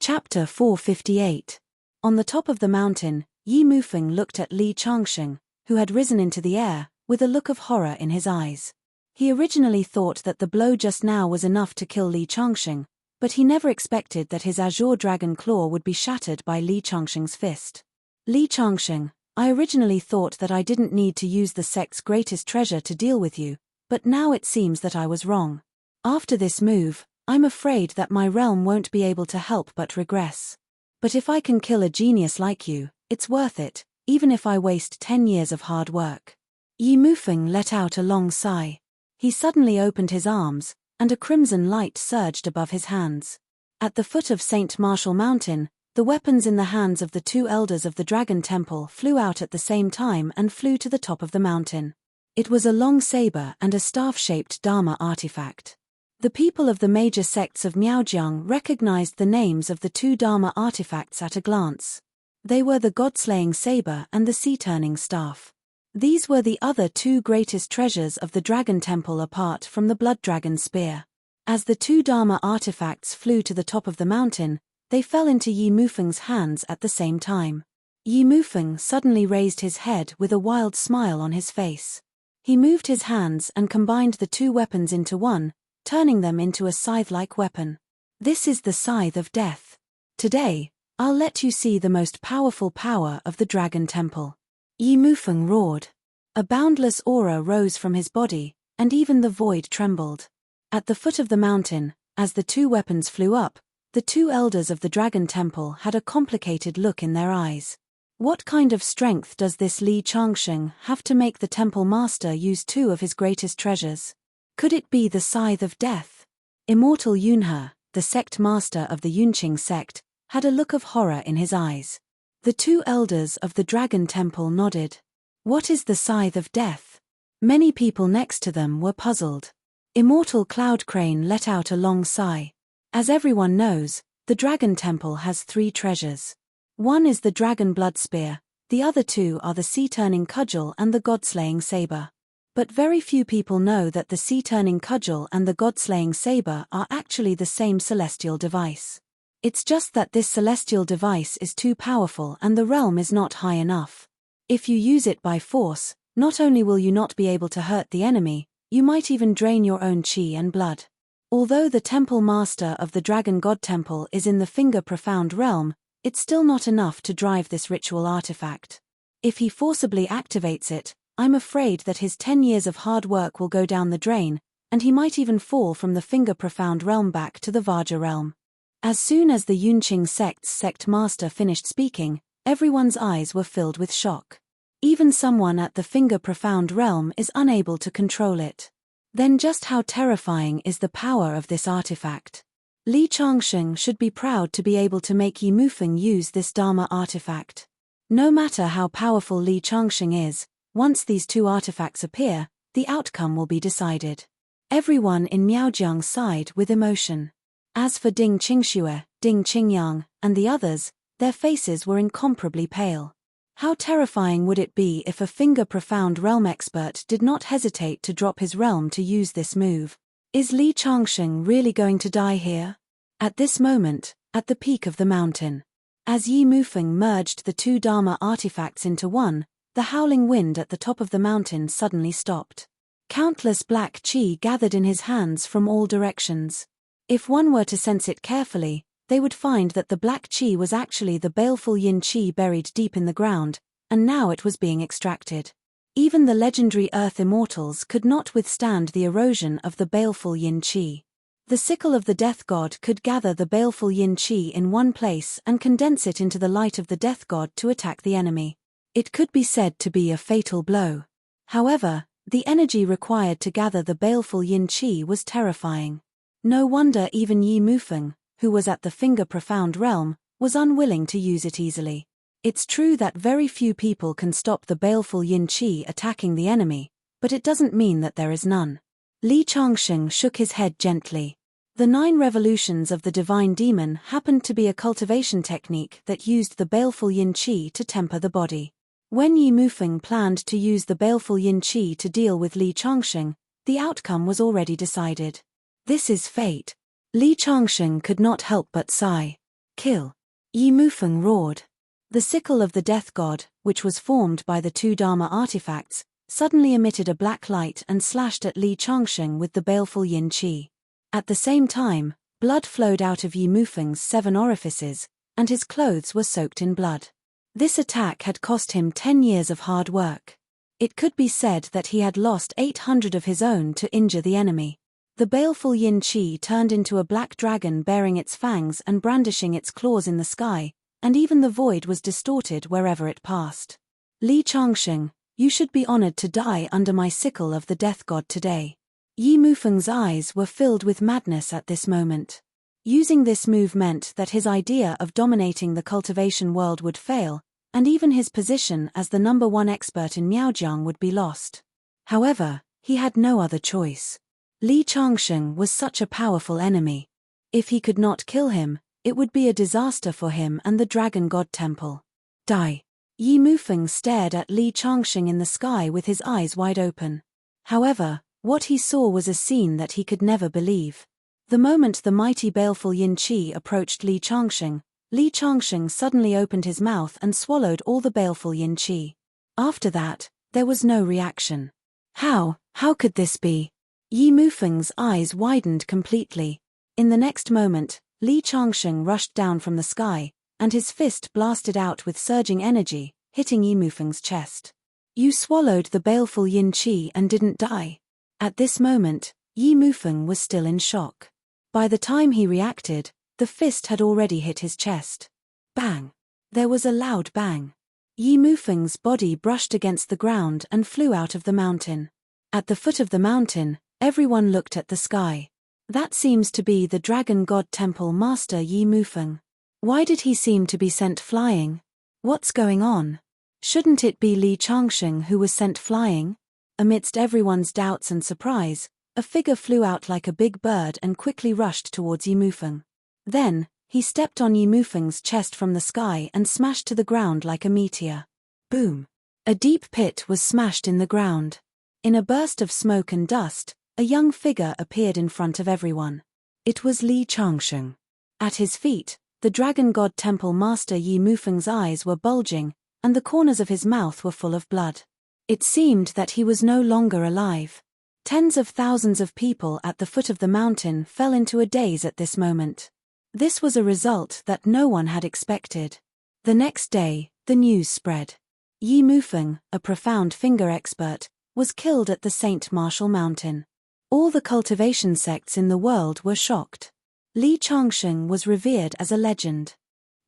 Chapter 458. On the top of the mountain, Yi Mufeng looked at Li Changsheng, who had risen into the air, with a look of horror in his eyes. He originally thought that the blow just now was enough to kill Li Changsheng, but he never expected that his azure dragon claw would be shattered by Li Changsheng's fist. Li Changsheng, I originally thought that I didn't need to use the sect's greatest treasure to deal with you, but now it seems that I was wrong. After this move, I'm afraid that my realm won't be able to help but regress. But if I can kill a genius like you, it's worth it, even if I waste 10 years of hard work. Yi Mufeng let out a long sigh. He suddenly opened his arms, and a crimson light surged above his hands. At the foot of St. Martial Mountain, the weapons in the hands of the two elders of the Dragon Temple flew out at the same time and flew to the top of the mountain. It was a long saber and a staff-shaped Dharma artifact. The people of the major sects of Miaojiang recognized the names of the two Dharma artifacts at a glance. They were the God-slaying saber and the sea-turning staff. These were the other two greatest treasures of the Dragon Temple apart from the Blood Dragon Spear. As the two Dharma artifacts flew to the top of the mountain, they fell into Yi Mufeng's hands at the same time. Yi Mufeng suddenly raised his head with a wild smile on his face. He moved his hands and combined the two weapons into one, turning them into a scythe-like weapon. This is the Scythe of Death. Today, I'll let you see the most powerful power of the Dragon Temple. Yi Mufeng roared. A boundless aura rose from his body, and even the void trembled. At the foot of the mountain, as the two weapons flew up, the two elders of the Dragon Temple had a complicated look in their eyes. What kind of strength does this Li Changsheng have to make the Temple Master use two of his greatest treasures? Could it be the Scythe of Death? Immortal Yunhe, the sect master of the Yunqing sect, had a look of horror in his eyes. The two elders of the Dragon Temple nodded. What is the Scythe of Death? Many people next to them were puzzled. Immortal Cloud Crane let out a long sigh. As everyone knows, the Dragon Temple has three treasures. One is the Dragon Blood Spear, the other two are the Sea-Turning Cudgel and the God-Slaying Saber. But very few people know that the Sea-Turning Cudgel and the God-Slaying Saber are actually the same celestial device. It's just that this celestial device is too powerful and the realm is not high enough. If you use it by force, not only will you not be able to hurt the enemy, you might even drain your own chi and blood. Although the Temple Master of the Dragon God Temple is in the Finger Profound realm, it's still not enough to drive this ritual artifact. If he forcibly activates it, I'm afraid that his 10 years of hard work will go down the drain, and he might even fall from the Finger Profound realm back to the Vajra realm. As soon as the Yunqing sect's sect master finished speaking, everyone's eyes were filled with shock. Even someone at the Finger Profound realm is unable to control it. Then just how terrifying is the power of this artifact? Li Changsheng should be proud to be able to make Yi Mufeng use this Dharma artifact. No matter how powerful Li Changsheng is, once these two artifacts appear, the outcome will be decided. Everyone in Miaojiang sighed with emotion. As for Ding Qingxue, Ding Qingyang, and the others, their faces were incomparably pale. How terrifying would it be if a Finger Profound realm expert did not hesitate to drop his realm to use this move? Is Li Changsheng really going to die here? At this moment, at the peak of the mountain, as Yi Mufeng merged the two Dharma artifacts into one, the howling wind at the top of the mountain suddenly stopped. Countless black qi gathered in his hands from all directions. If one were to sense it carefully, they would find that the black qi was actually the baleful yin qi buried deep in the ground, and now it was being extracted. Even the legendary Earth Immortals could not withstand the erosion of the baleful yin qi. The sickle of the Death God could gather the baleful yin qi in one place and condense it into the light of the Death God to attack the enemy. It could be said to be a fatal blow. However, the energy required to gather the baleful yin qi was terrifying. No wonder even Yi Mufeng, who was at the Finger Profound realm, was unwilling to use it easily. It's true that very few people can stop the baleful yin qi attacking the enemy, but it doesn't mean that there is none. Li Changsheng shook his head gently. The 9 revolutions of the divine demon happened to be a cultivation technique that used the baleful yin qi to temper the body. When Yi Mufeng planned to use the baleful yin qi to deal with Li Changsheng, the outcome was already decided. This is fate. Li Changsheng could not help but sigh. Kill! Yi Mufeng roared. The sickle of the death god, which was formed by the two Dharma artifacts, suddenly emitted a black light and slashed at Li Changsheng with the baleful yin qi. At the same time, blood flowed out of Yi Mufeng's 7 orifices, and his clothes were soaked in blood. This attack had cost him 10 years of hard work. It could be said that he had lost 800 of his own to injure the enemy. The baleful yin qi turned into a black dragon bearing its fangs and brandishing its claws in the sky, and even the void was distorted wherever it passed. Li Changsheng, you should be honored to die under my sickle of the death god today. Yi Mufeng's eyes were filled with madness at this moment. Using this move meant that his idea of dominating the cultivation world would fail, and even his position as the #1 expert in Miaojiang would be lost. However, he had no other choice. Li Changsheng was such a powerful enemy. If he could not kill him, it would be a disaster for him and the Dragon God Temple. Die! Yi Mufeng stared at Li Changsheng in the sky with his eyes wide open. However, what he saw was a scene that he could never believe. The moment the mighty baleful yin qi approached Li Changsheng suddenly opened his mouth and swallowed all the baleful yin qi. After that, there was no reaction. How could this be? Yi Mufeng's eyes widened completely. In the next moment, Li Changsheng rushed down from the sky, and his fist blasted out with surging energy, hitting Yi Mufeng's chest. You swallowed the baleful yin qi and didn't die. At this moment, Yi Mufeng was still in shock. By the time he reacted, the fist had already hit his chest. Bang! There was a loud bang. Yi Mufeng's body brushed against the ground and flew out of the mountain. At the foot of the mountain, everyone looked at the sky. That seems to be the Dragon God Temple Master Yi Mufeng. Why did he seem to be sent flying? What's going on? Shouldn't it be Li Changsheng who was sent flying? Amidst everyone's doubts and surprise, a figure flew out like a big bird and quickly rushed towards Yi Mufeng. Then, he stepped on Yi Mufeng's chest from the sky and smashed to the ground like a meteor. Boom! A deep pit was smashed in the ground. In a burst of smoke and dust, a young figure appeared in front of everyone. It was Li Changsheng. At his feet, the Dragon God Temple Master Yi Mufeng's eyes were bulging, and the corners of his mouth were full of blood. It seemed that he was no longer alive. Tens of thousands of people at the foot of the mountain fell into a daze at this moment. This was a result that no one had expected. The next day, the news spread. Yi Mufeng, a profound finger expert, was killed at the Saint Martial Mountain. All the cultivation sects in the world were shocked. Li Changsheng was revered as a legend.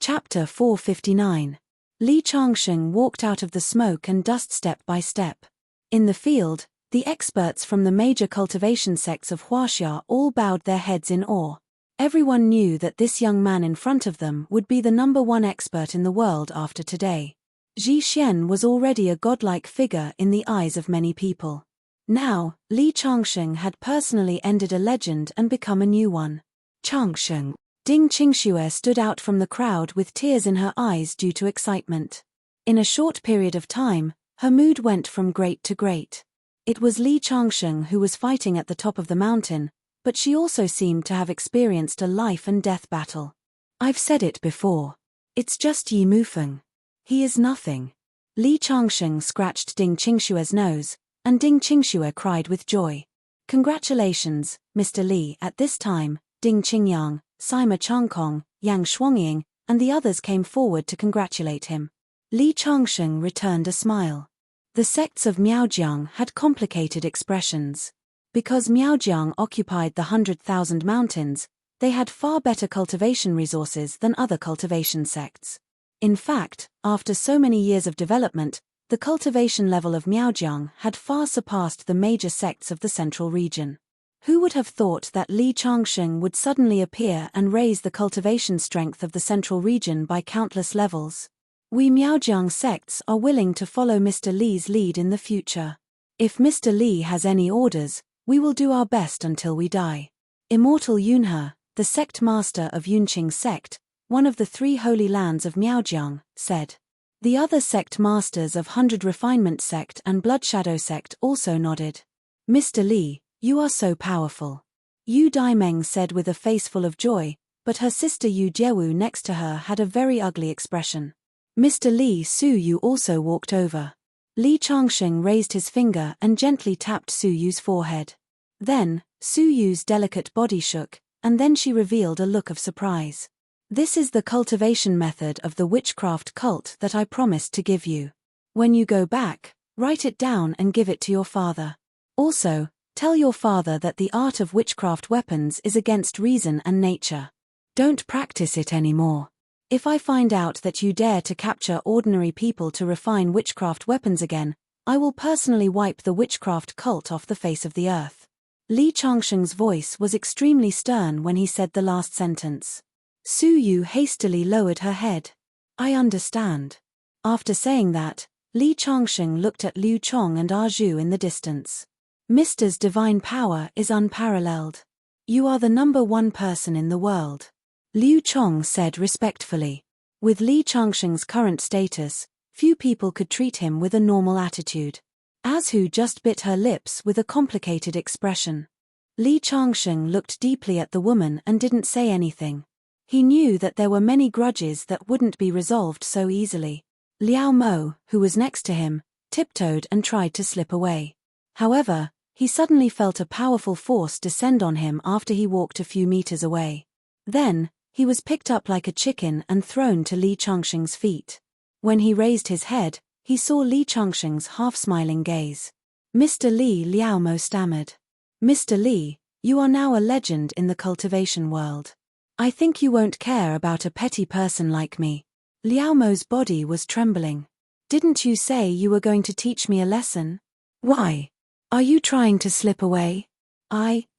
Chapter 459. Li Changsheng walked out of the smoke and dust step by step. In the field, the experts from the major cultivation sects of Huaxia all bowed their heads in awe. Everyone knew that this young man in front of them would be the #1 expert in the world after today. Ji Xian was already a godlike figure in the eyes of many people. Now, Li Changsheng had personally ended a legend and become a new one. Changsheng. Ding Qingxue stood out from the crowd with tears in her eyes due to excitement. In a short period of time, her mood went from great to great. It was Li Changsheng who was fighting at the top of the mountain, but she also seemed to have experienced a life and death battle. I've said it before. It's just Yi Mufeng. He is nothing. Li Changsheng scratched Ding Qingxue's nose, and Ding Qingxue cried with joy. Congratulations, Mr. Li. At this time, Ding Qingyang, Sima Changkong, Yang Shuangying, and the others came forward to congratulate him. Li Changsheng returned a smile. The sects of Miaojiang had complicated expressions. Because Miaojiang occupied the 100,000 mountains, they had far better cultivation resources than other cultivation sects. In fact, after so many years of development, the cultivation level of Miaojiang had far surpassed the major sects of the central region. Who would have thought that Li Changsheng would suddenly appear and raise the cultivation strength of the central region by countless levels? We Miaojiang sects are willing to follow Mr. Li's lead in the future. If Mr. Li has any orders, we will do our best until we die. Immortal Yunhe, the sect master of Yunqing sect, one of the 3 holy lands of Miaojiang, said. The other sect masters of 100 Refinement sect and Blood Shadow sect also nodded. Mr. Li, you are so powerful. Yu Daimeng said with a face full of joy, but her sister Yu Jiewu next to her had a very ugly expression. Mr. Li Su Yu also walked over. Li Changsheng raised his finger and gently tapped Su Yu's forehead. Then, Su Yu's delicate body shook, and then she revealed a look of surprise. This is the cultivation method of the witchcraft cult that I promised to give you. When you go back, write it down and give it to your father. Also, tell your father that the art of witchcraft weapons is against reason and nature. Don't practice it anymore. If I find out that you dare to capture ordinary people to refine witchcraft weapons again, I will personally wipe the witchcraft cult off the face of the earth. Li Changsheng's voice was extremely stern when he said the last sentence. Su Yu hastily lowered her head. I understand. After saying that, Li Changsheng looked at Liu Chong and Ah Zhu in the distance. Mister's divine power is unparalleled. You are the number one person in the world. Liu Chong said respectfully. With Li Changsheng's current status, few people could treat him with a normal attitude. Azhu just bit her lips with a complicated expression. Li Changsheng looked deeply at the woman and didn't say anything. He knew that there were many grudges that wouldn't be resolved so easily. Liao Mo, who was next to him, tiptoed and tried to slip away. However, he suddenly felt a powerful force descend on him after he walked a few meters away. Then, he was picked up like a chicken and thrown to Li Changsheng's feet. When he raised his head, he saw Li Changsheng's half-smiling gaze. Mr. Li, Liao Mo stammered. Mr. Li, you are now a legend in the cultivation world. I think you won't care about a petty person like me. Liao Mo's body was trembling. Didn't you say you were going to teach me a lesson? Why? Are you trying to slip away?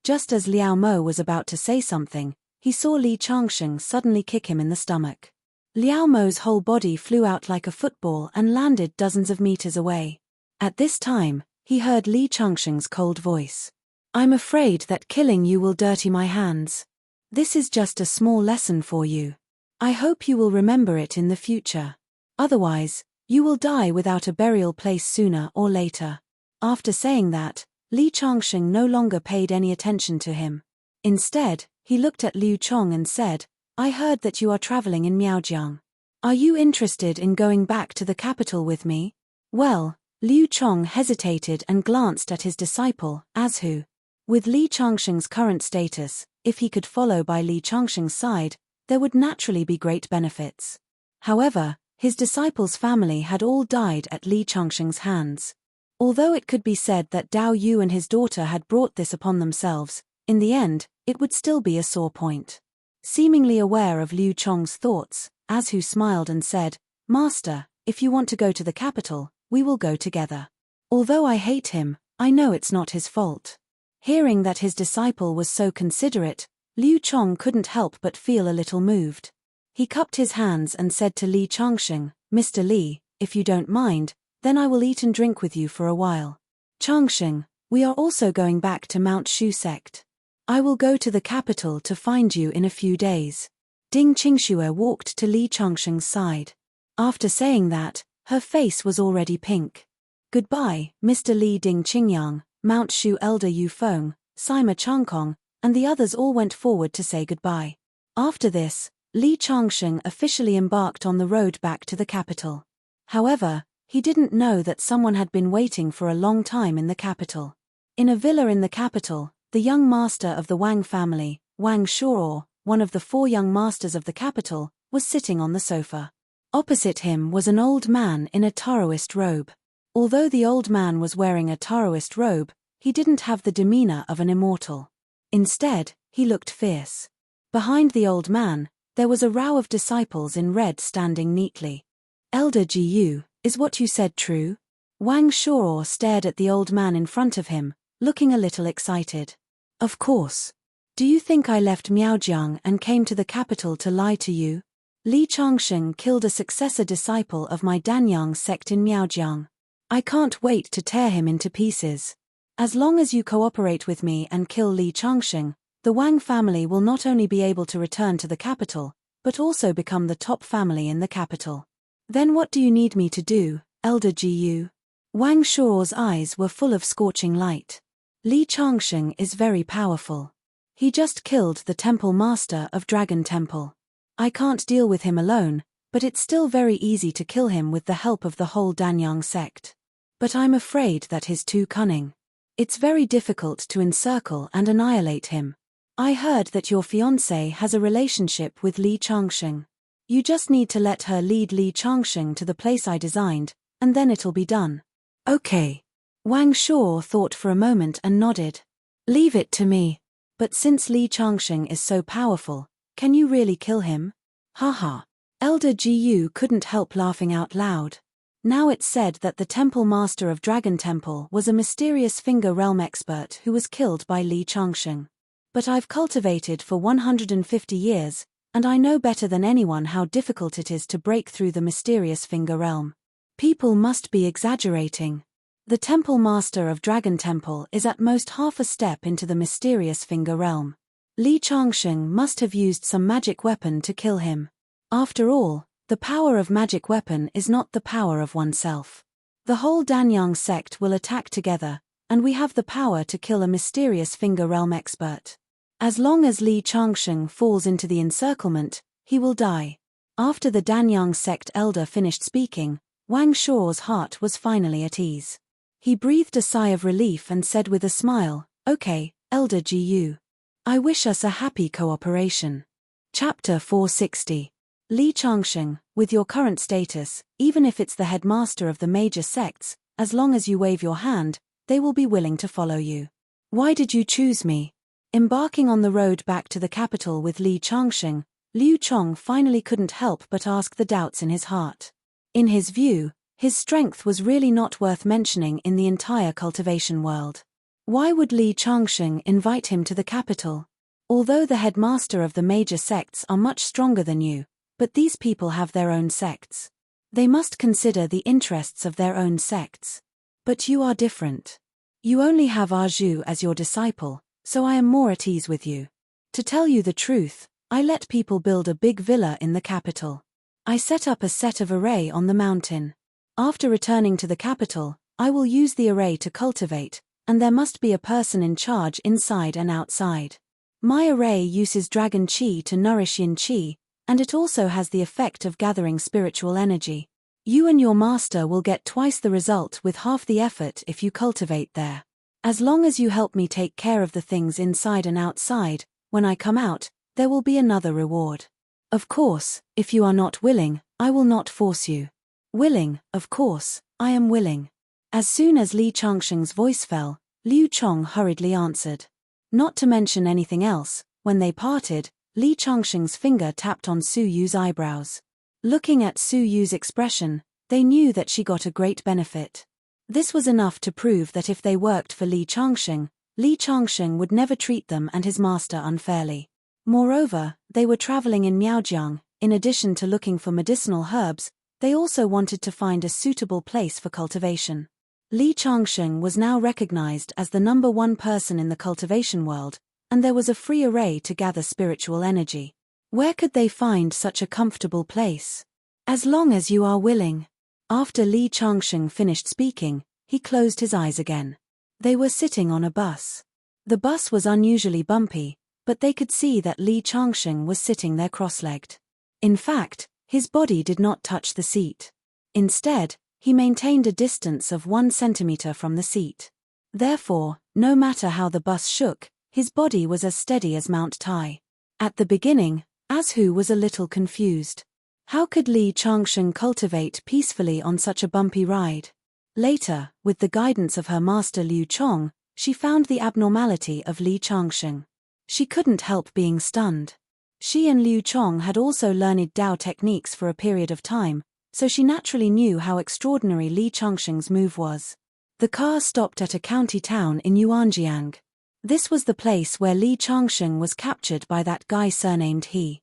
Just as Liao Mo was about to say something, he saw Li Changsheng suddenly kick him in the stomach. Liao Mo's whole body flew out like a football and landed dozens of meters away. At this time, he heard Li Changsheng's cold voice. I'm afraid that killing you will dirty my hands. This is just a small lesson for you. I hope you will remember it in the future. Otherwise, you will die without a burial place sooner or later. After saying that, Li Changsheng no longer paid any attention to him. Instead, he looked at Liu Chong and said, I heard that you are traveling in Miaojiang. Are you interested in going back to the capital with me? Well, Liu Chong hesitated and glanced at his disciple, Azhu. With Li Changsheng's current status, if he could follow by Li Changsheng's side, there would naturally be great benefits. However, his disciple's family had all died at Li Changsheng's hands. Although it could be said that Dao Yu and his daughter had brought this upon themselves, in the end, it would still be a sore point. Seemingly aware of Liu Chong's thoughts, Azhu smiled and said, Master, if you want to go to the capital, we will go together. Although I hate him, I know it's not his fault. Hearing that his disciple was so considerate, Liu Chong couldn't help but feel a little moved. He cupped his hands and said to Li Changsheng, Mr. Li, if you don't mind, then I will eat and drink with you for a while. Changsheng, we are also going back to Mount Shu sect. I will go to the capital to find you in a few days. Ding Qingxue walked to Li Changsheng's side. After saying that, her face was already pink. Goodbye, Mr. Li. Ding Qingyang, Mount Shu elder Yu Feng, Sima Changkong, and the others all went forward to say goodbye. After this, Li Changsheng officially embarked on the road back to the capital. However, he didn't know that someone had been waiting for a long time in the capital. In a villa in the capital, the young master of the Wang family, Wang Shuo, one of the 4 young masters of the capital, was sitting on the sofa. Opposite him was an old man in a Taoist robe. Although the old man was wearing a Taoist robe, he didn't have the demeanor of an immortal. Instead, he looked fierce. Behind the old man, there was a row of disciples in red standing neatly. Elder Ji Yu, is what you said true? Wang Shuo stared at the old man in front of him, looking a little excited. Of course. Do you think I left Miaojiang and came to the capital to lie to you? Li Changsheng killed a successor disciple of my Danyang sect in Miaojiang. I can't wait to tear him into pieces. As long as you cooperate with me and kill Li Changsheng, the Wang family will not only be able to return to the capital, but also become the top family in the capital. Then what do you need me to do, Elder Ji Yu? Wang Shuo's eyes were full of scorching light. Li Changsheng is very powerful. He just killed the temple master of Dragon Temple. I can't deal with him alone, but it's still very easy to kill him with the help of the whole Danyang sect. But I'm afraid that he's too cunning. It's very difficult to encircle and annihilate him. I heard that your fiancée has a relationship with Li Changsheng. You just need to let her lead Li Changsheng to the place I designed, and then it'll be done. Okay. Wang Shuo thought for a moment and nodded. Leave it to me. But since Li Changsheng is so powerful, can you really kill him? Haha. Elder Jiyu couldn't help laughing out loud. Now it's said that the temple master of Dragon Temple was a mysterious finger realm expert who was killed by Li Changsheng. But I've cultivated for 150 years, and I know better than anyone how difficult it is to break through the mysterious finger realm. People must be exaggerating. The temple master of Dragon Temple is at most half a step into the mysterious finger realm. Li Changsheng must have used some magic weapon to kill him. After all, the power of magic weapon is not the power of oneself. The whole Danyang sect will attack together, and we have the power to kill a mysterious finger realm expert. As long as Li Changsheng falls into the encirclement, he will die. After the Danyang sect elder finished speaking, Wang Shuo's heart was finally at ease. He breathed a sigh of relief and said with a smile, "Okay, Elder Jiyu. I wish us a happy cooperation." Chapter 460. Li Changsheng, with your current status, even if it's the headmaster of the major sects, as long as you wave your hand, they will be willing to follow you. Why did you choose me? Embarking on the road back to the capital with Li Changsheng, Liu Chong finally couldn't help but ask the doubts in his heart. In his view, his strength was really not worth mentioning in the entire cultivation world. Why would Li Changsheng invite him to the capital? Although the headmaster of the major sects are much stronger than you, but these people have their own sects. They must consider the interests of their own sects. But you are different. You only have Arju as your disciple, so I am more at ease with you. To tell you the truth, I let people build a big villa in the capital. I set up a set of array on the mountain. After returning to the capital, I will use the array to cultivate, and there must be a person in charge inside and outside. My array uses dragon qi to nourish yin qi, and it also has the effect of gathering spiritual energy. You and your master will get twice the result with half the effort if you cultivate there. As long as you help me take care of the things inside and outside, when I come out, there will be another reward. Of course, if you are not willing, I will not force you. Willing, of course, I am willing. As soon as Li Changsheng's voice fell, Liu Chong hurriedly answered. Not to mention anything else, when they parted, Li Changsheng's finger tapped on Su Yu's eyebrows. Looking at Su Yu's expression, they knew that she got a great benefit. This was enough to prove that if they worked for Li Changsheng would never treat them and his master unfairly. Moreover, they were traveling in Miaojiang. In addition to looking for medicinal herbs, they also wanted to find a suitable place for cultivation. Li Changsheng was now recognized as the #1 person in the cultivation world, and there was a free array to gather spiritual energy. Where could they find such a comfortable place? As long as you are willing. After Li Changsheng finished speaking, he closed his eyes again. They were sitting on a bus. The bus was unusually bumpy, but they could see that Li Changsheng was sitting there cross-legged. In fact, his body did not touch the seat. Instead, he maintained a distance of 1 centimeter from the seat. Therefore, no matter how the bus shook, his body was as steady as Mount Tai. At the beginning, Ashu was a little confused. How could Li Changsheng cultivate peacefully on such a bumpy ride? Later, with the guidance of her master Liu Chong, she found the abnormality of Li Changsheng. She couldn't help being stunned. She and Liu Chong had also learned Dao techniques for a period of time, so she naturally knew how extraordinary Li Changsheng's move was. The car stopped at a county town in Yuanjiang. This was the place where Li Changsheng was captured by that guy surnamed He.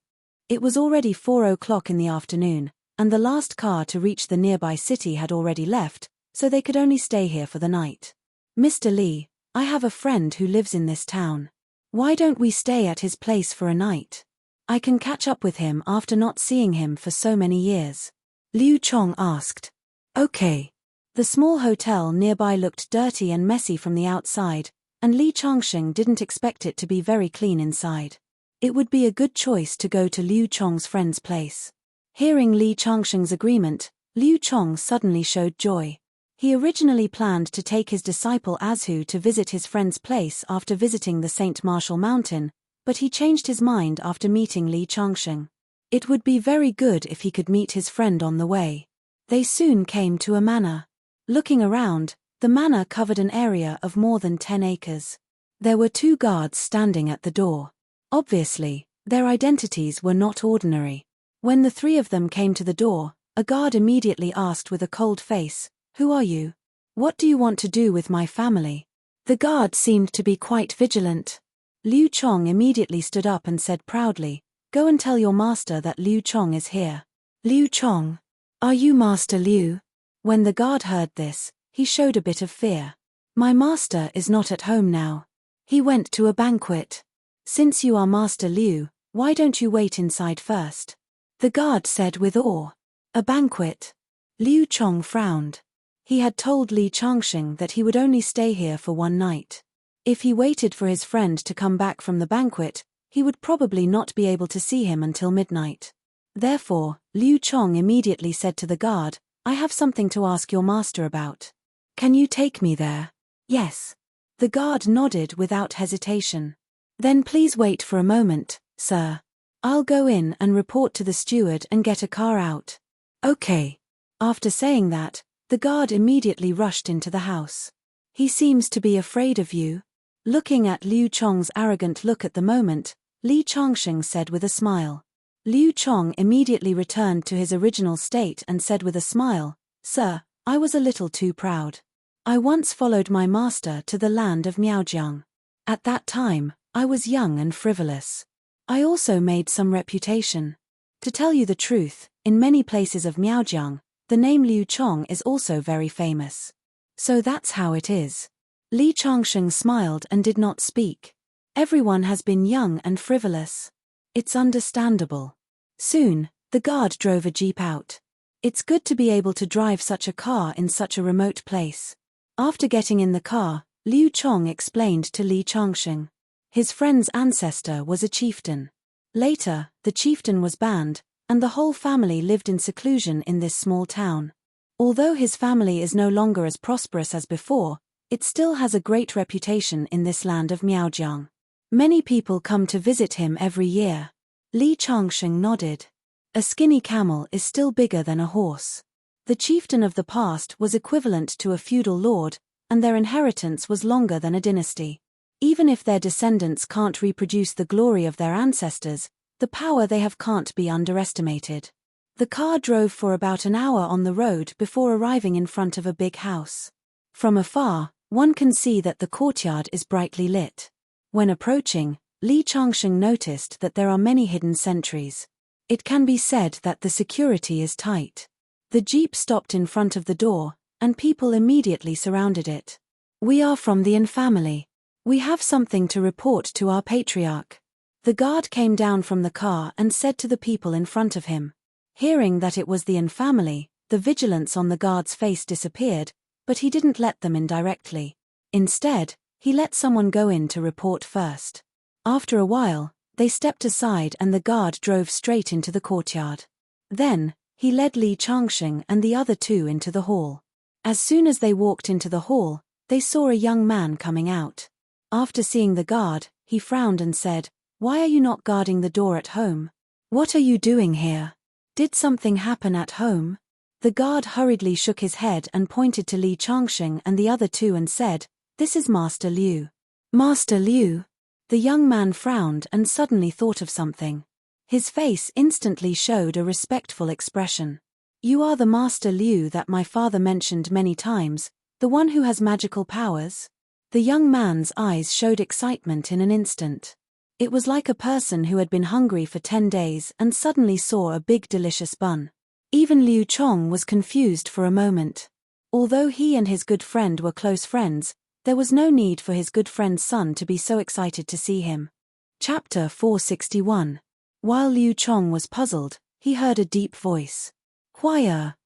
It was already 4 o'clock in the afternoon, and the last car to reach the nearby city had already left, so they could only stay here for the night. "Mr. Li, I have a friend who lives in this town. Why don't we stay at his place for a night? I can catch up with him after not seeing him for so many years." Liu Chong asked. Okay. The small hotel nearby looked dirty and messy from the outside, and Li Changsheng didn't expect it to be very clean inside. It would be a good choice to go to Liu Chong's friend's place. Hearing Li Changsheng's agreement, Liu Chong suddenly showed joy. He originally planned to take his disciple Azhu to visit his friend's place after visiting the St. Martial Mountain, but he changed his mind after meeting Li Changsheng. It would be very good if he could meet his friend on the way. They soon came to a manor. Looking around, the manor covered an area of more than 10 acres. There were 2 guards standing at the door. Obviously, their identities were not ordinary. When the 3 of them came to the door, a guard immediately asked with a cold face, "Who are you? What do you want to do with my family?" The guard seemed to be quite vigilant. Liu Chong immediately stood up and said proudly, "Go and tell your master that Liu Chong is here." "Liu Chong? Are you Master Liu?" When the guard heard this, he showed a bit of fear. "My master is not at home now. He went to a banquet." "Since you are Master Liu, why don't you wait inside first?" the guard said with awe. "A banquet?" Liu Chong frowned. He had told Li Changsheng that he would only stay here for 1 night. If he waited for his friend to come back from the banquet, he would probably not be able to see him until midnight. Therefore, Liu Chong immediately said to the guard, "I have something to ask your master about. Can you take me there?" "Yes." The guard nodded without hesitation. "Then please wait for a moment, sir. I'll go in and report to the steward and get a car out." "Okay." After saying that, the guard immediately rushed into the house. "He seems to be afraid of you." Looking at Liu Chong's arrogant look at the moment, Li Changsheng said with a smile. Liu Chong immediately returned to his original state and said with a smile, "Sir, I was a little too proud. I once followed my master to the land of Miaojiang. At that time, I was young and frivolous. I also made some reputation. To tell you the truth, in many places of Miaojiang, the name Liu Chong is also very famous. So that's how it is." Li Changsheng smiled and did not speak. Everyone has been young and frivolous. It's understandable. Soon, the guard drove a jeep out. It's good to be able to drive such a car in such a remote place. After getting in the car, Liu Chong explained to Li Changsheng. His friend's ancestor was a chieftain. Later, the chieftain was banned, and the whole family lived in seclusion in this small town. Although his family is no longer as prosperous as before, it still has a great reputation in this land of Miaojiang. Many people come to visit him every year. Li Changsheng nodded. A skinny camel is still bigger than a horse. The chieftain of the past was equivalent to a feudal lord, and their inheritance was longer than a dynasty. Even if their descendants can't reproduce the glory of their ancestors, the power they have can't be underestimated. The car drove for about an hour on the road before arriving in front of a big house. From afar, one can see that the courtyard is brightly lit. When approaching, Li Changsheng noticed that there are many hidden sentries. It can be said that the security is tight. The jeep stopped in front of the door, and people immediately surrounded it. "We are from the Yin family. We have something to report to our patriarch." The guard came down from the car and said to the people in front of him. Hearing that it was the Yin family, the vigilance on the guard's face disappeared, but he didn't let them in directly. Instead, he let someone go in to report first. After a while, they stepped aside and the guard drove straight into the courtyard. Then, he led Li Changsheng and the other 2 into the hall. As soon as they walked into the hall, they saw a young man coming out. After seeing the guard, he frowned and said, "Why are you not guarding the door at home? What are you doing here? Did something happen at home?" The guard hurriedly shook his head and pointed to Li Changsheng and the other 2 and said, "This is Master Liu." "Master Liu?" The young man frowned and suddenly thought of something. His face instantly showed a respectful expression. "You are the Master Liu that my father mentioned many times, the one who has magical powers?" The young man's eyes showed excitement in an instant. It was like a person who had been hungry for 10 days and suddenly saw a big delicious bun. Even Liu Chong was confused for a moment. Although he and his good friend were close friends, there was no need for his good friend's son to be so excited to see him. Chapter 461. While Liu Chong was puzzled, he heard a deep voice.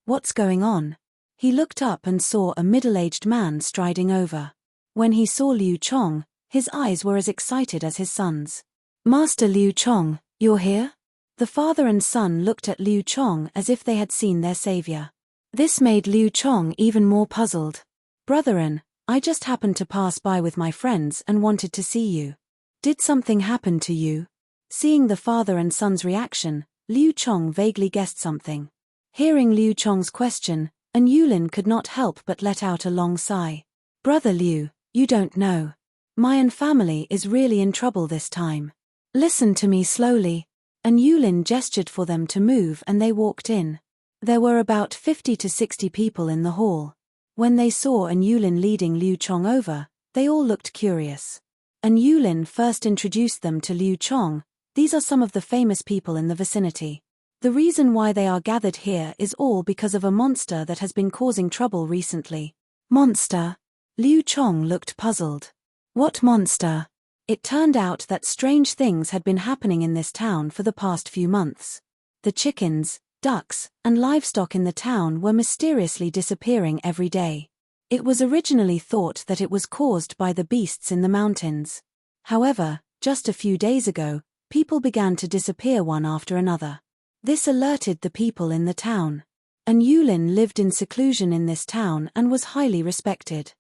"What's going on?" He looked up and saw a middle-aged man striding over. When he saw Liu Chong, his eyes were as excited as his son's. "Master Liu Chong, you're here?" The father and son looked at Liu Chong as if they had seen their savior. This made Liu Chong even more puzzled. "Brethren, I just happened to pass by with my friends and wanted to see you. Did something happen to you?" Seeing the father and son's reaction, Liu Chong vaguely guessed something. Hearing Liu Chong's question, An Yulin could not help but let out a long sigh. "Brother Liu, you don't know. My family is really in trouble this time. Listen to me slowly." An Yulin gestured for them to move and they walked in. There were about 50 to 60 people in the hall. When they saw An Yulin leading Liu Chong over, they all looked curious. An Yulin first introduced them to Liu Chong. "These are some of the famous people in the vicinity. The reason why they are gathered here is all because of a monster that has been causing trouble recently." "Monster?" Liu Chong looked puzzled. "What monster?" It turned out that strange things had been happening in this town for the past few months. The chickens, ducks, and livestock in the town were mysteriously disappearing every day. It was originally thought that it was caused by the beasts in the mountains. However, just a few days ago, people began to disappear one after another. This alerted the people in the town. An Yulin lived in seclusion in this town and was highly respected.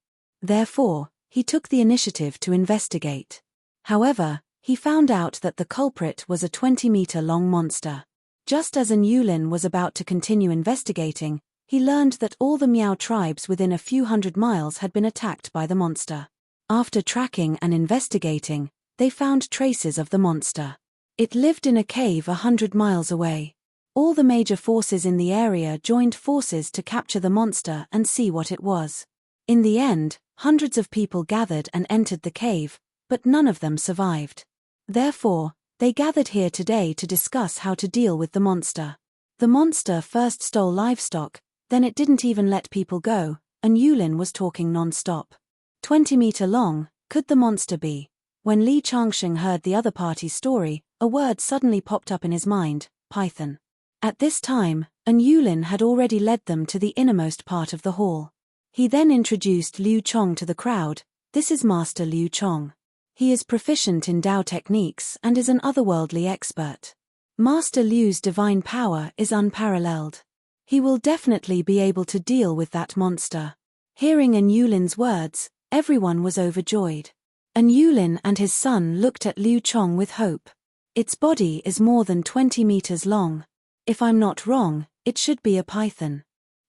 Therefore, he took the initiative to investigate. However, he found out that the culprit was a 20-meter-long monster. Just as An Yulin was about to continue investigating, he learned that all the Miao tribes within a few hundred miles had been attacked by the monster. After tracking and investigating, they found traces of the monster. It lived in a cave 100 miles away. All the major forces in the area joined forces to capture the monster and see what it was. In the end, hundreds of people gathered and entered the cave, but none of them survived. Therefore, they gathered here today to discuss how to deal with the monster. The monster first stole livestock, then it didn't even let people go, and Yulin was talking non-stop. 20-meter long, could the monster be? When Li Changsheng heard the other party's story, a word suddenly popped up in his mind: python. At this time, An Yulin had already led them to the innermost part of the hall. He then introduced Liu Chong to the crowd. "This is Master Liu Chong. He is proficient in Dao techniques and is an otherworldly expert. Master Liu's divine power is unparalleled. He will definitely be able to deal with that monster." Hearing An Yulin's words, everyone was overjoyed. An Yulin and his son looked at Liu Chong with hope. "Its body is more than 20 meters long. If I'm not wrong, it should be a python."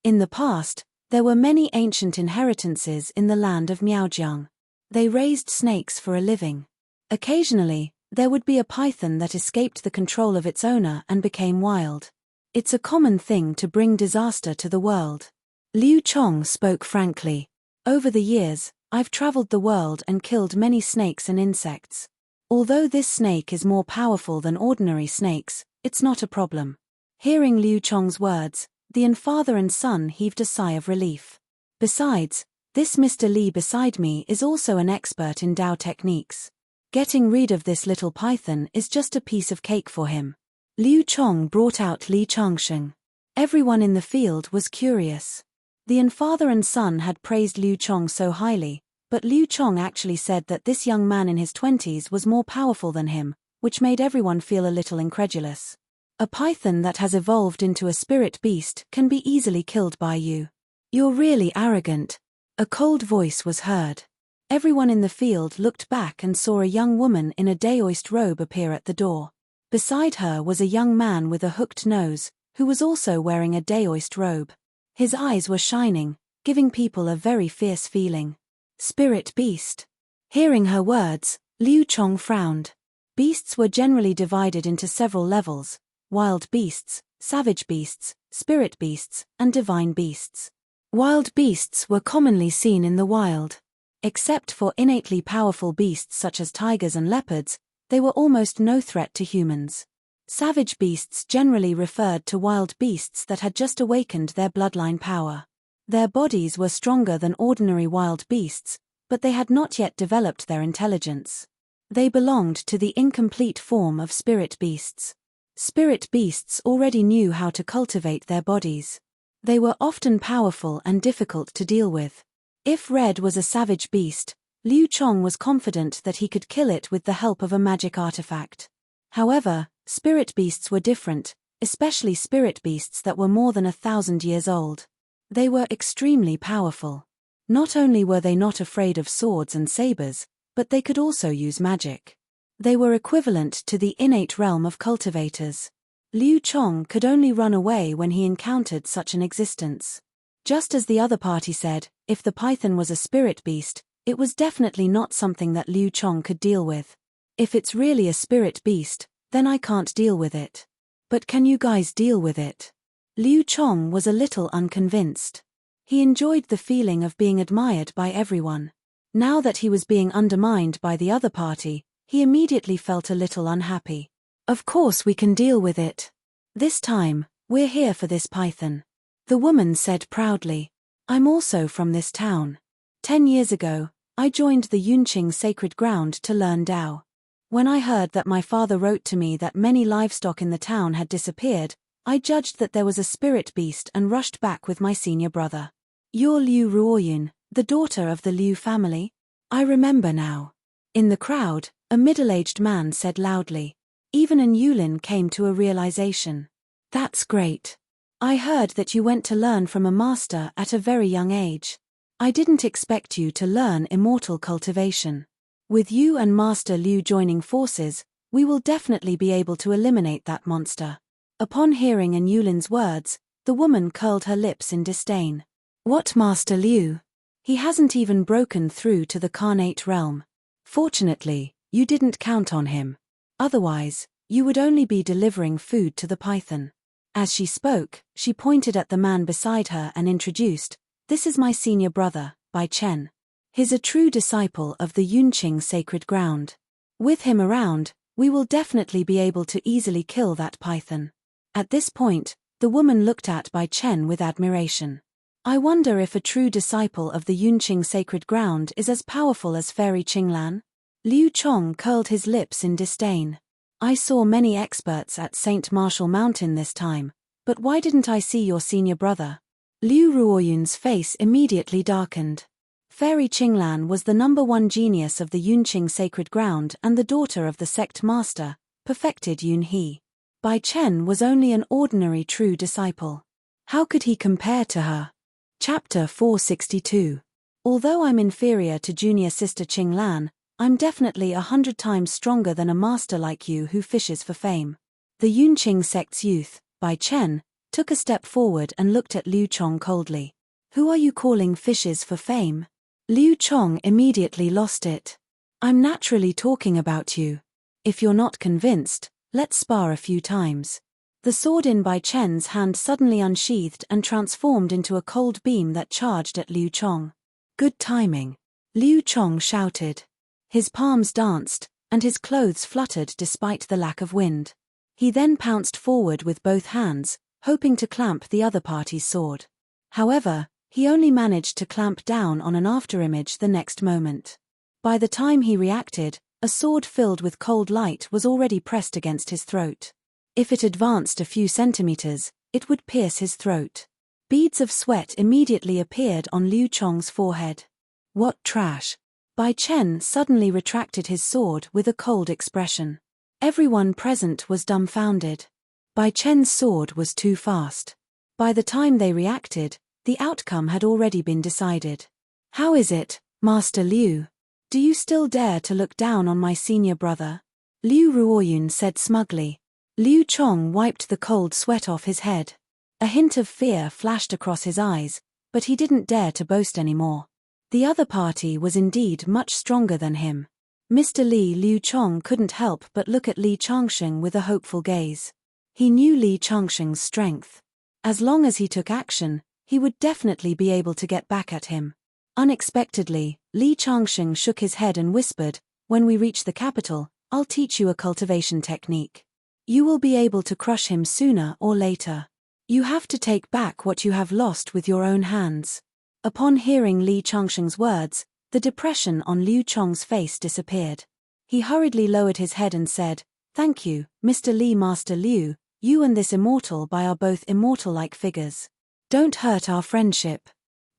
In the past, there were many ancient inheritances in the land of Miaojiang. They raised snakes for a living. Occasionally, there would be a python that escaped the control of its owner and became wild. It's a common thing to bring disaster to the world. Liu Chong spoke frankly. "Over the years, I've traveled the world and killed many snakes and insects. Although this snake is more powerful than ordinary snakes, it's not a problem." Hearing Liu Chong's words, the father and son heaved a sigh of relief. Besides, this Mr. Li beside me is also an expert in Dao techniques. Getting rid of this little python is just a piece of cake for him. Liu Chong brought out Li Changsheng. Everyone in the field was curious. The father and son had praised Liu Chong so highly, but Liu Chong actually said that this young man in his 20s was more powerful than him, which made everyone feel a little incredulous. "A python that has evolved into a spirit beast can be easily killed by you. You're really arrogant." A cold voice was heard. Everyone in the field looked back and saw a young woman in a Daoist robe appear at the door. Beside her was a young man with a hooked nose, who was also wearing a Daoist robe. His eyes were shining, giving people a very fierce feeling. "Spirit beast." Hearing her words, Liu Chong frowned. Beasts were generally divided into several levels: wild beasts, savage beasts, spirit beasts, and divine beasts. Wild beasts were commonly seen in the wild. Except for innately powerful beasts such as tigers and leopards, they were almost no threat to humans. Savage beasts generally referred to wild beasts that had just awakened their bloodline power. Their bodies were stronger than ordinary wild beasts, but they had not yet developed their intelligence. They belonged to the incomplete form of spirit beasts. Spirit beasts already knew how to cultivate their bodies. They were often powerful and difficult to deal with. If Red was a savage beast, Liu Chong was confident that he could kill it with the help of a magic artifact. However, spirit beasts were different, especially spirit beasts that were more than 1,000 years old. They were extremely powerful. Not only were they not afraid of swords and sabers, but they could also use magic. They were equivalent to the innate realm of cultivators. Liu Chong could only run away when he encountered such an existence. Just as the other party said, if the python was a spirit beast, it was definitely not something that Liu Chong could deal with. If it's really a spirit beast, then I can't deal with it. But can you guys deal with it? Liu Chong was a little unconvinced. He enjoyed the feeling of being admired by everyone. Now that he was being undermined by the other party, he immediately felt a little unhappy. Of course we can deal with it. This time, we're here for this python. The woman said proudly. I'm also from this town. 10 years ago, I joined the Yunqing sacred ground to learn Tao. When I heard that my father wrote to me that many livestock in the town had disappeared, I judged that there was a spirit beast and rushed back with my senior brother. You're Liu Ruoyun, the daughter of the Liu family? I remember now. In the crowd, a middle-aged man said loudly. Even an Yulin came to a realization. That's great. I heard that you went to learn from a master at a very young age. I didn't expect you to learn immortal cultivation. With you and Master Liu joining forces, we will definitely be able to eliminate that monster. Upon hearing an Yulin's words, the woman curled her lips in disdain. What Master Liu? He hasn't even broken through to the Carnate realm. Fortunately, you didn't count on him. Otherwise, you would only be delivering food to the python. As she spoke, she pointed at the man beside her and introduced, This is my senior brother, Bai Chen. He's a true disciple of the Yunqing sacred ground. With him around, we will definitely be able to easily kill that python. At this point, the woman looked at Bai Chen with admiration. I wonder if a true disciple of the Yunqing sacred ground is as powerful as Fairy Qinglan? Liu Chong curled his lips in disdain. I saw many experts at St. Martial Mountain this time, but why didn't I see your senior brother? Liu Ruoyun's face immediately darkened. Fairy Qinglan was the #1 genius of the Yunqing sacred ground and the daughter of the sect master, perfected Yun He. Bai Chen was only an ordinary true disciple. How could he compare to her? Chapter 462. Although I'm inferior to junior sister Qinglan, I'm definitely 100 times stronger than a master like you who fishes for fame. The Yunqing sect's youth, Bai Chen, took a step forward and looked at Liu Chong coldly. Who are you calling fishes for fame? Liu Chong immediately lost it. I'm naturally talking about you. If you're not convinced, let's spar a few times. The sword in Bai Chen's hand suddenly unsheathed and transformed into a cold beam that charged at Liu Chong. Good timing. Liu Chong shouted. His palms danced, and his clothes fluttered despite the lack of wind. He then pounced forward with both hands, hoping to clamp the other party's sword. However, he only managed to clamp down on an afterimage the next moment. By the time he reacted, a sword filled with cold light was already pressed against his throat. If it advanced a few centimeters, it would pierce his throat. Beads of sweat immediately appeared on Liu Chong's forehead. What trash! Bai Chen suddenly retracted his sword with a cold expression. Everyone present was dumbfounded. Bai Chen's sword was too fast. By the time they reacted, the outcome had already been decided. How is it, Master Liu? Do you still dare to look down on my senior brother? Liu Ruoyun said smugly. Liu Chong wiped the cold sweat off his head. A hint of fear flashed across his eyes, but he didn't dare to boast anymore. The other party was indeed much stronger than him. Mr. Liu Chong couldn't help but look at Li Changsheng with a hopeful gaze. He knew Li Changsheng's strength. As long as he took action, he would definitely be able to get back at him. Unexpectedly, Li Changsheng shook his head and whispered, When we reach the capital, I'll teach you a cultivation technique. You will be able to crush him sooner or later. You have to take back what you have lost with your own hands. Upon hearing Li Changsheng's words, the depression on Liu Chong's face disappeared. He hurriedly lowered his head and said, Thank you, Mr. Li. Master Liu, you and this immortal Bai are both immortal-like figures. Don't hurt our friendship.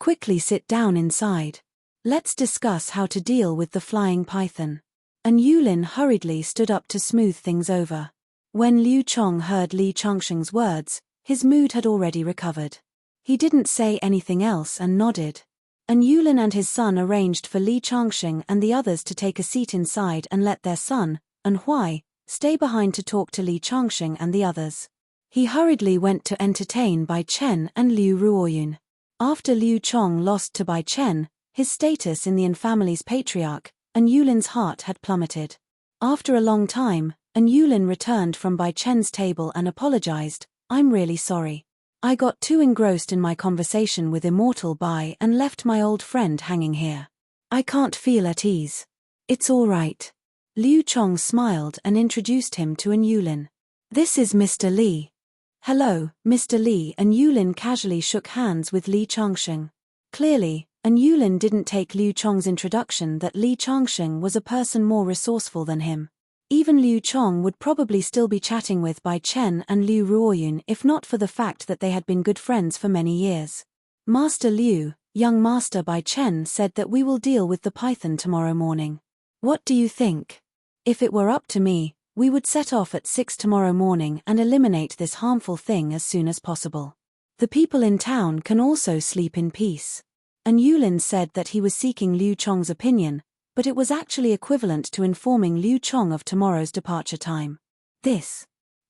Quickly sit down inside. Let's discuss how to deal with the flying python. And Yulin hurriedly stood up to smooth things over. When Liu Chong heard Li Changsheng's words, his mood had already recovered. He didn't say anything else and nodded. And Yulin and his son arranged for Li Changsheng and the others to take a seat inside and let their son, and Huai, stay behind to talk to Li Changsheng and the others. He hurriedly went to entertain Bai Chen and Liu Ruoyun. After Liu Chong lost to Bai Chen, his status in the An family's patriarch, and Yulin's heart had plummeted. After a long time, and Yulin returned from Bai Chen's table and apologized, "I'm really sorry. I got too engrossed in my conversation with Immortal Bai and left my old friend hanging here. I can't feel at ease." "It's all right." Liu Chong smiled and introduced him to An Yulin. "This is Mr. Li." "Hello, Mr. Li," and Yulin casually shook hands with Li Changsheng. Clearly, An Yulin didn't take Liu Chong's introduction that Li Changsheng was a person more resourceful than him. Even Liu Chong would probably still be chatting with Bai Chen and Liu Ruoyun if not for the fact that they had been good friends for many years. "Master Liu, young Master Bai Chen said that we will deal with the python tomorrow morning. What do you think? If it were up to me, we would set off at 6 tomorrow morning and eliminate this harmful thing as soon as possible. The people in town can also sleep in peace." And Yulin said that he was seeking Liu Chong's opinion, but it was actually equivalent to informing Liu Chong of tomorrow's departure time.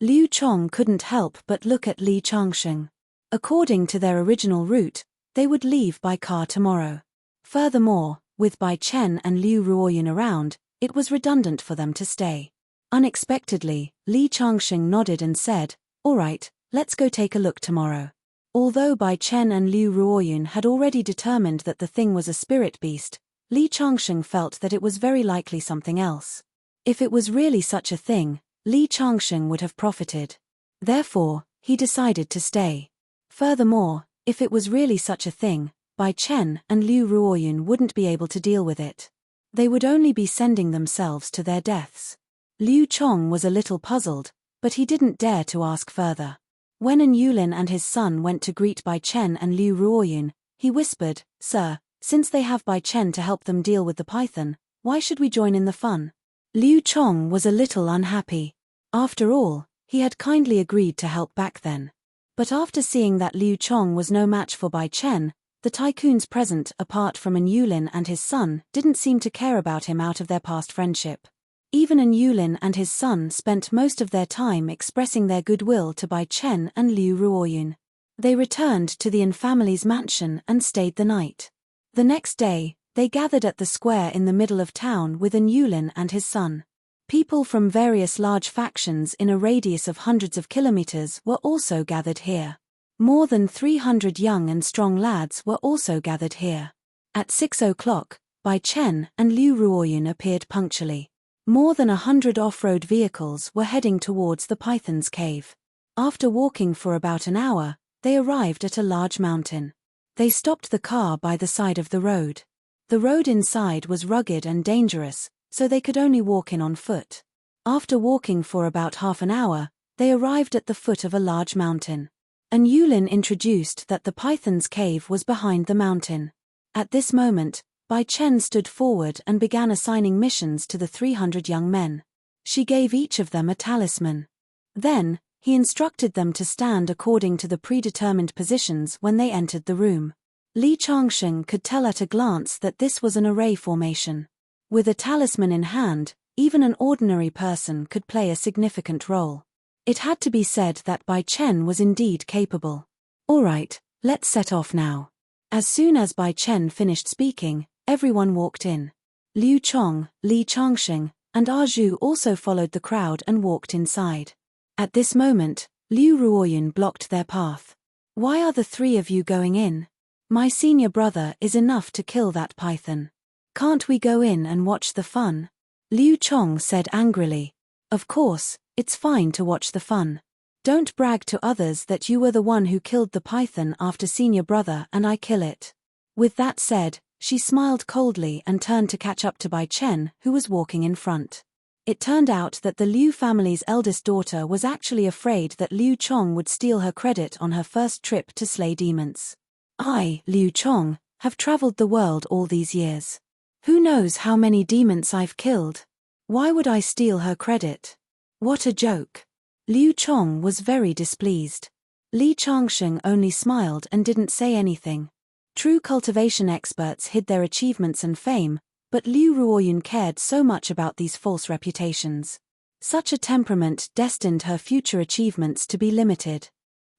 Liu Chong couldn't help but look at Li Changsheng. According to their original route, they would leave by car tomorrow. Furthermore, with Bai Chen and Liu Ruoyun around, it was redundant for them to stay. Unexpectedly, Li Changsheng nodded and said, "All right, let's go take a look tomorrow." Although Bai Chen and Liu Ruoyun had already determined that the thing was a spirit beast, Li Changsheng felt that it was very likely something else. If it was really such a thing, Li Changsheng would have profited. Therefore, he decided to stay. Furthermore, if it was really such a thing, Bai Chen and Liu Ruoyun wouldn't be able to deal with it. They would only be sending themselves to their deaths. Liu Chong was a little puzzled, but he didn't dare to ask further. When An Yulin and his son went to greet Bai Chen and Liu Ruoyun, he whispered, "Sir, since they have Bai Chen to help them deal with the python, why should we join in the fun?" Liu Chong was a little unhappy. After all, he had kindly agreed to help back then. But after seeing that Liu Chong was no match for Bai Chen, the tycoons present apart from An Yulin and his son didn't seem to care about him out of their past friendship. Even An Yulin and his son spent most of their time expressing their goodwill to Bai Chen and Liu Ruoyun. They returned to the An family's mansion and stayed the night. The next day, they gathered at the square in the middle of town with An Yulin and his son. People from various large factions in a radius of hundreds of kilometers were also gathered here. More than 300 young and strong lads were also gathered here. At 6 o'clock, Bai Chen and Liu Ruoyun appeared punctually. More than 100 off-road vehicles were heading towards the python's cave. After walking for about an hour, they arrived at a large mountain. They stopped the car by the side of the road. The road inside was rugged and dangerous, so they could only walk in on foot. After walking for about half an hour, they arrived at the foot of a large mountain. An Yulin introduced that the python's cave was behind the mountain. At this moment, Bai Chen stood forward and began assigning missions to the 300 young men. She gave each of them a talisman. Then, he instructed them to stand according to the predetermined positions when they entered the room. Li Changsheng could tell at a glance that this was an array formation. With a talisman in hand, even an ordinary person could play a significant role. It had to be said that Bai Chen was indeed capable. "All right, let's set off now." As soon as Bai Chen finished speaking, everyone walked in. Liu Chong, Li Changsheng, and Zhu also followed the crowd and walked inside. At this moment, Liu Ruoyun blocked their path. "Why are the three of you going in? My senior brother is enough to kill that python. Can't we go in and watch the fun?" Liu Chong said angrily. "Of course, it's fine to watch the fun. Don't brag to others that you were the one who killed the python after senior brother and I kill it." With that said, she smiled coldly and turned to catch up to Bai Chen, who was walking in front. It turned out that the Liu family's eldest daughter was actually afraid that Liu Chong would steal her credit on her first trip to slay demons. "I, Liu Chong, Have traveled the world all these years. Who knows how many demons I've killed? Why would I steal her credit? What a joke. Liu Chong was very displeased. Li Changsheng only smiled and didn't say anything. True cultivation experts hid their achievements and fame, but Liu Ruoyun cared so much about these false reputations. Such a temperament destined her future achievements to be limited.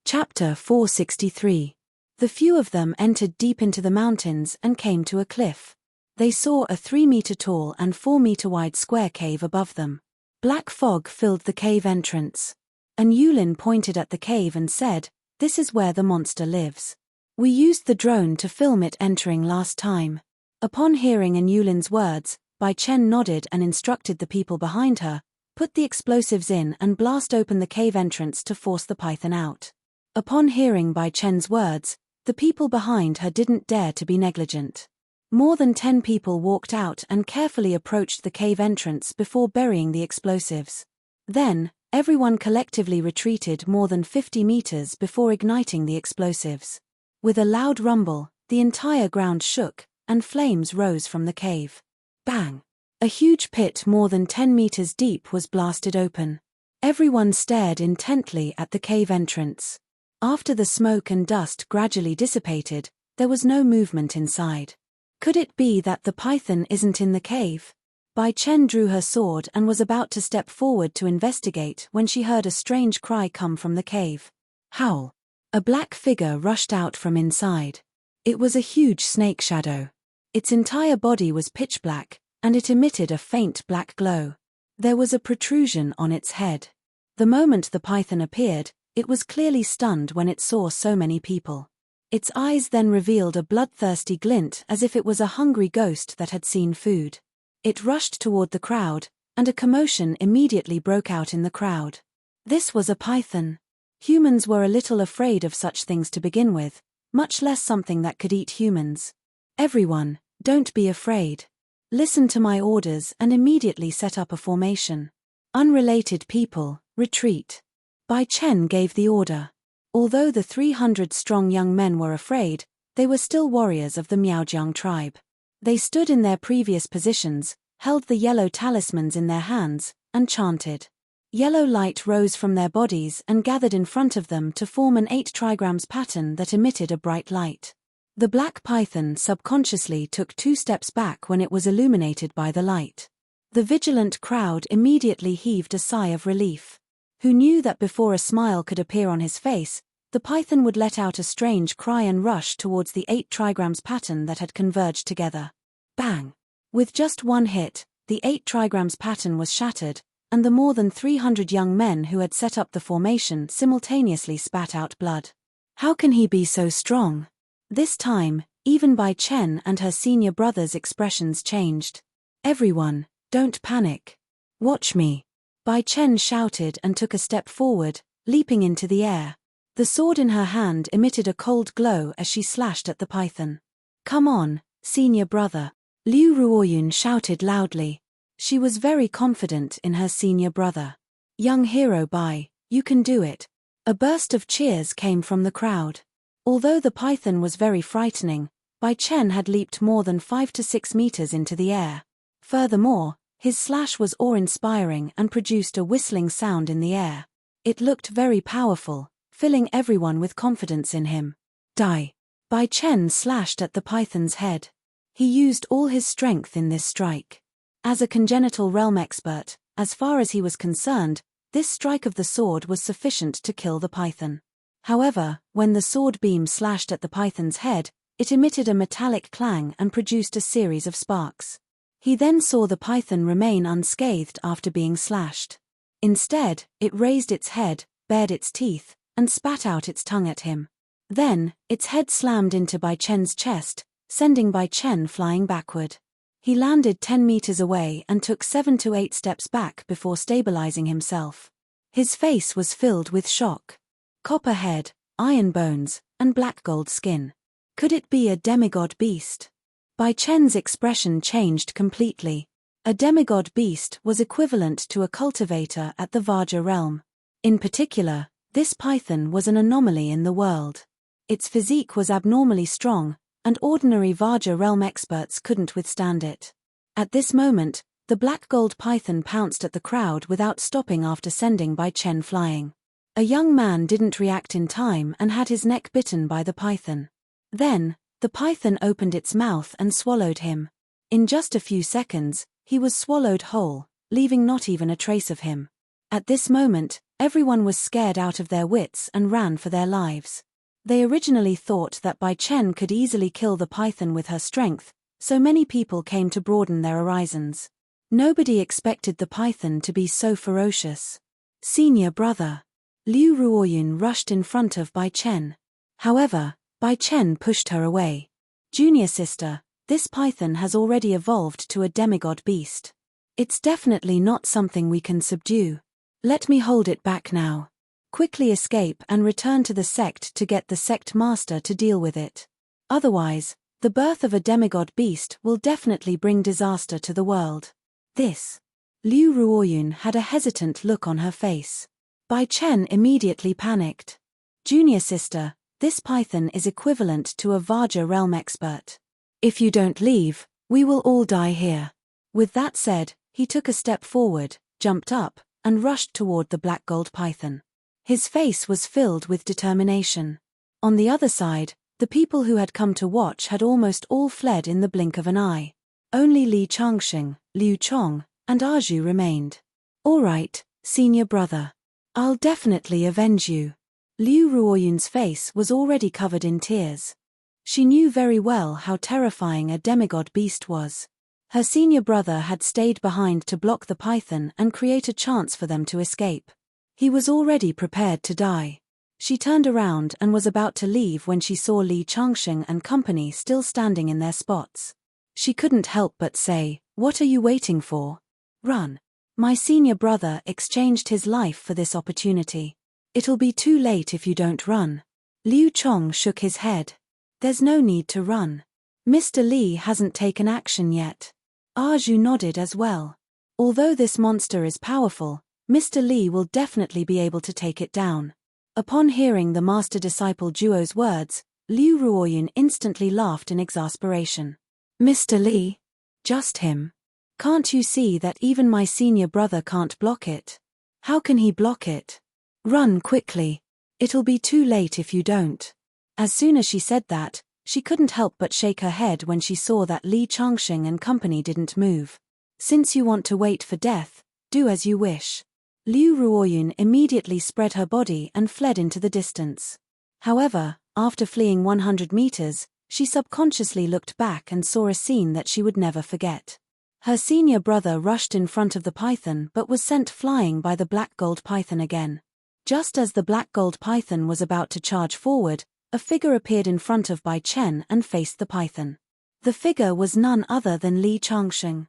Chapter 463. The few of them entered deep into the mountains and came to a cliff. They saw a 3-meter-tall and 4-meter-wide square cave above them. Black fog filled the cave entrance. An Yulin pointed at the cave and said, "This is where the monster lives. We used the drone to film it entering last time." Upon hearing An Yulin's words, Bai Chen nodded and instructed the people behind her, "Put the explosives in and blast open the cave entrance to force the python out." Upon hearing Bai Chen's words, the people behind her didn't dare to be negligent. More than 10 people walked out and carefully approached the cave entrance before burying the explosives. Then, everyone collectively retreated more than 50 meters before igniting the explosives. With a loud rumble, the entire ground shook, and flames rose from the cave. Bang! A huge pit more than 10 meters deep was blasted open. Everyone stared intently at the cave entrance. After the smoke and dust gradually dissipated, there was no movement inside. Could it be that the python isn't in the cave? Bai Chen drew her sword and was about to step forward to investigate when she heard a strange cry come from the cave. Howl! A black figure rushed out from inside. It was a huge snake shadow. Its entire body was pitch black, and it emitted a faint black glow. There was a protrusion on its head. The moment the python appeared, it was clearly stunned when it saw so many people. Its eyes then revealed a bloodthirsty glint as if it was a hungry ghost that had seen food. It rushed toward the crowd, and a commotion immediately broke out in the crowd. This was a python. Humans were a little afraid of such things to begin with, much less something that could eat humans. "Everyone, don't be afraid. Listen to my orders and immediately set up a formation. Unrelated people, retreat." Bai Chen gave the order. Although the 300-strong young men were afraid, they were still warriors of the Miaojiang tribe. They stood in their previous positions, held the yellow talismans in their hands, and chanted. Yellow light rose from their bodies and gathered in front of them to form an 8 trigrams pattern that emitted a bright light. The black python subconsciously took 2 steps back when it was illuminated by the light. The vigilant crowd immediately heaved a sigh of relief. Who knew that before a smile could appear on his face, the python would let out a strange cry and rush towards the 8 trigrams pattern that had converged together. Bang! With just one hit, the 8 trigrams pattern was shattered, and the more than 300 young men who had set up the formation simultaneously spat out blood. How can he be so strong? This time, even Bai Chen and her senior brother's expressions changed. "Everyone, don't panic. Watch me." Bai Chen shouted and took a step forward, leaping into the air. The sword in her hand emitted a cold glow as she slashed at the python. "Come on, senior brother." Liu Ruoyun shouted loudly. She was very confident in her senior brother. "Young hero Bai, you can do it." A burst of cheers came from the crowd. Although the python was very frightening, Bai Chen had leaped more than 5 to 6 meters into the air. Furthermore, his slash was awe-inspiring and produced a whistling sound in the air. It looked very powerful, filling everyone with confidence in him. Die! Bai Chen slashed at the python's head. He used all his strength in this strike. As a congenital realm expert, as far as he was concerned, this strike of the sword was sufficient to kill the python. However, when the sword beam slashed at the python's head, it emitted a metallic clang and produced a series of sparks. He then saw the python remain unscathed after being slashed. Instead, it raised its head, bared its teeth, and spat out its tongue at him. Then, its head slammed into Bai Chen's chest, sending Bai Chen flying backward. He landed 10 meters away and took 7 to 8 steps back before stabilizing himself. His face was filled with shock. Copper head, iron bones, and black gold skin. Could it be a demigod beast? Bai Chen's expression changed completely. A demigod beast was equivalent to a cultivator at the Vajra realm. In particular, this python was an anomaly in the world. Its physique was abnormally strong, and ordinary Vajra realm experts couldn't withstand it. At this moment, the black gold python pounced at the crowd without stopping after sending Bai Chen flying. A young man didn't react in time and had his neck bitten by the python. Then, the python opened its mouth and swallowed him. In just a few seconds, he was swallowed whole, leaving not even a trace of him. At this moment, everyone was scared out of their wits and ran for their lives. They originally thought that Bai Chen could easily kill the python with her strength, so many people came to broaden their horizons. Nobody expected the python to be so ferocious. Senior brother. Liu Ruoyun rushed in front of Bai Chen. However, Bai Chen pushed her away. Junior sister, this python has already evolved to a demigod beast. It's definitely not something we can subdue. Let me hold it back now. Quickly escape and return to the sect to get the sect master to deal with it. Otherwise, the birth of a demigod beast will definitely bring disaster to the world. This. Liu Ruoyun had a hesitant look on her face. Bai Chen immediately panicked. Junior sister, this python is equivalent to a Vajra realm expert. If you don't leave, we will all die here. With that said, he took a step forward, jumped up, and rushed toward the black gold python. His face was filled with determination. On the other side, the people who had come to watch had almost all fled in the blink of an eye. Only Li Changxing, Liu Chong, and Arju remained. All right, senior brother. I'll definitely avenge you. Liu Ruoyun's face was already covered in tears. She knew very well how terrifying a demigod beast was. Her senior brother had stayed behind to block the python and create a chance for them to escape. He was already prepared to die. She turned around and was about to leave when she saw Li Changxing and company still standing in their spots. She couldn't help but say, "What are you waiting for? Run." My senior brother exchanged his life for this opportunity. It'll be too late if you don't run. Liu Chong shook his head. There's no need to run. Mr. Li hasn't taken action yet. Arju nodded as well. Although this monster is powerful, Mr. Li will definitely be able to take it down. Upon hearing the master-disciple duo's words, Liu Ruoyun instantly laughed in exasperation. Mr. Li? Just him. Can't you see that even my senior brother can't block it? How can he block it? Run quickly. It'll be too late if you don't. As soon as she said that, she couldn't help but shake her head when she saw that Li Changxing and company didn't move. Since you want to wait for death, do as you wish. Liu Ruoyun immediately spread her body and fled into the distance. However, after fleeing 100 meters, she subconsciously looked back and saw a scene that she would never forget. Her senior brother rushed in front of the python but was sent flying by the black gold python again. Just as the black gold python was about to charge forward, a figure appeared in front of Bai Chen and faced the python. The figure was none other than Li Changxing.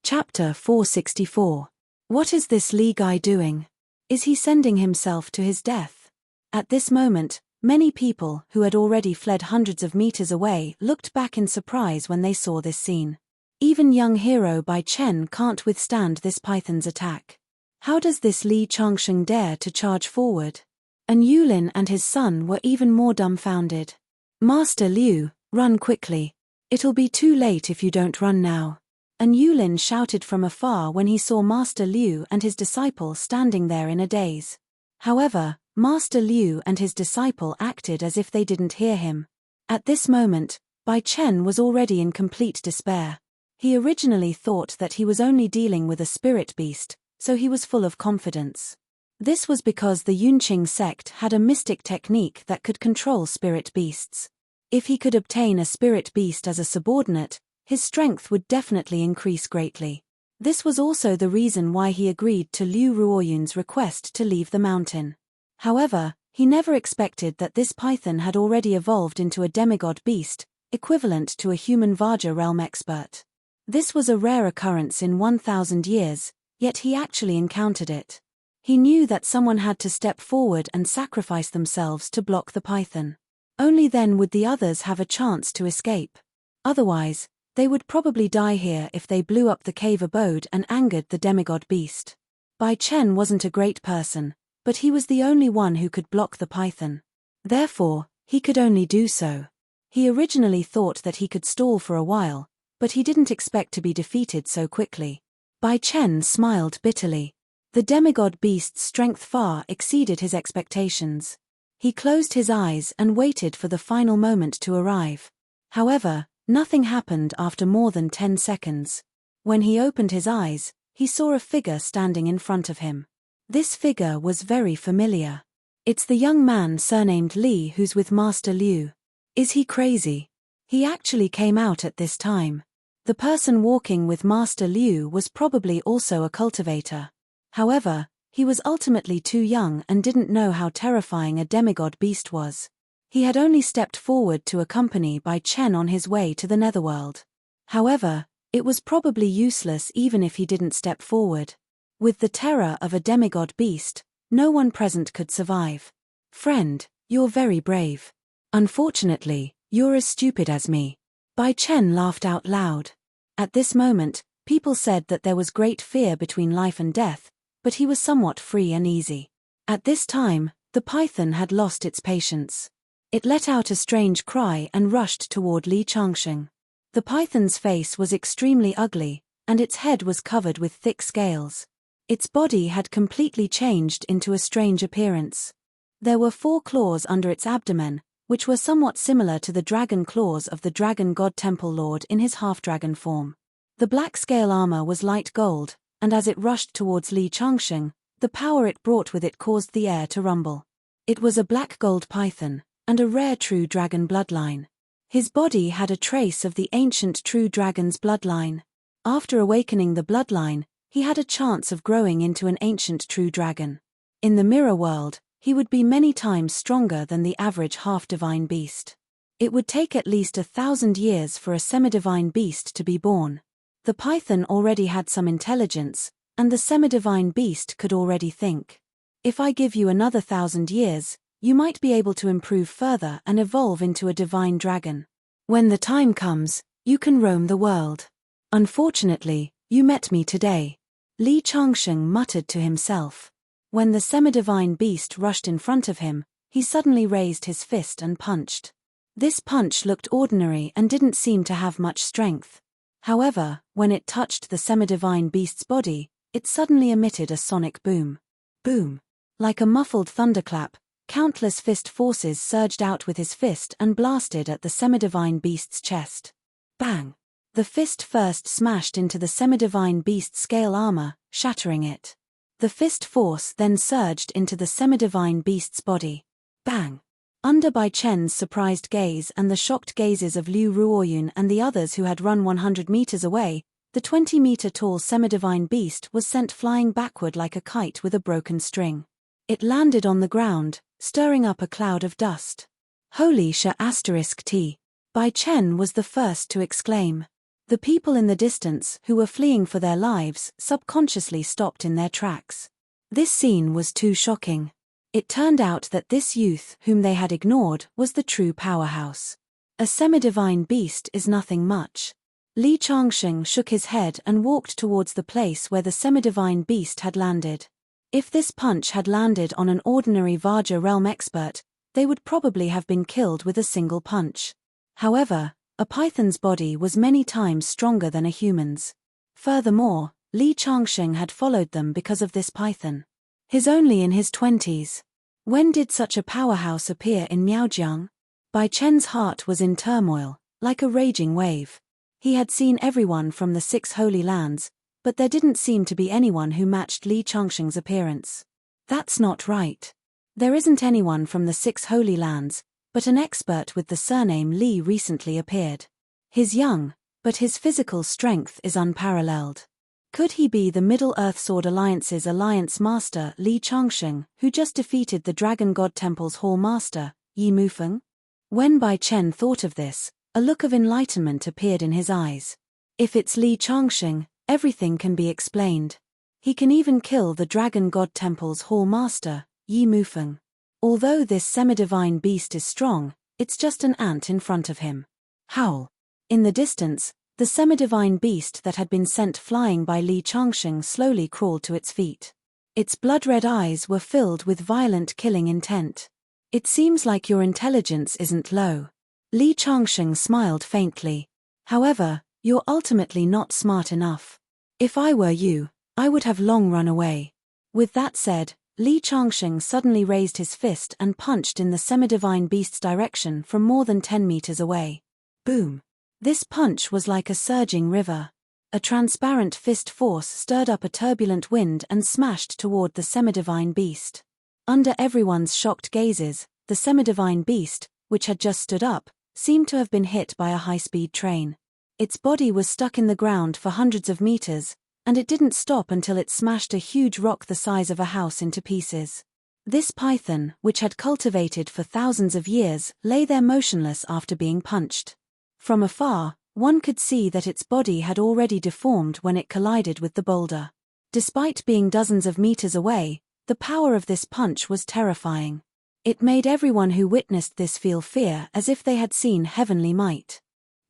Chapter 464. What is this Li guy doing? Is he sending himself to his death? At this moment, many people who had already fled hundreds of meters away looked back in surprise when they saw this scene. Even young hero Bai Chen can't withstand this python's attack. How does this Li Changxing dare to charge forward? And Yulin and his son were even more dumbfounded. Master Liu, run quickly. It'll be too late if you don't run now. And Yulin shouted from afar when he saw Master Liu and his disciple standing there in a daze. However, Master Liu and his disciple acted as if they didn't hear him. At this moment, Bai Chen was already in complete despair. He originally thought that he was only dealing with a spirit beast, so he was full of confidence. This was because the Yunqing sect had a mystic technique that could control spirit beasts. If he could obtain a spirit beast as a subordinate, his strength would definitely increase greatly. This was also the reason why he agreed to Liu Ruoyun's request to leave the mountain. However, he never expected that this python had already evolved into a demigod beast, equivalent to a human Vajra realm expert. This was a rare occurrence in 1,000 years, yet he actually encountered it. He knew that someone had to step forward and sacrifice themselves to block the python. Only then would the others have a chance to escape. Otherwise, they would probably die here if they blew up the cave abode and angered the demigod beast. Bai Chen wasn't a great person, but he was the only one who could block the python. Therefore, he could only do so. He originally thought that he could stall for a while, but he didn't expect to be defeated so quickly. Bai Chen smiled bitterly. The demigod beast's strength far exceeded his expectations. He closed his eyes and waited for the final moment to arrive. However, nothing happened after more than 10 seconds. When he opened his eyes, he saw a figure standing in front of him. This figure was very familiar. It's the young man surnamed Li who's with Master Liu. Is he crazy? He actually came out at this time. The person walking with Master Liu was probably also a cultivator. However, he was ultimately too young and didn't know how terrifying a demigod beast was. He had only stepped forward to accompany Bai Chen on his way to the netherworld. However, it was probably useless even if he didn't step forward. With the terror of a demigod beast, no one present could survive. Friend, you're very brave. Unfortunately, you're as stupid as me. Bai Chen laughed out loud. At this moment, people said that there was great fear between life and death, but he was somewhat free and easy. At this time, the python had lost its patience. It let out a strange cry and rushed toward Li Changsheng. The python's face was extremely ugly, and its head was covered with thick scales. Its body had completely changed into a strange appearance. There were 4 claws under its abdomen, which were somewhat similar to the dragon claws of the dragon god temple lord in his half-dragon form. The black scale armor was light gold, and as it rushed towards Li Changsheng, the power it brought with it caused the air to rumble. It was a black gold python, and a rare true dragon bloodline. His body had a trace of the ancient true dragon's bloodline. After awakening the bloodline, he had a chance of growing into an ancient true dragon. In the mirror world, he would be many times stronger than the average half-divine beast. It would take at least 1,000 years for a semi-divine beast to be born. The python already had some intelligence, and the semi-divine beast could already think. If I give you another 1,000 years, you might be able to improve further and evolve into a divine dragon. When the time comes, you can roam the world. Unfortunately, you met me today. Li Changsheng muttered to himself. When the semi-divine beast rushed in front of him, he suddenly raised his fist and punched. This punch looked ordinary and didn't seem to have much strength. However, when it touched the semi-divine beast's body, it suddenly emitted a sonic boom. Boom! Like a muffled thunderclap, countless fist forces surged out with his fist and blasted at the semi-divine beast's chest. Bang! The fist first smashed into the semi-divine beast's scale armor, shattering it. The fist force then surged into the semi-divine beast's body. Bang! Under Bai Chen's surprised gaze and the shocked gazes of Liu Ruoyun and the others who had run 100 meters away, the 20-meter-tall semi-divine beast was sent flying backward like a kite with a broken string. It landed on the ground, stirring up a cloud of dust. Holy *T. Bai Chen was the first to exclaim. The people in the distance who were fleeing for their lives subconsciously stopped in their tracks. This scene was too shocking. It turned out that this youth whom they had ignored was the true powerhouse. A semi-divine beast is nothing much. Li Changsheng shook his head and walked towards the place where the semi-divine beast had landed. If this punch had landed on an ordinary Vajra realm expert, they would probably have been killed with a single punch. However, a python's body was many times stronger than a human's. Furthermore, Li Changsheng had followed them because of this python. He's only in his 20s. When did such a powerhouse appear in Miaojiang? Bai Chen's heart was in turmoil, like a raging wave. He had seen everyone from the 6 Holy Lands, but there didn't seem to be anyone who matched Li Changsheng's appearance. That's not right. There isn't anyone from the 6 Holy Lands, but an expert with the surname Li recently appeared. He's young, but his physical strength is unparalleled. Could he be the Middle-earth Sword Alliance's alliance master Li Changsheng, who just defeated the Dragon God Temple's Hall Master, Yi Mufeng? When Bai Chen thought of this, a look of enlightenment appeared in his eyes. If it's Li Changsheng, everything can be explained. He can even kill the Dragon God Temple's Hall Master, Yi Mufeng. Although this semi-divine beast is strong, it's just an ant in front of him. Howl! In the distance, the semi-divine beast that had been sent flying by Li Changsheng slowly crawled to its feet. Its blood-red eyes were filled with violent killing intent. It seems like your intelligence isn't low. Li Changsheng smiled faintly. However, you're ultimately not smart enough. If I were you, I would have long run away. With that said, Li Changsheng suddenly raised his fist and punched in the semi-divine beast's direction from more than 10 meters away. Boom! This punch was like a surging river. A transparent fist force stirred up a turbulent wind and smashed toward the semi-divine beast. Under everyone's shocked gazes, the semi-divine beast, which had just stood up, seemed to have been hit by a high-speed train. Its body was stuck in the ground for hundreds of meters, and it didn't stop until it smashed a huge rock the size of a house into pieces. This python, which had cultivated for thousands of years, lay there motionless after being punched. From afar, one could see that its body had already deformed when it collided with the boulder. Despite being dozens of meters away, the power of this punch was terrifying. It made everyone who witnessed this feel fear as if they had seen heavenly might.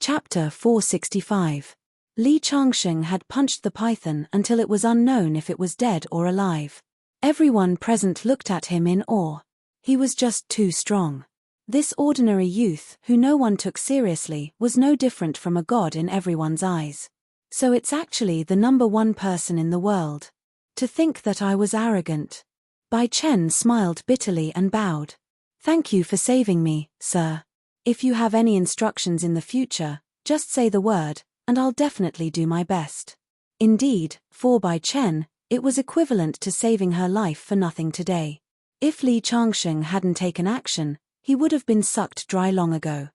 Chapter 465. Li Changsheng had punched the python until it was unknown if it was dead or alive. Everyone present looked at him in awe. He was just too strong. This ordinary youth, who no one took seriously, was no different from a god in everyone's eyes. So it's actually the number one person in the world. To think that I was arrogant. Bai Chen smiled bitterly and bowed. Thank you for saving me, sir. If you have any instructions in the future, just say the word, and I'll definitely do my best. Indeed, for Bai Chen, it was equivalent to saving her life for nothing today. If Li Changsheng hadn't taken action, he would have been sucked dry long ago.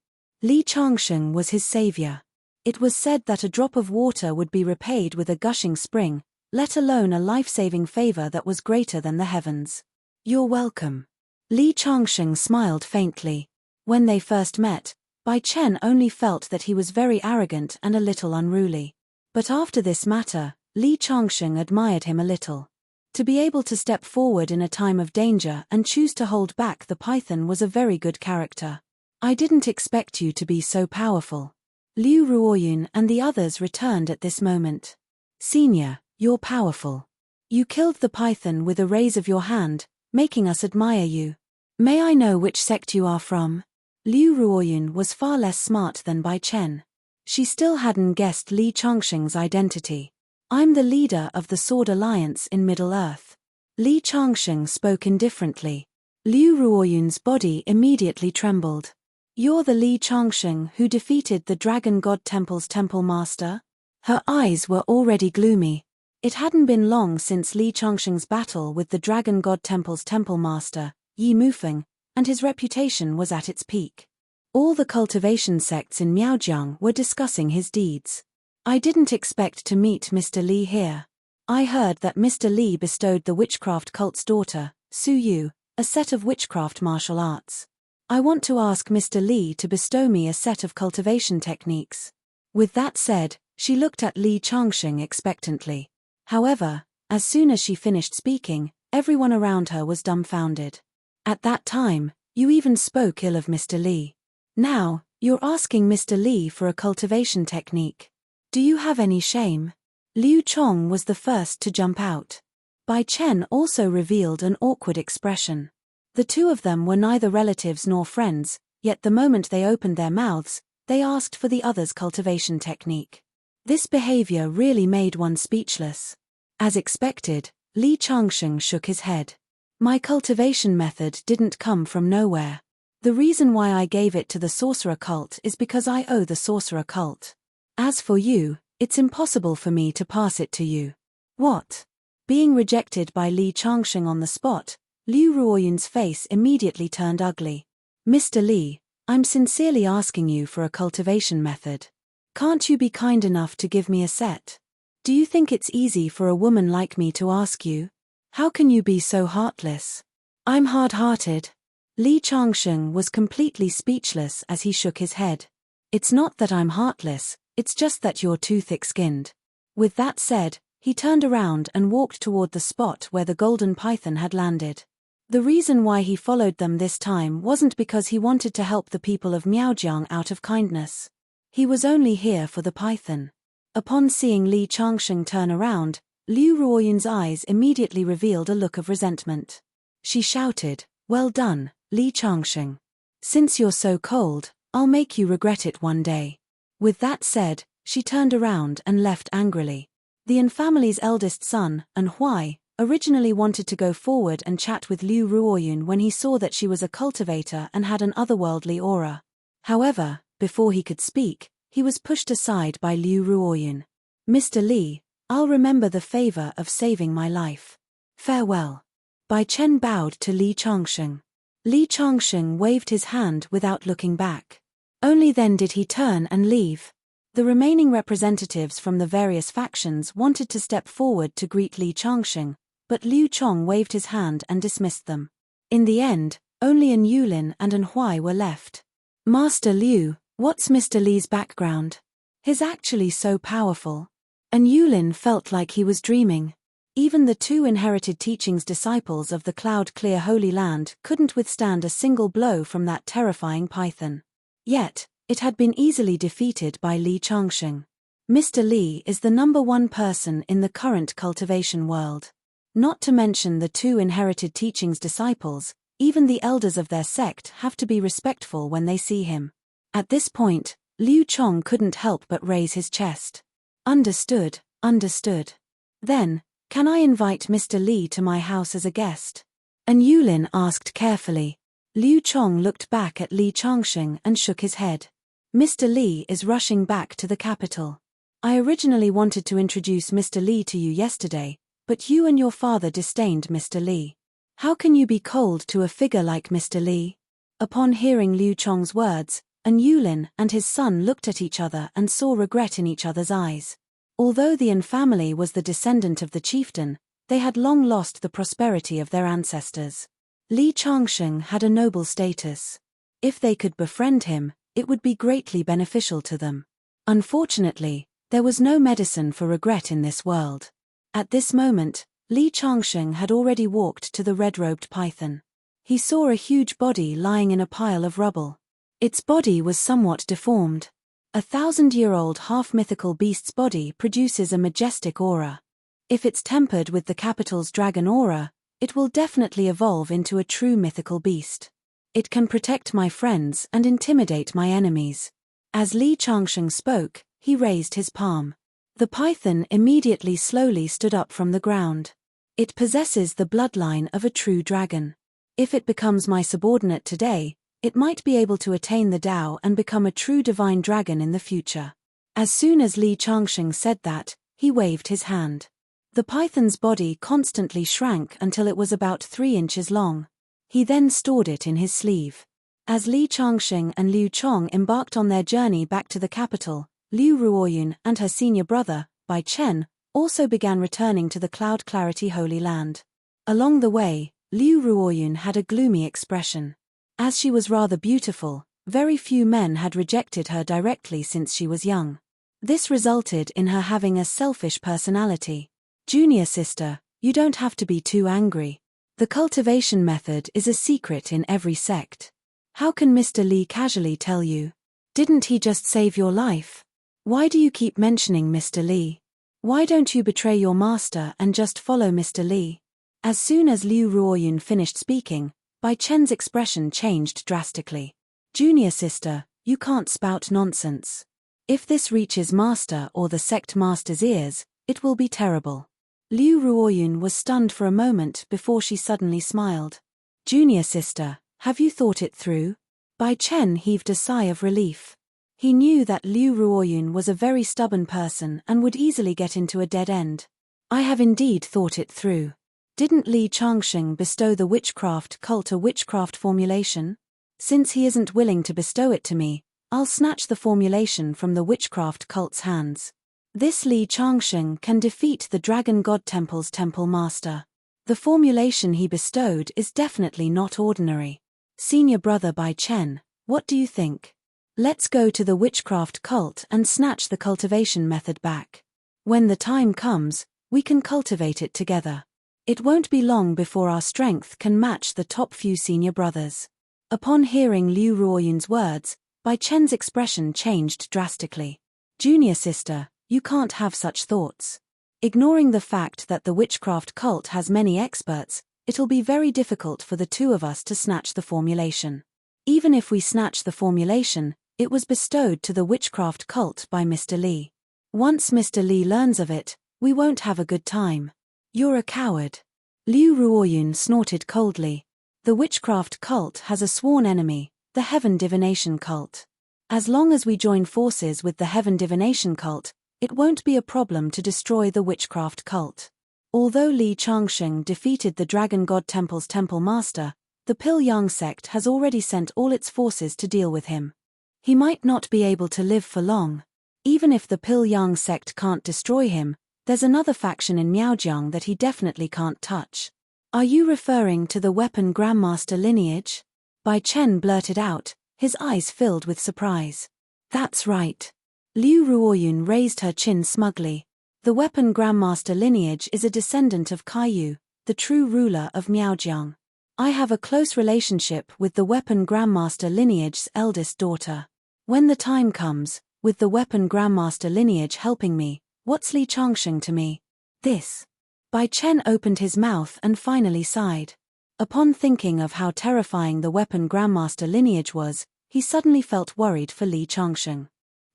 Li Changsheng was his savior. It was said that a drop of water would be repaid with a gushing spring, let alone a life-saving favor that was greater than the heavens. You're welcome. Li Changsheng smiled faintly. When they first met, Bai Chen only felt that he was very arrogant and a little unruly. But after this matter, Li Changsheng admired him a little. To be able to step forward in a time of danger and choose to hold back the python was a very good character. I didn't expect you to be so powerful. Liu Ruoyun and the others returned at this moment. Senior, you're powerful. You killed the python with a raise of your hand, making us admire you. May I know which sect you are from? Liu Ruoyun was far less smart than Bai Chen. She still hadn't guessed Li Changsheng's identity. I'm the leader of the Sword Alliance in Middle-earth. Li Changsheng spoke indifferently. Liu Ruoyun's body immediately trembled. You're the Li Changsheng who defeated the Dragon God Temple's temple master? Her eyes were already gloomy. It hadn't been long since Li Changsheng's battle with the Dragon God Temple's temple master, Yi Mufeng, and his reputation was at its peak. All the cultivation sects in Miaojiang were discussing his deeds. I didn't expect to meet Mr. Li here. I heard that Mr. Li bestowed the witchcraft cult's daughter, Su Yu, a set of witchcraft martial arts. I want to ask Mr. Li to bestow me a set of cultivation techniques. With that said, she looked at Li Changsheng expectantly. However, as soon as she finished speaking, everyone around her was dumbfounded. At that time, you even spoke ill of Mr. Li. Now, you're asking Mr. Li for a cultivation technique. Do you have any shame? Liu Chong was the first to jump out. Bai Chen also revealed an awkward expression. The two of them were neither relatives nor friends, yet the moment they opened their mouths, they asked for the other's cultivation technique. This behavior really made one speechless. As expected, Li Changsheng shook his head. My cultivation method didn't come from nowhere. The reason why I gave it to the sorcerer cult is because I owe the sorcerer cult. As for you, it's impossible for me to pass it to you. What? Being rejected by Li Changsheng on the spot, Liu Ruoyun's face immediately turned ugly. Mr. Li, I'm sincerely asking you for a cultivation method. Can't you be kind enough to give me a set? Do you think it's easy for a woman like me to ask you? How can you be so heartless? I'm hard-hearted. Li Changsheng was completely speechless as he shook his head. It's not that I'm heartless. It's just that you're too thick-skinned. With that said, he turned around and walked toward the spot where the golden python had landed. The reason why he followed them this time wasn't because he wanted to help the people of Miaojiang out of kindness. He was only here for the python. Upon seeing Li Changsheng turn around, Liu Ruoyun's eyes immediately revealed a look of resentment. She shouted, "Well done, Li Changsheng. Since you're so cold, I'll make you regret it one day." With that said, she turned around and left angrily. The An family's eldest son, An Huai, originally wanted to go forward and chat with Liu Ruoyun when he saw that she was a cultivator and had an otherworldly aura. However, before he could speak, he was pushed aside by Liu Ruoyun. "Mr. Li, I'll remember the favor of saving my life. Farewell." Bai Chen bowed to Li Changsheng. Li Changsheng waved his hand without looking back. Only then did he turn and leave. The remaining representatives from the various factions wanted to step forward to greet Li Changsheng, but Liu Chong waved his hand and dismissed them. In the end, only An Yulin and An Huai were left. "Master Liu, what's Mr. Li's background? He's actually so powerful." An Yulin felt like he was dreaming. Even the two inherited teachings disciples of the cloud-clear Holy Land couldn't withstand a single blow from that terrifying python. Yet, it had been easily defeated by Li Changsheng. Mr. Li is the #1 person in the current cultivation world. Not to mention the two inherited teachings disciples, even the elders of their sect have to be respectful when they see him. At this point, Liu Chong couldn't help but raise his chest. "Understood, understood. Then, can I invite Mr. Li to my house as a guest?" An Yulin asked carefully. Liu Chong looked back at Li Changsheng and shook his head. "Mr. Li is rushing back to the capital. I originally wanted to introduce Mr. Li to you yesterday, but you and your father disdained Mr. Li. How can you be cold to a figure like Mr. Li?" Upon hearing Liu Chong's words, An Yulin and his son looked at each other and saw regret in each other's eyes. Although the An family was the descendant of the chieftain, they had long lost the prosperity of their ancestors. Li Changsheng had a noble status. If they could befriend him, it would be greatly beneficial to them. Unfortunately, there was no medicine for regret in this world. At this moment, Li Changsheng had already walked to the red-robed python. He saw a huge body lying in a pile of rubble. Its body was somewhat deformed. A 1,000-year-old half-mythical beast's body produces a majestic aura. If it's tempered with the capital's dragon aura, it will definitely evolve into a true mythical beast. It can protect my friends and intimidate my enemies. As Li Changsheng spoke, he raised his palm. The python immediately slowly stood up from the ground. It possesses the bloodline of a true dragon. If it becomes my subordinate today, it might be able to attain the Tao and become a true divine dragon in the future. As soon as Li Changsheng said that, he waved his hand. The python's body constantly shrank until it was about 3 inches long. He then stored it in his sleeve. As Li Changsheng and Liu Chong embarked on their journey back to the capital, Liu Ruoyun and her senior brother, Bai Chen, also began returning to the Cloud Clarity Holy Land. Along the way, Liu Ruoyun had a gloomy expression. As she was rather beautiful, very few men had rejected her directly since she was young. This resulted in her having a selfish personality. "Junior sister, you don't have to be too angry. The cultivation method is a secret in every sect. How can Mr. Li casually tell you? Didn't he just save your life? Why do you keep mentioning Mr. Li? Why don't you betray your master and just follow Mr. Li?" As soon as Liu Ruoyun finished speaking, Bai Chen's expression changed drastically. "Junior sister, you can't spout nonsense. If this reaches master or the sect master's ears, it will be terrible." Liu Ruoyun was stunned for a moment before she suddenly smiled. "Junior sister, have you thought it through?" Bai Chen heaved a sigh of relief. He knew that Liu Ruoyun was a very stubborn person and would easily get into a dead end. "I have indeed thought it through. Didn't Li Changsheng bestow the witchcraft cult a witchcraft formulation? Since he isn't willing to bestow it to me, I'll snatch the formulation from the witchcraft cult's hands. This Li Changsheng can defeat the Dragon God Temple's temple master. The formulation he bestowed is definitely not ordinary. Senior brother Bai Chen, what do you think? Let's go to the witchcraft cult and snatch the cultivation method back. When the time comes, we can cultivate it together. It won't be long before our strength can match the top few senior brothers." Upon hearing Liu Ruoyun's words, Bai Chen's expression changed drastically. "Junior sister, you can't have such thoughts. Ignoring the fact that the witchcraft cult has many experts, it'll be very difficult for the two of us to snatch the formulation. Even if we snatch the formulation, It was bestowed to the witchcraft cult by Mr. Li. Once Mr. Li learns of it, we won't have a good time. You're a coward. Liu Ruoyun snorted coldly. The witchcraft cult has a sworn enemy, the heaven divination cult. As long as we join forces with the heaven divination cult, it won't be a problem to destroy the witchcraft cult. Although Li Changsheng defeated the Dragon God Temple's temple master, the Pilyang sect has already sent all its forces to deal with him. He might not be able to live for long. Even if the Pilyang sect can't destroy him, there's another faction in Miaojiang that he definitely can't touch. Are you referring to the weapon grandmaster lineage? Bai Chen blurted out, his eyes filled with surprise. That's right. Liu Ruoyun raised her chin smugly. The weapon grandmaster lineage is a descendant of Kaiyu, the true ruler of Miaojiang. I have a close relationship with the weapon grandmaster lineage's eldest daughter. When the time comes, with the weapon grandmaster lineage helping me, what's Li Changsheng to me? This. Bai Chen opened his mouth and finally sighed. Upon thinking of how terrifying the weapon grandmaster lineage was, he suddenly felt worried for Li Changsheng.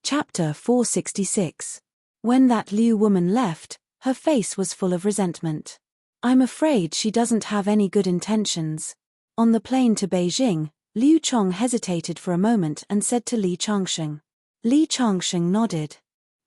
Chapter 466. When that Liu woman left, her face was full of resentment. I'm afraid she doesn't have any good intentions. On the plane to Beijing, Liu Chong hesitated for a moment and said to Li Changsheng. Li Changsheng nodded.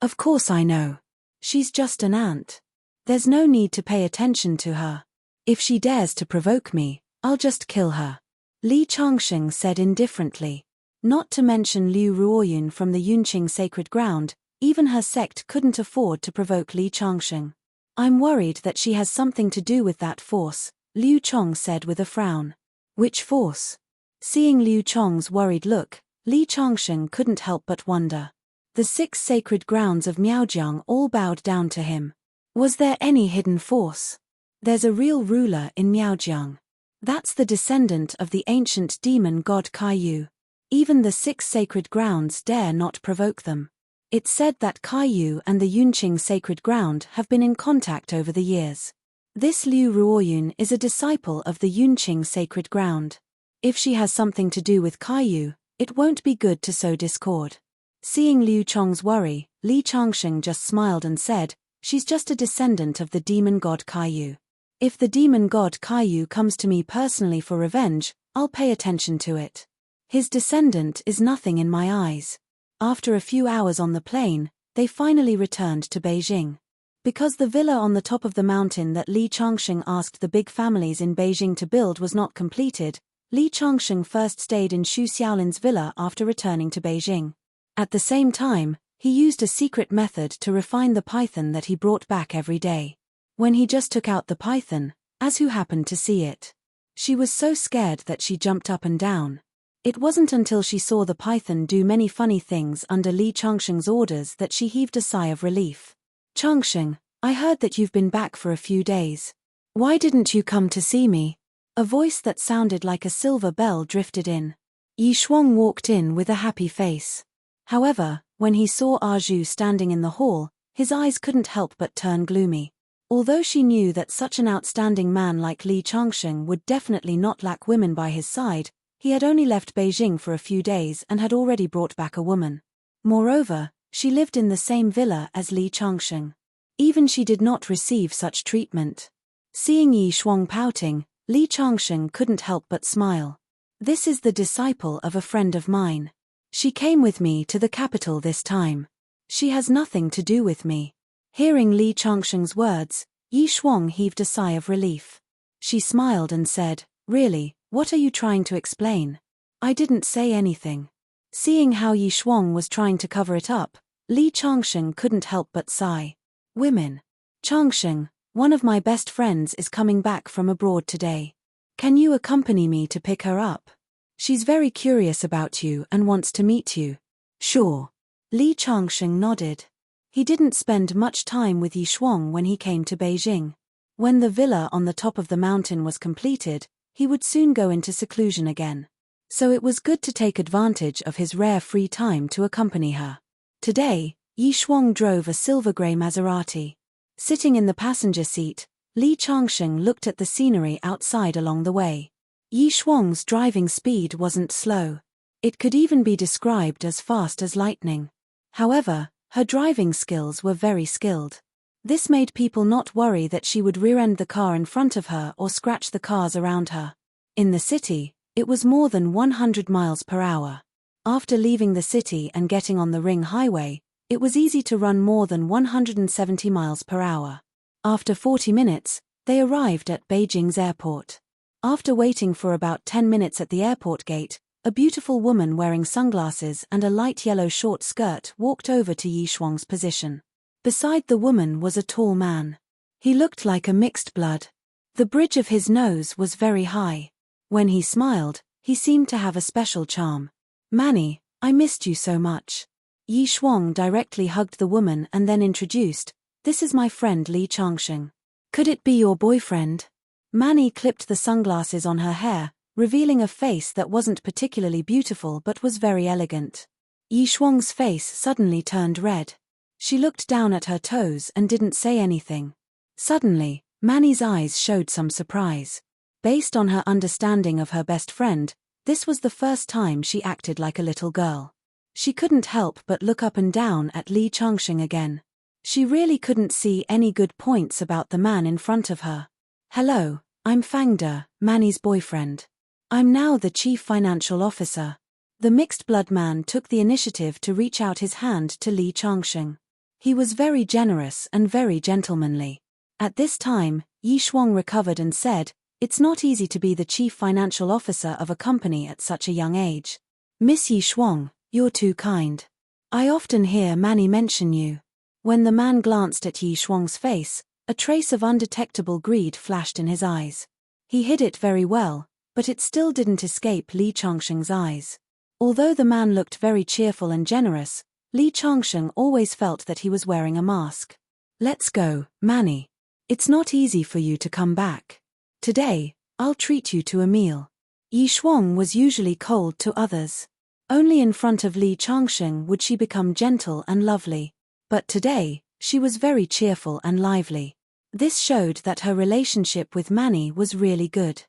Of course I know. She's just an ant. There's no need to pay attention to her. If she dares to provoke me, I'll just kill her. Li Changsheng said indifferently. Not to mention Liu Ruoyun from the Yunqing sacred ground, even her sect couldn't afford to provoke Li Changsheng. I'm worried that she has something to do with that force, Liu Chong said with a frown. Which force? Seeing Liu Chong's worried look, Li Changsheng couldn't help but wonder. The 6 sacred grounds of Miaojiang all bowed down to him. Was there any hidden force? There's a real ruler in Miaojiang. That's the descendant of the ancient demon god Kaiyu. Even the 6 sacred grounds dare not provoke them. It's said that Kaiyu and the Yunqing sacred ground have been in contact over the years. This Liu Ruoyun is a disciple of the Yunqing sacred ground. If she has something to do with Kaiyu, it won't be good to sow discord. Seeing Liu Chong's worry, Li Changsheng just smiled and said, she's just a descendant of the demon god Kaiyu. If the demon god Kaiyu comes to me personally for revenge, I'll pay attention to it. His descendant is nothing in my eyes. After a few hours on the plane, they finally returned to Beijing. Because the villa on the top of the mountain that Li Changsheng asked the big families in Beijing to build was not completed, Li Changsheng first stayed in Xu Xiaolin's villa after returning to Beijing. At the same time, he used a secret method to refine the python that he brought back every day. When he just took out the python, Azu happened to see it. She was so scared that she jumped up and down. It wasn't until she saw the python do many funny things under Li Changsheng's orders that she heaved a sigh of relief. Changsheng, I heard that you've been back for a few days. Why didn't you come to see me? A voice that sounded like a silver bell drifted in. Yi Shuang walked in with a happy face. However, when he saw Azu standing in the hall, his eyes couldn't help but turn gloomy. Although she knew that such an outstanding man like Li Changsheng would definitely not lack women by his side, he had only left Beijing for a few days and had already brought back a woman. Moreover, she lived in the same villa as Li Changsheng. Even she did not receive such treatment. Seeing Yi Shuang pouting, Li Changsheng couldn't help but smile. This is the disciple of a friend of mine. She came with me to the capital this time. She has nothing to do with me. Hearing Li Changsheng's words, Yi Shuang heaved a sigh of relief. She smiled and said, Really, what are you trying to explain? I didn't say anything. Seeing how Yi Shuang was trying to cover it up, Li Changsheng couldn't help but sigh. Women. Changsheng, one of my best friends is coming back from abroad today. Can you accompany me to pick her up? She's very curious about you and wants to meet you. Sure. Li Changsheng nodded. He didn't spend much time with Yi Shuang when he came to Beijing. When the villa on the top of the mountain was completed, he would soon go into seclusion again. So it was good to take advantage of his rare free time to accompany her. Today, Yi Shuang drove a silver-grey Maserati. Sitting in the passenger seat, Li Changsheng looked at the scenery outside along the way. Yi Shuang's driving speed wasn't slow. It could even be described as fast as lightning. However, her driving skills were very skilled. This made people not worry that she would rear-end the car in front of her or scratch the cars around her. In the city, it was more than 100 miles per hour. After leaving the city and getting on the ring highway, it was easy to run more than 170 miles per hour. After 40 minutes, they arrived at Beijing's airport. After waiting for about 10 minutes at the airport gate, a beautiful woman wearing sunglasses and a light yellow short skirt walked over to Yi Shuang's position. Beside the woman was a tall man. He looked like a mixed blood. The bridge of his nose was very high. When he smiled, he seemed to have a special charm. "Manny, I missed you so much." Yi Shuang directly hugged the woman and then introduced, "This is my friend Li Changsheng. Could it be your boyfriend?" Manny clipped the sunglasses on her hair, revealing a face that wasn't particularly beautiful but was very elegant. Yi Shuang's face suddenly turned red. She looked down at her toes and didn't say anything. Suddenly, Manny's eyes showed some surprise. Based on her understanding of her best friend, this was the first time she acted like a little girl. She couldn't help but look up and down at Li Changsheng again. She really couldn't see any good points about the man in front of her. "Hello, I'm Fang De, Manny's boyfriend. I'm now the chief financial officer." The mixed-blood man took the initiative to reach out his hand to Li Changsheng. He was very generous and very gentlemanly. At this time, Yi Shuang recovered and said, "It's not easy to be the chief financial officer of a company at such a young age. Miss Yi Shuang, you're too kind. I often hear Manny mention you." When the man glanced at Yi Shuang's face, a trace of undetectable greed flashed in his eyes. He hid it very well, but it still didn't escape Li Changsheng's eyes. Although the man looked very cheerful and generous, Li Changsheng always felt that he was wearing a mask. "Let's go, Manny. It's not easy for you to come back. Today, I'll treat you to a meal." Yi Shuang was usually cold to others. Only in front of Li Changsheng would she become gentle and lovely. But today, she was very cheerful and lively. This showed that her relationship with Manny was really good.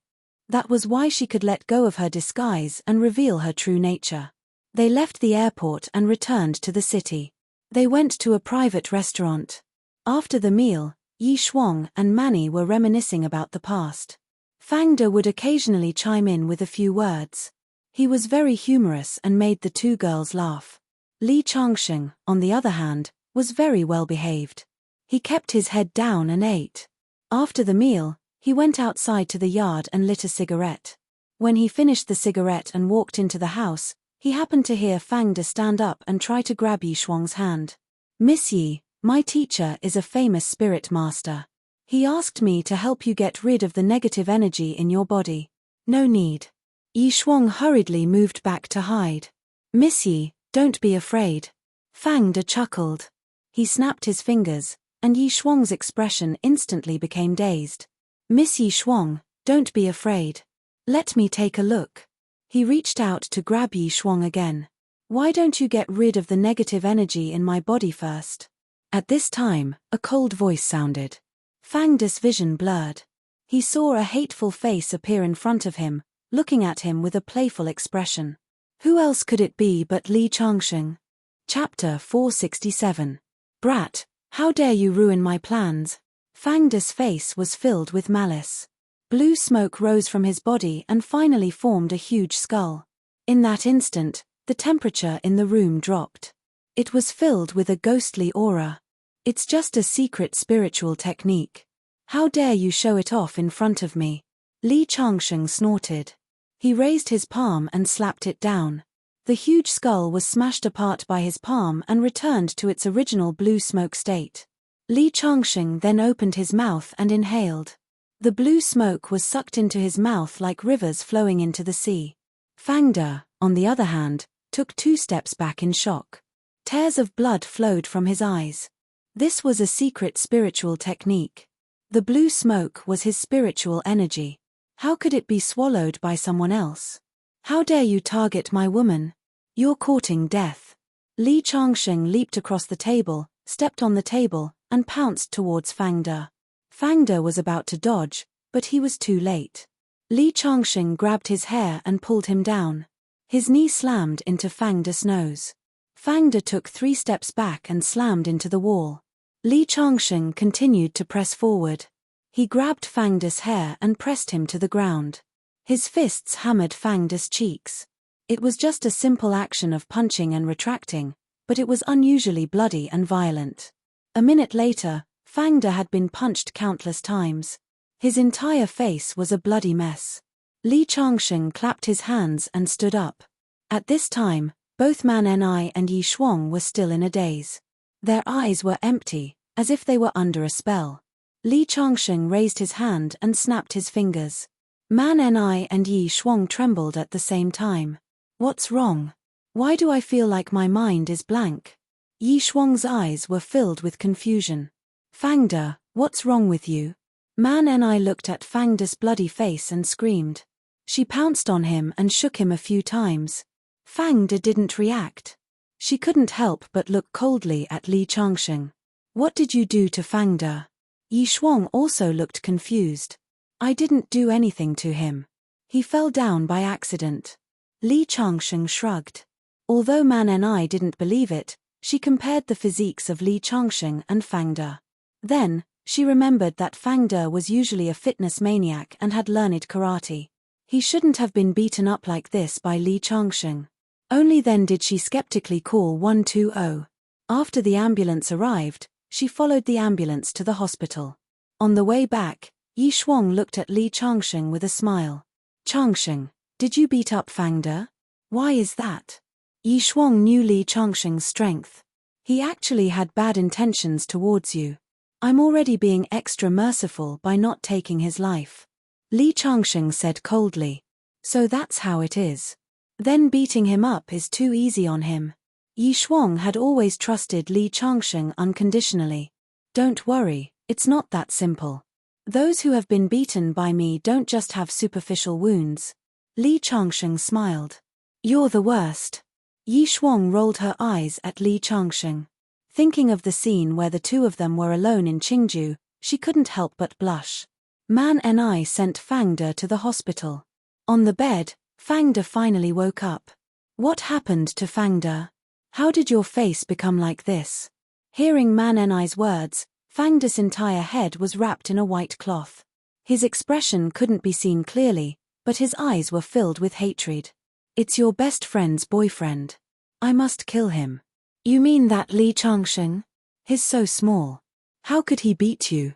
That was why she could let go of her disguise and reveal her true nature. They left the airport and returned to the city. They went to a private restaurant. After the meal, Yi Shuang and Manny were reminiscing about the past. Fang De would occasionally chime in with a few words. He was very humorous and made the two girls laugh. Li Changsheng, on the other hand, was very well behaved. He kept his head down and ate. After the meal, he went outside to the yard and lit a cigarette. When he finished the cigarette and walked into the house, he happened to hear Fang De stand up and try to grab Yi Shuang's hand. "Miss Yi, my teacher is a famous spirit master. He asked me to help you get rid of the negative energy in your body." "No need." Yi Shuang hurriedly moved back to hide. "Miss Yi, don't be afraid." Fang De chuckled. He snapped his fingers, and Yi Shuang's expression instantly became dazed. "Miss Yi Shuang, don't be afraid. Let me take a look." He reached out to grab Yi Shuang again. "Why don't you get rid of the negative energy in my body first?" At this time, a cold voice sounded. Fang De's vision blurred. He saw a hateful face appear in front of him, looking at him with a playful expression. Who else could it be but Li Changsheng? Chapter 467. "Brat, how dare you ruin my plans?" Fang De's face was filled with malice. Blue smoke rose from his body and finally formed a huge skull. In that instant, the temperature in the room dropped. It was filled with a ghostly aura. "It's just a secret spiritual technique. How dare you show it off in front of me?" Li Changsheng snorted. He raised his palm and slapped it down. The huge skull was smashed apart by his palm and returned to its original blue smoke state. Li Changsheng then opened his mouth and inhaled. The blue smoke was sucked into his mouth like rivers flowing into the sea. Fang De, on the other hand, took 2 steps back in shock. Tears of blood flowed from his eyes. This was a secret spiritual technique. The blue smoke was his spiritual energy. How could it be swallowed by someone else? "How dare you target my woman? You're courting death." Li Changsheng leaped across the table, stepped on the table, and pounced towards Fang De. Fang De was about to dodge, but he was too late. Li Changsheng grabbed his hair and pulled him down. His knee slammed into Fang De's nose. Fang De took 3 steps back and slammed into the wall. Li Changsheng continued to press forward. He grabbed Fang De's hair and pressed him to the ground. His fists hammered Fang De's cheeks. It was just a simple action of punching and retracting, but it was unusually bloody and violent. A minute later, Fang De had been punched countless times. His entire face was a bloody mess. Li Changsheng clapped his hands and stood up. At this time, both Man Ni and Yi Shuang were still in a daze. Their eyes were empty, as if they were under a spell. Li Changsheng raised his hand and snapped his fingers. Man Ni and Yi Shuang trembled at the same time. What's wrong? Why do I feel like my mind is blank? Yi Shuang's eyes were filled with confusion. Fang De, what's wrong with you? Man Ni looked at Fang De's bloody face and screamed. She pounced on him and shook him a few times. Fang De didn't react. She couldn't help but look coldly at Li Changsheng. What did you do to Fang De? Yi Shuang also looked confused. I didn't do anything to him. He fell down by accident. Li Changsheng shrugged. Although Man Ni didn't believe it, she compared the physiques of Li Changsheng and Fang De. Then, she remembered that Fang De was usually a fitness maniac and had learned karate. He shouldn't have been beaten up like this by Li Changsheng. Only then did she skeptically call 120. After the ambulance arrived, she followed the ambulance to the hospital. On the way back, Yi Shuang looked at Li Changsheng with a smile. Changsheng, did you beat up Fang De? Why is that? Yi Shuang knew Li Changsheng's strength. He actually had bad intentions towards you. I'm already being extra merciful by not taking his life. Li Changsheng said coldly. So that's how it is. Then beating him up is too easy on him. Yi Shuang had always trusted Li Changsheng unconditionally. Don't worry, it's not that simple. Those who have been beaten by me don't just have superficial wounds. Li Changsheng smiled. You're the worst. Yi Shuang rolled her eyes at Li Changsheng. Thinking of the scene where the two of them were alone in Qingju, she couldn't help but blush. Man Ni sent Fang De to the hospital. On the bed, Fang De finally woke up. What happened to Fang De? How did your face become like this? Hearing Man Ni's words, Fang De's entire head was wrapped in a white cloth. His expression couldn't be seen clearly, but his eyes were filled with hatred. It's your best friend's boyfriend. I must kill him. You mean that Li Changsheng? He's so small. How could he beat you?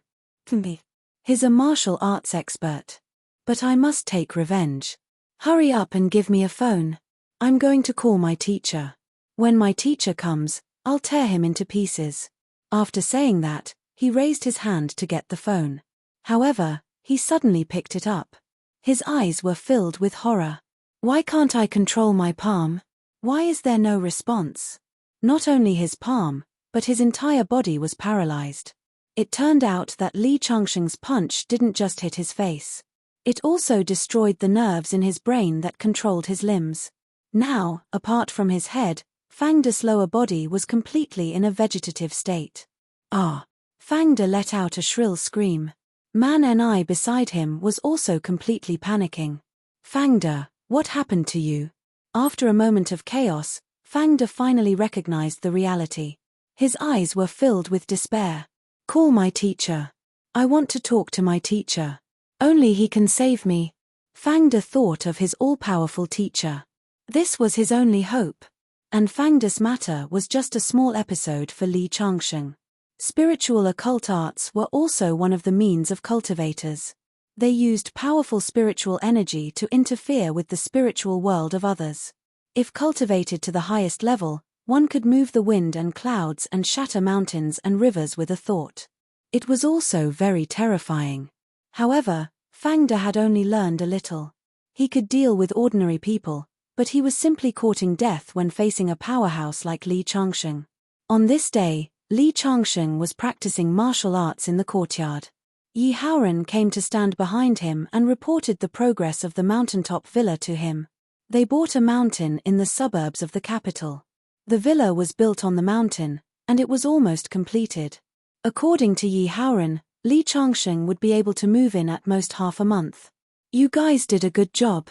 He's a martial arts expert. But I must take revenge. Hurry up and give me a phone. I'm going to call my teacher. When my teacher comes, I'll tear him into pieces. After saying that, he raised his hand to get the phone. However, he suddenly picked it up. His eyes were filled with horror. Why can't I control my palm? Why is there no response? Not only his palm, but his entire body was paralyzed. It turned out that Li Changsheng's punch didn't just hit his face. It also destroyed the nerves in his brain that controlled his limbs. Now, apart from his head, Fang De's lower body was completely in a vegetative state. Ah! Fang De let out a shrill scream. Man Ni beside him was also completely panicking. Fang De, what happened to you? After a moment of chaos, Fang De finally recognized the reality. His eyes were filled with despair. Call my teacher. I want to talk to my teacher. Only he can save me. Fang De thought of his all-powerful teacher. This was his only hope. And Fang De's matter was just a small episode for Li Changsheng. Spiritual occult arts were also one of the means of cultivators. They used powerful spiritual energy to interfere with the spiritual world of others. If cultivated to the highest level, one could move the wind and clouds and shatter mountains and rivers with a thought. It was also very terrifying. However, Fang De had only learned a little. He could deal with ordinary people, but he was simply courting death when facing a powerhouse like Li Changsheng. On this day, Li Changsheng was practicing martial arts in the courtyard. Yi Haoren came to stand behind him and reported the progress of the mountaintop villa to him. They bought a mountain in the suburbs of the capital. The villa was built on the mountain, and it was almost completed. According to Yi Haoren, Li Changsheng would be able to move in at most half a month. You guys did a good job.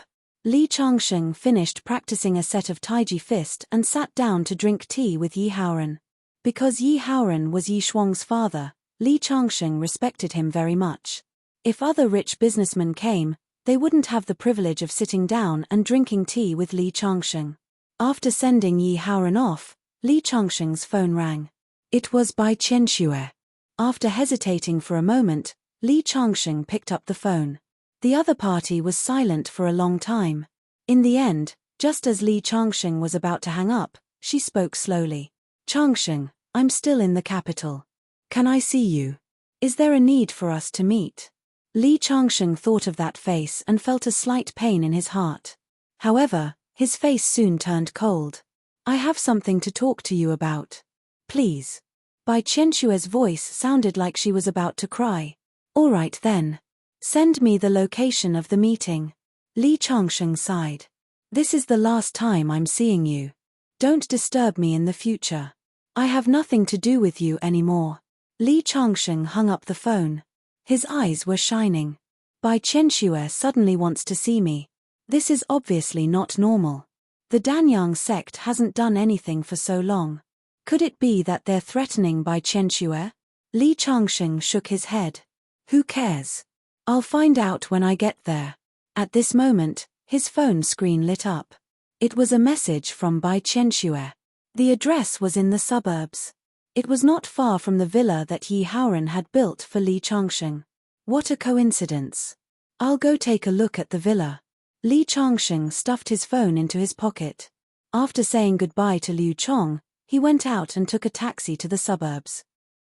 Li Changsheng finished practicing a set of Taiji fist and sat down to drink tea with Yi Haoran. Because Yi Haoran was Yi Shuang's father, Li Changsheng respected him very much. If other rich businessmen came, they wouldn't have the privilege of sitting down and drinking tea with Li Changsheng. After sending Yi Haoran off, Li Changsheng's phone rang. It was Bai Qianxue. After hesitating for a moment, Li Changsheng picked up the phone. The other party was silent for a long time. In the end, just as Li Changsheng was about to hang up, she spoke slowly. Changsheng, I'm still in the capital. Can I see you? Is there a need for us to meet? Li Changsheng thought of that face and felt a slight pain in his heart. However, his face soon turned cold. I have something to talk to you about. Please. Bai Qianshue's voice sounded like she was about to cry. All right then. Send me the location of the meeting. Li Changsheng sighed. This is the last time I'm seeing you. Don't disturb me in the future. I have nothing to do with you anymore. Li Changsheng hung up the phone. His eyes were shining. Bai Qianxue suddenly wants to see me. This is obviously not normal. The Danyang sect hasn't done anything for so long. Could it be that they're threatening Bai Qianxue? Li Changsheng shook his head. Who cares? I'll find out when I get there. At this moment, his phone screen lit up. It was a message from Bai Qianxue. The address was in the suburbs. It was not far from the villa that Yi Haoran had built for Li Changsheng. What a coincidence. I'll go take a look at the villa. Li Changsheng stuffed his phone into his pocket. After saying goodbye to Liu Chong, he went out and took a taxi to the suburbs.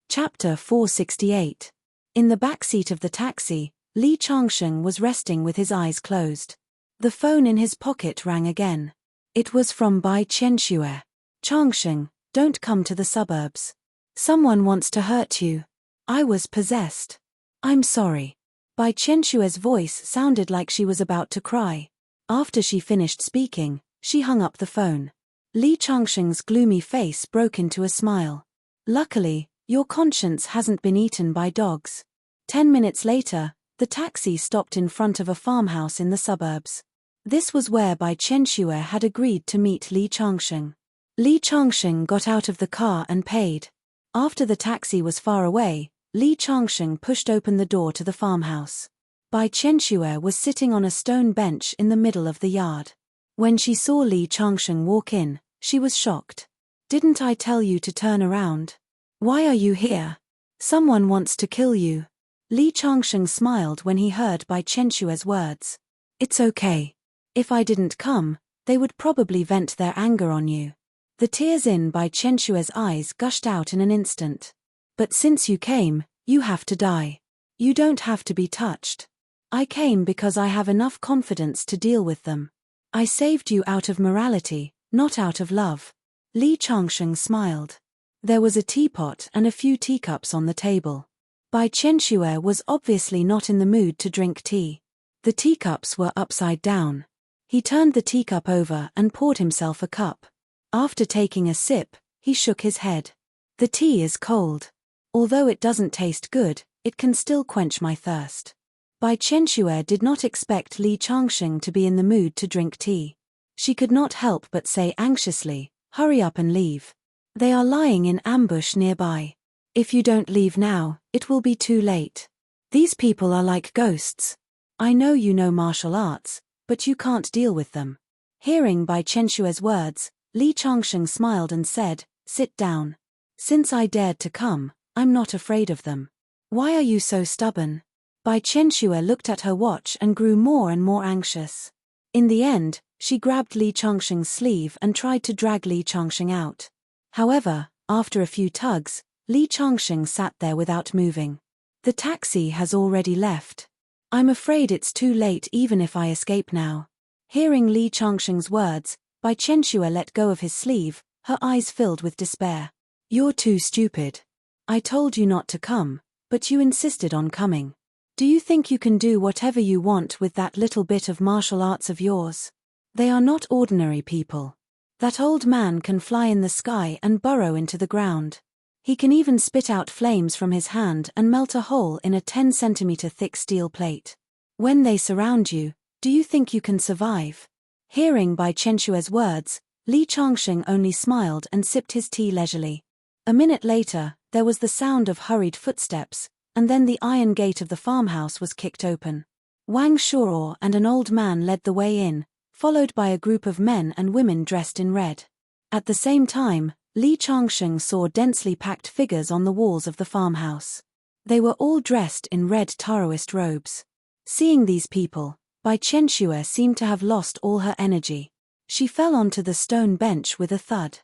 Chapter 468. In the back seat of the taxi, Li Changsheng was resting with his eyes closed. The phone in his pocket rang again. It was from Bai Qianxue. Changsheng, don't come to the suburbs. Someone wants to hurt you. I was possessed. I'm sorry. Bai Qianshue's voice sounded like she was about to cry. After she finished speaking, she hung up the phone. Li Changsheng's gloomy face broke into a smile. Luckily, your conscience hasn't been eaten by dogs. 10 minutes later, the taxi stopped in front of a farmhouse in the suburbs. This was where Bai Qianxue had agreed to meet Li Changsheng. Li Changsheng got out of the car and paid. After the taxi was far away, Li Changsheng pushed open the door to the farmhouse. Bai Qianxue was sitting on a stone bench in the middle of the yard. When she saw Li Changsheng walk in, she was shocked. Didn't I tell you to turn around? Why are you here? Someone wants to kill you. Li Changsheng smiled when he heard Bai Qianshue's words. It's okay. If I didn't come, they would probably vent their anger on you. The tears in Bai Qianshue's eyes gushed out in an instant. But since you came, you have to die. You don't have to be touched. I came because I have enough confidence to deal with them. I saved you out of morality, not out of love. Li Changsheng smiled. There was a teapot and a few teacups on the table. Bai Qianxue was obviously not in the mood to drink tea. The teacups were upside down. He turned the teacup over and poured himself a cup. After taking a sip, he shook his head. The tea is cold. Although it doesn't taste good, it can still quench my thirst. Bai Qianxue did not expect Li Changsheng to be in the mood to drink tea. She could not help but say anxiously, hurry up and leave. They are lying in ambush nearby. If you don't leave now, it will be too late. These people are like ghosts. I know you know martial arts, but you can't deal with them. Hearing Bai Qianshue's words, Li Changsheng smiled and said, sit down. Since I dared to come, I'm not afraid of them. Why are you so stubborn? Bai Qianxue looked at her watch and grew more and more anxious. In the end, she grabbed Li Changsheng's sleeve and tried to drag Li Changsheng out. However, after a few tugs, Li Changsheng sat there without moving. The taxi has already left. I'm afraid it's too late even if I escape now. Hearing Li Changsheng's words, Bai Qianxue let go of his sleeve, her eyes filled with despair. You're too stupid. I told you not to come, but you insisted on coming. Do you think you can do whatever you want with that little bit of martial arts of yours? They are not ordinary people. That old man can fly in the sky and burrow into the ground. He can even spit out flames from his hand and melt a hole in a 10 centimeter thick steel plate. When they surround you, do you think you can survive? Hearing Bai Chenshue's words, Li Changsheng only smiled and sipped his tea leisurely. A minute later, there was the sound of hurried footsteps, and then the iron gate of the farmhouse was kicked open. Wang Shuo and an old man led the way in, followed by a group of men and women dressed in red. At the same time, Li Changsheng saw densely packed figures on the walls of the farmhouse. They were all dressed in red Taoist robes. Seeing these people, Bai Chenxue seemed to have lost all her energy. She fell onto the stone bench with a thud.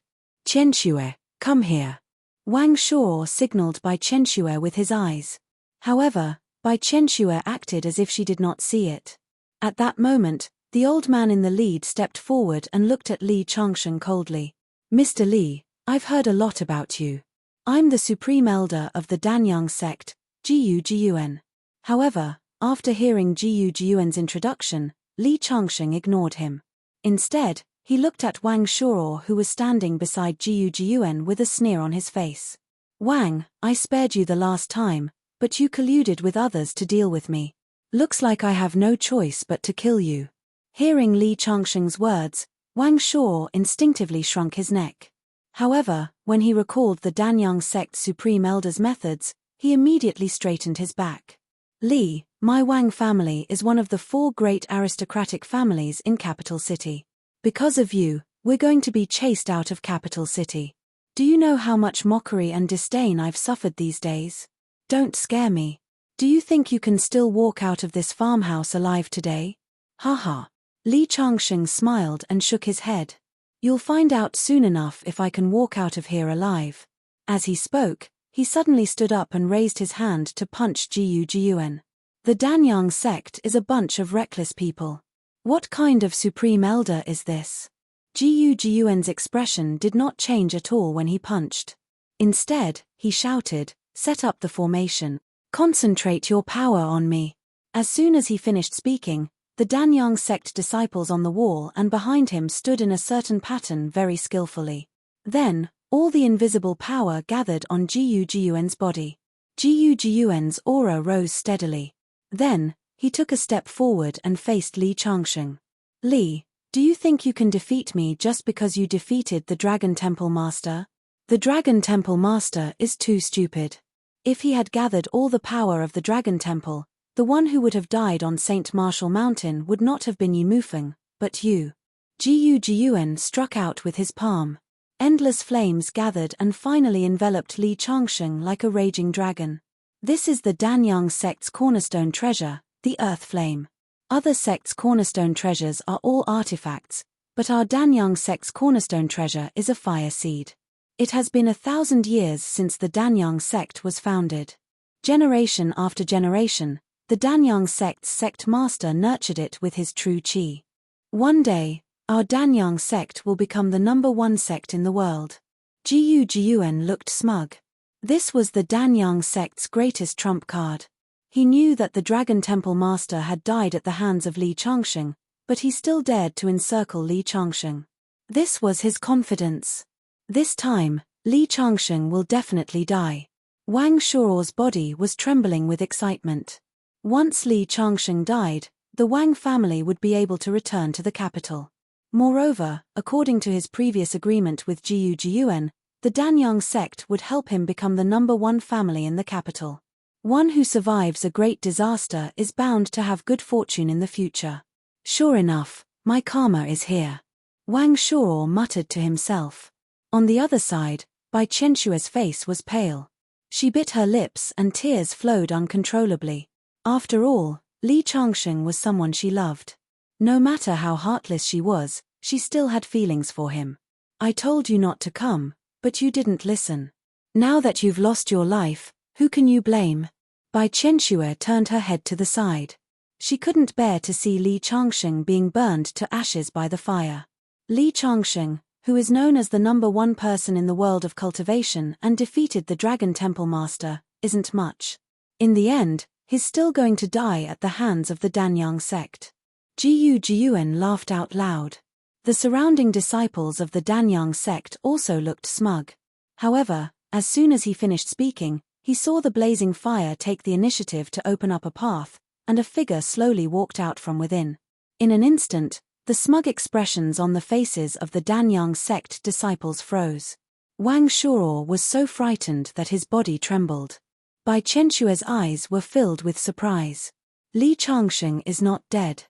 "Chenxue, come here." Wang Shuo signaled Bai Chenxue with his eyes. However, Bai Chenxue acted as if she did not see it. At that moment, the old man in the lead stepped forward and looked at Li Changsheng coldly. "Mr. Li, I've heard a lot about you. I'm the supreme elder of the Danyang sect, Jiyu Jiyuan." However, after hearing Jiyu Jiyuan's introduction, Li Changsheng ignored him. Instead, he looked at Wang Shuo, who was standing beside Jiyu Jiyuan with a sneer on his face. "Wang, I spared you the last time, but you colluded with others to deal with me. Looks like I have no choice but to kill you." Hearing Li Changsheng's words, Wang Shuo instinctively shrunk his neck. However, when he recalled the Danyang sect's supreme elder's methods, he immediately straightened his back. "Li, my Wang family is one of the 4 great aristocratic families in Capital City. Because of you, we're going to be chased out of Capital City. Do you know how much mockery and disdain I've suffered these days? Don't scare me. Do you think you can still walk out of this farmhouse alive today?" Haha. Li Changsheng smiled and shook his head. "You'll find out soon enough if I can walk out of here alive." As he spoke, he suddenly stood up and raised his hand to punch Jiyu Jiyuan. The Danyang sect is a bunch of reckless people. What kind of supreme elder is this? Jiyu Jiyuan's expression did not change at all when he punched. Instead, he shouted, "Set up the formation. Concentrate your power on me." As soon as he finished speaking, the Danyang sect disciples on the wall and behind him stood in a certain pattern very skillfully. Then, all the invisible power gathered on Jiyu Jiyuan's body. Jiyu Jiyuan's aura rose steadily. Then, he took a step forward and faced Li Changsheng. "Li, do you think you can defeat me just because you defeated the Dragon Temple Master? The Dragon Temple Master is too stupid. If he had gathered all the power of the Dragon Temple, the one who would have died on St. Martial Mountain would not have been Yi Mufeng, but you." Jiyu Jiyuan struck out with his palm. Endless flames gathered and finally enveloped Li Changsheng like a raging dragon. This is the Danyang sect's cornerstone treasure, the Earth Flame. Other sects' cornerstone treasures are all artifacts, but our Danyang sect's cornerstone treasure is a fire seed. It has been 1,000 years since the Danyang sect was founded. Generation after generation, the Danyang sect's sect master nurtured it with his true qi. One day, our Danyang sect will become the #1 sect in the world. Jiyu Jiyuan looked smug. This was the Danyang sect's greatest trump card. He knew that the Dragon Temple Master had died at the hands of Li Changsheng, but he still dared to encircle Li Changsheng. This was his confidence. This time, Li Changsheng will definitely die. Wang Shuo's body was trembling with excitement. Once Li Changsheng died, the Wang family would be able to return to the capital. Moreover, according to his previous agreement with Jiyu Jiyuan, the Danyang sect would help him become the #1 family in the capital. One who survives a great disaster is bound to have good fortune in the future. Sure enough, my karma is here. Wang Shuo muttered to himself. On the other side, Bai Chenshue's face was pale. She bit her lips and tears flowed uncontrollably. After all, Li Changsheng was someone she loved. No matter how heartless she was, she still had feelings for him. "I told you not to come, but you didn't listen. Now that you've lost your life, who can you blame?" Bai Chenxue turned her head to the side. She couldn't bear to see Li Changsheng being burned to ashes by the fire. Li Changsheng, who is known as the #1 person in the world of cultivation and defeated the Dragon Temple Master, isn't much. In the end, he's still going to die at the hands of the Danyang sect. Jiyu Jiyuan laughed out loud. The surrounding disciples of the Danyang sect also looked smug. However, as soon as he finished speaking, he saw the blazing fire take the initiative to open up a path, and a figure slowly walked out from within. In an instant, The smug expressions on the faces of the Danyang sect disciples froze. Wang Shuo was so frightened that his body trembled. Bai Qianshue's eyes were filled with surprise. Li Changsheng is not dead.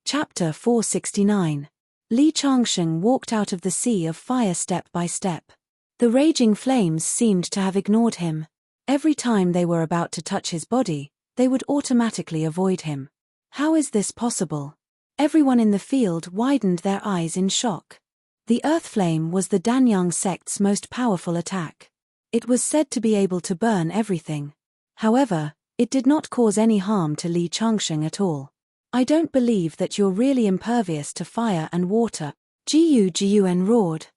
Chapter 469. Li Changsheng walked out of the sea of fire step by step. The raging flames seemed to have ignored him. Every time they were about to touch his body, they would automatically avoid him. How is this possible? Everyone in the field widened their eyes in shock. The earth flame was the Danyang sect's most powerful attack. It was said to be able to burn everything. However, it did not cause any harm to Li Changsheng at all. I don't believe that you're really impervious to fire and water, Jiyuan roared.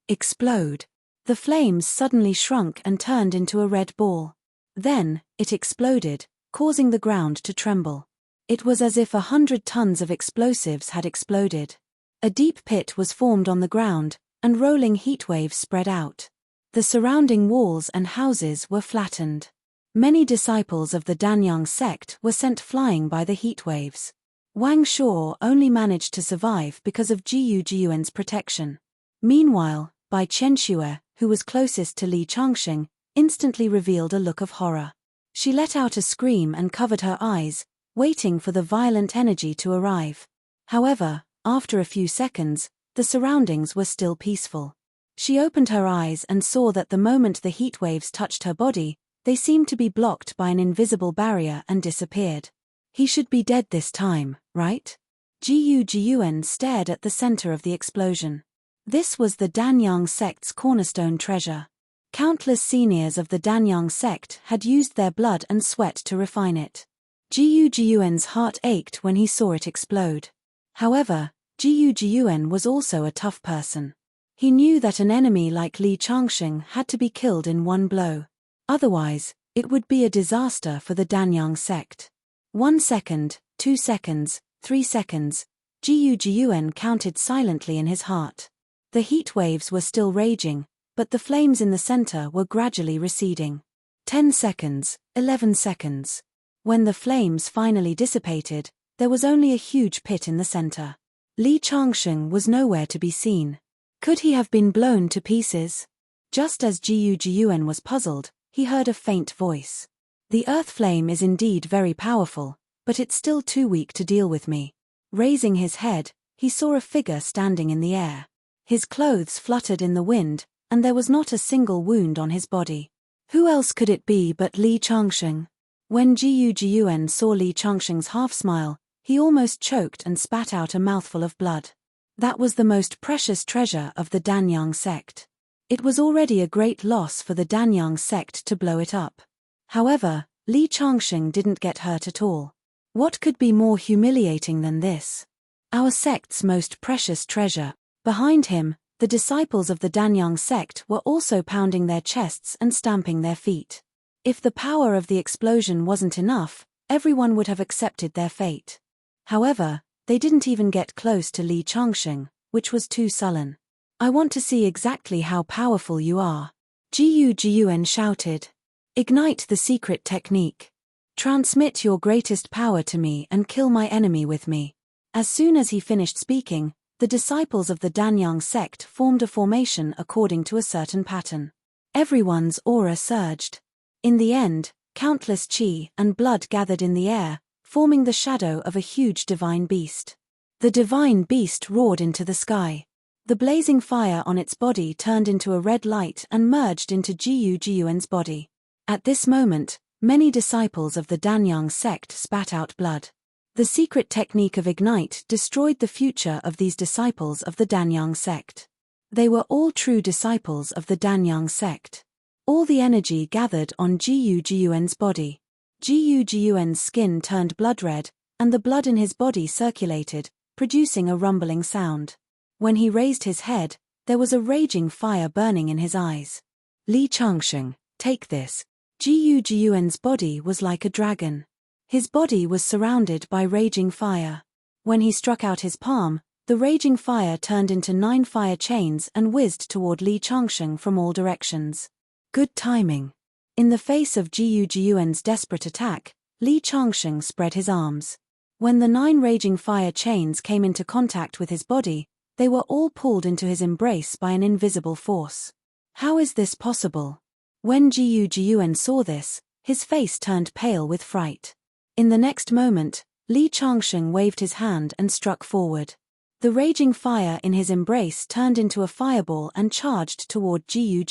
Explode. The flames suddenly shrunk and turned into a red ball. Then, it exploded, causing the ground to tremble. It was as if 100 tons of explosives had exploded. A deep pit was formed on the ground, and rolling heat waves spread out. The surrounding walls and houses were flattened. Many disciples of the Danyang sect were sent flying by the heat waves. Wang Shuo only managed to survive because of Jiyuan's protection. Meanwhile, Bai Qianshue, who was closest to Li Changsheng, instantly revealed a look of horror. She let out a scream and covered her eyes, waiting for the violent energy to arrive. However, after a few seconds, the surroundings were still peaceful. She opened her eyes and saw that the moment the heat waves touched her body, they seemed to be blocked by an invisible barrier and disappeared. He should be dead this time, right? Jiyuan stared at the center of the explosion. This was the Danyang sect's cornerstone treasure. Countless seniors of the Danyang sect had used their blood and sweat to refine it. Jiyuan's heart ached when he saw it explode. However, Jiyuan was also a tough person. He knew that an enemy like Li Changsheng had to be killed in one blow. Otherwise, it would be a disaster for the Danyang sect. 1 second, 2 seconds, 3 seconds, Jiyuan counted silently in his heart. The heat waves were still raging, but the flames in the center were gradually receding. 10 seconds, 11 seconds. When the flames finally dissipated, there was only a huge pit in the center. Li Changsheng was nowhere to be seen. Could he have been blown to pieces? Just as Jiyuan was puzzled, he heard a faint voice. The earth flame is indeed very powerful, but it's still too weak to deal with me. Raising his head, he saw a figure standing in the air. His clothes fluttered in the wind, and there was not a single wound on his body. Who else could it be but Li Changsheng? When Jiyuan saw Li Changsheng's half-smile, he almost choked and spat out a mouthful of blood. That was the most precious treasure of the Danyang sect. It was already a great loss for the Danyang sect to blow it up. However, Li Changsheng didn't get hurt at all. What could be more humiliating than this? Our sect's most precious treasure. Behind him, the disciples of the Danyang sect were also pounding their chests and stamping their feet. If the power of the explosion wasn't enough, everyone would have accepted their fate. However, they didn't even get close to Li Changsheng, which was too sullen. I want to see exactly how powerful you are. Jiyuan shouted. Ignite the secret technique. Transmit your greatest power to me and kill my enemy with me. As soon as he finished speaking, the disciples of the Danyang sect formed a formation according to a certain pattern. Everyone's aura surged. In the end, countless qi and blood gathered in the air, forming the shadow of a huge divine beast. The divine beast roared into the sky. The blazing fire on its body turned into a red light and merged into Jiyuan's body. At this moment, many disciples of the Danyang sect spat out blood. The secret technique of Ignite destroyed the future of these disciples of the Danyang sect. They were all true disciples of the Danyang sect. All the energy gathered on Jiyuan's body. Jiyuan's skin turned blood red, and the blood in his body circulated, producing a rumbling sound. When he raised his head, there was a raging fire burning in his eyes. Li Changsheng, take this. Jiyuan's body was like a dragon. His body was surrounded by raging fire. When he struck out his palm, the raging fire turned into 9 fire chains and whizzed toward Li Changsheng from all directions. Good timing. In the face of Jiyuan's desperate attack, Li Changsheng spread his arms. When the 9 raging fire chains came into contact with his body, they were all pulled into his embrace by an invisible force. How is this possible? When Jiu saw this, his face turned pale with fright. In the next moment, Li Changsheng waved his hand and struck forward. The raging fire in his embrace turned into a fireball and charged toward Jiu.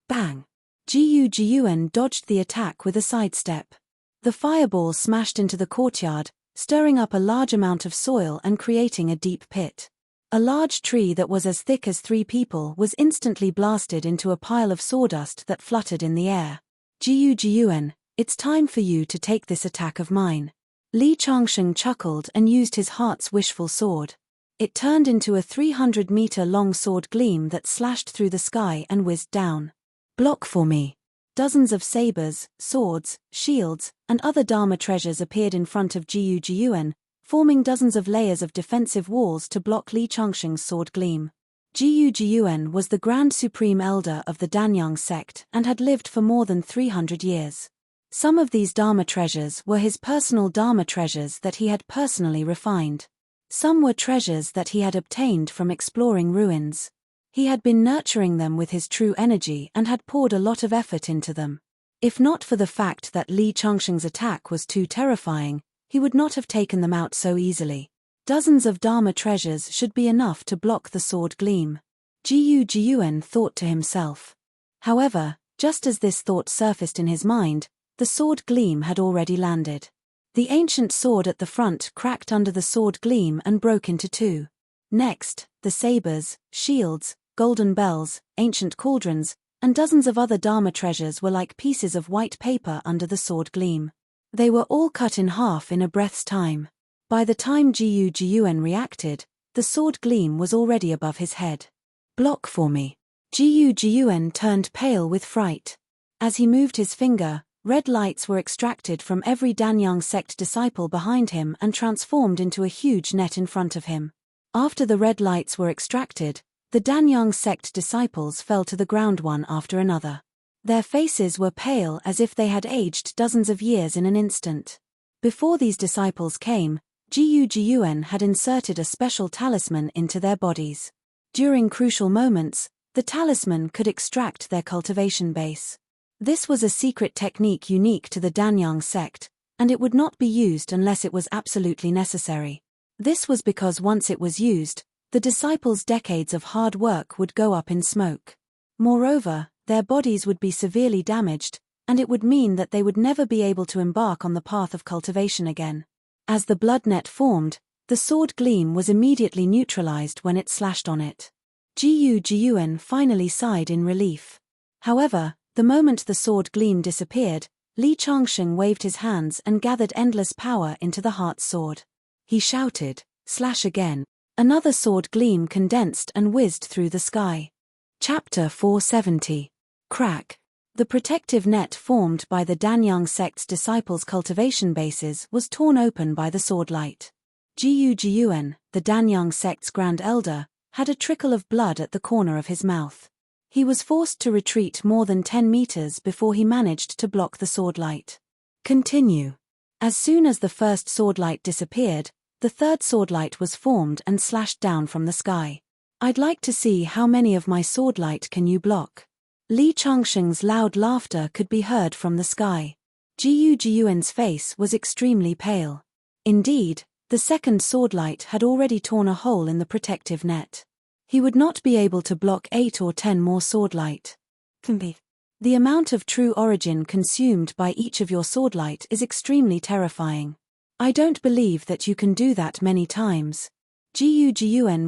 Bang! Jiu dodged the attack with a sidestep. The fireball smashed into the courtyard, stirring up a large amount of soil and creating a deep pit. A large tree that was as thick as 3 people was instantly blasted into a pile of sawdust that fluttered in the air. Jiu, it's time for you to take this attack of mine. Li Changsheng chuckled and used his heart's wishful sword. It turned into a 300-meter-long sword gleam that slashed through the sky and whizzed down. Block for me. Dozens of sabers, swords, shields, and other Dharma treasures appeared in front of Jiu, forming dozens of layers of defensive walls to block Li Changsheng's sword gleam. Jiu was the Grand Supreme Elder of the Danyang sect and had lived for more than 300 years. Some of these Dharma treasures were his personal Dharma treasures that he had personally refined. Some were treasures that he had obtained from exploring ruins. He had been nurturing them with his true energy and had poured a lot of effort into them. If not for the fact that Li Changsheng's attack was too terrifying, he would not have taken them out so easily. Dozens of Dharma treasures should be enough to block the sword gleam. Jiu thought to himself. However, just as this thought surfaced in his mind, the sword gleam had already landed. The ancient sword at the front cracked under the sword gleam and broke into 2. Next, the sabers, shields, golden bells, ancient cauldrons, and dozens of other Dharma treasures were like pieces of white paper under the sword gleam. They were all cut in half in a breath's time. By the time Jiu reacted, the sword gleam was already above his head. Block for me. Jiu turned pale with fright. As he moved his finger, red lights were extracted from every Danyang sect disciple behind him and transformed into a huge net in front of him. After the red lights were extracted, the Danyang sect disciples fell to the ground one after another. Their faces were pale as if they had aged dozens of years in an instant. Before these disciples came, Jiu had inserted a special talisman into their bodies. During crucial moments, the talisman could extract their cultivation base. This was a secret technique unique to the Danyang sect, and it would not be used unless it was absolutely necessary. This was because once it was used, the disciples' decades of hard work would go up in smoke. Moreover, their bodies would be severely damaged, and it would mean that they would never be able to embark on the path of cultivation again. As the blood net formed, the sword gleam was immediately neutralized when it slashed on it. Jiu finally sighed in relief. However, the moment the sword gleam disappeared, Li Changsheng waved his hands and gathered endless power into the heart sword. He shouted, "Slash again." Another sword gleam condensed and whizzed through the sky. Chapter 470. Crack. The protective net formed by the Danyang sect's disciples' cultivation bases was torn open by the swordlight. Jiu, the Danyang sect's Grand Elder, had a trickle of blood at the corner of his mouth. He was forced to retreat more than 10 meters before he managed to block the swordlight. Continue. As soon as the first swordlight disappeared, the third swordlight was formed and slashed down from the sky. I'd like to see how many of my swordlight can you block. Li Changsheng's loud laughter could be heard from the sky. Jiu's face was extremely pale. Indeed, the second swordlight had already torn a hole in the protective net. He would not be able to block 8 or 10 more swordlight. The amount of true origin consumed by each of your swordlight is extremely terrifying. I don't believe that you can do that many times. Jiu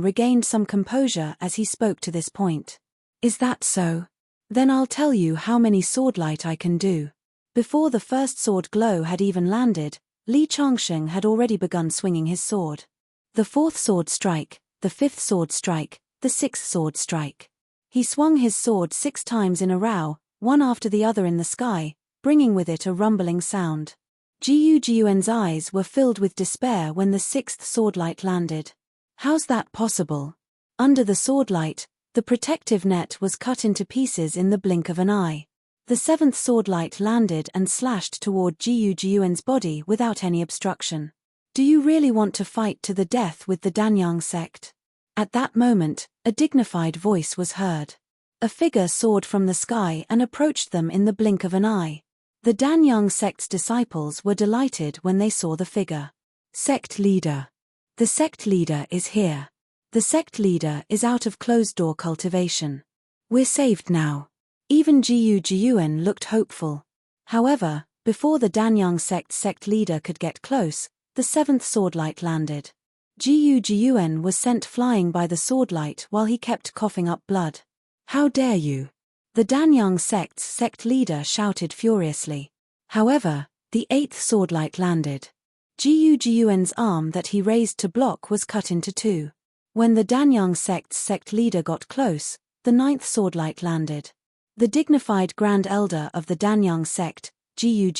regained some composure as he spoke to this point. Is that so? Then I'll tell you how many swordlight I can do. Before the first sword glow had even landed, Li Changsheng had already begun swinging his sword. The fourth sword strike, the fifth sword strike, the sixth sword strike. He swung his sword 6 times in a row, one after the other in the sky, bringing with it a rumbling sound. Jiu's eyes were filled with despair when the 6th swordlight landed. How's that possible? Under the swordlight, the protective net was cut into pieces in the blink of an eye. The 7th swordlight landed and slashed toward Jiu's body without any obstruction. Do you really want to fight to the death with the Danyang sect? At that moment, a dignified voice was heard. A figure soared from the sky and approached them in the blink of an eye. The Danyang sect's disciples were delighted when they saw the figure. Sect leader. The sect leader is here. The sect leader is out of closed-door cultivation. We're saved now. Even Jiu looked hopeful. However, before the Danyang sect leader could get close, the seventh swordlight landed. Jiu was sent flying by the swordlight while he kept coughing up blood. How dare you? The Danyang sect's sect leader shouted furiously. However, the eighth swordlight landed. Jiu's arm that he raised to block was cut into two. When the Danyang sect's sect leader got close, the ninth swordlight landed. The dignified Grand Elder of the Danyang sect, Jiu,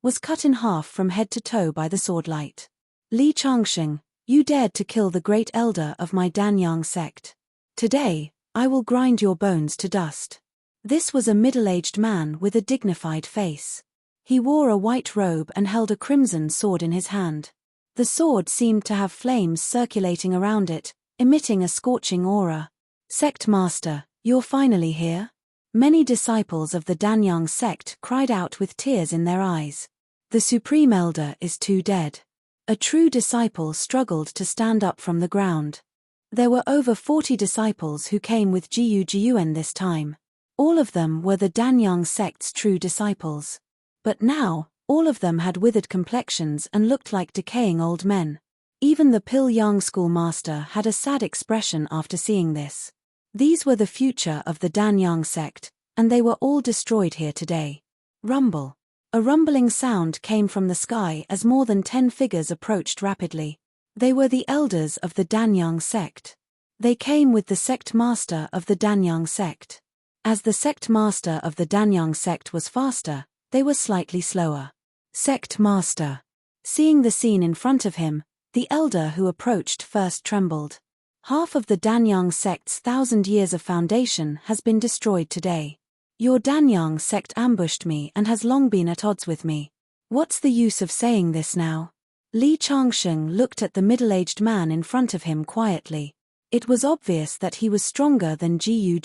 was cut in half from head to toe by the swordlight. Li Changsheng, you dared to kill the great elder of my Danyang sect. Today, I will grind your bones to dust. This was a middle-aged man with a dignified face. He wore a white robe and held a crimson sword in his hand. The sword seemed to have flames circulating around it, emitting a scorching aura. Sect Master, you're finally here? Many disciples of the Danyang sect cried out with tears in their eyes. The Supreme Elder is too dead. A true disciple struggled to stand up from the ground. There were over 40 disciples who came with Jiu this time. All of them were the Danyang sect's true disciples. But now, all of them had withered complexions and looked like decaying old men. Even the Pil Yang schoolmaster had a sad expression after seeing this. These were the future of the Danyang sect, and they were all destroyed here today. Rumble. A rumbling sound came from the sky as more than 10 figures approached rapidly. They were the elders of the Danyang sect. They came with the sect master of the Danyang sect. As the sect master of the Danyang sect was faster, they were slightly slower. Sect master. Seeing the scene in front of him, the elder who approached first trembled. Half of the Danyang sect's 1,000 years of foundation has been destroyed today. Your Danyang sect ambushed me and has long been at odds with me. What's the use of saying this now? Li Changsheng looked at the middle-aged man in front of him quietly. It was obvious that he was stronger than Jiu.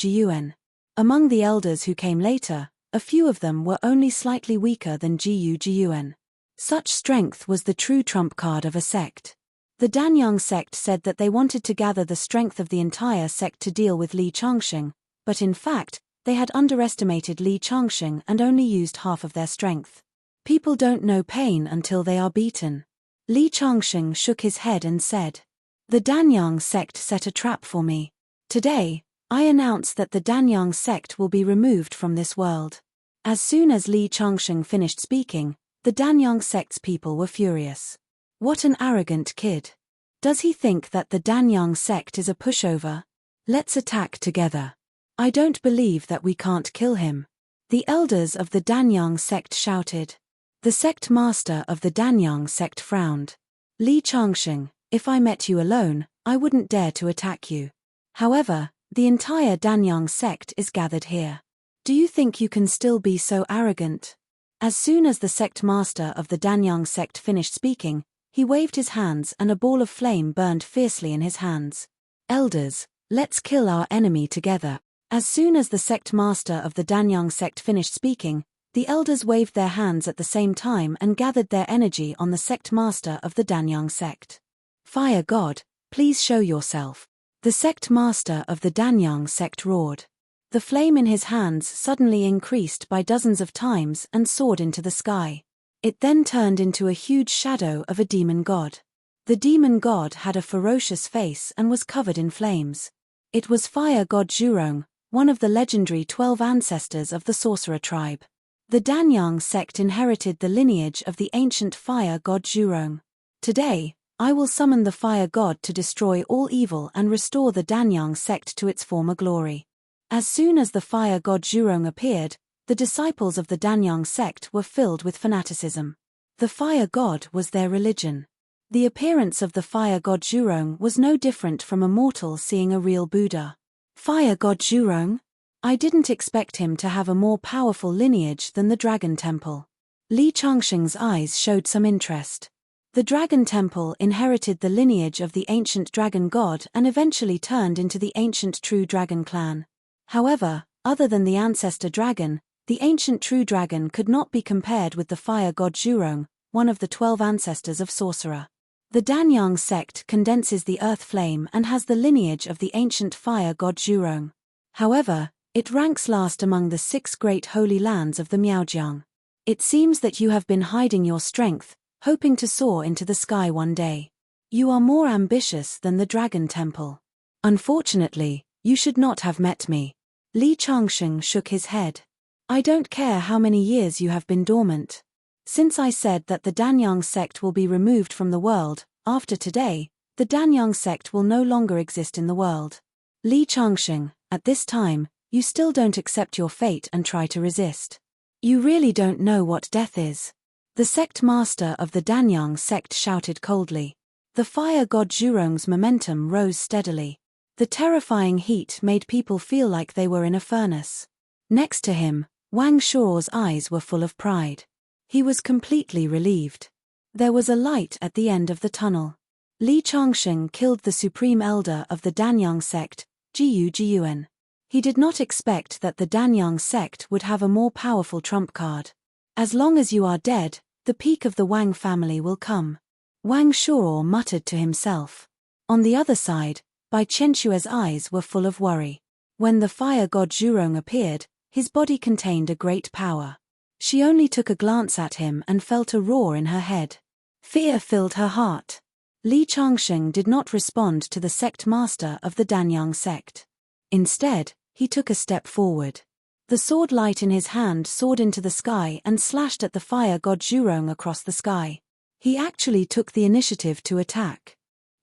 Among the elders who came later, a few of them were only slightly weaker than Jiu. Such strength was the true trump card of a sect. The Danyang sect said that they wanted to gather the strength of the entire sect to deal with Li Changsheng, but in fact, they had underestimated Li Changsheng and only used half of their strength. People don't know pain until they are beaten. Li Changsheng shook his head and said, The Danyang sect set a trap for me. Today, I announce that the Danyang sect will be removed from this world. As soon as Li Changsheng finished speaking, the Danyang sect's people were furious. What an arrogant kid. Does he think that the Danyang sect is a pushover? Let's attack together. I don't believe that we can't kill him. The elders of the Danyang sect shouted. The sect master of the Danyang sect frowned. Li Changsheng, if I met you alone, I wouldn't dare to attack you. However, the entire Danyang sect is gathered here. Do you think you can still be so arrogant? As soon as the sect master of the Danyang sect finished speaking, he waved his hands and a ball of flame burned fiercely in his hands. Elders, let's kill our enemy together. As soon as the sect master of the Danyang sect finished speaking, the elders waved their hands at the same time and gathered their energy on the sect master of the Danyang sect. Fire God, please show yourself. The sect master of the Danyang sect roared. The flame in his hands suddenly increased by dozens of times and soared into the sky. It then turned into a huge shadow of a demon god. The demon god had a ferocious face and was covered in flames. It was fire god Zhurong, one of the legendary 12 ancestors of the sorcerer tribe. The Danyang sect inherited the lineage of the ancient fire god Zhurong. Today, I will summon the fire god to destroy all evil and restore the Danyang sect to its former glory. As soon as the fire god Zhurong appeared, the disciples of the Danyang sect were filled with fanaticism. The fire god was their religion. The appearance of the fire god Zhurong was no different from a mortal seeing a real Buddha. Fire god Zhurong? I didn't expect him to have a more powerful lineage than the Dragon Temple. Li Changsheng's eyes showed some interest. The Dragon Temple inherited the lineage of the ancient dragon god and eventually turned into the ancient true dragon clan. However, other than the ancestor dragon, the ancient true dragon could not be compared with the fire god Zhurong, one of the 12 ancestors of Sorcerer. The Danyang sect condenses the earth flame and has the lineage of the ancient fire god Zhurong. However, it ranks last among the 6 great holy lands of the Miaojiang. It seems that you have been hiding your strength, hoping to soar into the sky one day. You are more ambitious than the Dragon Temple. Unfortunately, you should not have met me. Li Changsheng shook his head. I don't care how many years you have been dormant. Since I said that the Danyang sect will be removed from the world, after today, the Danyang sect will no longer exist in the world. Li Changsheng, at this time, you still don't accept your fate and try to resist. You really don't know what death is. The sect master of the Danyang sect shouted coldly. The fire god Zhurong's momentum rose steadily. The terrifying heat made people feel like they were in a furnace. Next to him, Wang Shuo's eyes were full of pride. He was completely relieved. There was a light at the end of the tunnel. Li Changsheng killed the supreme elder of the Danyang sect, Jiyu Jiyuan. He did not expect that the Danyang sect would have a more powerful trump card. As long as you are dead, the peak of the Wang family will come. Wang Shuo muttered to himself. On the other side, Bai Qianshue's eyes were full of worry. When the fire god Zhurong appeared, his body contained a great power. She only took a glance at him and felt a roar in her head. Fear filled her heart. Li Changsheng did not respond to the sect master of the Danyang sect. Instead, he took a step forward. The sword light in his hand soared into the sky and slashed at the fire god Zhurong across the sky. He actually took the initiative to attack.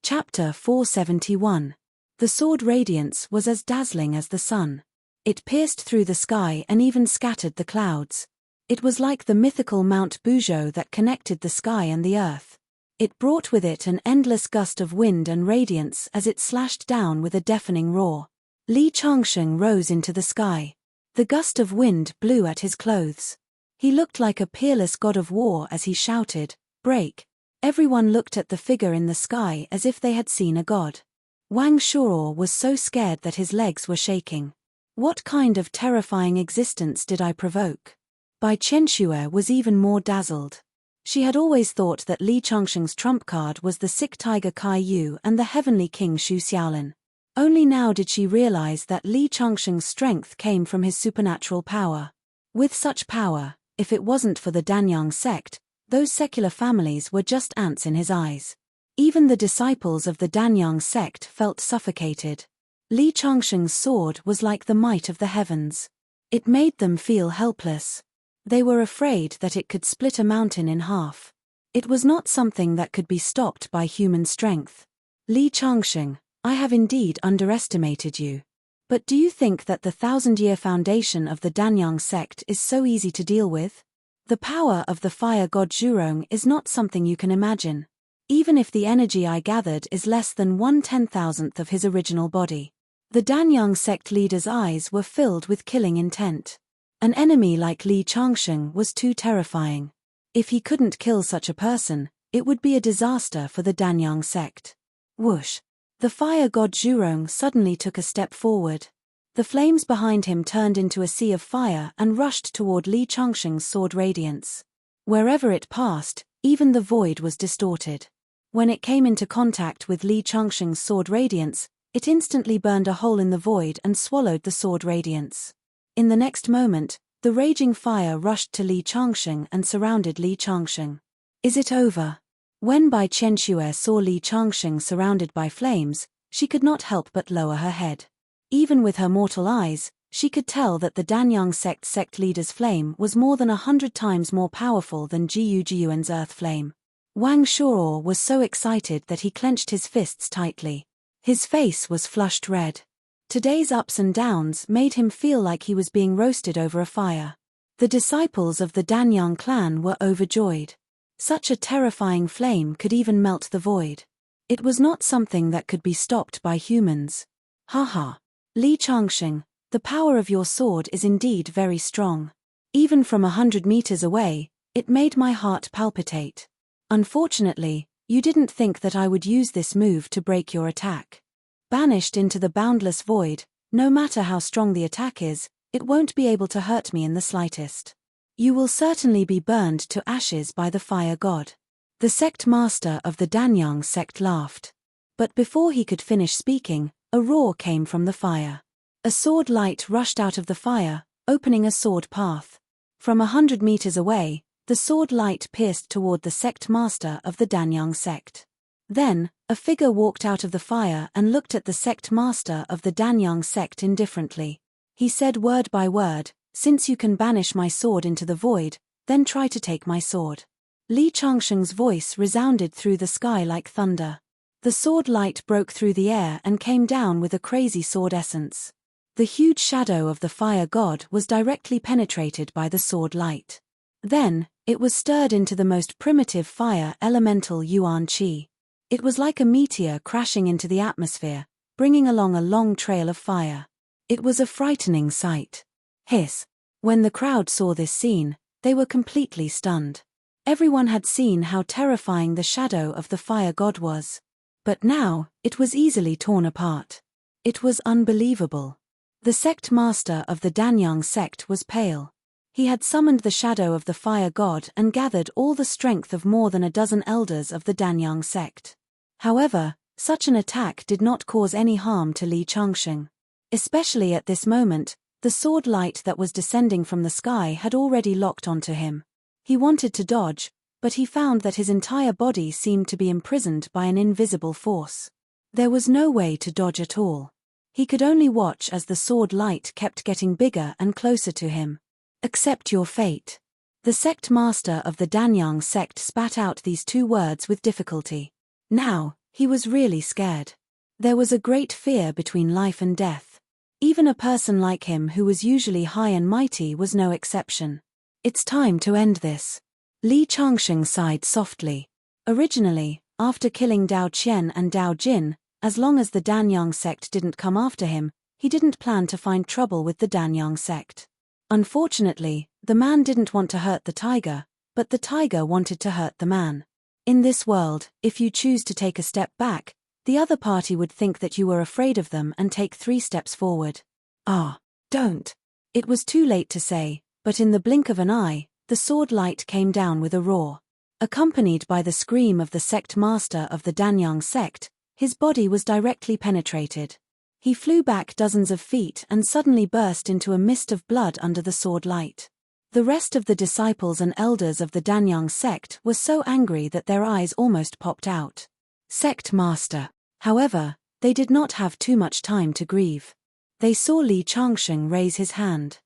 Chapter 471. The sword radiance was as dazzling as the sun. It pierced through the sky and even scattered the clouds. It was like the mythical Mount Buzhou that connected the sky and the earth. It brought with it an endless gust of wind and radiance as it slashed down with a deafening roar. Li Changsheng rose into the sky. The gust of wind blew at his clothes. He looked like a peerless god of war as he shouted, "Break!" Everyone looked at the figure in the sky as if they had seen a god. Wang Shuo was so scared that his legs were shaking. What kind of terrifying existence did I provoke? Bai Qianshue was even more dazzled. She had always thought that Li Changsheng's trump card was the sick tiger Kai Yu and the heavenly king Xu Xiaolin. Only now did she realize that Li Changsheng's strength came from his supernatural power. With such power, if it wasn't for the Danyang sect, those secular families were just ants in his eyes. Even the disciples of the Danyang sect felt suffocated. Li Changsheng's sword was like the might of the heavens. It made them feel helpless. They were afraid that it could split a mountain in half. It was not something that could be stopped by human strength. Li Changsheng, I have indeed underestimated you. But do you think that the 1,000-year foundation of the Danyang sect is so easy to deal with? The power of the fire god Zhurong is not something you can imagine. Even if the energy I gathered is less than 1/10,000th of his original body. The Danyang sect leader's eyes were filled with killing intent. An enemy like Li Changsheng was too terrifying. If he couldn't kill such a person, it would be a disaster for the Danyang sect. Whoosh! The fire god Zhurong suddenly took a step forward. The flames behind him turned into a sea of fire and rushed toward Li Changsheng's sword radiance. Wherever it passed, even the void was distorted. When it came into contact with Li Changsheng's sword radiance, it instantly burned a hole in the void and swallowed the sword radiance. In the next moment, the raging fire rushed to Li Changsheng and surrounded Li Changsheng. Is it over? When Bai Qianshue saw Li Changsheng surrounded by flames, she could not help but lower her head. Even with her mortal eyes, she could tell that the Danyang sect leader's flame was more than 100 times more powerful than Jiyu Jiyuan's earth flame. Wang Shuo was so excited that he clenched his fists tightly. His face was flushed red. Today's ups and downs made him feel like he was being roasted over a fire. The disciples of the Danyang clan were overjoyed. Such a terrifying flame could even melt the void. It was not something that could be stopped by humans. Haha. Li Changsheng, the power of your sword is indeed very strong. Even from 100 meters away, it made my heart palpitate. Unfortunately, you didn't think that I would use this move to break your attack. Banished into the boundless void, no matter how strong the attack is, it won't be able to hurt me in the slightest. You will certainly be burned to ashes by the fire god. The sect master of the Danyang sect laughed. But before he could finish speaking, a roar came from the fire. A sword light rushed out of the fire, opening a sword path. From 100 meters away, the sword light pierced toward the sect master of the Danyang sect. Then, a figure walked out of the fire and looked at the sect master of the Danyang sect indifferently. He said word by word, "Since you can banish my sword into the void, then try to take my sword." Li Changsheng's voice resounded through the sky like thunder. The sword light broke through the air and came down with a crazy sword essence. The huge shadow of the fire god was directly penetrated by the sword light. Then, it was stirred into the most primitive fire elemental Yuan Qi. It was like a meteor crashing into the atmosphere, bringing along a long trail of fire. It was a frightening sight. Hiss. When the crowd saw this scene, they were completely stunned. Everyone had seen how terrifying the shadow of the fire god was. But now, it was easily torn apart. It was unbelievable. The sect master of the Danyang sect was pale. He had summoned the shadow of the fire god and gathered all the strength of more than a dozen elders of the Danyang sect. However, such an attack did not cause any harm to Li Changsheng. Especially at this moment, the sword light that was descending from the sky had already locked onto him. He wanted to dodge, but he found that his entire body seemed to be imprisoned by an invisible force. There was no way to dodge at all. He could only watch as the sword light kept getting bigger and closer to him. "Accept your fate." The sect master of the Danyang sect spat out these two words with difficulty. Now, he was really scared. There was a great fear between life and death. Even a person like him who was usually high and mighty was no exception. "It's time to end this." Li Changsheng sighed softly. Originally, after killing Dao Qian and Dao Jin, as long as the Danyang sect didn't come after him, he didn't plan to find trouble with the Danyang sect. Unfortunately, the man didn't want to hurt the tiger, but the tiger wanted to hurt the man. In this world, if you choose to take a step back, the other party would think that you were afraid of them and take 3 steps forward. "Ah, don't." It was too late to say, but in the blink of an eye, the sword light came down with a roar. Accompanied by the scream of the sect master of the Danyang sect, his body was directly penetrated. He flew back dozens of feet and suddenly burst into a mist of blood under the sword light. The rest of the disciples and elders of the Danyang sect were so angry that their eyes almost popped out. Sect master. However, they did not have too much time to grieve. They saw Li Changsheng raise his hand.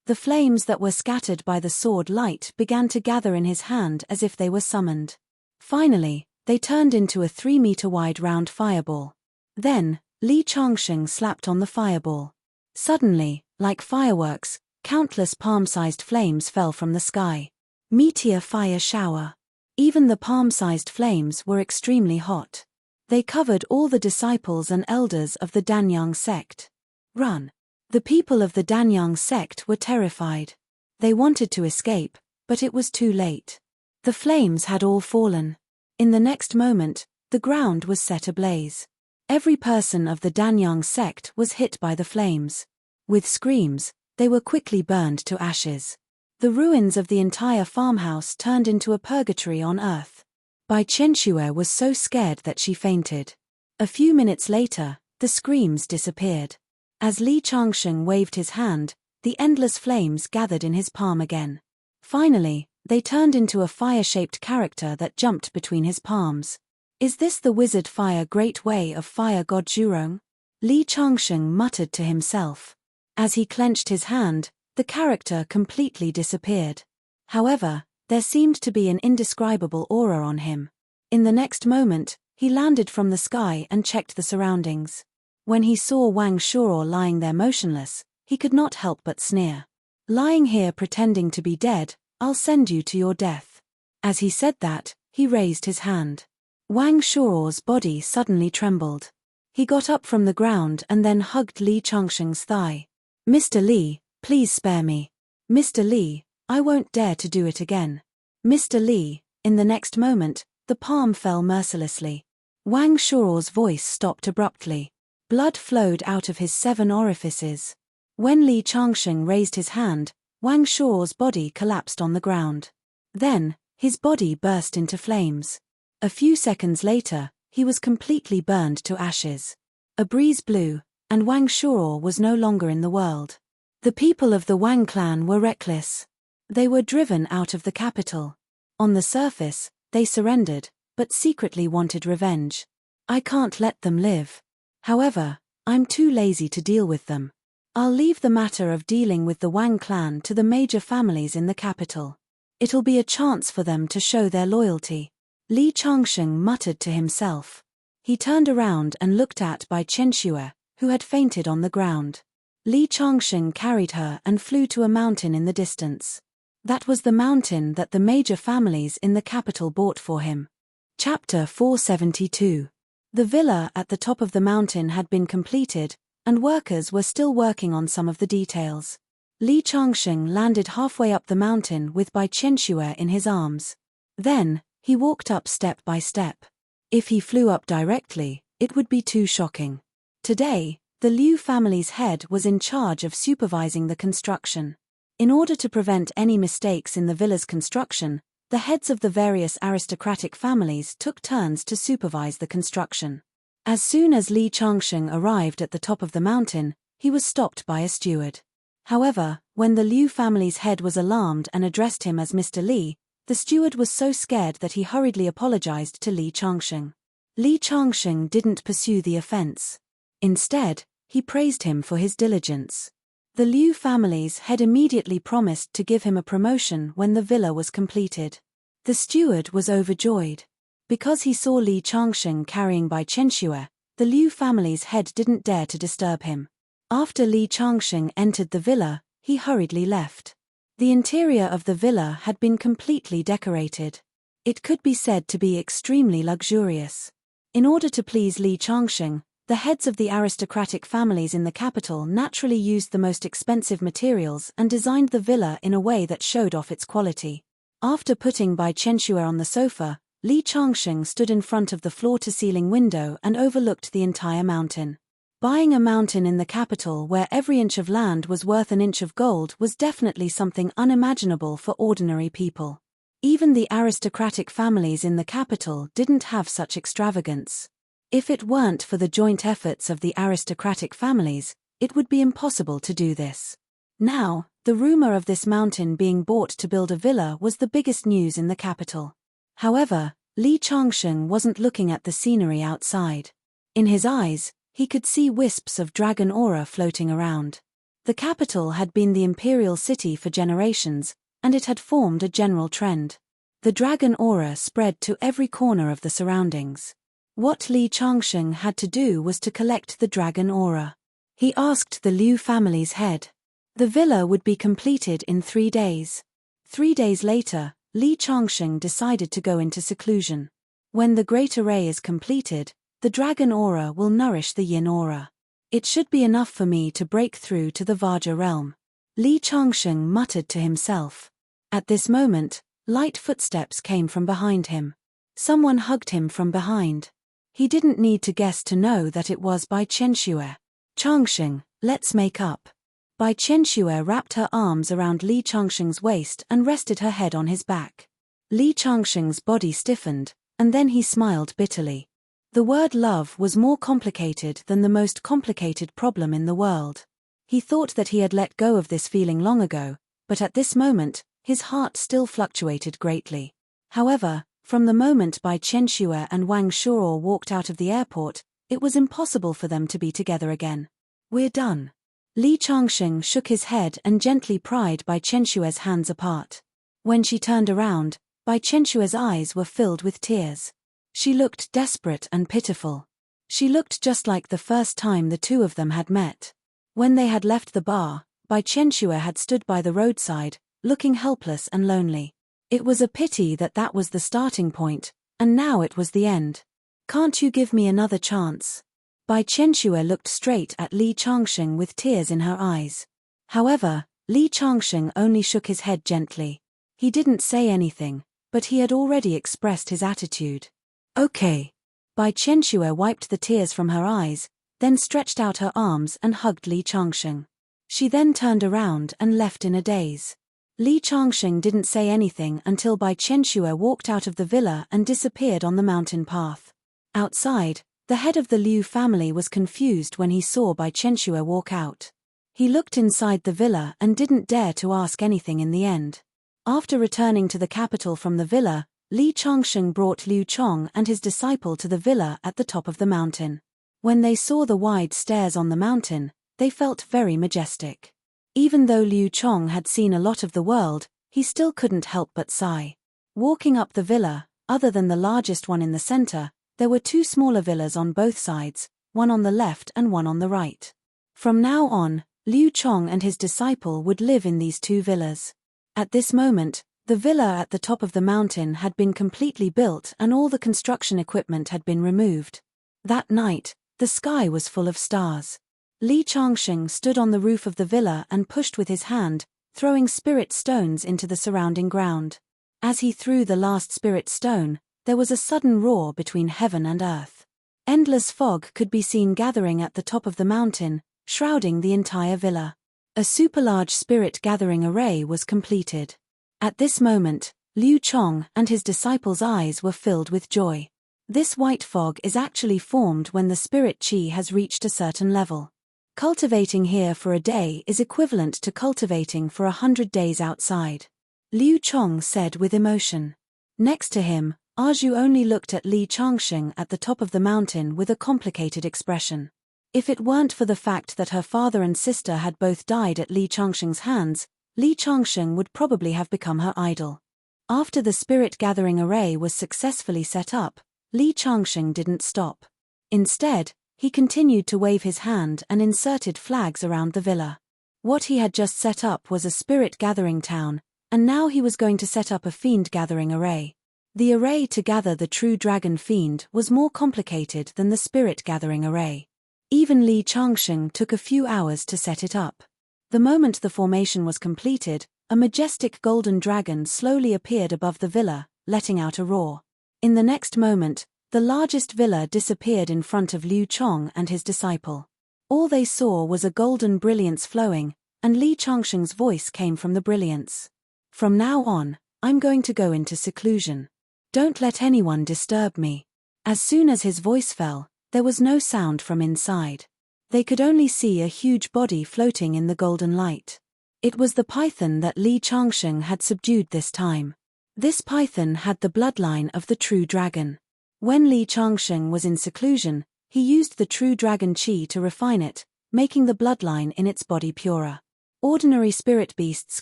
The flames that were scattered by the sword light began to gather in his hand as if they were summoned. Finally, they turned into a 3-meter-wide round fireball. Then, Li Changsheng slapped on the fireball. Suddenly, like fireworks, countless palm-sized flames fell from the sky. Meteor fire shower. Even the palm-sized flames were extremely hot. They covered all the disciples and elders of the Danyang sect. Run. The people of the Danyang sect were terrified. They wanted to escape, but it was too late. The flames had all fallen. In the next moment, the ground was set ablaze. Every person of the Danyang sect was hit by the flames. With screams, they were quickly burned to ashes. The ruins of the entire farmhouse turned into a purgatory on earth. Bai Qianxue was so scared that she fainted. A few minutes later, the screams disappeared. As Li Changsheng waved his hand, the endless flames gathered in his palm again. Finally, they turned into a fire-shaped character that jumped between his palms. "Is this the wizard fire great way of fire god Zhurong?" Li Changsheng muttered to himself. As he clenched his hand, the character completely disappeared. However, there seemed to be an indescribable aura on him. In the next moment, he landed from the sky and checked the surroundings. When he saw Wang Shuo lying there motionless, he could not help but sneer. "Lying here pretending to be dead, I'll send you to your death." As he said that, he raised his hand. Wang Shuo's body suddenly trembled. He got up from the ground and then hugged Li Changsheng's thigh. "Mr. Li, please spare me. Mr. Li, I won't dare to do it again. Mr. Li." In the next moment, the palm fell mercilessly. Wang Shuo's voice stopped abruptly. Blood flowed out of his 7 orifices. When Li Changsheng raised his hand, Wang Shuo's body collapsed on the ground. Then, his body burst into flames. A few seconds later, he was completely burned to ashes. A breeze blew, and Wang Shuo was no longer in the world. The people of the Wang clan were reckless. They were driven out of the capital. On the surface, they surrendered, but secretly wanted revenge. I can't let them live. However, I'm too lazy to deal with them. I'll leave the matter of dealing with the Wang clan to the major families in the capital. It'll be a chance for them to show their loyalty. Li Changsheng muttered to himself. He turned around and looked at Bai Chenxue, who had fainted on the ground. Li Changsheng carried her and flew to a mountain in the distance. That was the mountain that the major families in the capital bought for him. Chapter 472. The villa at the top of the mountain had been completed, and workers were still working on some of the details. Li Changsheng landed halfway up the mountain with Bai Chenxue in his arms. Then, he walked up step by step. If he flew up directly, it would be too shocking. Today, the Liu family's head was in charge of supervising the construction. In order to prevent any mistakes in the villa's construction, the heads of the various aristocratic families took turns to supervise the construction. As soon as Li Changsheng arrived at the top of the mountain, he was stopped by a steward. However, when the Liu family's head was alarmed and addressed him as Mr. Li, the steward was so scared that he hurriedly apologized to Li Changsheng. Li Changsheng didn't pursue the offense. Instead, he praised him for his diligence. The Liu family's head immediately promised to give him a promotion when the villa was completed. The steward was overjoyed. Because he saw Li Changsheng carrying Bai Chenxue, the Liu family's head didn't dare to disturb him. After Li Changsheng entered the villa, he hurriedly left. The interior of the villa had been completely decorated. It could be said to be extremely luxurious. In order to please Li Changsheng, the heads of the aristocratic families in the capital naturally used the most expensive materials and designed the villa in a way that showed off its quality. After putting Bai Chenxue on the sofa, Li Changsheng stood in front of the floor-to-ceiling window and overlooked the entire mountain. Buying a mountain in the capital where every inch of land was worth an inch of gold was definitely something unimaginable for ordinary people. Even the aristocratic families in the capital didn't have such extravagance. If it weren't for the joint efforts of the aristocratic families, it would be impossible to do this. Now, the rumor of this mountain being bought to build a villa was the biggest news in the capital. However, Li Changsheng wasn't looking at the scenery outside. In his eyes, he could see wisps of dragon aura floating around. The capital had been the imperial city for generations, and it had formed a general trend. The dragon aura spread to every corner of the surroundings. What Li Changsheng had to do was to collect the dragon aura. He asked the Liu family's head. The villa would be completed in 3 days. 3 days later, Li Changsheng decided to go into seclusion. When the great array is completed, the dragon aura will nourish the yin aura. It should be enough for me to break through to the Vajra realm. Li Changsheng muttered to himself. At this moment, light footsteps came from behind him. Someone hugged him from behind. He didn't need to guess to know that it was Bai Chenxue. Changsheng, let's make up. Bai Chenxue wrapped her arms around Li Changsheng's waist and rested her head on his back. Li Changsheng's body stiffened, and then he smiled bitterly. The word love was more complicated than the most complicated problem in the world. He thought that he had let go of this feeling long ago, but at this moment, his heart still fluctuated greatly. However, from the moment Bai Chenxue and Wang Shuo walked out of the airport, it was impossible for them to be together again. We're done. Li Changsheng shook his head and gently pried Bai Chenxue's hands apart. When she turned around, Bai Chenxue's eyes were filled with tears. She looked desperate and pitiful. She looked just like the first time the two of them had met. When they had left the bar, Bai Chenxue had stood by the roadside, looking helpless and lonely. It was a pity that that was the starting point, and now it was the end. Can't you give me another chance? Bai Chenxue looked straight at Li Changsheng with tears in her eyes. However, Li Changsheng only shook his head gently. He didn't say anything, but he had already expressed his attitude. Okay. Bai Qianxue wiped the tears from her eyes, then stretched out her arms and hugged Li Changsheng. She then turned around and left in a daze. Li Changsheng didn't say anything until Bai Qianxue walked out of the villa and disappeared on the mountain path. Outside, the head of the Liu family was confused when he saw Bai Qianxue walk out. He looked inside the villa and didn't dare to ask anything in the end. After returning to the capital from the villa, Li Changsheng brought Liu Chong and his disciple to the villa at the top of the mountain. When they saw the wide stairs on the mountain, they felt very majestic. Even though Liu Chong had seen a lot of the world, he still couldn't help but sigh. Walking up the villa, other than the largest one in the center, there were two smaller villas on both sides, one on the left and one on the right. From now on, Liu Chong and his disciple would live in these two villas. At this moment, the villa at the top of the mountain had been completely built and all the construction equipment had been removed. That night, the sky was full of stars. Li Changsheng stood on the roof of the villa and pushed with his hand, throwing spirit stones into the surrounding ground. As he threw the last spirit stone, there was a sudden roar between heaven and earth. Endless fog could be seen gathering at the top of the mountain, shrouding the entire villa. A super-large spirit gathering array was completed. At this moment, Liu Chong and his disciples' eyes were filled with joy. This white fog is actually formed when the spirit qi has reached a certain level. Cultivating here for a day is equivalent to cultivating for 100 days outside. Liu Chong said with emotion. Next to him, Arju only looked at Li Changsheng at the top of the mountain with a complicated expression. If it weren't for the fact that her father and sister had both died at Li Changsheng's hands, Li Changsheng would probably have become her idol. After the spirit gathering array was successfully set up, Li Changsheng didn't stop. Instead, he continued to wave his hand and inserted flags around the villa. What he had just set up was a spirit gathering town, and now he was going to set up a fiend gathering array. The array to gather the true dragon fiend was more complicated than the spirit gathering array. Even Li Changsheng took a few hours to set it up. The moment the formation was completed, a majestic golden dragon slowly appeared above the villa, letting out a roar. In the next moment, the largest villa disappeared in front of Liu Chong and his disciple. All they saw was a golden brilliance flowing, and Li Changsheng's voice came from the brilliance. From now on, I'm going to go into seclusion. Don't let anyone disturb me. As soon as his voice fell, there was no sound from inside. They could only see a huge body floating in the golden light. It was the python that Li Changsheng had subdued this time. This python had the bloodline of the true dragon. When Li Changsheng was in seclusion, he used the true dragon qi to refine it, making the bloodline in its body purer. Ordinary spirit beasts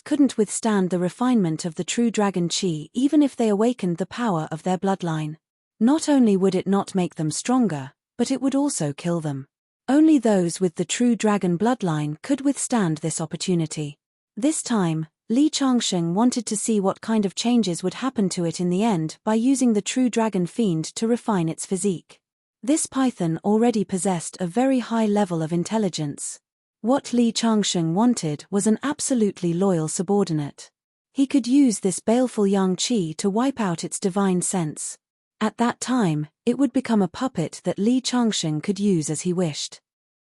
couldn't withstand the refinement of the true dragon qi even if they awakened the power of their bloodline. Not only would it not make them stronger, but it would also kill them. Only those with the true dragon bloodline could withstand this opportunity. This time, Li Changsheng wanted to see what kind of changes would happen to it in the end by using the true dragon fiend to refine its physique. This python already possessed a very high level of intelligence. What Li Changsheng wanted was an absolutely loyal subordinate. He could use this baleful yang qi to wipe out its divine sense. At that time, it would become a puppet that Li Changsheng could use as he wished.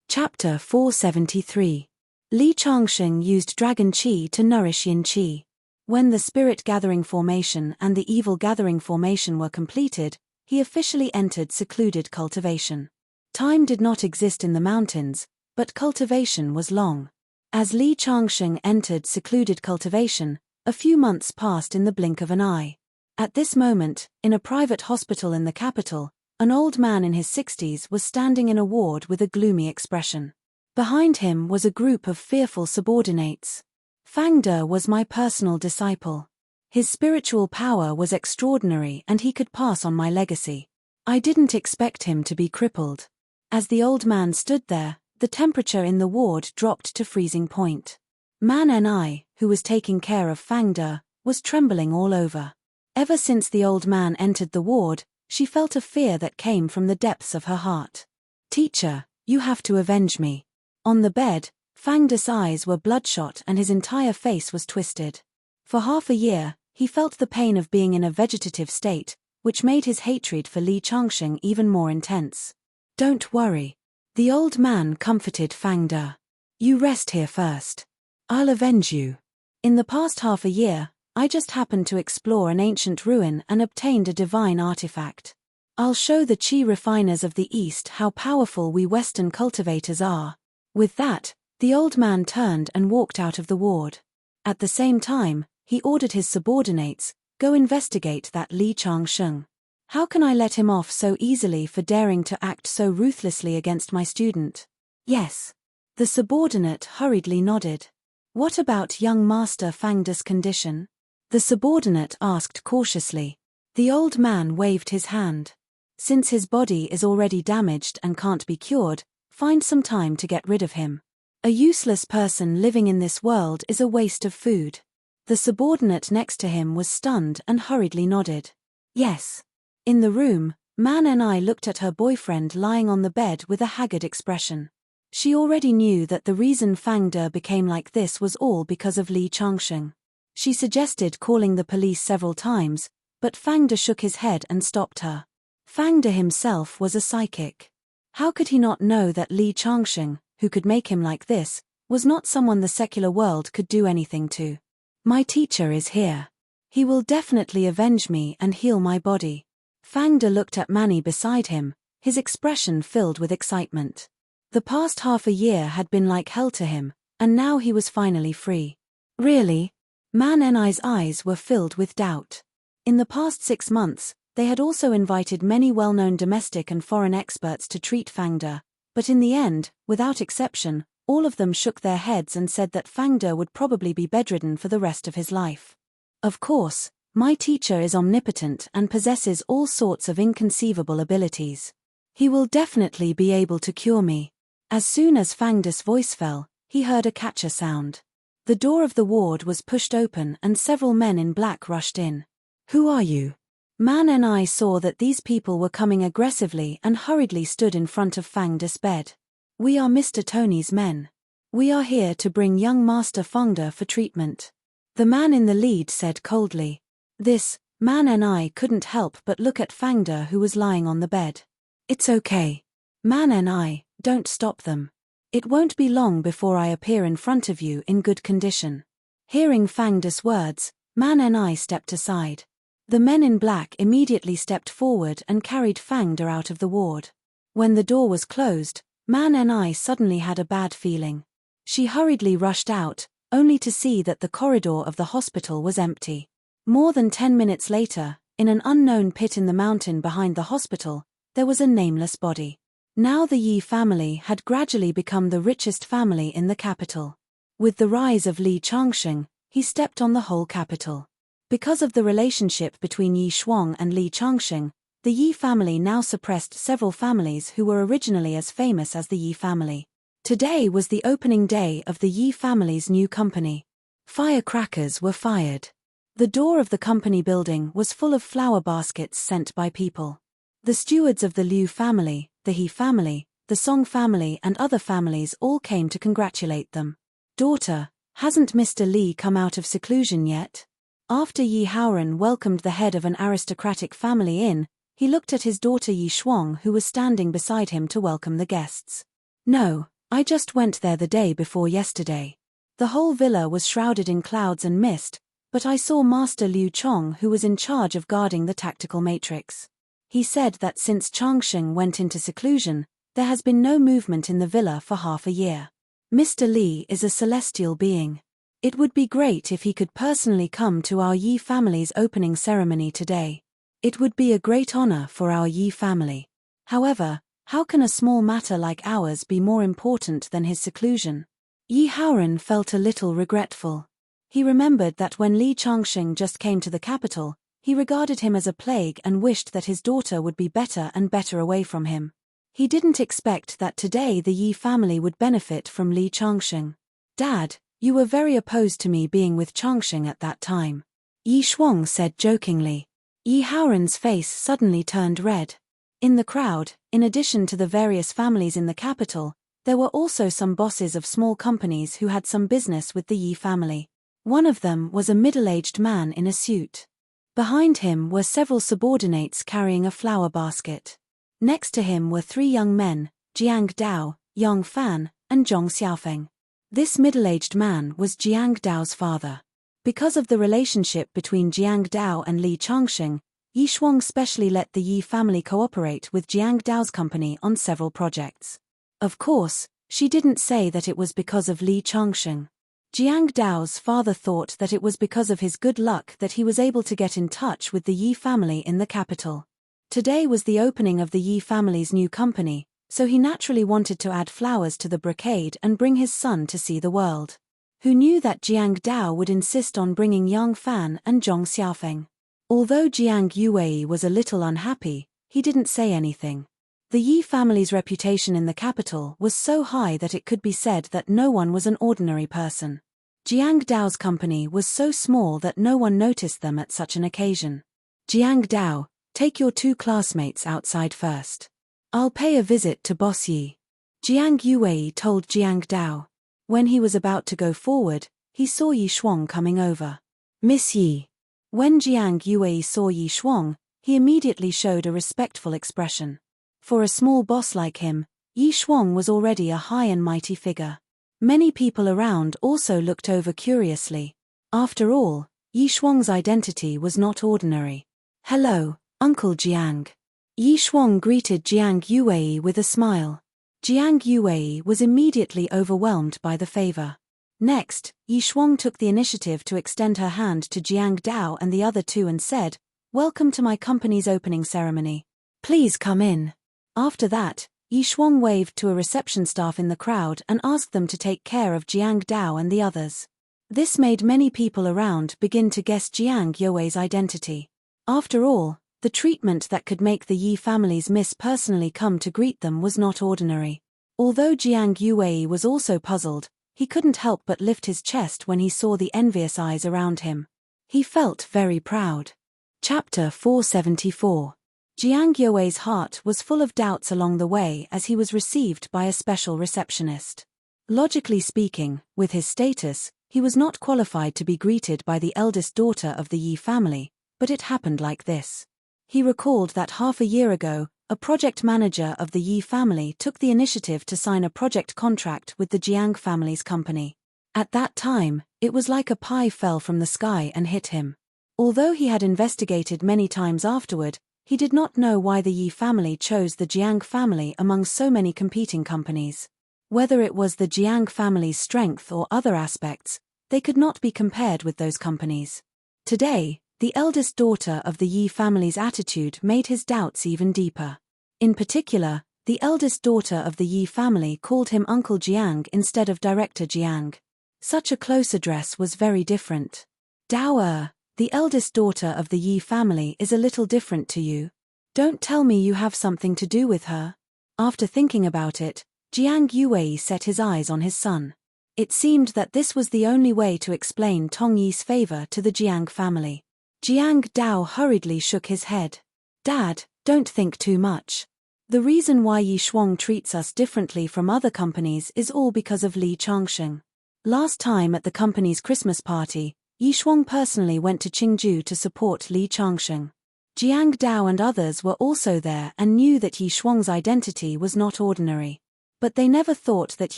Chapter 473. Li Changsheng used dragon qi to nourish yin qi. When the spirit gathering formation and the evil gathering formation were completed, he officially entered secluded cultivation. Time did not exist in the mountains, but cultivation was long. As Li Changsheng entered secluded cultivation, a few months passed in the blink of an eye. At this moment, in a private hospital in the capital, an old man in his 60s was standing in a ward with a gloomy expression. Behind him was a group of fearful subordinates. Fang De was my personal disciple. His spiritual power was extraordinary and he could pass on my legacy. I didn't expect him to be crippled. As the old man stood there, the temperature in the ward dropped to freezing point. Man Ni, who was taking care of Fang De, was trembling all over. Ever since the old man entered the ward, she felt a fear that came from the depths of her heart. Teacher, you have to avenge me. On the bed, Fang De's eyes were bloodshot and his entire face was twisted. For half a year, He felt the pain of being in a vegetative state, which made his hatred for Li Changsheng even more intense. Don't worry. The old man comforted Fang De. You rest here first. I'll avenge you. In the past half a year, I just happened to explore an ancient ruin and obtained a divine artifact. I'll show the Qi refiners of the East how powerful we Western cultivators are. With that, the old man turned and walked out of the ward. At the same time, he ordered his subordinates, go investigate that Li Changsheng. How can I let him off so easily for daring to act so ruthlessly against my student? Yes. The subordinate hurriedly nodded. What about young Master Fang De's condition? The subordinate asked cautiously. The old man waved his hand. Since his body is already damaged and can't be cured, find some time to get rid of him. A useless person living in this world is a waste of food. The subordinate next to him was stunned and hurriedly nodded. Yes. In the room, Man and I looked at her boyfriend lying on the bed with a haggard expression. She already knew that the reason Fang De became like this was all because of Li Changsheng. She suggested calling the police several times, but Fang De shook his head and stopped her. Fang De himself was a psychic. How could he not know that Li Changsheng, who could make him like this, was not someone the secular world could do anything to? My teacher is here. He will definitely avenge me and heal my body. Fang De looked at Manny beside him, his expression filled with excitement. The past half a year had been like hell to him, and now he was finally free. Really? Man Ni's eyes were filled with doubt. In the past 6 months, they had also invited many well-known domestic and foreign experts to treat Fang De, but in the end, without exception, all of them shook their heads and said that Fang De would probably be bedridden for the rest of his life. Of course, my teacher is omnipotent and possesses all sorts of inconceivable abilities. He will definitely be able to cure me. As soon as Fang De's voice fell, he heard a catcher sound. The door of the ward was pushed open and several men in black rushed in. Who are you? Man and I saw that these people were coming aggressively and hurriedly stood in front of Fang De's bed. We are Mr. Tony's men. We are here to bring young Master Fang De for treatment. The man in the lead said coldly. This, Man and I couldn't help but look at Fang De who was lying on the bed. It's okay. Man and I, don't stop them. It won't be long before I appear in front of you in good condition. Hearing Fang De's words, Man and I stepped aside. The men in black immediately stepped forward and carried Fang De out of the ward. When the door was closed, Man and I suddenly had a bad feeling. She hurriedly rushed out, only to see that the corridor of the hospital was empty. More than 10 minutes later, in an unknown pit in the mountain behind the hospital, there was a nameless body. Now the Yi family had gradually become the richest family in the capital. With the rise of Li Changsheng, he stepped on the whole capital. Because of the relationship between Yi Shuang and Li Changsheng, the Yi family now suppressed several families who were originally as famous as the Yi family. Today was the opening day of the Yi family's new company. Firecrackers were fired. The door of the company building was full of flower baskets sent by people. The stewards of the Liu family, the He family, the Song family and other families all came to congratulate them. Daughter, hasn't Mr. Li come out of seclusion yet? After Yi Haoran welcomed the head of an aristocratic family in, he looked at his daughter Yi Shuang who was standing beside him to welcome the guests. No, I just went there the day before yesterday. The whole villa was shrouded in clouds and mist, but I saw Master Liu Chong who was in charge of guarding the tactical matrix. He said that since Changsheng went into seclusion, there has been no movement in the villa for half a year. Mr. Li is a celestial being. It would be great if he could personally come to our Yi family's opening ceremony today. It would be a great honor for our Yi family. However, how can a small matter like ours be more important than his seclusion? Yi Haoran felt a little regretful. He remembered that when Li Changsheng just came to the capital, he regarded him as a plague and wished that his daughter would be better and better away from him. He didn't expect that today the Yi family would benefit from Li Changsheng. Dad, you were very opposed to me being with Changsheng at that time. Yi Shuang said jokingly. Yi Haoran's face suddenly turned red. In the crowd, in addition to the various families in the capital, there were also some bosses of small companies who had some business with the Yi family. One of them was a middle-aged man in a suit. Behind him were several subordinates carrying a flower basket. Next to him were three young men, Jiang Dao, Yang Fan, and Zhong Xiaofeng. This middle-aged man was Jiang Dao's father. Because of the relationship between Jiang Dao and Li Changsheng, Yi Shuang specially let the Yi family cooperate with Jiang Dao's company on several projects. Of course, she didn't say that it was because of Li Changsheng. Jiang Dao's father thought that it was because of his good luck that he was able to get in touch with the Yi family in the capital. Today was the opening of the Yi family's new company, so he naturally wanted to add flowers to the brocade and bring his son to see the world. Who knew that Jiang Dao would insist on bringing Yang Fan and Zhong Xiaofeng? Although Jiang Yuwei was a little unhappy, he didn't say anything. The Yi family's reputation in the capital was so high that it could be said that no one was an ordinary person. Jiang Dao's company was so small that no one noticed them at such an occasion. Jiang Dao, take your two classmates outside first. I'll pay a visit to Boss Yi. Jiang Yuwei told Jiang Dao. When he was about to go forward, he saw Yi Shuang coming over. Miss Yi. When Jiang Yuwei saw Yi Shuang, he immediately showed a respectful expression. For a small boss like him, Yi Shuang was already a high and mighty figure. Many people around also looked over curiously. After all, Yi Shuang's identity was not ordinary. Hello, Uncle Jiang. Yi Shuang greeted Jiang Yuwei with a smile. Jiang Yuwei was immediately overwhelmed by the favor. Next, Yi Shuang took the initiative to extend her hand to Jiang Dao and the other two and said, "Welcome to my company's opening ceremony. Please come in." After that, Yi Shuang waved to a reception staff in the crowd and asked them to take care of Jiang Dao and the others. This made many people around begin to guess Jiang Yuwei's identity. After all, the treatment that could make the Yi family's miss personally come to greet them was not ordinary. Although Jiang Yuwei was also puzzled, he couldn't help but lift his chest when he saw the envious eyes around him. He felt very proud. Chapter 474. Jiang Yuwei's heart was full of doubts along the way as he was received by a special receptionist. Logically speaking, with his status, he was not qualified to be greeted by the eldest daughter of the Yi family, but it happened like this. He recalled that half a year ago, a project manager of the Yi family took the initiative to sign a project contract with the Jiang family's company. At that time, it was like a pie fell from the sky and hit him. Although he had investigated many times afterward, he did not know why the Yi family chose the Jiang family among so many competing companies. Whether it was the Jiang family's strength or other aspects, they could not be compared with those companies. Today, the eldest daughter of the Yi family's attitude made his doubts even deeper. In particular, the eldest daughter of the Yi family called him Uncle Jiang instead of Director Jiang. Such a close address was very different. Dao, the eldest daughter of the Yi family is a little different to you. Don't tell me you have something to do with her. After thinking about it, Jiang Yuwei set his eyes on his son. It seemed that this was the only way to explain Tong Yi's favor to the Jiang family. Jiang Dao hurriedly shook his head. Dad, don't think too much. The reason why Yi Shuang treats us differently from other companies is all because of Li Changsheng. Last time at the company's Christmas party, Yi Shuang personally went to Qingju to support Li Changsheng. Jiang Dao and others were also there and knew that Yi Shuang's identity was not ordinary. But they never thought that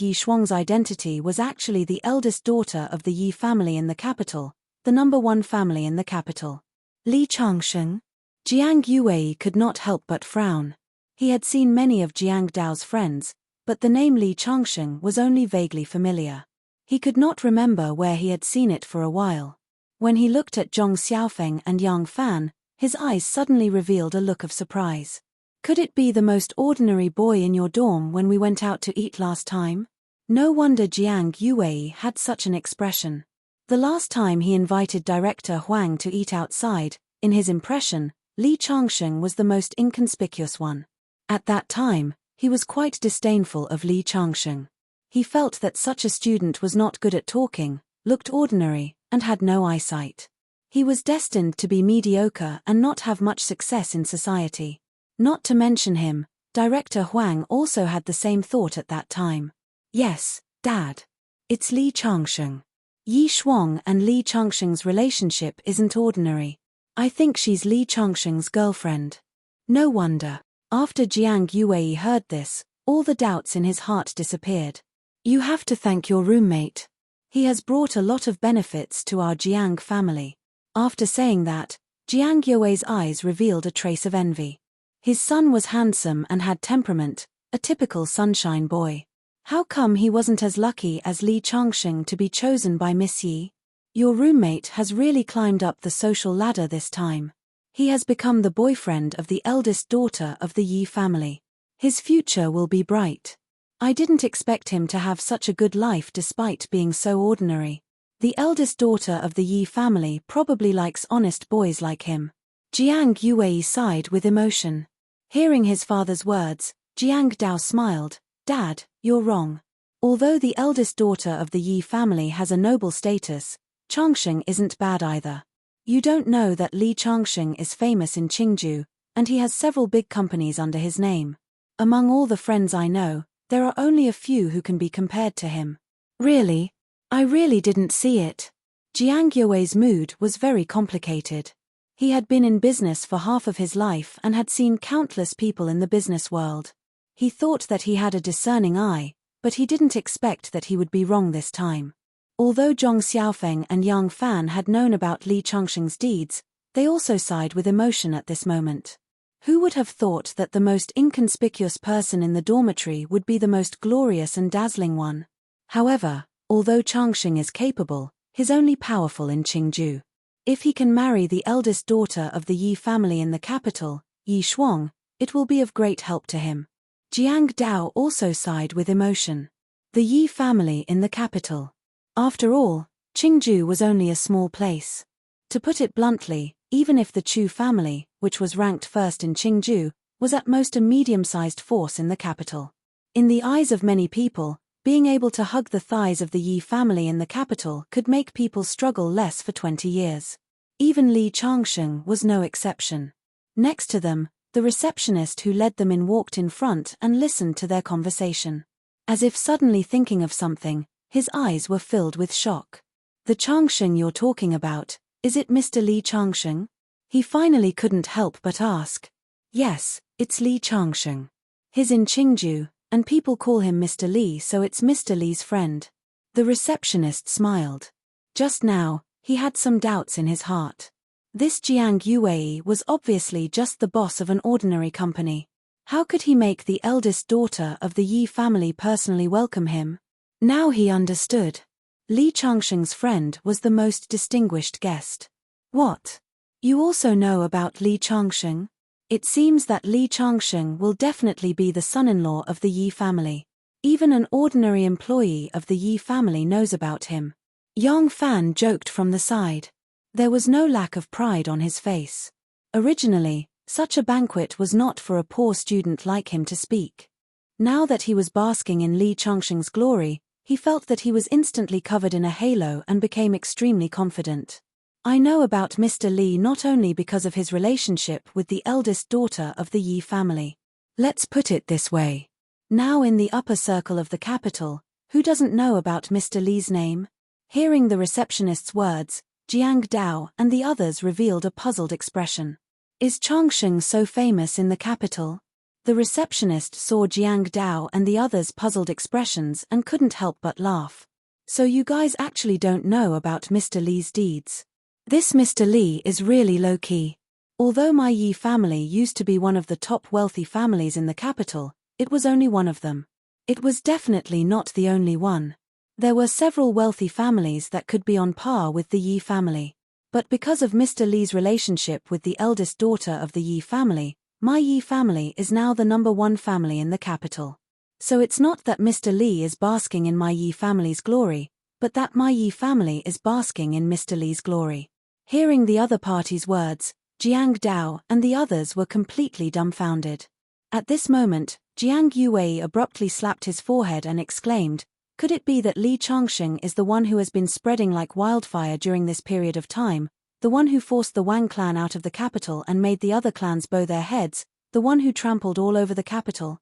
Yi Shuang's identity was actually the eldest daughter of the Yi family in the capital, the number one family in the capital. Li Changsheng? Jiang Yuwei could not help but frown. He had seen many of Jiang Dao's friends, but the name Li Changsheng was only vaguely familiar. He could not remember where he had seen it for a while. When he looked at Zhong Xiaofeng and Yang Fan, his eyes suddenly revealed a look of surprise. Could it be the most ordinary boy in your dorm when we went out to eat last time? No wonder Jiang Yuwei had such an expression. The last time he invited Director Huang to eat outside, in his impression, Li Changsheng was the most inconspicuous one. At that time, he was quite disdainful of Li Changsheng. He felt that such a student was not good at talking, looked ordinary, and had no eyesight. He was destined to be mediocre and not have much success in society. Not to mention him, Director Huang also had the same thought at that time. Yes, Dad. It's Li Changsheng. Yi Shuang and Li Changsheng's relationship isn't ordinary. I think she's Li Changsheng's girlfriend. No wonder. After Jiang Yuwei heard this, all the doubts in his heart disappeared. You have to thank your roommate. He has brought a lot of benefits to our Jiang family. After saying that, Jiang Yuwei's eyes revealed a trace of envy. His son was handsome and had temperament, a typical sunshine boy. How come he wasn't as lucky as Li Changsheng to be chosen by Miss Yi? Your roommate has really climbed up the social ladder this time. He has become the boyfriend of the eldest daughter of the Yi family. His future will be bright. I didn't expect him to have such a good life despite being so ordinary. The eldest daughter of the Yi family probably likes honest boys like him. Jiang Yuwei sighed with emotion. Hearing his father's words, Jiang Dao smiled. Dad, you're wrong. Although the eldest daughter of the Yi family has a noble status, Changsheng isn't bad either. You don't know that Li Changsheng is famous in Qingju, and he has several big companies under his name. Among all the friends I know, there are only a few who can be compared to him. Really? I really didn't see it. Jiang Yuwei's mood was very complicated. He had been in business for half of his life and had seen countless people in the business world. He thought that he had a discerning eye, but he didn't expect that he would be wrong this time. Although Zhong Xiaofeng and Yang Fan had known about Li Changsheng's deeds, they also sighed with emotion at this moment. Who would have thought that the most inconspicuous person in the dormitory would be the most glorious and dazzling one? However, although Changsheng is capable, he's only powerful in Qingju. If he can marry the eldest daughter of the Yi family in the capital, Yi Shuang, it will be of great help to him. Jiang Dao also sighed with emotion. The Yi family in the capital. After all, Qingju was only a small place. To put it bluntly, even if the Chu family, which was ranked first in Qingju, was at most a medium-sized force in the capital. In the eyes of many people, being able to hug the thighs of the Yi family in the capital could make people struggle less for 20 years. Even Li Changsheng was no exception. Next to them, the receptionist who led them in walked in front and listened to their conversation. As if suddenly thinking of something, his eyes were filled with shock. The Changsheng you're talking about, is it Mr. Li Changsheng? He finally couldn't help but ask. Yes, it's Li Changsheng. He's in Qingju, and people call him Mr. Li, so it's Mr. Li's friend. The receptionist smiled. Just now, he had some doubts in his heart. This Jiang Yuwei was obviously just the boss of an ordinary company. How could he make the eldest daughter of the Yi family personally welcome him? Now he understood. Li Changsheng's friend was the most distinguished guest. What? You also know about Li Changsheng? It seems that Li Changsheng will definitely be the son-in-law of the Yi family. Even an ordinary employee of the Yi family knows about him. Yang Fan joked from the side. There was no lack of pride on his face. Originally, such a banquet was not for a poor student like him to speak. Now that he was basking in Li Changsheng's glory, he felt that he was instantly covered in a halo and became extremely confident. I know about Mr. Li not only because of his relationship with the eldest daughter of the Yi family. Let's put it this way. Now in the upper circle of the capital, who doesn't know about Mr. Li's name? Hearing the receptionist's words, Jiang Dao and the others revealed a puzzled expression. Is Changsheng so famous in the capital? The receptionist saw Jiang Dao and the others' puzzled expressions and couldn't help but laugh. So you guys actually don't know about Mr. Li's deeds. This Mr. Li is really low-key. Although my Yi family used to be one of the top wealthy families in the capital, it was only one of them. It was definitely not the only one. There were several wealthy families that could be on par with the Yi family. But because of Mr. Li's relationship with the eldest daughter of the Yi family, my Yi family is now the #1 family in the capital. So it's not that Mr. Li is basking in my Yi family's glory, but that my Yi family is basking in Mr. Li's glory. Hearing the other party's words, Jiang Dao and the others were completely dumbfounded. At this moment, Jiang Yuwei abruptly slapped his forehead and exclaimed, could it be that Li Changsheng is the one who has been spreading like wildfire during this period of time, the one who forced the Wang clan out of the capital and made the other clans bow their heads, the one who trampled all over the capital?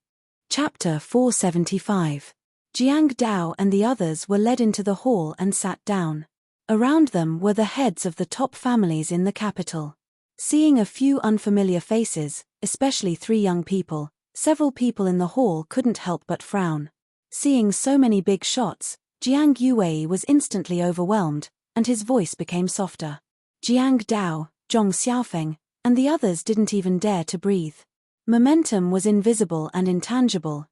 Chapter 475. Jiang Dao and the others were led into the hall and sat down. Around them were the heads of the top families in the capital. Seeing a few unfamiliar faces, especially 3 young people, several people in the hall couldn't help but frown. Seeing so many big shots, Jiang Yuwei was instantly overwhelmed, and his voice became softer. Jiang Dao, Zhong Xiaofeng, and the others didn't even dare to breathe. Momentum was invisible and intangible,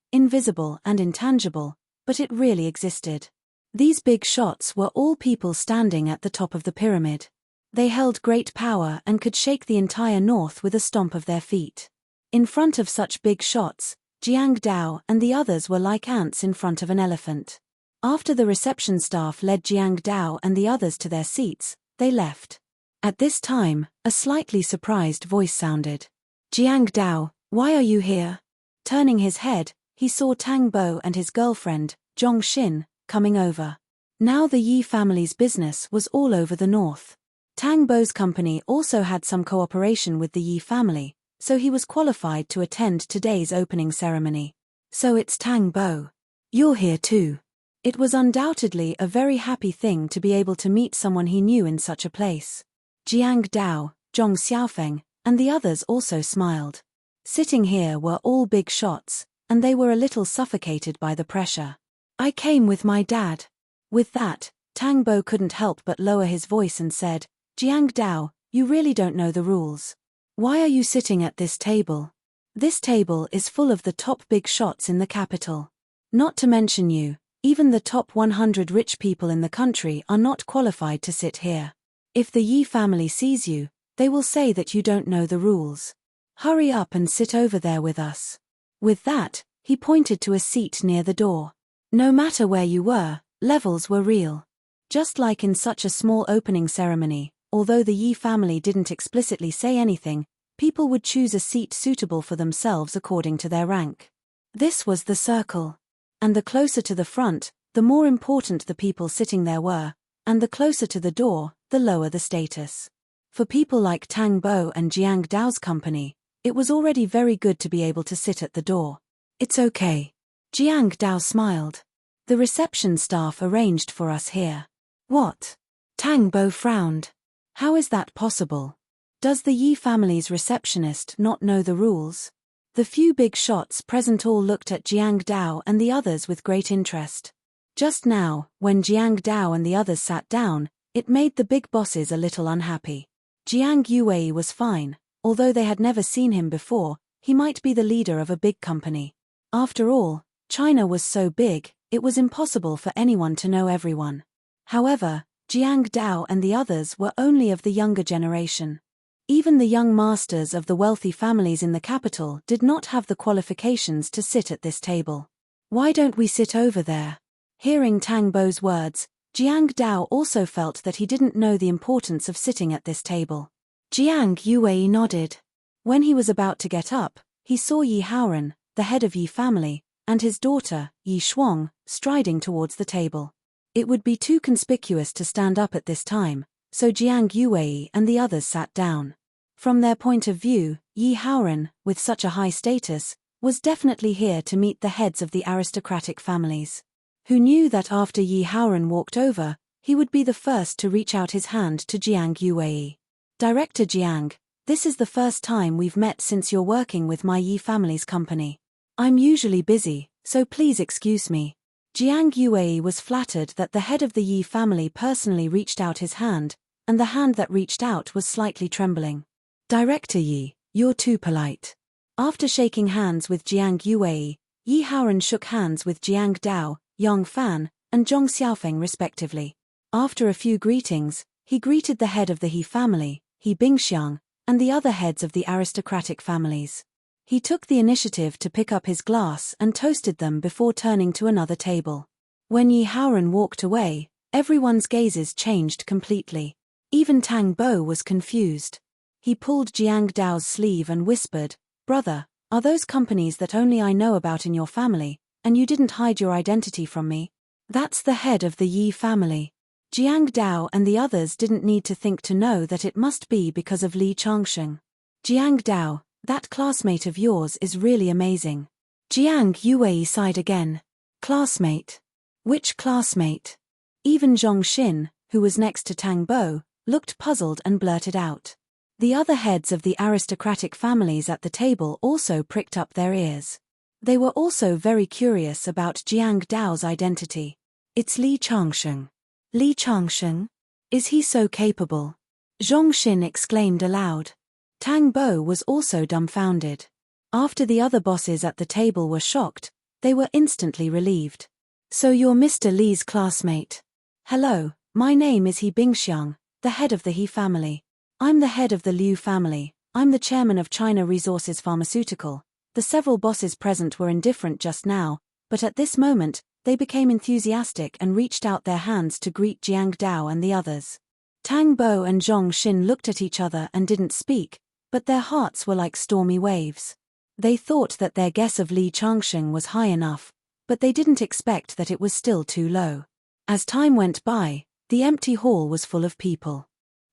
but it really existed. These big shots were all people standing at the top of the pyramid. They held great power and could shake the entire north with a stomp of their feet. In front of such big shots, Jiang Dao and the others were like ants in front of an elephant. After the reception staff led Jiang Dao and the others to their seats, they left. At this time, a slightly surprised voice sounded. Jiang Dao, why are you here? Turning his head, he saw Tang Bo and his girlfriend, Zhong Xin, coming over. Now the Yi family's business was all over the north. Tang Bo's company also had some cooperation with the Yi family, so he was qualified to attend today's opening ceremony. So it's Tang Bo. You're here too. It was undoubtedly a very happy thing to be able to meet someone he knew in such a place. Jiang Dao, Zhong Xiaofeng, and the others also smiled. Sitting here were all big shots, and they were a little suffocated by the pressure. I came with my dad. With that, Tang Bo couldn't help but lower his voice and said, Jiang Dao, you really don't know the rules. Why are you sitting at this table? This table is full of the top big shots in the capital. Not to mention you, even the top 100 rich people in the country are not qualified to sit here. If the Yi family sees you, they will say that you don't know the rules. Hurry up and sit over there with us. With that, he pointed to a seat near the door. No matter where you were, levels were real. Just like in such a small opening ceremony, although the Yi family didn't explicitly say anything, people would choose a seat suitable for themselves according to their rank. This was the circle. And the closer to the front, the more important the people sitting there were, and the closer to the door, the lower the status. For people like Tang Bo and Jiang Dao's company, it was already very good to be able to sit at the door. It's okay. Jiang Dao smiled. The reception staff arranged for us here. What? Tang Bo frowned. How is that possible? Does the Yi family's receptionist not know the rules? The few big shots present all looked at Jiang Dao and the others with great interest. Just now, when Jiang Dao and the others sat down, it made the big bosses a little unhappy. Jiang Yuwei was fine, although they had never seen him before, he might be the leader of a big company. After all, China was so big, it was impossible for anyone to know everyone. However, Jiang Dao and the others were only of the younger generation. Even the young masters of the wealthy families in the capital did not have the qualifications to sit at this table. Why don't we sit over there? Hearing Tang Bo's words, Jiang Dao also felt that he didn't know the importance of sitting at this table. Jiang Yuwei nodded. When he was about to get up, he saw Yi Haoran, the head of Yi family, and his daughter, Yi Shuang, striding towards the table. It would be too conspicuous to stand up at this time, so Jiang Yuwei and the others sat down. From their point of view, Yi Haoran, with such a high status, was definitely here to meet the heads of the aristocratic families. Who knew that after Yi Haoran walked over, he would be the first to reach out his hand to Jiang Yuwei. Director Jiang, this is the first time we've met since you're working with my Yi family's company. I'm usually busy, so please excuse me. Jiang Yuwei was flattered that the head of the Yi family personally reached out his hand, and the hand that reached out was slightly trembling. Director Yi, you're too polite. After shaking hands with Jiang Yuwei, Yi Haoran shook hands with Jiang Dao, Yang Fan, and Zhong Xiaofeng respectively. After a few greetings, he greeted the head of the He family, He Bingxiang, and the other heads of the aristocratic families. He took the initiative to pick up his glass and toasted them before turning to another table. When Yi Haoran walked away, everyone's gazes changed completely. Even Tang Bo was confused. He pulled Jiang Dao's sleeve and whispered, "Brother, are those companies that only I know about in your family, and you didn't hide your identity from me?" That's the head of the Yi family. Jiang Dao and the others didn't need to think to know that it must be because of Li Changsheng. Jiang Dao, that classmate of yours is really amazing. Jiang Yuwei sighed again. Classmate? Which classmate? Even Zhong Xin, who was next to Tang Bo, looked puzzled and blurted out. The other heads of the aristocratic families at the table also pricked up their ears. They were also very curious about Jiang Dao's identity. It's Li Changsheng. Li Changsheng? Is he so capable? Zhong Xin exclaimed aloud. Tang Bo was also dumbfounded. After the other bosses at the table were shocked, they were instantly relieved. So you're Mr. Li's classmate. Hello, my name is He Bingxiang, the head of the He family. I'm the head of the Liu family. I'm the chairman of China Resources Pharmaceutical. The several bosses present were indifferent just now, but at this moment, they became enthusiastic and reached out their hands to greet Jiang Dao and the others. Tang Bo and Zhong Xin looked at each other and didn't speak, but their hearts were like stormy waves. They thought that their guess of Li Changsheng was high enough, but they didn't expect that it was still too low. As time went by, the empty hall was full of people.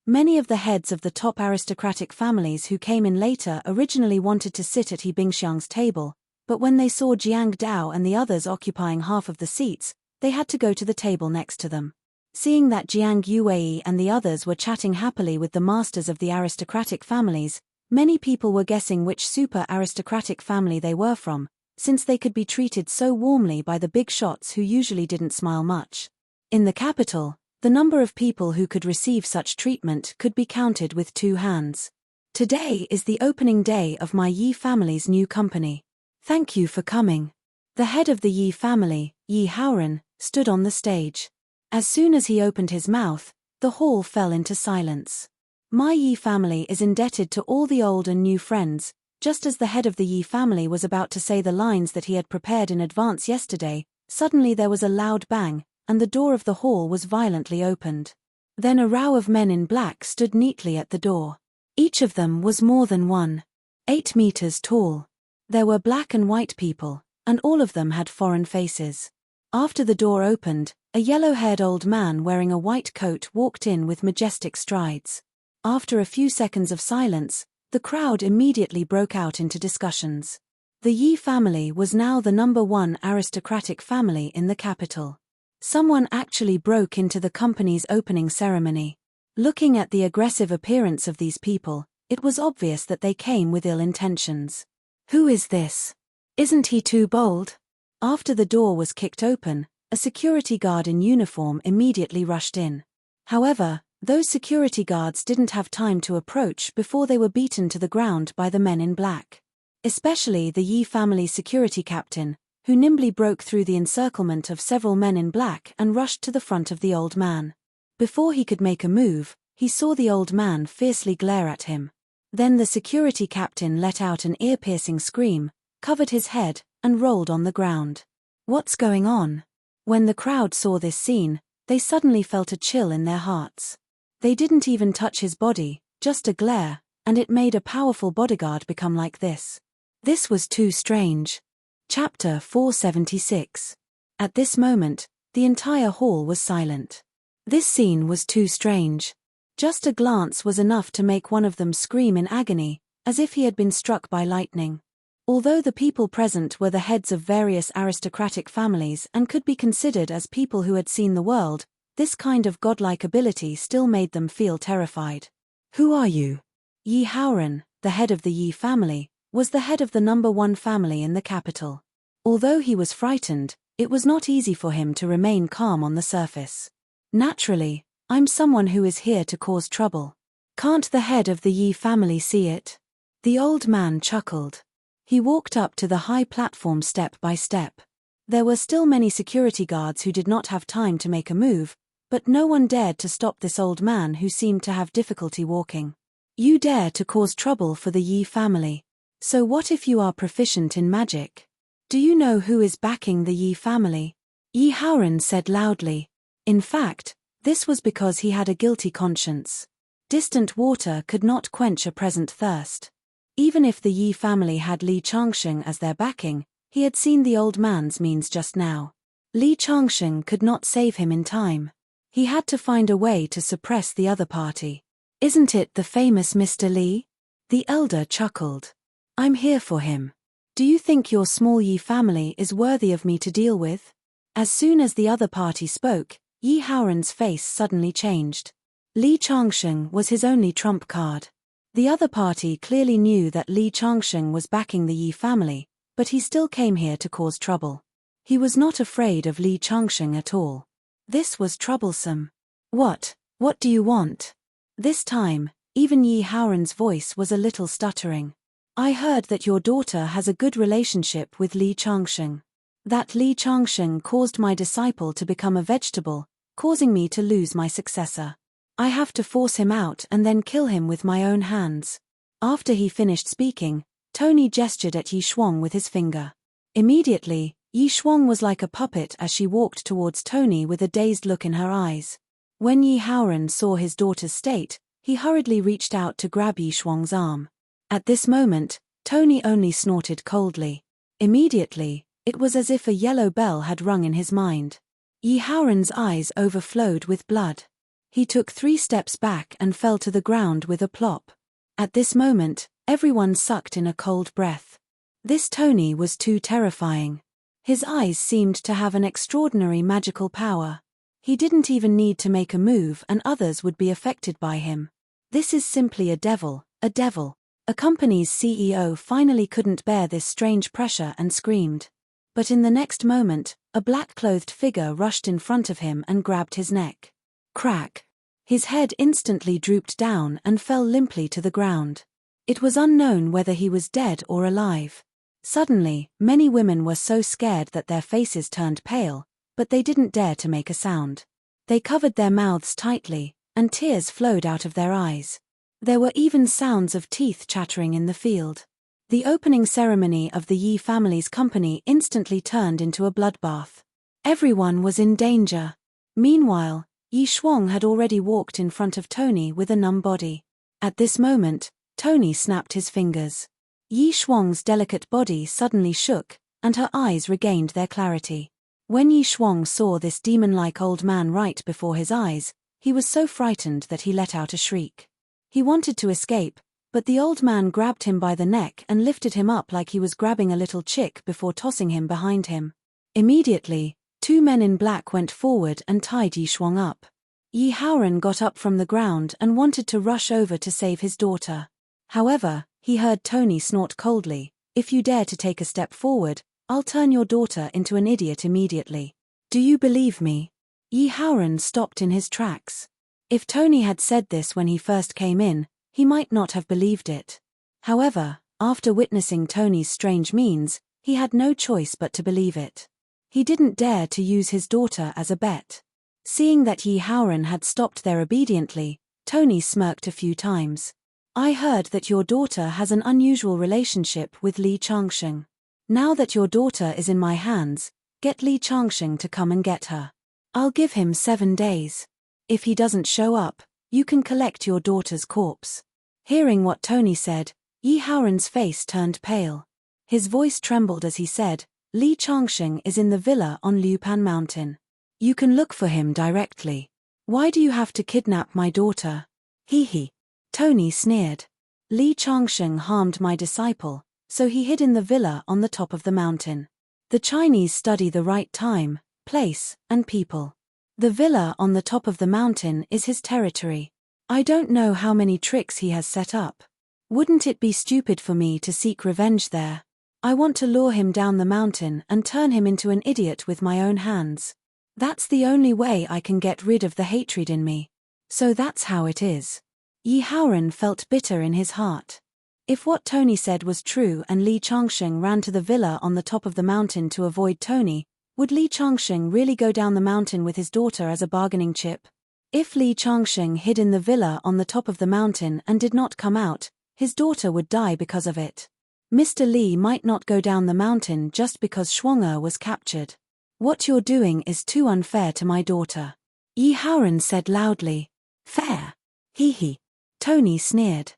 Many of the heads of the top aristocratic families who came in later originally wanted to sit at He Bingxiang's table, but when they saw Jiang Dao and the others occupying half of the seats, they had to go to the table next to them. Seeing that Jiang Yuwei and the others were chatting happily with the masters of the aristocratic families, many people were guessing which super aristocratic family they were from, since they could be treated so warmly by the big shots who usually didn't smile much. In the capital, the number of people who could receive such treatment could be counted with 2 hands. Today is the opening day of my Yi family's new company. Thank you for coming. The head of the Yi family, Yi Haoren, stood on the stage. As soon as he opened his mouth, the hall fell into silence. My Yi family is indebted to all the old and new friends. Just as the head of the Yi family was about to say the lines that he had prepared in advance yesterday, suddenly there was a loud bang, and the door of the hall was violently opened. Then a row of men in black stood neatly at the door. Each of them was more than 8 meters tall. There were black and white people, and all of them had foreign faces. After the door opened, a yellow-haired old man wearing a white coat walked in with majestic strides. After a few seconds of silence, the crowd immediately broke out into discussions. The Yi family was now the number 1 aristocratic family in the capital. Someone actually broke into the company's opening ceremony. Looking at the aggressive appearance of these people, it was obvious that they came with ill intentions. Who is this? Isn't he too bold? After the door was kicked open, a security guard in uniform immediately rushed in. However, those security guards didn't have time to approach before they were beaten to the ground by the men in black. Especially the Yi family security captain, who nimbly broke through the encirclement of several men in black and rushed to the front of the old man. Before he could make a move, he saw the old man fiercely glare at him. Then the security captain let out an ear-piercing scream, covered his head, and rolled on the ground. What's going on? When the crowd saw this scene, they suddenly felt a chill in their hearts. They didn't even touch his body, just a glare, and it made a powerful bodyguard become like this. This was too strange. Chapter 476. At this moment, the entire hall was silent. This scene was too strange. Just a glance was enough to make one of them scream in agony, as if he had been struck by lightning. Although the people present were the heads of various aristocratic families and could be considered as people who had seen the world, this kind of godlike ability still made them feel terrified. Who are you? Yi Haoren, the head of the Yi family, was the head of the number 1 family in the capital. Although he was frightened, it was not easy for him to remain calm on the surface. Naturally, I'm someone who is here to cause trouble. Can't the head of the Yi family see it? The old man chuckled. He walked up to the high platform step by step. There were still many security guards who did not have time to make a move, but no one dared to stop this old man who seemed to have difficulty walking. You dare to cause trouble for the Yi family. So what if you are proficient in magic? Do you know who is backing the Yi family? Yi Haoren said loudly. In fact, this was because he had a guilty conscience. Distant water could not quench a present thirst. Even if the Yi family had Li Changsheng as their backing, he had seen the old man's means just now. Li Changsheng could not save him in time. He had to find a way to suppress the other party. Isn't it the famous Mr. Li? The elder chuckled. I'm here for him. Do you think your small Yi family is worthy of me to deal with? As soon as the other party spoke, Yi Haoran's face suddenly changed. Li Changsheng was his only trump card. The other party clearly knew that Li Changsheng was backing the Yi family, but he still came here to cause trouble. He was not afraid of Li Changsheng at all. This was troublesome. What do you want? This time, even Yi Haoran's voice was a little stuttering. I heard that your daughter has a good relationship with Li Changsheng. That Li Changsheng caused my disciple to become a vegetable, causing me to lose my successor. I have to force him out and then kill him with my own hands. After he finished speaking, Tony gestured at Yi Shuang with his finger. Immediately, Yi Shuang was like a puppet as she walked towards Tony with a dazed look in her eyes. When Yi Haoran saw his daughter's state, he hurriedly reached out to grab Yi Shuang's arm. At this moment, Tony only snorted coldly. Immediately, it was as if a yellow bell had rung in his mind. Yi Haoran's eyes overflowed with blood. He took 3 steps back and fell to the ground with a plop. At this moment, everyone sucked in a cold breath. This Tony was too terrifying. His eyes seemed to have an extraordinary magical power. He didn't even need to make a move and others would be affected by him. This is simply a devil, a devil. A company's CEO finally couldn't bear this strange pressure and screamed. But in the next moment, a black-clothed figure rushed in front of him and grabbed his neck. Crack. His head instantly drooped down and fell limply to the ground. It was unknown whether he was dead or alive. Suddenly, many women were so scared that their faces turned pale, but they didn't dare to make a sound. They covered their mouths tightly, and tears flowed out of their eyes. There were even sounds of teeth chattering in the field. The opening ceremony of the Yi family's company instantly turned into a bloodbath. Everyone was in danger. Meanwhile, Yi Shuang had already walked in front of Tony with a numb body. At this moment, Tony snapped his fingers. Yi Shuang's delicate body suddenly shook, and her eyes regained their clarity. When Yi Shuang saw this demon-like old man right before his eyes, he was so frightened that he let out a shriek. He wanted to escape, but the old man grabbed him by the neck and lifted him up like he was grabbing a little chick before tossing him behind him. Immediately, 2 men in black went forward and tied Yi Shuang up. Yi Haoran got up from the ground and wanted to rush over to save his daughter. However, he heard Tony snort coldly, "If you dare to take a step forward, I'll turn your daughter into an idiot immediately. Do you believe me?" Yi Haoran stopped in his tracks. If Tony had said this when he first came in, he might not have believed it. However, after witnessing Tony's strange means, he had no choice but to believe it. He didn't dare to use his daughter as a bet. Seeing that Yi Haoran had stopped there obediently, Tony smirked a few times. "I heard that your daughter has an unusual relationship with Li Changsheng. Now that your daughter is in my hands, get Li Changsheng to come and get her. I'll give him 7 days. If he doesn't show up, you can collect your daughter's corpse." Hearing what Tony said, Yi Haoran's face turned pale. His voice trembled as he said, "Li Changsheng is in the villa on Liupan Mountain. You can look for him directly. Why do you have to kidnap my daughter?" He. Tony sneered. "Li Changsheng harmed my disciple, so he hid in the villa on the top of the mountain. The Chinese study the right time, place, and people. The villa on the top of the mountain is his territory. I don't know how many tricks he has set up. Wouldn't it be stupid for me to seek revenge there? I want to lure him down the mountain and turn him into an idiot with my own hands. That's the only way I can get rid of the hatred in me. So that's how it is." Yi Haoran felt bitter in his heart. If what Tony said was true and Li Changsheng ran to the villa on the top of the mountain to avoid Tony, would Li Changsheng really go down the mountain with his daughter as a bargaining chip? If Li Changsheng hid in the villa on the top of the mountain and did not come out, his daughter would die because of it. Mr. Li might not go down the mountain just because Shuang'er was captured. "What you're doing is too unfair to my daughter," Yi Haoran said loudly. "Fair? He. Tony sneered.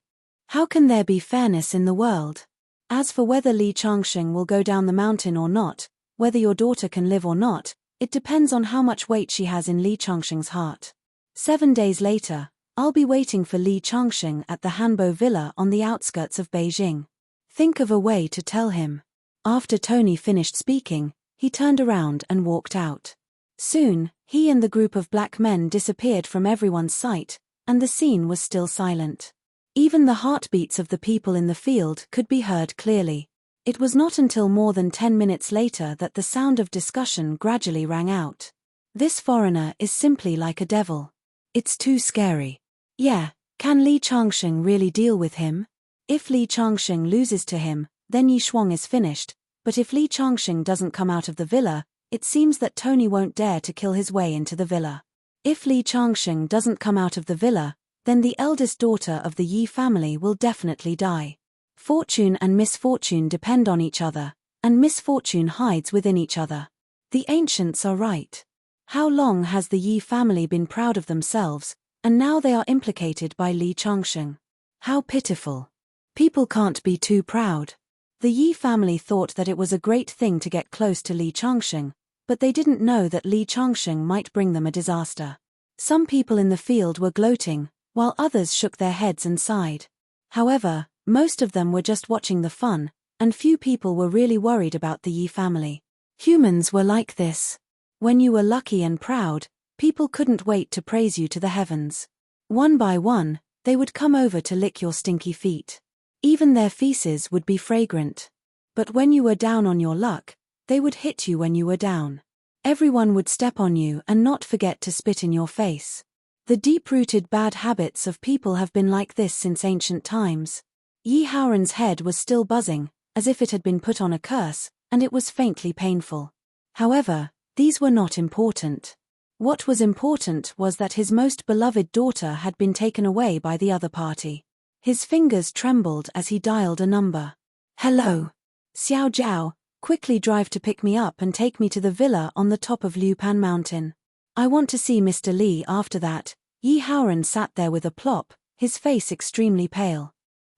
"How can there be fairness in the world? As for whether Li Changsheng will go down the mountain or not, whether your daughter can live or not, it depends on how much weight she has in Li Changsheng's heart. 7 days later, I'll be waiting for Li Changsheng at the Hanbo Villa on the outskirts of Beijing. Think of a way to tell him." After Tony finished speaking, he turned around and walked out. Soon, he and the group of black men disappeared from everyone's sight, and the scene was still silent. Even the heartbeats of the people in the field could be heard clearly. It was not until more than 10 minutes later that the sound of discussion gradually rang out. This foreigner is simply like a devil. It's too scary. Yeah, can Li Changsheng really deal with him? If Li Changsheng loses to him, then Yi Shuang is finished, but if Li Changsheng doesn't come out of the villa, it seems that Tony won't dare to kill his way into the villa. If Li Changsheng doesn't come out of the villa, then the eldest daughter of the Yi family will definitely die. Fortune and misfortune depend on each other, and misfortune hides within each other. The ancients are right. How long has the Yi family been proud of themselves, and now they are implicated by Li Changsheng? How pitiful. People can't be too proud. The Yi family thought that it was a great thing to get close to Li Changsheng, but they didn't know that Li Changsheng might bring them a disaster. Some people in the field were gloating, while others shook their heads and sighed. However, most of them were just watching the fun, and few people were really worried about the Yi family. Humans were like this. When you were lucky and proud, people couldn't wait to praise you to the heavens. One by one, they would come over to lick your stinky feet. Even their feces would be fragrant. But when you were down on your luck, they would hit you when you were down. Everyone would step on you and not forget to spit in your face. The deep-rooted bad habits of people have been like this since ancient times. Yi Haoran's head was still buzzing, as if it had been put on a curse, and it was faintly painful. However, these were not important. What was important was that his most beloved daughter had been taken away by the other party. His fingers trembled as he dialed a number. Hello. Xiao Jiao, quickly drive to pick me up and take me to the villa on the top of Liupan Mountain. I want to see Mr. Li after that. Yi Haoran sat there with a plop, his face extremely pale.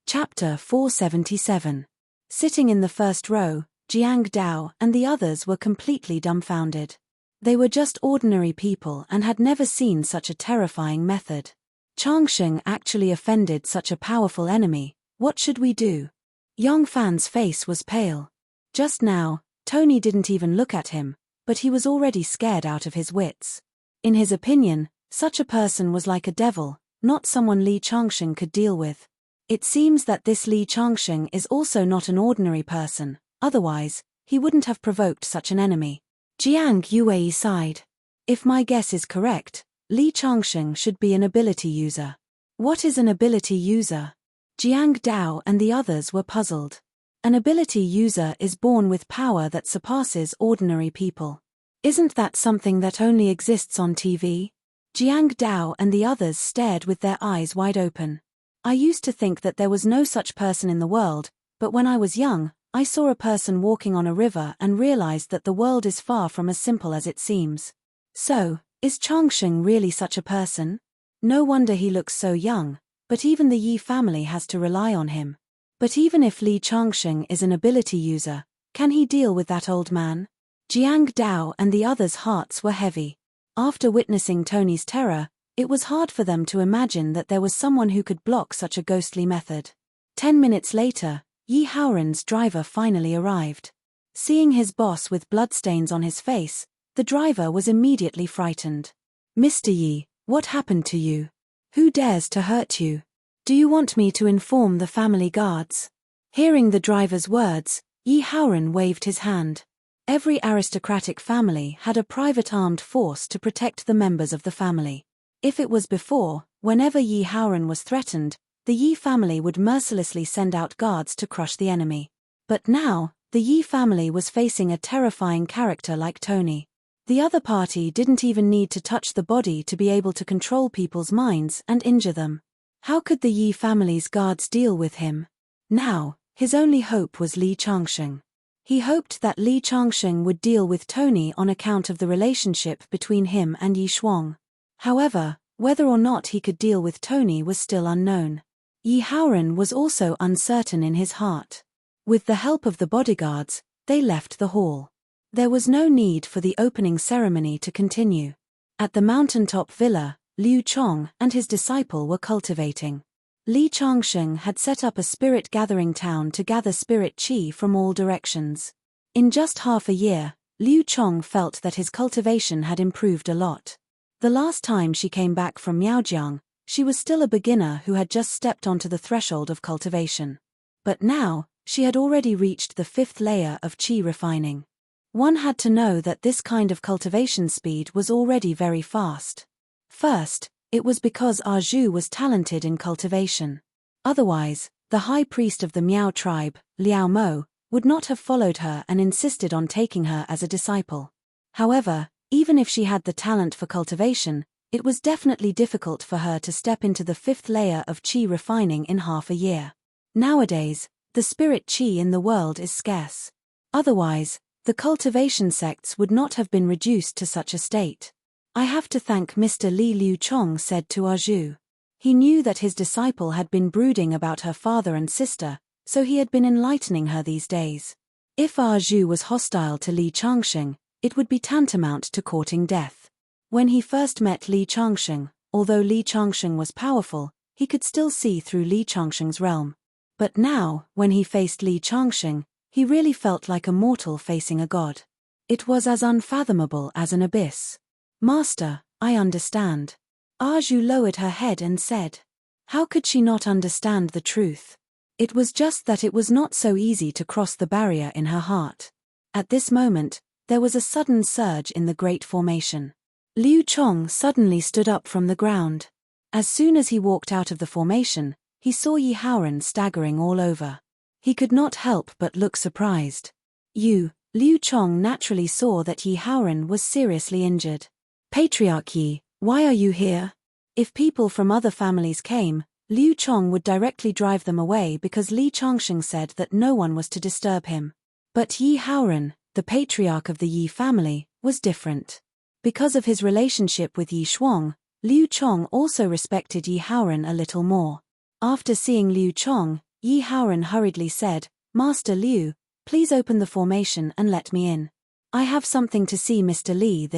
Chapter 477. Sitting in the first row, Jiang Dao and the others were completely dumbfounded. They were just ordinary people and had never seen such a terrifying method. Changsheng actually offended such a powerful enemy. What should we do? Yang Fan's face was pale. Just now, Tony didn't even look at him, but he was already scared out of his wits. In his opinion, such a person was like a devil, not someone Li Changsheng could deal with. It seems that this Li Changsheng is also not an ordinary person, otherwise, he wouldn't have provoked such an enemy. Jiang Yue sighed. If my guess is correct, Li Changsheng should be an ability user. What is an ability user? Jiang Dao and the others were puzzled. An ability user is born with power that surpasses ordinary people. Isn't that something that only exists on TV? Jiang Dao and the others stared with their eyes wide open. I used to think that there was no such person in the world, but when I was young, I saw a person walking on a river and realized that the world is far from as simple as it seems. So, is Changsheng really such a person? No wonder he looks so young, but even the Yi family has to rely on him. But even if Li Changsheng is an ability user, can he deal with that old man? Jiang Dao and the others' hearts were heavy. After witnessing Tony's terror, it was hard for them to imagine that there was someone who could block such a ghostly method. 10 minutes later, Yi Haoran's driver finally arrived. Seeing his boss with bloodstains on his face, the driver was immediately frightened. Mr. Yi, what happened to you? Who dares to hurt you? Do you want me to inform the family guards? Hearing the driver's words, Yi Haoran waved his hand. Every aristocratic family had a private armed force to protect the members of the family. If it was before, whenever Yi Haoran was threatened, the Yi family would mercilessly send out guards to crush the enemy. But now, the Yi family was facing a terrifying character like Tony. The other party didn't even need to touch the body to be able to control people's minds and injure them. How could the Yi family's guards deal with him? Now, his only hope was Li Changsheng. He hoped that Li Changsheng would deal with Tony on account of the relationship between him and Yi Shuang. However, whether or not he could deal with Tony was still unknown. Yi Haoran was also uncertain in his heart. With the help of the bodyguards, they left the hall. There was no need for the opening ceremony to continue. At the mountaintop villa, Liu Chong and his disciple were cultivating. Li Changsheng had set up a spirit gathering town to gather spirit qi from all directions. In just half a year, Liu Chong felt that his cultivation had improved a lot. The last time she came back from Miaojiang, she was still a beginner who had just stepped onto the threshold of cultivation. But now, she had already reached the 5th layer of qi refining. One had to know that this kind of cultivation speed was already very fast. First, it was because Zhu was talented in cultivation. Otherwise, the high priest of the Miao tribe, Liao Mo, would not have followed her and insisted on taking her as a disciple. However, even if she had the talent for cultivation, it was definitely difficult for her to step into the 5th layer of qi refining in half a year. Nowadays, the spirit qi in the world is scarce. Otherwise, the cultivation sects would not have been reduced to such a state. I have to thank Mr. Li, Liu Chong said to Zhu. He knew that his disciple had been brooding about her father and sister, so he had been enlightening her these days. If Zhu was hostile to Li Changsheng, it would be tantamount to courting death. When he first met Li Changsheng, although Li Changsheng was powerful, he could still see through Li Changsheng's realm. But now, when he faced Li Changsheng, he really felt like a mortal facing a god. It was as unfathomable as an abyss. Master, I understand. Zhu lowered her head and said. How could she not understand the truth? It was just that it was not so easy to cross the barrier in her heart. At this moment, there was a sudden surge in the great formation. Liu Chong suddenly stood up from the ground. As soon as he walked out of the formation, he saw Yi Haoren staggering all over. He could not help but look surprised. Liu Chong naturally saw that Yi Haoren was seriously injured. Patriarch Yi, why are you here? If people from other families came, Liu Chong would directly drive them away because Li Changsheng said that no one was to disturb him. But Yi Haoren, the patriarch of the Yi family, was different. Because of his relationship with Yi Shuang, Liu Chong also respected Yi Haoren a little more. After seeing Liu Chong, Yi Haoren hurriedly said, Master Liu, please open the formation and let me in. I have something to see Mr. Li.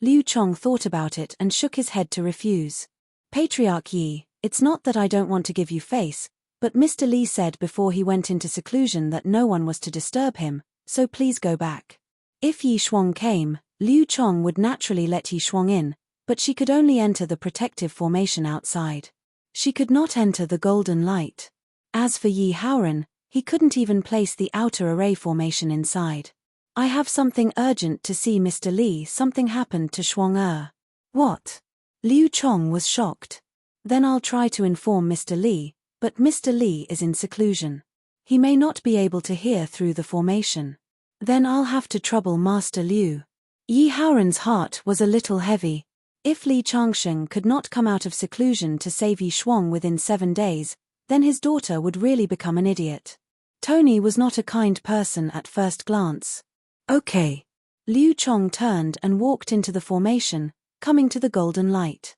Liu Chong thought about it and shook his head to refuse. Patriarch Yi, it's not that I don't want to give you face, but Mr. Li said before he went into seclusion that no one was to disturb him, so please go back. If Yi Shuang came, Liu Chong would naturally let Yi Shuang in, but she could only enter the protective formation outside. She could not enter the golden light. As for Yi Haoren, he couldn't even place the outer array formation inside. I have something urgent to see Mr. Li. Something happened to Shuang. What? Liu Chong was shocked. Then I'll try to inform Mr. Li, but Mr. Li is in seclusion. He may not be able to hear through the formation. Then I'll have to trouble Master Liu. Yi Haoren's heart was a little heavy. If Li Changsheng could not come out of seclusion to save Yi Shuang within 7 days, then his daughter would really become an idiot. Tony was not a kind person at first glance. Okay. Liu Chong turned and walked into the formation, coming to the golden light.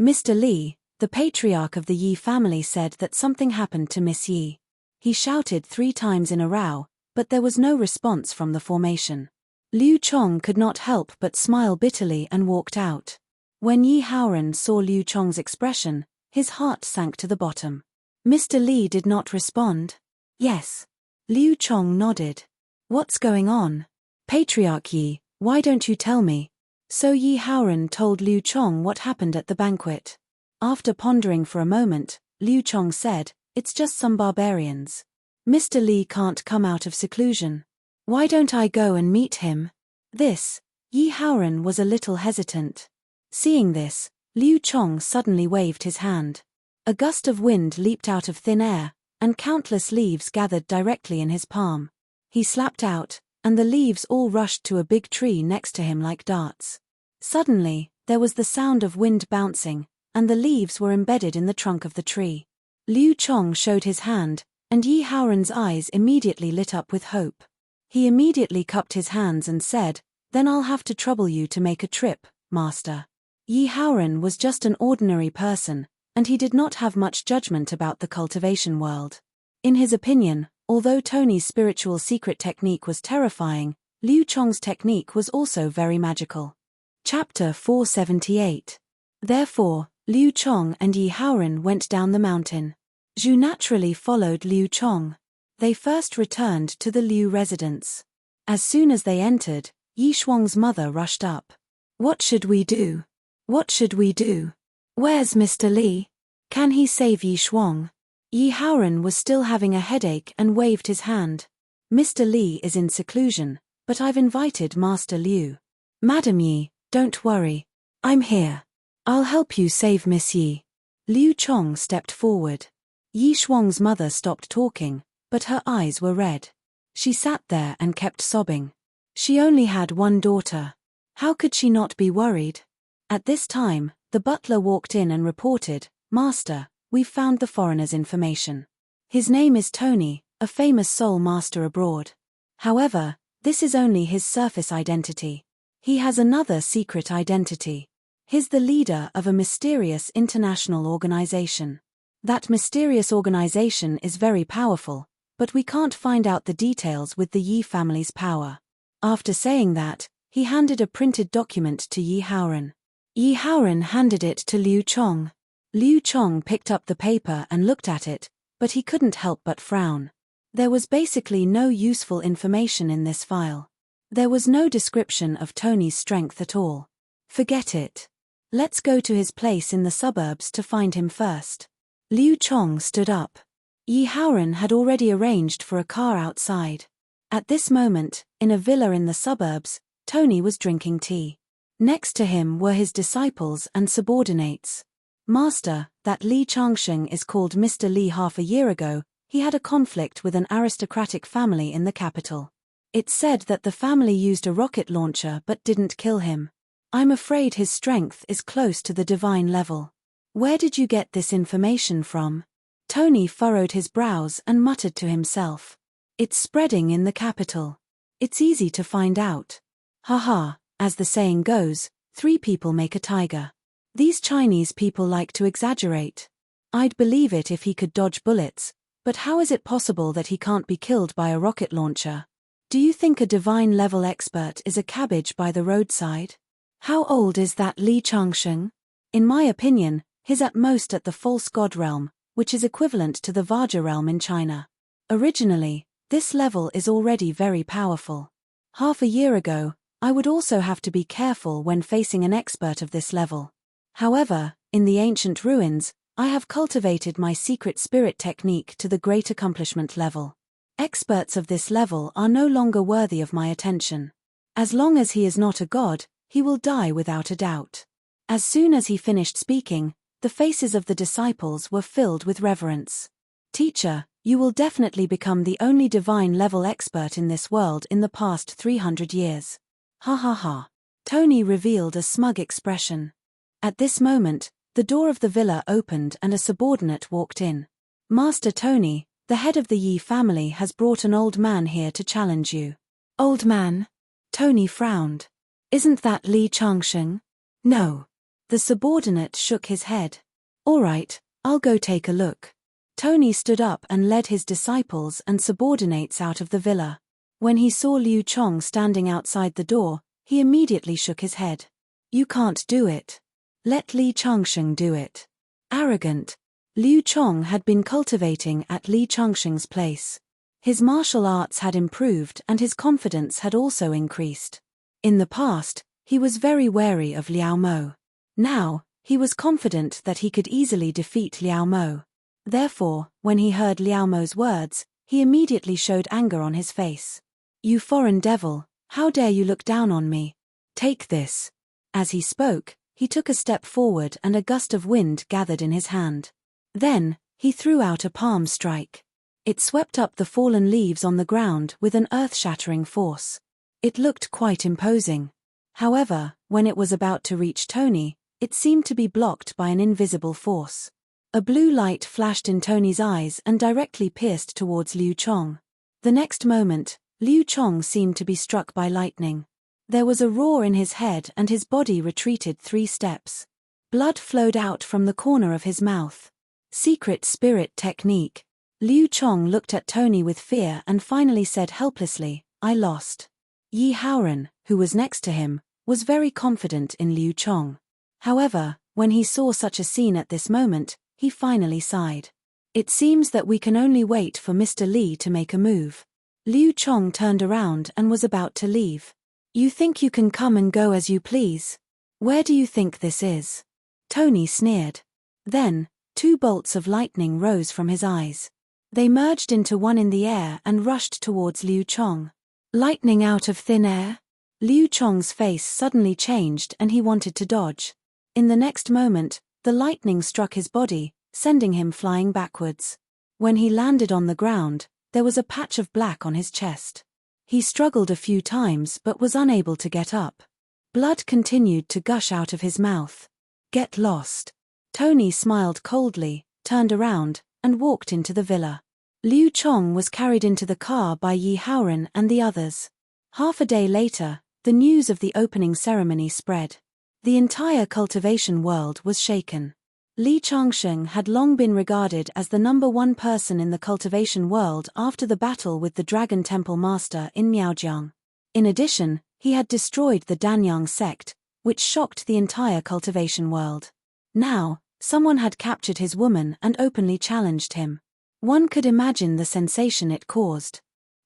Mr. Li, the patriarch of the Yi family, said that something happened to Miss Yi. He shouted 3 times in a row, but there was no response from the formation. Liu Chong could not help but smile bitterly and walked out. When Yi Haoren saw Liu Chong's expression, his heart sank to the bottom. Mr. Li did not respond. Yes. Liu Chong nodded. What's going on? Patriarch Yi, why don't you tell me? So Yi Haoren told Liu Chong what happened at the banquet. After pondering for a moment, Liu Chong said, it's just some barbarians. Mr. Li can't come out of seclusion. Why don't I go and meet him? Yi Haoren was a little hesitant. Seeing this, Liu Chong suddenly waved his hand. A gust of wind leaped out of thin air, and countless leaves gathered directly in his palm. He slapped out, and the leaves all rushed to a big tree next to him like darts. Suddenly, there was the sound of wind bouncing, and the leaves were embedded in the trunk of the tree. Liu Chong showed his hand, and Yi Haoren's eyes immediately lit up with hope. He immediately cupped his hands and said, then I'll have to trouble you to make a trip, Master. Yi Haoren was just an ordinary person, and he did not have much judgment about the cultivation world. In his opinion, although Tony's spiritual secret technique was terrifying, Liu Chong's technique was also very magical. Chapter 478. Therefore, Liu Chong and Yi Haoren went down the mountain. Zhu naturally followed Liu Chong. They first returned to the Liu residence. As soon as they entered, Yi Shuang's mother rushed up. What should we do? What should we do? Where's Mr. Li? Can he save Yi Shuang? Yi Haoran was still having a headache and waved his hand. Mr. Li is in seclusion, but I've invited Master Liu. Madam Yi, don't worry. I'm here. I'll help you save Miss Yi. Liu Chong stepped forward. Yi Shuang's mother stopped talking, but her eyes were red. She sat there and kept sobbing. She only had one daughter. How could she not be worried? At this time, the butler walked in and reported, Master, we've found the foreigner's information. His name is Tony, a famous soul master abroad. However, this is only his surface identity. He has another secret identity. He's the leader of a mysterious international organization. That mysterious organization is very powerful, but we can't find out the details with the Yi family's power. After saying that, he handed a printed document to Yi Haoran. Yi Haoran handed it to Liu Chong. Liu Chong picked up the paper and looked at it, but he couldn't help but frown. There was basically no useful information in this file. There was no description of Tony's strength at all. Forget it. Let's go to his place in the suburbs to find him first. Liu Chong stood up. Yi Haoran had already arranged for a car outside. At this moment, in a villa in the suburbs, Tony was drinking tea. Next to him were his disciples and subordinates. Master, that Li Changsheng is called Mr. Li. Half a year ago, he had a conflict with an aristocratic family in the capital. It's said that the family used a rocket launcher but didn't kill him. I'm afraid his strength is close to the divine level. Where did you get this information from? Tony furrowed his brows and muttered to himself. It's spreading in the capital. It's easy to find out. Haha, as the saying goes, 3 people make a tiger. These Chinese people like to exaggerate. I'd believe it if he could dodge bullets, but how is it possible that he can't be killed by a rocket launcher? Do you think a divine level expert is a cabbage by the roadside? How old is that Li Changsheng? In my opinion, he's at most at the false god realm, which is equivalent to the Vajra realm in China. Originally, this level is already very powerful. Half a year ago, I would also have to be careful when facing an expert of this level. However, in the ancient ruins, I have cultivated my secret spirit technique to the great accomplishment level. Experts of this level are no longer worthy of my attention. As long as he is not a god, he will die without a doubt. As soon as he finished speaking, the faces of the disciples were filled with reverence. Teacher, you will definitely become the only divine level expert in this world in the past 300 years. Ha ha ha. Tony revealed a smug expression. At this moment, the door of the villa opened and a subordinate walked in. Master Tony, the head of the Yi family has brought an old man here to challenge you. Old man? Tony frowned. Isn't that Li Changsheng? No. The subordinate shook his head. All right, I'll go take a look. Tony stood up and led his disciples and subordinates out of the villa. When he saw Liu Chong standing outside the door, he immediately shook his head. You can't do it. Let Li Changsheng do it. Arrogant. Liu Chong had been cultivating at Li Changsheng's place. His martial arts had improved and his confidence had also increased. In the past, he was very wary of Liao Mo. Now, he was confident that he could easily defeat Liao Mo. Therefore, when he heard Liao Mo's words, he immediately showed anger on his face. You foreign devil, how dare you look down on me? Take this. As he spoke, he took a step forward and a gust of wind gathered in his hand. Then, he threw out a palm strike. It swept up the fallen leaves on the ground with an earth-shattering force. It looked quite imposing. However, when it was about to reach Tony, it seemed to be blocked by an invisible force. A blue light flashed in Tony's eyes and directly pierced towards Liu Chong. The next moment, Liu Chong seemed to be struck by lightning. There was a roar in his head and his body retreated 3 steps. Blood flowed out from the corner of his mouth. Secret spirit technique. Liu Chong looked at Tony with fear and finally said helplessly, I lost. Yi Haoran, who was next to him, was very confident in Liu Chong. However, when he saw such a scene at this moment, he finally sighed. It seems that we can only wait for Mr. Li to make a move. Liu Chong turned around and was about to leave. You think you can come and go as you please? Where do you think this is? Tony sneered. Then, 2 bolts of lightning rose from his eyes. They merged into one in the air and rushed towards Liu Chong. Lightning out of thin air? Liu Chong's face suddenly changed and he wanted to dodge. In the next moment, the lightning struck his body, sending him flying backwards. When he landed on the ground, there was a patch of black on his chest. He struggled a few times but was unable to get up. Blood continued to gush out of his mouth. Get lost. Tony smiled coldly, turned around, and walked into the villa. Liu Chong was carried into the car by Yi Haoren and the others. Half a day later, the news of the opening ceremony spread. The entire cultivation world was shaken. Li Changsheng had long been regarded as the #1 person in the cultivation world after the battle with the Dragon Temple Master in Miaojiang. In addition, he had destroyed the Danyang sect, which shocked the entire cultivation world. Now, someone had captured his woman and openly challenged him. One could imagine the sensation it caused.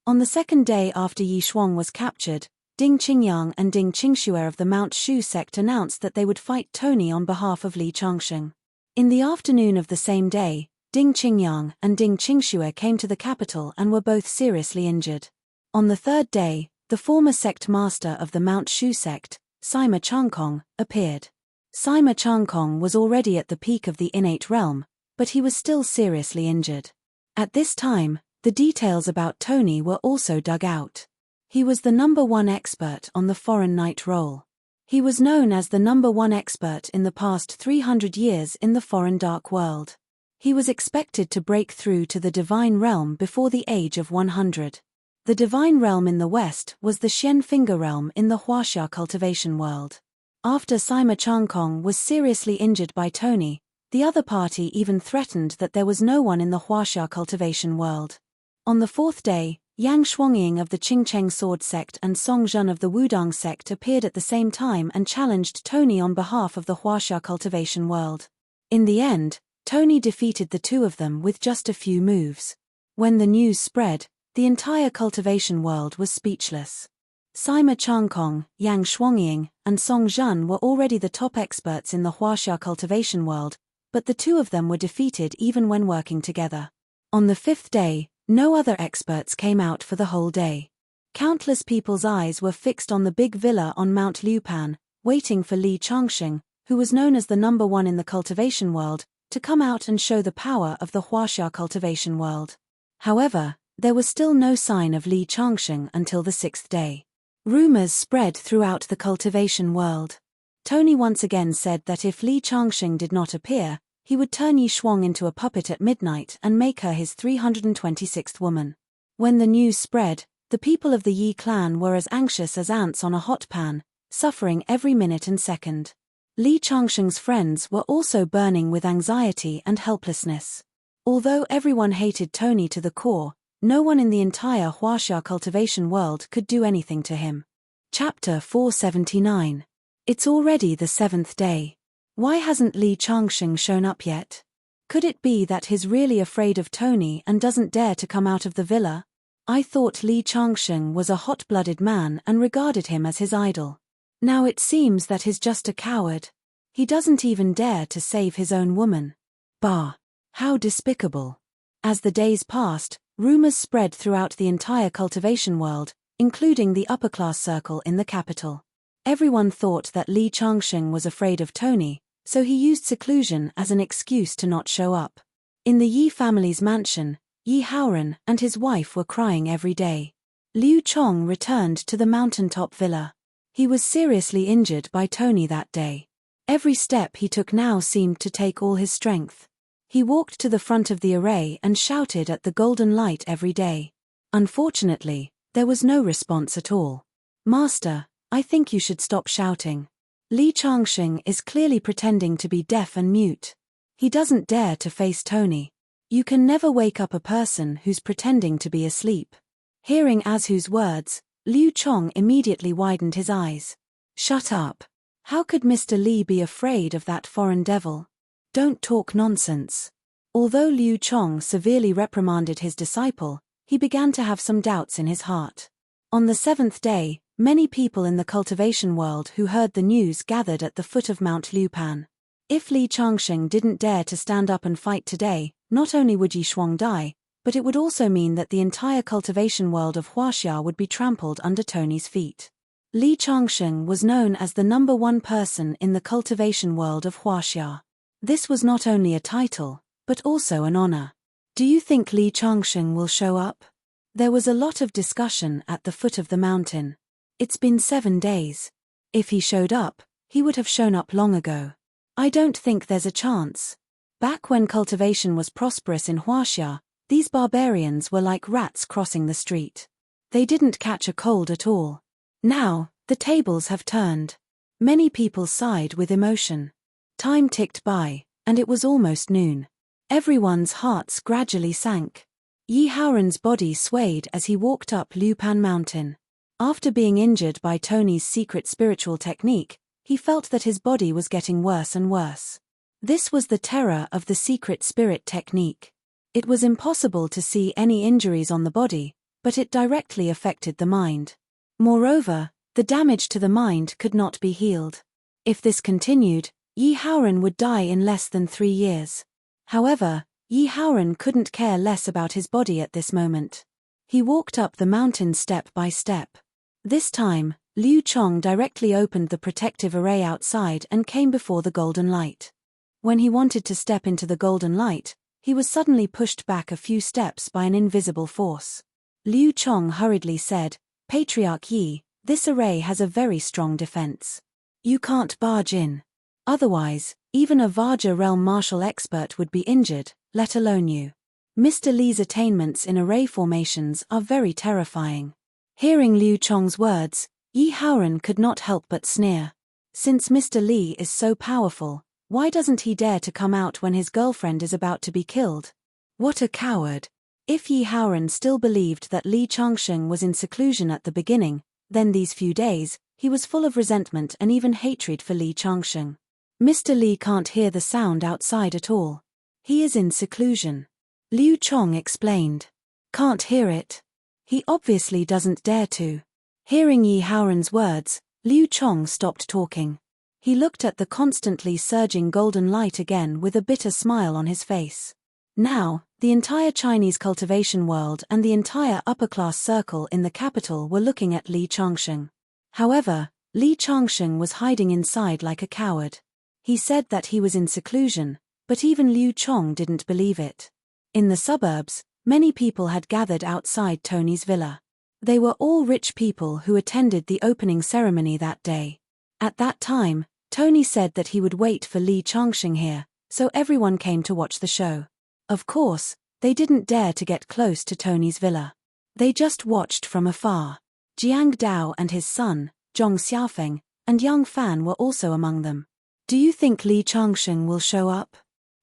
On the second day after Yi Shuang was captured, Ding Qingyang and Ding Qingxue of the Mount Shu sect announced that they would fight Tony on behalf of Li Changsheng. In the afternoon of the same day, Ding Qingyang and Ding Qingxue came to the capital and were both seriously injured. On the third day, the former sect master of the Mount Shu sect, Sima Changkong, appeared. Sima Changkong was already at the peak of the innate realm, but he was still seriously injured. At this time, the details about Tony were also dug out. He was the #1 expert on the foreign night roll. He was known as the #1 expert in the past 300 years in the foreign dark world. He was expected to break through to the divine realm before the age of 100. The divine realm in the west was the Xian Finger realm in the Huaxia cultivation world. After Sima Changkong was seriously injured by Tony, the other party even threatened that there was no one in the Huaxia cultivation world. On the fourth day, Yang Shuangying of the Qingcheng sword sect and Song Zhen of the Wudang sect appeared at the same time and challenged Tony on behalf of the Huaxia cultivation world. In the end, Tony defeated the two of them with just a few moves. When the news spread, the entire cultivation world was speechless. Sima Changkong, Yang Shuangying, and Song Zhen were already the top experts in the Huaxia cultivation world, but the two of them were defeated even when working together. On the fifth day, no other experts came out for the whole day. Countless people's eyes were fixed on the big villa on Mount Liupan, waiting for Li Changsheng, who was known as the #1 in the cultivation world, to come out and show the power of the Huaxia cultivation world. However, there was still no sign of Li Changsheng until the sixth day. Rumors spread throughout the cultivation world. Tony once again said that if Li Changsheng did not appear, he would turn Yi Shuang into a puppet at midnight and make her his 326th woman. When the news spread, the people of the Yi clan were as anxious as ants on a hot pan, suffering every minute and second. Li Changsheng's friends were also burning with anxiety and helplessness. Although everyone hated Tony to the core, no one in the entire Huaxia cultivation world could do anything to him. Chapter 479. It's already the seventh day. Why hasn't Li Changsheng shown up yet? Could it be that he's really afraid of Tony and doesn't dare to come out of the villa? I thought Li Changsheng was a hot-blooded man and regarded him as his idol. Now it seems that he's just a coward. He doesn't even dare to save his own woman. Bah! How despicable. As the days passed, rumors spread throughout the entire cultivation world, including the upper-class circle in the capital. Everyone thought that Li Changsheng was afraid of Tony, so he used seclusion as an excuse to not show up. In the Yi family's mansion, Yi Haoren and his wife were crying every day. Liu Chong returned to the mountaintop villa. He was seriously injured by Tony that day. Every step he took now seemed to take all his strength. He walked to the front of the array and shouted at the golden light every day. Unfortunately, there was no response at all. Master, I think you should stop shouting. Li Changsheng is clearly pretending to be deaf and mute. He doesn't dare to face Tony. You can never wake up a person who's pretending to be asleep. Hearing Azhu's words, Liu Chong immediately widened his eyes. Shut up. How could Mr. Li be afraid of that foreign devil? Don't talk nonsense. Although Liu Chong severely reprimanded his disciple, he began to have some doubts in his heart. On the seventh day, Many people in the cultivation world who heard the news gathered at the foot of Mount Lupan. If Li Changsheng didn't dare to stand up and fight today, not only would Yi Shuang die, but it would also mean that the entire cultivation world of Huaxia would be trampled under Tony's feet. Li Changsheng was known as the #1 person in the cultivation world of Huaxia. This was not only a title, but also an honor. Do you think Li Changsheng will show up? There was a lot of discussion at the foot of the mountain. It's been 7 days. If he showed up, he would have shown up long ago. I don't think there's a chance. Back when cultivation was prosperous in Huaxia, these barbarians were like rats crossing the street. They didn't catch a cold at all. Now, the tables have turned. Many people sighed with emotion. Time ticked by, and it was almost noon. Everyone's hearts gradually sank. Yi Haoran's body swayed as he walked up Lupan Mountain. After being injured by Tony's secret spiritual technique, he felt that his body was getting worse and worse. This was the terror of the secret spirit technique. It was impossible to see any injuries on the body, but it directly affected the mind. Moreover, the damage to the mind could not be healed. If this continued, Yi Haoran would die in less than 3 years. However, Yi Haoran couldn't care less about his body at this moment. He walked up the mountain step by step. This time, Liu Chong directly opened the protective array outside and came before the golden light. When he wanted to step into the golden light, he was suddenly pushed back a few steps by an invisible force. Liu Chong hurriedly said, "Patriarch Yi, this array has a very strong defense. You can't barge in. Otherwise, even a Vajra realm martial expert would be injured, let alone you." Mr. Li's attainments in array formations are very terrifying. Hearing Liu Chong's words, Yi Haoran could not help but sneer. Since Mr. Li is so powerful, why doesn't he dare to come out when his girlfriend is about to be killed? What a coward. If Yi Haoran still believed that Li Changsheng was in seclusion at the beginning, then these few days, he was full of resentment and even hatred for Li Changsheng. Mr. Li can't hear the sound outside at all. He is in seclusion. Liu Chong explained. Can't hear it. He obviously doesn't dare to. Hearing Yi Haoran's words, Liu Chong stopped talking. He looked at the constantly surging golden light again with a bitter smile on his face. Now, the entire Chinese cultivation world and the entire upper-class circle in the capital were looking at Li Changsheng. However, Li Changsheng was hiding inside like a coward. He said that he was in seclusion, but even Liu Chong didn't believe it. In the suburbs, many people had gathered outside Tony's villa. They were all rich people who attended the opening ceremony that day. At that time, Tony said that he would wait for Li Changsheng here, so everyone came to watch the show. Of course, they didn't dare to get close to Tony's villa. They just watched from afar. Jiang Dao and his son, Zhong Xiaofeng, and Yang Fan were also among them. Do you think Li Changsheng will show up?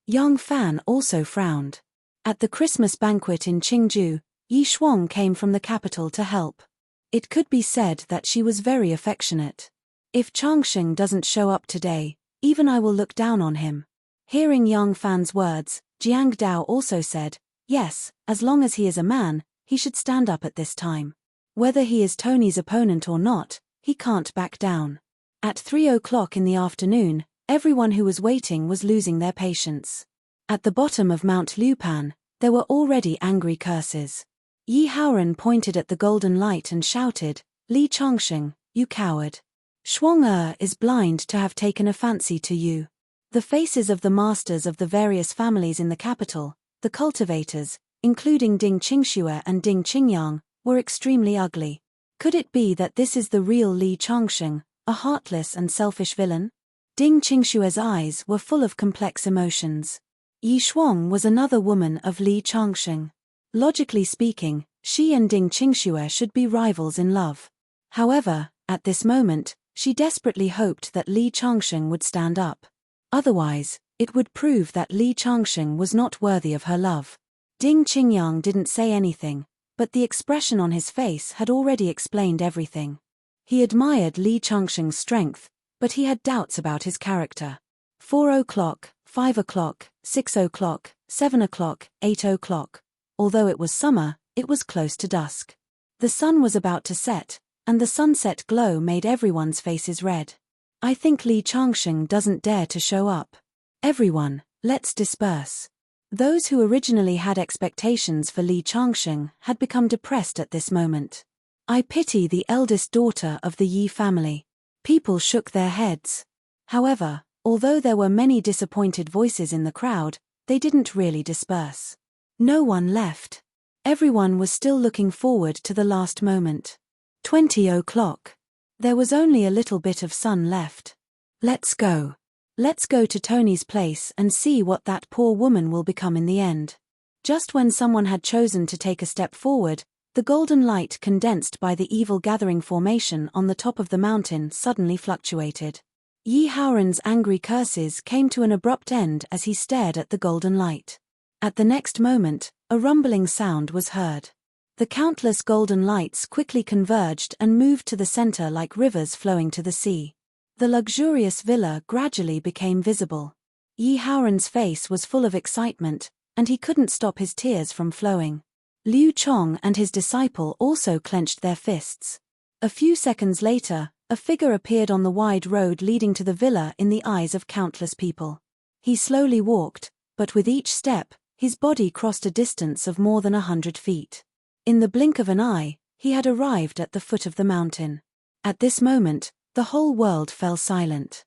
Yang Fan also frowned. At the Christmas banquet in Qingju, Yi Shuang came from the capital to help. It could be said that she was very affectionate. If Changsheng doesn't show up today, even I will look down on him. Hearing Yang Fan's words, Jiang Dao also said, yes, as long as he is a man, he should stand up at this time. Whether he is Tony's opponent or not, he can't back down. At 3 o'clock in the afternoon, everyone who was waiting was losing their patience. At the bottom of Mount Lupan, there were already angry curses. Yi Haoran pointed at the golden light and shouted, Li Changsheng, you coward. Shuang is blind to have taken a fancy to you. The faces of the masters of the various families in the capital, the cultivators, including Ding Qingxue and Ding Qingyang, were extremely ugly. Could it be that this is the real Li Changsheng, a heartless and selfish villain? Ding Qingxue's eyes were full of complex emotions. Yi Shuang was another woman of Li Changsheng. Logically speaking, she and Ding Qingxue should be rivals in love. However, at this moment, she desperately hoped that Li Changsheng would stand up. Otherwise, it would prove that Li Changsheng was not worthy of her love. Ding Qingyang didn't say anything, but the expression on his face had already explained everything. He admired Li Changsheng's strength, but he had doubts about his character. 4 o'clock, 5 o'clock, 6 o'clock, 7 o'clock, 8 o'clock. Although it was summer, it was close to dusk. The sun was about to set, and the sunset glow made everyone's faces red. I think Li Changsheng doesn't dare to show up. Everyone, let's disperse. Those who originally had expectations for Li Changsheng had become depressed at this moment. I pity the eldest daughter of the Yi family. People shook their heads. However, although there were many disappointed voices in the crowd, they didn't really disperse. No one left. Everyone was still looking forward to the last moment. 20 o'clock. There was only a little bit of sun left. Let's go. Let's go to Tony's place and see what that poor woman will become in the end. Just when someone had chosen to take a step forward, the golden light condensed by the evil gathering formation on the top of the mountain suddenly fluctuated. Yi Haoran's angry curses came to an abrupt end as he stared at the golden light. At the next moment, a rumbling sound was heard. The countless golden lights quickly converged and moved to the center like rivers flowing to the sea. The luxurious villa gradually became visible. Yi Haoran's face was full of excitement, and he couldn't stop his tears from flowing. Liu Chong and his disciple also clenched their fists. A few seconds later, a figure appeared on the wide road leading to the villa in the eyes of countless people. He slowly walked, but with each step, his body crossed a distance of more than 100 feet. In the blink of an eye, he had arrived at the foot of the mountain. At this moment, the whole world fell silent.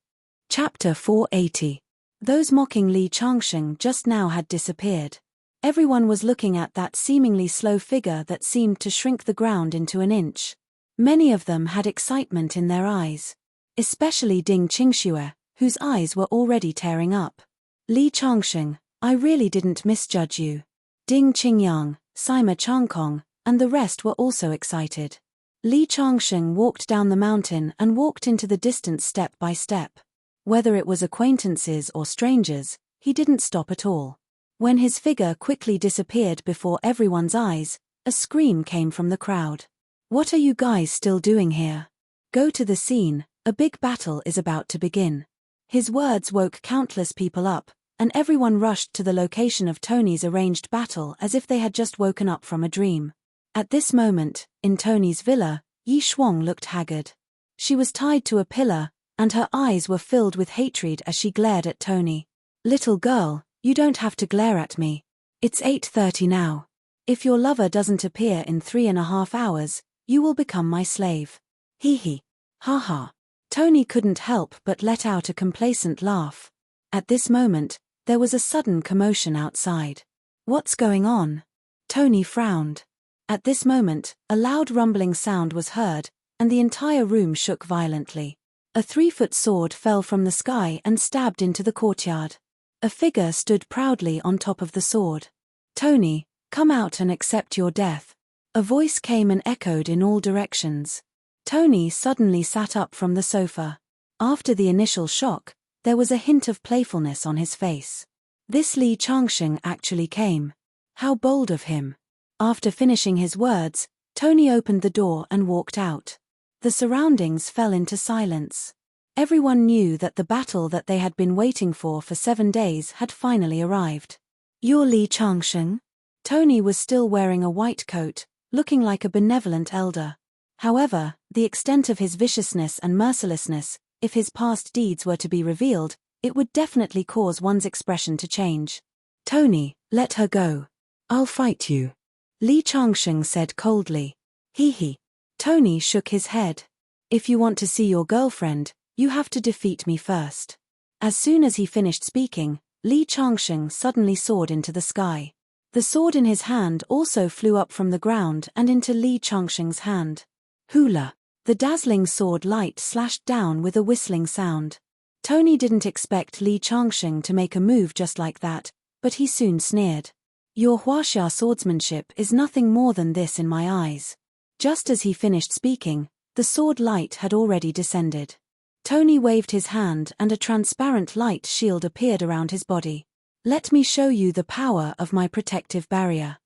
Chapter 480. Those mocking Li Changsheng just now had disappeared. Everyone was looking at that seemingly slow figure that seemed to shrink the ground into an inch. Many of them had excitement in their eyes. Especially Ding Qingxue, whose eyes were already tearing up. Li Changsheng, I really didn't misjudge you. Ding Qingyang, Sima Changkong, and the rest were also excited. Li Changsheng walked down the mountain and walked into the distance step by step. Whether it was acquaintances or strangers, he didn't stop at all. When his figure quickly disappeared before everyone's eyes, a scream came from the crowd. What are you guys still doing here? Go to the scene, a big battle is about to begin. His words woke countless people up, and everyone rushed to the location of Tony's arranged battle as if they had just woken up from a dream. At this moment, in Tony's villa, Yi Shuang looked haggard. She was tied to a pillar, and her eyes were filled with hatred as she glared at Tony. Little girl, you don't have to glare at me. It's 8:30 now. If your lover doesn't appear in 3.5 hours, you will become my slave. Hee hee. Ha ha. Tony couldn't help but let out a complacent laugh. At this moment, there was a sudden commotion outside. What's going on? Tony frowned. At this moment, a loud rumbling sound was heard, and the entire room shook violently. A 3-foot sword fell from the sky and stabbed into the courtyard. A figure stood proudly on top of the sword. Tony, come out and accept your death. A voice came and echoed in all directions. Tony suddenly sat up from the sofa. After the initial shock, there was a hint of playfulness on his face. This Li Changsheng actually came. How bold of him. After finishing his words, Tony opened the door and walked out. The surroundings fell into silence. Everyone knew that the battle that they had been waiting for 7 days had finally arrived. You're Li Changsheng? Tony was still wearing a white coat, looking like a benevolent elder. However, the extent of his viciousness and mercilessness, if his past deeds were to be revealed, it would definitely cause one's expression to change. Tony, let her go. I'll fight you. Li Changsheng said coldly. Hee hee. Tony shook his head. If you want to see your girlfriend, you have to defeat me first. As soon as he finished speaking, Li Changsheng suddenly soared into the sky. The sword in his hand also flew up from the ground and into Li Changsheng's hand. Hula! The dazzling sword light slashed down with a whistling sound. Tony didn't expect Li Changsheng to make a move just like that, but he soon sneered. Your huaxia swordsmanship is nothing more than this in my eyes. Just as he finished speaking, the sword light had already descended. Tony waved his hand and a transparent light shield appeared around his body. Let me show you the power of my protective barrier.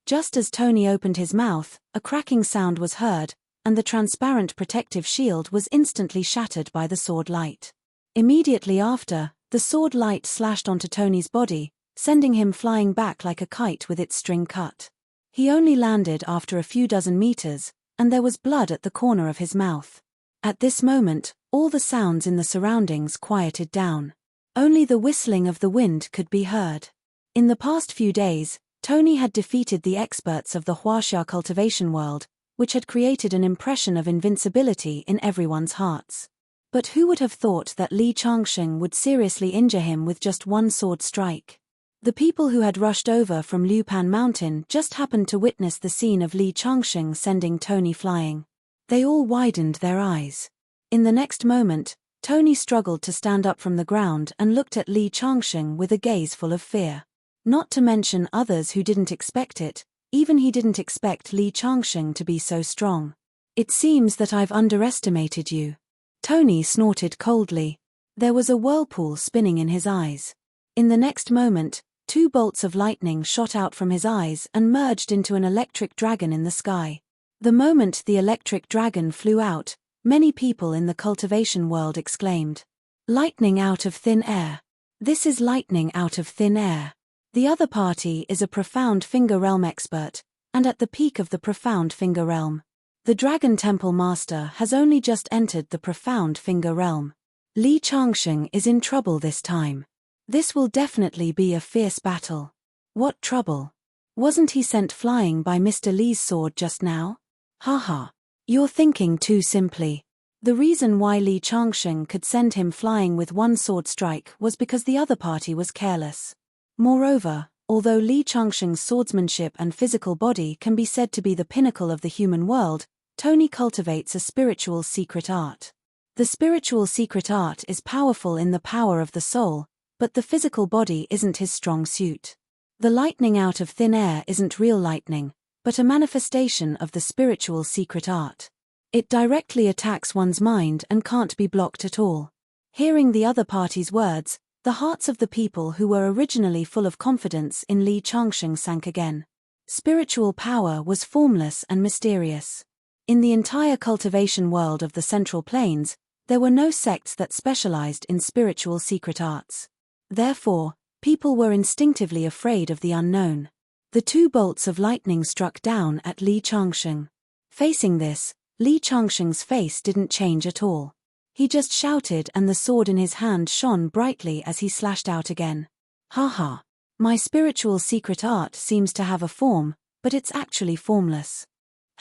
Just as Tony opened his mouth, a cracking sound was heard, and the transparent protective shield was instantly shattered by the sword light. Immediately after, the sword light slashed onto Tony's body, sending him flying back like a kite with its string cut. He only landed after a few dozen meters, and there was blood at the corner of his mouth. At this moment, all the sounds in the surroundings quieted down. Only the whistling of the wind could be heard. In the past few days, Tony had defeated the experts of the Huaxia cultivation world, which had created an impression of invincibility in everyone's hearts. But who would have thought that Li Changsheng would seriously injure him with just one sword strike? The people who had rushed over from Lupan Mountain just happened to witness the scene of Li Changsheng sending Tony flying. They all widened their eyes. In the next moment, Tony struggled to stand up from the ground and looked at Li Changsheng with a gaze full of fear. Not to mention others who didn't expect it, even he didn't expect Li Changsheng to be so strong. "It seems that I've underestimated you." Tony snorted coldly. There was a whirlpool spinning in his eyes. In the next moment, 2 bolts of lightning shot out from his eyes and merged into an electric dragon in the sky. The moment the electric dragon flew out, many people in the cultivation world exclaimed, "Lightning out of thin air. This is lightning out of thin air." The other party is a profound finger realm expert, and at the peak of the profound finger realm. The Dragon Temple Master has only just entered the profound finger realm. Li Changsheng is in trouble this time. This will definitely be a fierce battle. What trouble? Wasn't he sent flying by Mr. Li's sword just now? Haha. You're thinking too simply. The reason why Li Changsheng could send him flying with one sword strike was because the other party was careless. Moreover, although Li Changsheng's swordsmanship and physical body can be said to be the pinnacle of the human world, Tony cultivates a spiritual secret art. The spiritual secret art is powerful in the power of the soul, but the physical body isn't his strong suit. The lightning out of thin air isn't real lightning, but a manifestation of the spiritual secret art. It directly attacks one's mind and can't be blocked at all. Hearing the other party's words, the hearts of the people who were originally full of confidence in Li Changsheng sank again. Spiritual power was formless and mysterious. In the entire cultivation world of the Central Plains, there were no sects that specialized in spiritual secret arts. Therefore, people were instinctively afraid of the unknown. The 2 bolts of lightning struck down at Li Changsheng. Facing this, Li Changsheng's face didn't change at all. He just shouted and the sword in his hand shone brightly as he slashed out again. "Haha. My spiritual secret art seems to have a form, but it's actually formless.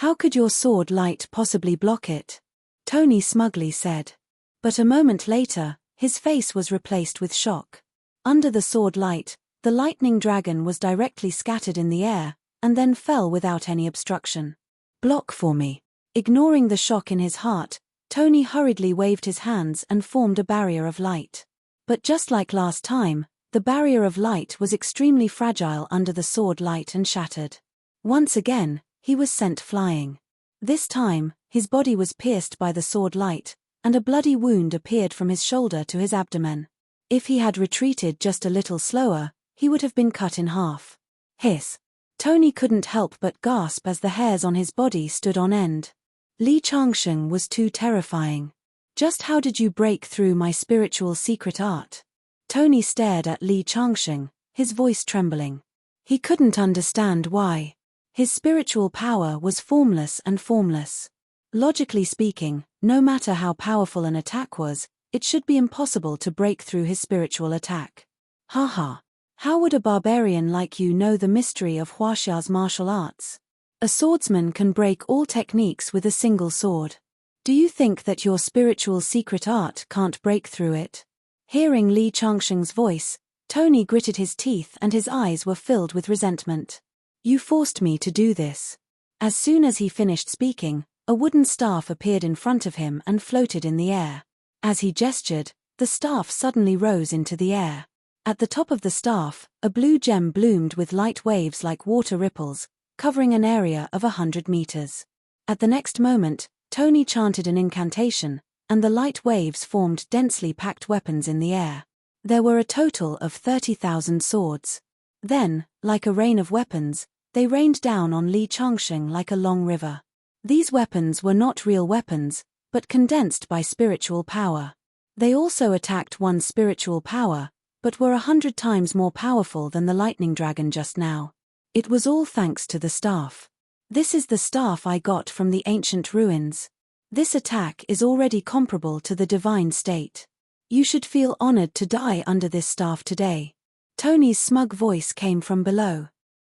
How could your sword light possibly block it?" Tony smugly said. But a moment later, his face was replaced with shock. Under the sword light, the lightning dragon was directly scattered in the air, and then fell without any obstruction. "Block for me." Ignoring the shock in his heart, Tony hurriedly waved his hands and formed a barrier of light. But just like last time, the barrier of light was extremely fragile under the sword light and shattered. Once again, he was sent flying. This time, his body was pierced by the sword light, and a bloody wound appeared from his shoulder to his abdomen. If he had retreated just a little slower, he would have been cut in half. Hiss. Tony couldn't help but gasp as the hairs on his body stood on end. Li Changsheng was too terrifying. "Just how did you break through my spiritual secret art?" Tony stared at Li Changsheng, his voice trembling. He couldn't understand why. His spiritual power was formless and formless. Logically speaking, no matter how powerful an attack was, it should be impossible to break through his spiritual attack. Haha. How would a barbarian like you know the mystery of Huaxia's martial arts? A swordsman can break all techniques with a single sword. Do you think that your spiritual secret art can't break through it? Hearing Li Changsheng's voice, Tony gritted his teeth and his eyes were filled with resentment. "You forced me to do this." As soon as he finished speaking, a wooden staff appeared in front of him and floated in the air. As he gestured, the staff suddenly rose into the air. At the top of the staff, a blue gem bloomed with light waves like water ripples, covering an area of 100 meters. At the next moment, Tony chanted an incantation, and the light waves formed densely packed weapons in the air. There were a total of 30,000 swords. Then, like a rain of weapons, they rained down on Li Changsheng like a long river. These weapons were not real weapons, but condensed by spiritual power. They also attacked one's spiritual power, but were 100 times more powerful than the lightning dragon just now. It was all thanks to the staff. This is the staff I got from the ancient ruins. This attack is already comparable to the divine state. You should feel honored to die under this staff today. Tony's smug voice came from below.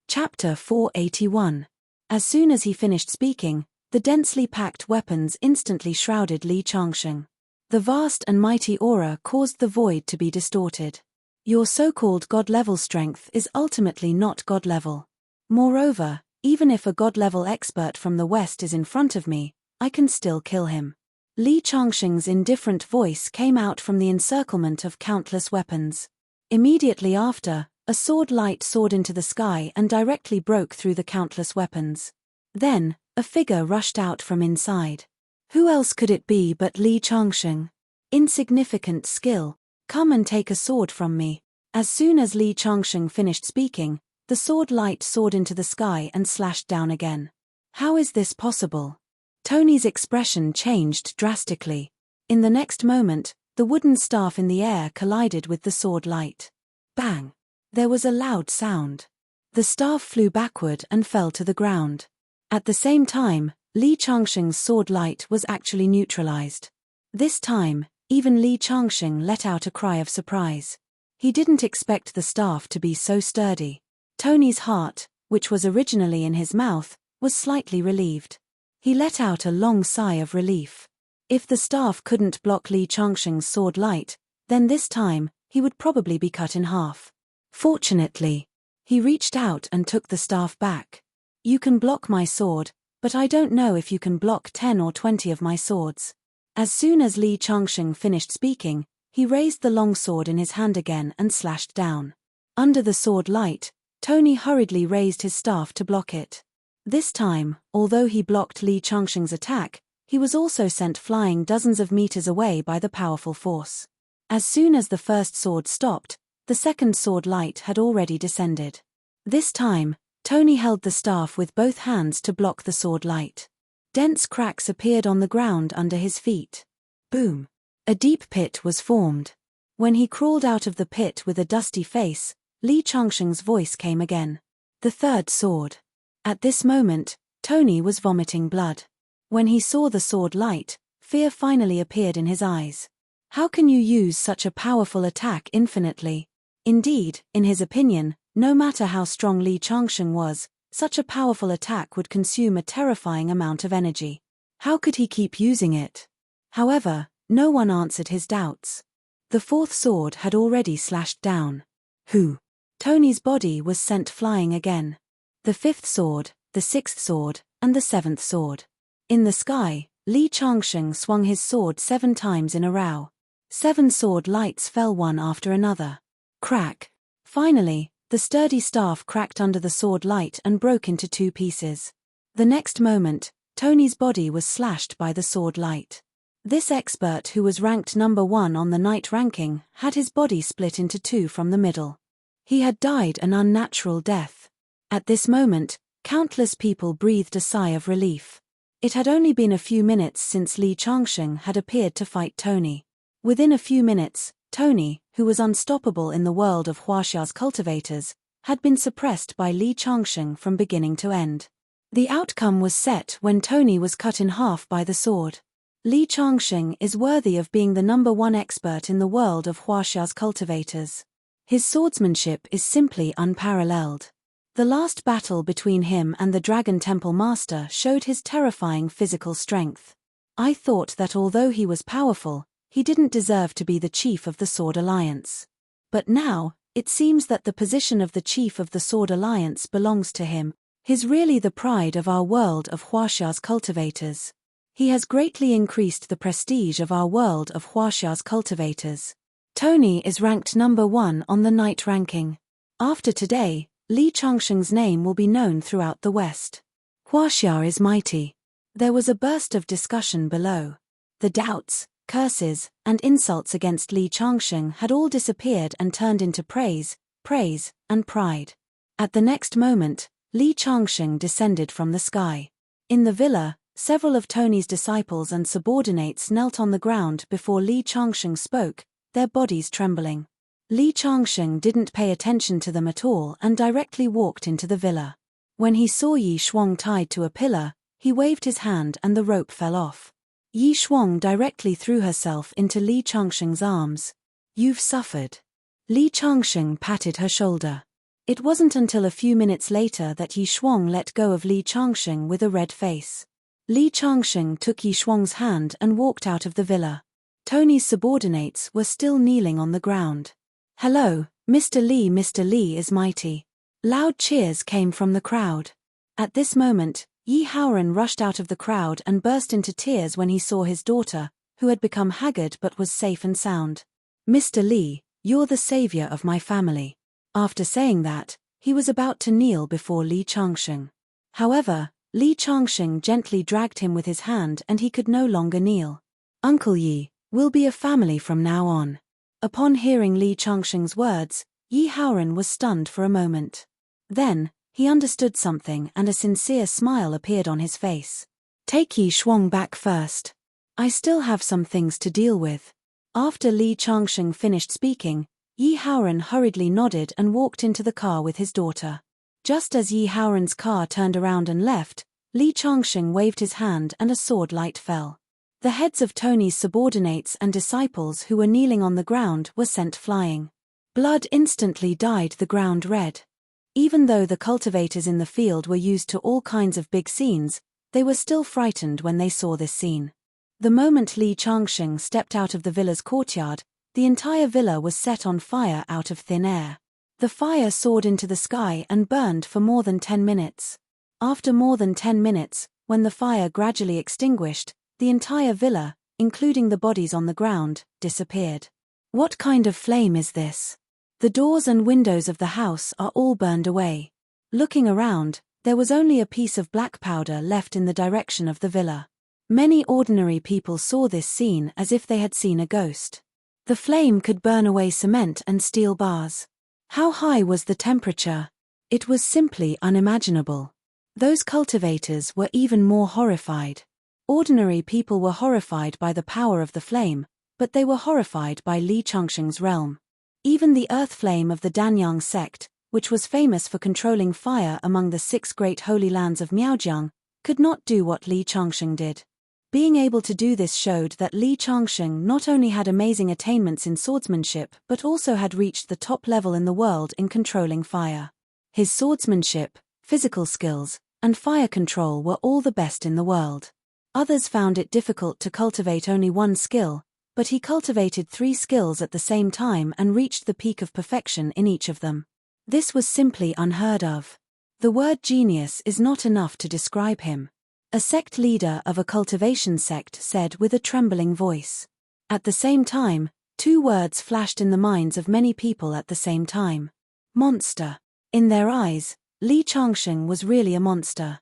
Chapter 481. As soon as he finished speaking, the densely packed weapons instantly shrouded Li Changsheng. The vast and mighty aura caused the void to be distorted. Your so-called god-level strength is ultimately not god-level. Moreover, even if a god-level expert from the West is in front of me, I can still kill him. Li Changsheng's indifferent voice came out from the encirclement of countless weapons. Immediately after, a sword light soared into the sky and directly broke through the countless weapons. Then, a figure rushed out from inside. Who else could it be but Li Changsheng? Insignificant skill. Come and take a sword from me. As soon as Li Changsheng finished speaking, the sword light soared into the sky and slashed down again. How is this possible? Tony's expression changed drastically. In the next moment, the wooden staff in the air collided with the sword light. Bang! There was a loud sound. The staff flew backward and fell to the ground. At the same time, Li Changsheng's sword light was actually neutralized. This time, even Li Changsheng let out a cry of surprise. He didn't expect the staff to be so sturdy. Tony's heart, which was originally in his mouth, was slightly relieved. He let out a long sigh of relief. If the staff couldn't block Li Changsheng's sword light, then this time, he would probably be cut in half. Fortunately, he reached out and took the staff back. You can block my sword, but I don't know if you can block 10 or 20 of my swords. As soon as Li Changsheng finished speaking, he raised the long sword in his hand again and slashed down. Under the sword light, Tony hurriedly raised his staff to block it. This time, although he blocked Li Changsheng's attack, he was also sent flying dozens of meters away by the powerful force. As soon as the first sword stopped, the second sword light had already descended. This time, Tony held the staff with both hands to block the sword light. Dense cracks appeared on the ground under his feet. Boom! A deep pit was formed. When he crawled out of the pit with a dusty face, Li Changsheng's voice came again. The third sword. At this moment, Tony was vomiting blood. When he saw the sword light, fear finally appeared in his eyes. How can you use such a powerful attack infinitely? Indeed, in his opinion, no matter how strong Li Changsheng was, such a powerful attack would consume a terrifying amount of energy. How could he keep using it? However, no one answered his doubts. The fourth sword had already slashed down. Who? Tony's body was sent flying again. The fifth sword, the sixth sword, and the seventh sword. In the sky, Li Changsheng swung his sword 7 times in a row. 7 sword lights fell one after another. Crack! Finally, the sturdy staff cracked under the sword light and broke into 2 pieces. The next moment, Tony's body was slashed by the sword light. This expert, who was ranked number 1 on the night ranking, had his body split into 2 from the middle. He had died an unnatural death. At this moment, countless people breathed a sigh of relief. It had only been a few minutes since Li Changsheng had appeared to fight Tony. Within a few minutes, Tony, who was unstoppable in the world of Huaxia's cultivators, had been suppressed by Li Changsheng from beginning to end. The outcome was set when Tony was cut in half by the sword. Li Changsheng is worthy of being the number 1 expert in the world of Huaxia's cultivators. His swordsmanship is simply unparalleled. The last battle between him and the Dragon Temple Master showed his terrifying physical strength. I thought that although he was powerful, he didn't deserve to be the chief of the Sword Alliance. But now, it seems that the position of the chief of the Sword Alliance belongs to him. He's really the pride of our world of Huaxia's cultivators. He has greatly increased the prestige of our world of Huaxia's cultivators. Tony is ranked number 1 on the night ranking. After today, Li Changsheng's name will be known throughout the West. Huaxia is mighty. There was a burst of discussion below. The doubts, curses, and insults against Li Changsheng had all disappeared and turned into praise, and pride. At the next moment, Li Changsheng descended from the sky. In the villa, several of Tony's disciples and subordinates knelt on the ground before Li Changsheng spoke, their bodies trembling. Li Changsheng didn't pay attention to them at all and directly walked into the villa. When he saw Yi Shuang tied to a pillar, he waved his hand and the rope fell off. Yi Shuang directly threw herself into Li Changsheng's arms. "You've suffered." Li Changsheng patted her shoulder. It wasn't until a few minutes later that Yi Shuang let go of Li Changsheng with a red face. Li Changsheng took Yi Shuang's hand and walked out of the villa. Tony's subordinates were still kneeling on the ground. "Hello, Mr. Li. Mr. Li is mighty." Loud cheers came from the crowd. At this moment, Yi Haoran rushed out of the crowd and burst into tears when he saw his daughter, who had become haggard but was safe and sound. "Mr. Li, you're the savior of my family." After saying that, he was about to kneel before Li Changsheng. However, Li Changsheng gently dragged him with his hand and he could no longer kneel. "Uncle Yi, we'll be a family from now on." Upon hearing Li Changsheng's words, Yi Haoran was stunned for a moment. Then, he understood something and a sincere smile appeared on his face. "Take Yi Shuang back first. I still have some things to deal with." After Li Changsheng finished speaking, Yi Haoran hurriedly nodded and walked into the car with his daughter. Just as Yi Haoran's car turned around and left, Li Changsheng waved his hand and a sword light fell. The heads of Tony's subordinates and disciples who were kneeling on the ground were sent flying. Blood instantly dyed the ground red. Even though the cultivators in the field were used to all kinds of big scenes, they were still frightened when they saw this scene. The moment Li Changsheng stepped out of the villa's courtyard, the entire villa was set on fire out of thin air. The fire soared into the sky and burned for more than 10 minutes. After more than 10 minutes, when the fire gradually extinguished, the entire villa, including the bodies on the ground, disappeared. "What kind of flame is this? The doors and windows of the house are all burned away." Looking around, there was only a piece of black powder left in the direction of the villa. Many ordinary people saw this scene as if they had seen a ghost. The flame could burn away cement and steel bars. How high was the temperature? It was simply unimaginable. Those cultivators were even more horrified. Ordinary people were horrified by the power of the flame, but they were horrified by Li Changsheng's realm. Even the earth flame of the Danyang sect, which was famous for controlling fire among the 6 great holy lands of Miaojiang, could not do what Li Changsheng did. Being able to do this showed that Li Changsheng not only had amazing attainments in swordsmanship but also had reached the top level in the world in controlling fire. His swordsmanship, physical skills, and fire control were all the best in the world. Others found it difficult to cultivate only one skill, but he cultivated 3 skills at the same time and reached the peak of perfection in each of them. This was simply unheard of. The word genius is not enough to describe him. A sect leader of a cultivation sect said with a trembling voice. At the same time, 2 words flashed in the minds of many people at the same time. Monster. In their eyes, Li Changsheng was really a monster.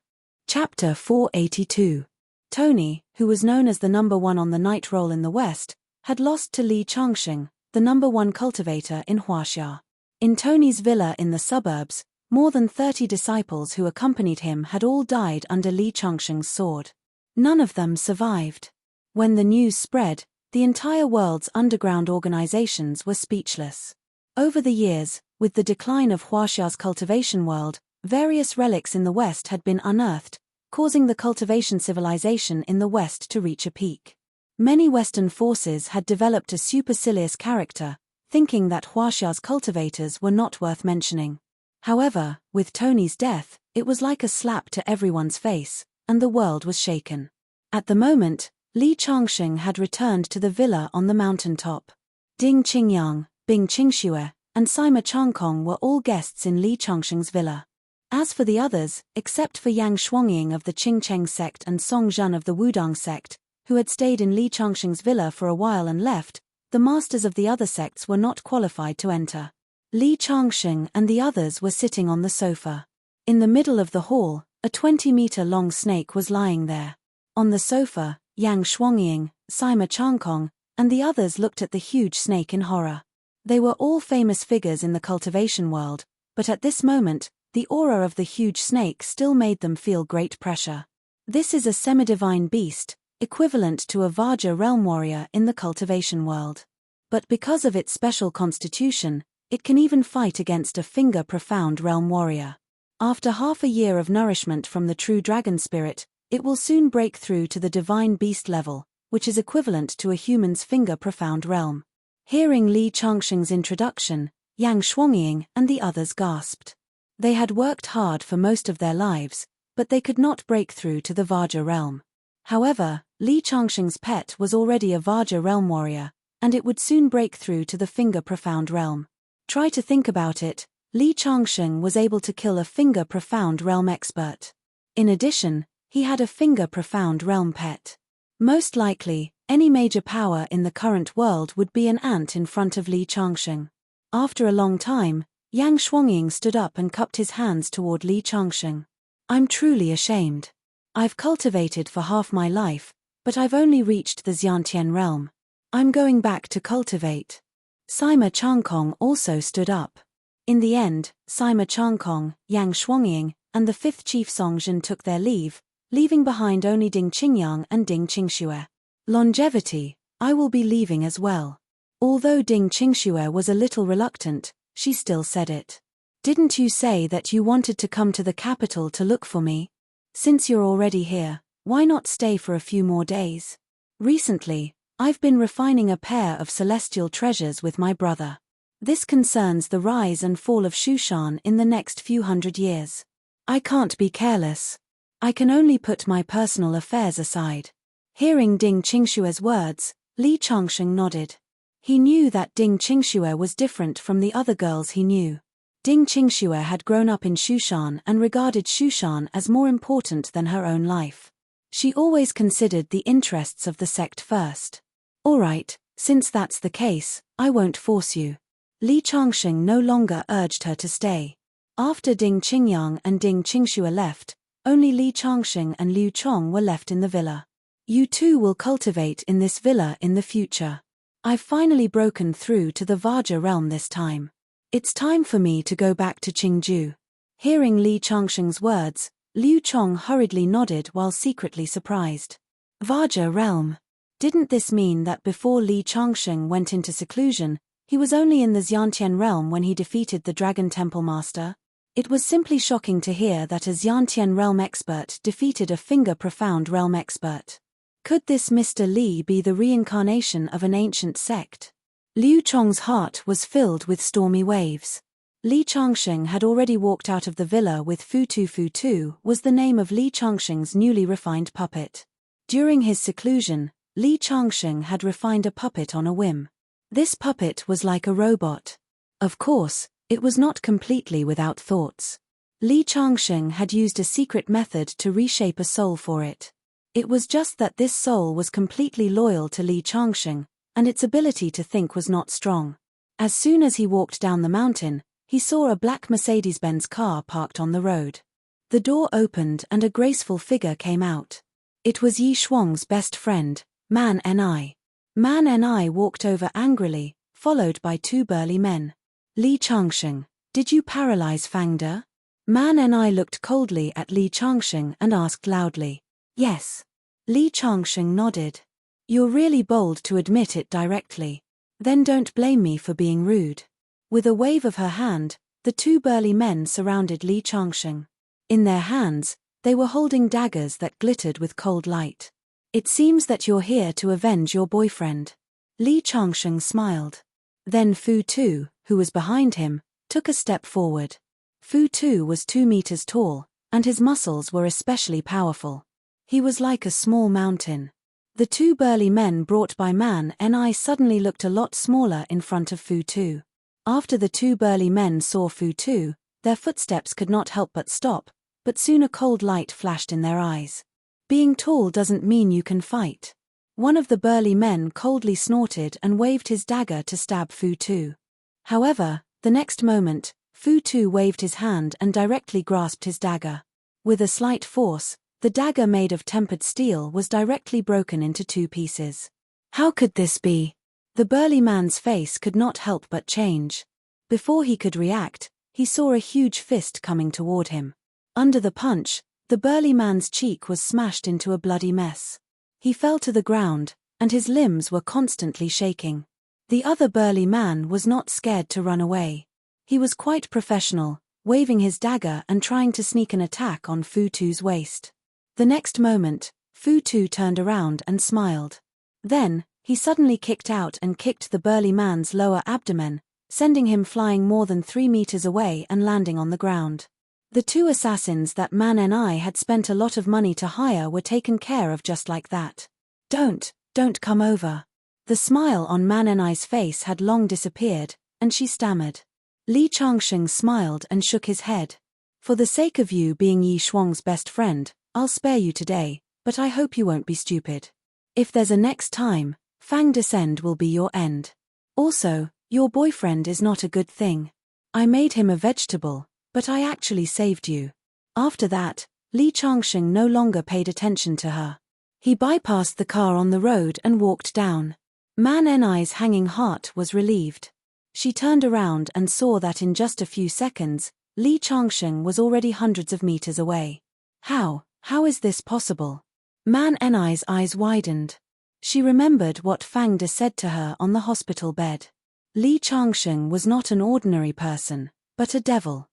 Chapter 482. Tony, who was known as the number 1 on the night roll in the West, had lost to Li Changsheng, the number 1 cultivator in Huaxia. In Tony's villa in the suburbs, more than 30 disciples who accompanied him had all died under Li Changsheng's sword. None of them survived. When the news spread, the entire world's underground organizations were speechless. Over the years, with the decline of Huaxia's cultivation world, various relics in the West had been unearthed, causing the cultivation civilization in the West to reach a peak. Many Western forces had developed a supercilious character, thinking that Huaxia's cultivators were not worth mentioning. However, with Tony's death, it was like a slap to everyone's face, and the world was shaken. At the moment, Li Changsheng had returned to the villa on the mountaintop. Ding Qingyang, Bing Qingxue, and Sima Changkong were all guests in Li Changsheng's villa. As for the others, except for Yang Shuangying of the Qingcheng sect and Song Zhan of the Wudang sect, who had stayed in Li Changsheng's villa for a while and left, the masters of the other sects were not qualified to enter. Li Changsheng and the others were sitting on the sofa. In the middle of the hall, a 20-meter-long snake was lying there. On the sofa, Yang Shuangying, Sima Changkong, and the others looked at the huge snake in horror. They were all famous figures in the cultivation world, but at this moment, the aura of the huge snake still made them feel great pressure. This is a semi-divine beast, equivalent to a Vajra realm warrior in the cultivation world. But because of its special constitution, it can even fight against a finger-profound realm warrior. After half a year of nourishment from the true dragon spirit, it will soon break through to the divine beast level, which is equivalent to a human's finger profound realm. Hearing Li Changsheng's introduction, Yang Shuangying and the others gasped. They had worked hard for most of their lives, but they could not break through to the Vajra realm. However, Li Changsheng's pet was already a Vajra realm warrior, and it would soon break through to the finger profound realm. Try to think about it, Li Changsheng was able to kill a finger profound realm expert. In addition, he had a finger profound realm pet. Most likely, any major power in the current world would be an ant in front of Li Changsheng. After a long time, Yang Shuangying stood up and cupped his hands toward Li Changsheng. I'm truly ashamed. I've cultivated for half my life, but I've only reached the Xiantian realm. I'm going back to cultivate. Sima Changkong also stood up. In the end, Sima Changkong, Yang Shuangying, and the fifth chief Songjin took their leave, leaving behind only Ding Qingyang and Ding Qingxue. Longevity, I will be leaving as well. Although Ding Qingxue was a little reluctant, she still said it. Didn't you say that you wanted to come to the capital to look for me? Since you're already here, why not stay for a few more days? Recently, I've been refining a pair of celestial treasures with my brother. This concerns the rise and fall of Shushan in the next few hundred years. I can't be careless. I can only put my personal affairs aside. Hearing Ding Qingxue's words, Li Changsheng nodded. He knew that Ding Qingxue was different from the other girls he knew. Ding Qingxue had grown up in Shushan and regarded Shushan as more important than her own life. She always considered the interests of the sect first. All right, since that's the case, I won't force you. Li Changsheng no longer urged her to stay. After Ding Qingyang and Ding Qingxue left, only Li Changsheng and Liu Chong were left in the villa. You two will cultivate in this villa in the future. I've finally broken through to the Vajra realm this time. It's time for me to go back to Qingju. Hearing Li Changsheng's words, Liu Chong hurriedly nodded while secretly surprised. Vajra realm. Didn't this mean that before Li Changsheng went into seclusion, he was only in the Xiantian realm when he defeated the Dragon Temple Master? It was simply shocking to hear that a Xiantian realm expert defeated a finger profound realm expert. Could this Mr. Li be the reincarnation of an ancient sect? Liu Chong's heart was filled with stormy waves. Li Changsheng had already walked out of the villa with Futu. Futu was the name of Li Changsheng's newly refined puppet. During his seclusion, Li Changsheng had refined a puppet on a whim. This puppet was like a robot. Of course, it was not completely without thoughts. Li Changsheng had used a secret method to reshape a soul for it. It was just that this soul was completely loyal to Li Changsheng, and its ability to think was not strong. As soon as he walked down the mountain, he saw a black Mercedes-Benz car parked on the road. The door opened and a graceful figure came out. It was Yi Shuang's best friend, Man Ni. Man Ni walked over angrily, followed by two burly men. Li Changsheng, did you paralyze Fang De? Man Ni looked coldly at Li Changsheng and asked loudly. Yes. Li Changsheng nodded. You're really bold to admit it directly. Then don't blame me for being rude. With a wave of her hand, the two burly men surrounded Li Changsheng. In their hands, they were holding daggers that glittered with cold light. It seems that you're here to avenge your boyfriend. Li Changsheng smiled. Then Fu Tu, who was behind him, took a step forward. Fu Tu was 2 meters tall, and his muscles were especially powerful. He was like a small mountain. The two burly men brought by Man Ni suddenly looked a lot smaller in front of Fu Tu. After the two burly men saw Fu Tu, their footsteps could not help but stop, but soon a cold light flashed in their eyes. Being tall doesn't mean you can fight. One of the burly men coldly snorted and waved his dagger to stab Fu Tu. However, the next moment, Fu Tu waved his hand and directly grasped his dagger. With a slight force, the dagger made of tempered steel was directly broken into 2 pieces. How could this be? The burly man's face could not help but change. Before he could react, he saw a huge fist coming toward him. Under the punch, the burly man's cheek was smashed into a bloody mess. He fell to the ground, and his limbs were constantly shaking. The other burly man was not scared to run away. He was quite professional, waving his dagger and trying to sneak an attack on Fu Tu's waist. The next moment, Fu Tu turned around and smiled. Then, he suddenly kicked out and kicked the burly man's lower abdomen, sending him flying more than 3 meters away and landing on the ground. The 2 assassins that Man and I had spent a lot of money to hire were taken care of just like that. Don't come over. The smile on Man and I's face had long disappeared, and she stammered. Li Changsheng smiled and shook his head. For the sake of you being Yi Shuang's best friend, I'll spare you today, but I hope you won't be stupid. If there's a next time, Fang Descend will be your end. Also, your boyfriend is not a good thing. I made him a vegetable, but I actually saved you. After that, Li Changsheng no longer paid attention to her. He bypassed the car on the road and walked down. Man Ni's hanging heart was relieved. She turned around and saw that in just a few seconds, Li Changsheng was already hundreds of meters away. How is this possible? Man Ni's eyes widened. She remembered what Fang De said to her on the hospital bed. Li Changsheng was not an ordinary person, but a devil.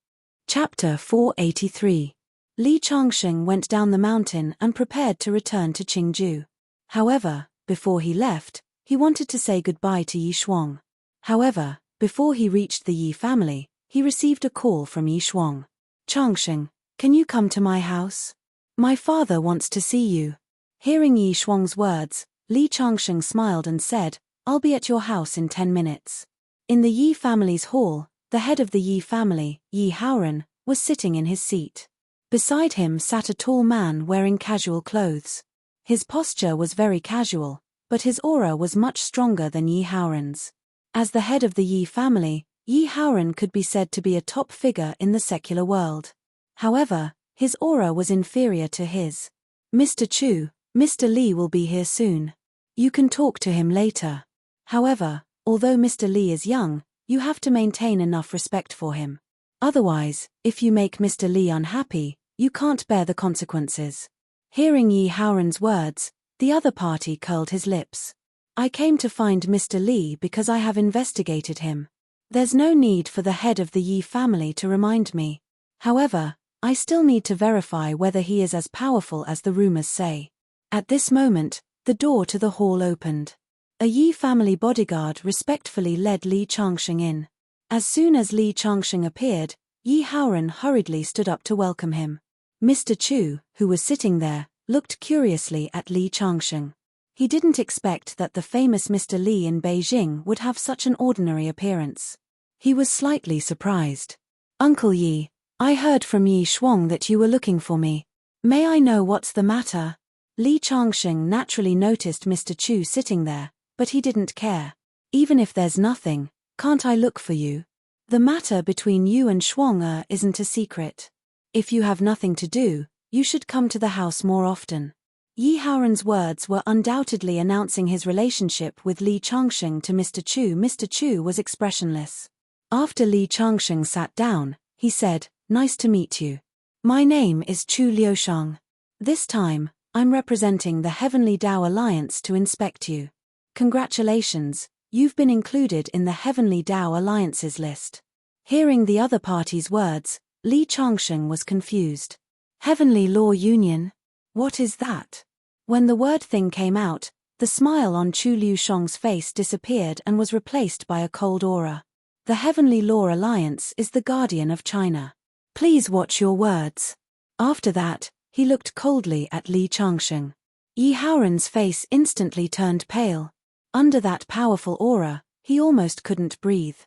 Chapter 483. Li Changsheng went down the mountain and prepared to return to Qingju. However, before he left, he wanted to say goodbye to Yi Shuang. However, before he reached the Yi family, he received a call from Yi Shuang. Changsheng, can you come to my house? My father wants to see you. Hearing Yi Shuang's words, Li Changsheng smiled and said, I'll be at your house in 10 minutes. In the Yi family's hall, the head of the Yi family, Yi Haoran, was sitting in his seat. Beside him sat a tall man wearing casual clothes. His posture was very casual, but his aura was much stronger than Yi Haoran's. As the head of the Yi family, Yi Haoran could be said to be a top figure in the secular world. However, his aura was inferior to his. Mr. Chu, Mr. Li will be here soon. You can talk to him later. However, although Mr. Li is young, you have to maintain enough respect for him. Otherwise, if you make Mr. Li unhappy, you can't bear the consequences. Hearing Yi Haoran's words, the other party curled his lips. I came to find Mr. Li because I have investigated him. There's no need for the head of the Yi family to remind me. However, I still need to verify whether he is as powerful as the rumors say. At this moment, the door to the hall opened. A Yi family bodyguard respectfully led Li Changsheng in. As soon as Li Changsheng appeared, Yi Haoran hurriedly stood up to welcome him. Mr. Chu, who was sitting there, looked curiously at Li Changsheng. He didn't expect that the famous Mr. Li in Beijing would have such an ordinary appearance. He was slightly surprised. Uncle Yi, I heard from Yi Shuang that you were looking for me. May I know what's the matter? Li Changsheng naturally noticed Mr. Chu sitting there, but he didn't care. Even if there's nothing, can't I look for you? The matter between you and Shuang isn't a secret. If you have nothing to do, you should come to the house more often. Yi Haoran's words were undoubtedly announcing his relationship with Li Changsheng to Mr. Chu. Mr. Chu was expressionless. After Li Changsheng sat down, he said, Nice to meet you. My name is Chu Liushang. This time, I'm representing the Heavenly Dao Alliance to inspect you. Congratulations, you've been included in the Heavenly Dao Alliance's list. Hearing the other party's words, Li Changsheng was confused. Heavenly Law Union? What is that? When the word thing came out, the smile on Chu Liushang's face disappeared and was replaced by a cold aura. The Heavenly Law Alliance is the guardian of China. Please watch your words. After that, he looked coldly at Li Changsheng. Yi Haoran's face instantly turned pale. Under that powerful aura, he almost couldn't breathe.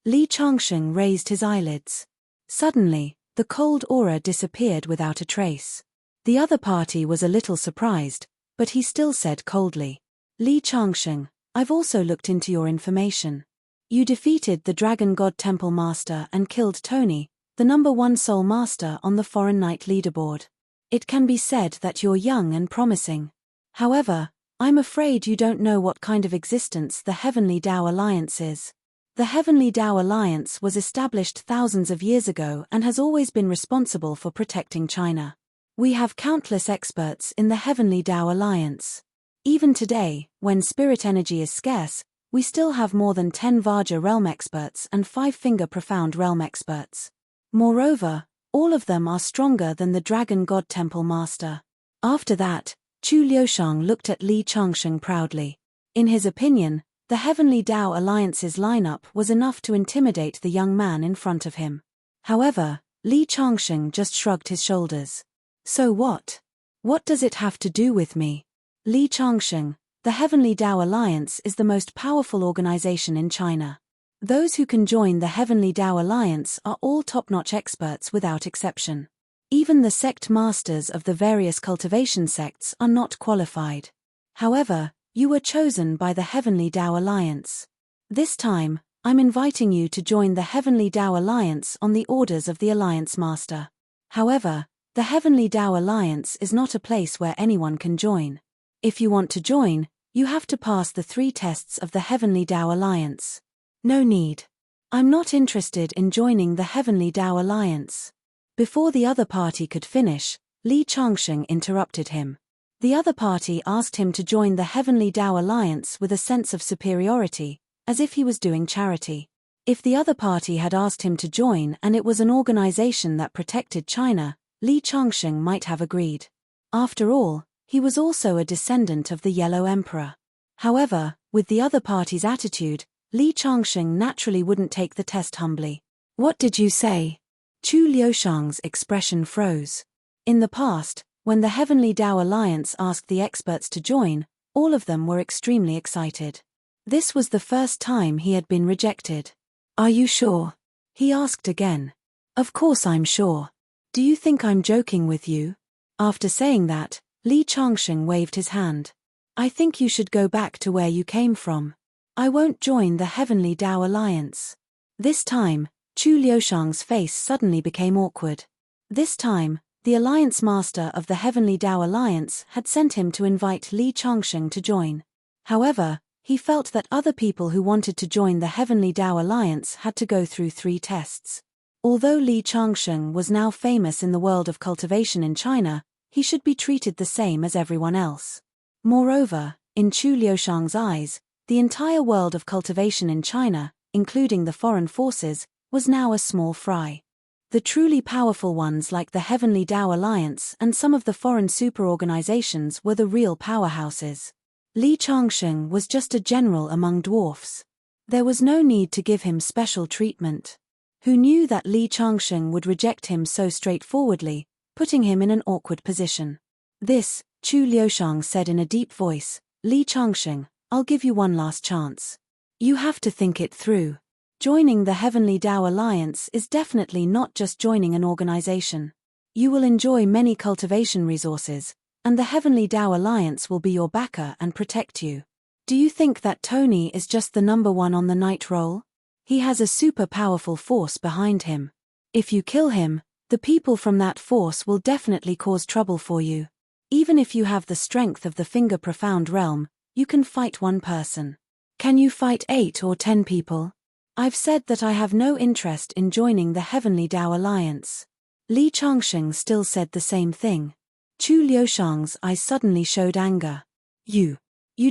Li Changsheng raised his eyelids. Suddenly, the cold aura disappeared without a trace. The other party was a little surprised, but he still said coldly, Li Changsheng, I've also looked into your information. You defeated the Dragon God Temple Master and killed Tony, the #1 Soul Master on the Foreign Knight leaderboard. It can be said that you're young and promising. However, I'm afraid you don't know what kind of existence the Heavenly Dao Alliance is. The Heavenly Dao Alliance was established thousands of years ago and has always been responsible for protecting China. We have countless experts in the Heavenly Dao Alliance. Even today, when spirit energy is scarce, we still have more than 10 Vajra realm experts and 5 Finger Profound realm experts. Moreover, all of them are stronger than the Dragon God Temple Master. After that, Chu Liushang looked at Li Changsheng proudly. In his opinion, the Heavenly Tao Alliance's lineup was enough to intimidate the young man in front of him. However, Li Changsheng just shrugged his shoulders. So what? What does it have to do with me? Li Changsheng, the Heavenly Tao Alliance is the most powerful organization in China. Those who can join the Heavenly Tao Alliance are all top-notch experts without exception. Even the sect masters of the various cultivation sects are not qualified. However, you were chosen by the Heavenly Tao Alliance. This time, I'm inviting you to join the Heavenly Tao Alliance on the orders of the Alliance Master. However, the Heavenly Tao Alliance is not a place where anyone can join. If you want to join, you have to pass the 3 tests of the Heavenly Tao Alliance. No need. I'm not interested in joining the Heavenly Tao Alliance. Before the other party could finish, Li Changsheng interrupted him. The other party asked him to join the Heavenly Tao Alliance with a sense of superiority, as if he was doing charity. If the other party had asked him to join and it was an organization that protected China, Li Changsheng might have agreed. After all, he was also a descendant of the Yellow Emperor. However, with the other party's attitude, Li Changsheng naturally wouldn't take the test humbly. What did you say? Chu Liushang's expression froze. In the past, when the Heavenly Tao Alliance asked the experts to join, all of them were extremely excited. This was the first time he had been rejected. Are you sure? He asked again. Of course I'm sure. Do you think I'm joking with you? After saying that, Li Changsheng waved his hand. I think you should go back to where you came from. I won't join the Heavenly Tao Alliance. This time, Chu Liushang's face suddenly became awkward. This time, the Alliance Master of the Heavenly Tao Alliance had sent him to invite Li Changsheng to join. However, he felt that other people who wanted to join the Heavenly Tao Alliance had to go through 3 tests. Although Li Changsheng was now famous in the world of cultivation in China, he should be treated the same as everyone else. Moreover, in Chu Liushang's eyes, the entire world of cultivation in China, including the foreign forces, was now a small fry. The truly powerful ones like the Heavenly Tao Alliance and some of the foreign super-organizations were the real powerhouses. Li Changsheng was just a general among dwarfs. There was no need to give him special treatment. Who knew that Li Changsheng would reject him so straightforwardly, putting him in an awkward position? This, Chu Liushang said in a deep voice, Li Changsheng, I'll give you one last chance. You have to think it through. Joining the Heavenly Tao Alliance is definitely not just joining an organization. You will enjoy many cultivation resources, and the Heavenly Tao Alliance will be your backer and protect you. Do you think that Tony is just the number 1 on the night roll? He has a super powerful force behind him. If you kill him, the people from that force will definitely cause trouble for you. Even if you have the strength of the Finger Profound Realm, you can fight 1 person. Can you fight 8 or 10 people? I've said that I have no interest in joining the Heavenly Tao Alliance. Li Changsheng still said the same thing. Chu Liushang's eyes suddenly showed anger. You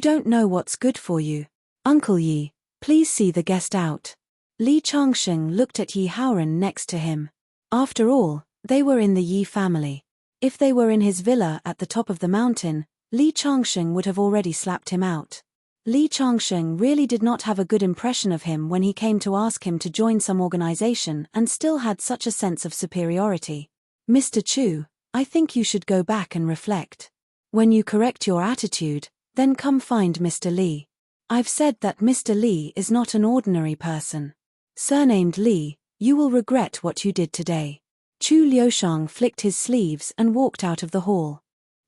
don't know what's good for you. Uncle Yi, please see the guest out. Li Changsheng looked at Yi Haoren next to him. After all, they were in the Yi family. If they were in his villa at the top of the mountain, Li Changsheng would have already slapped him out. Li Changsheng really did not have a good impression of him when he came to ask him to join some organization and still had such a sense of superiority. Mr. Chu, I think you should go back and reflect. When you correct your attitude, then come find Mr. Li. I've said that Mr. Li is not an ordinary person. Surnamed Li, you will regret what you did today. Chu Liushang flicked his sleeves and walked out of the hall.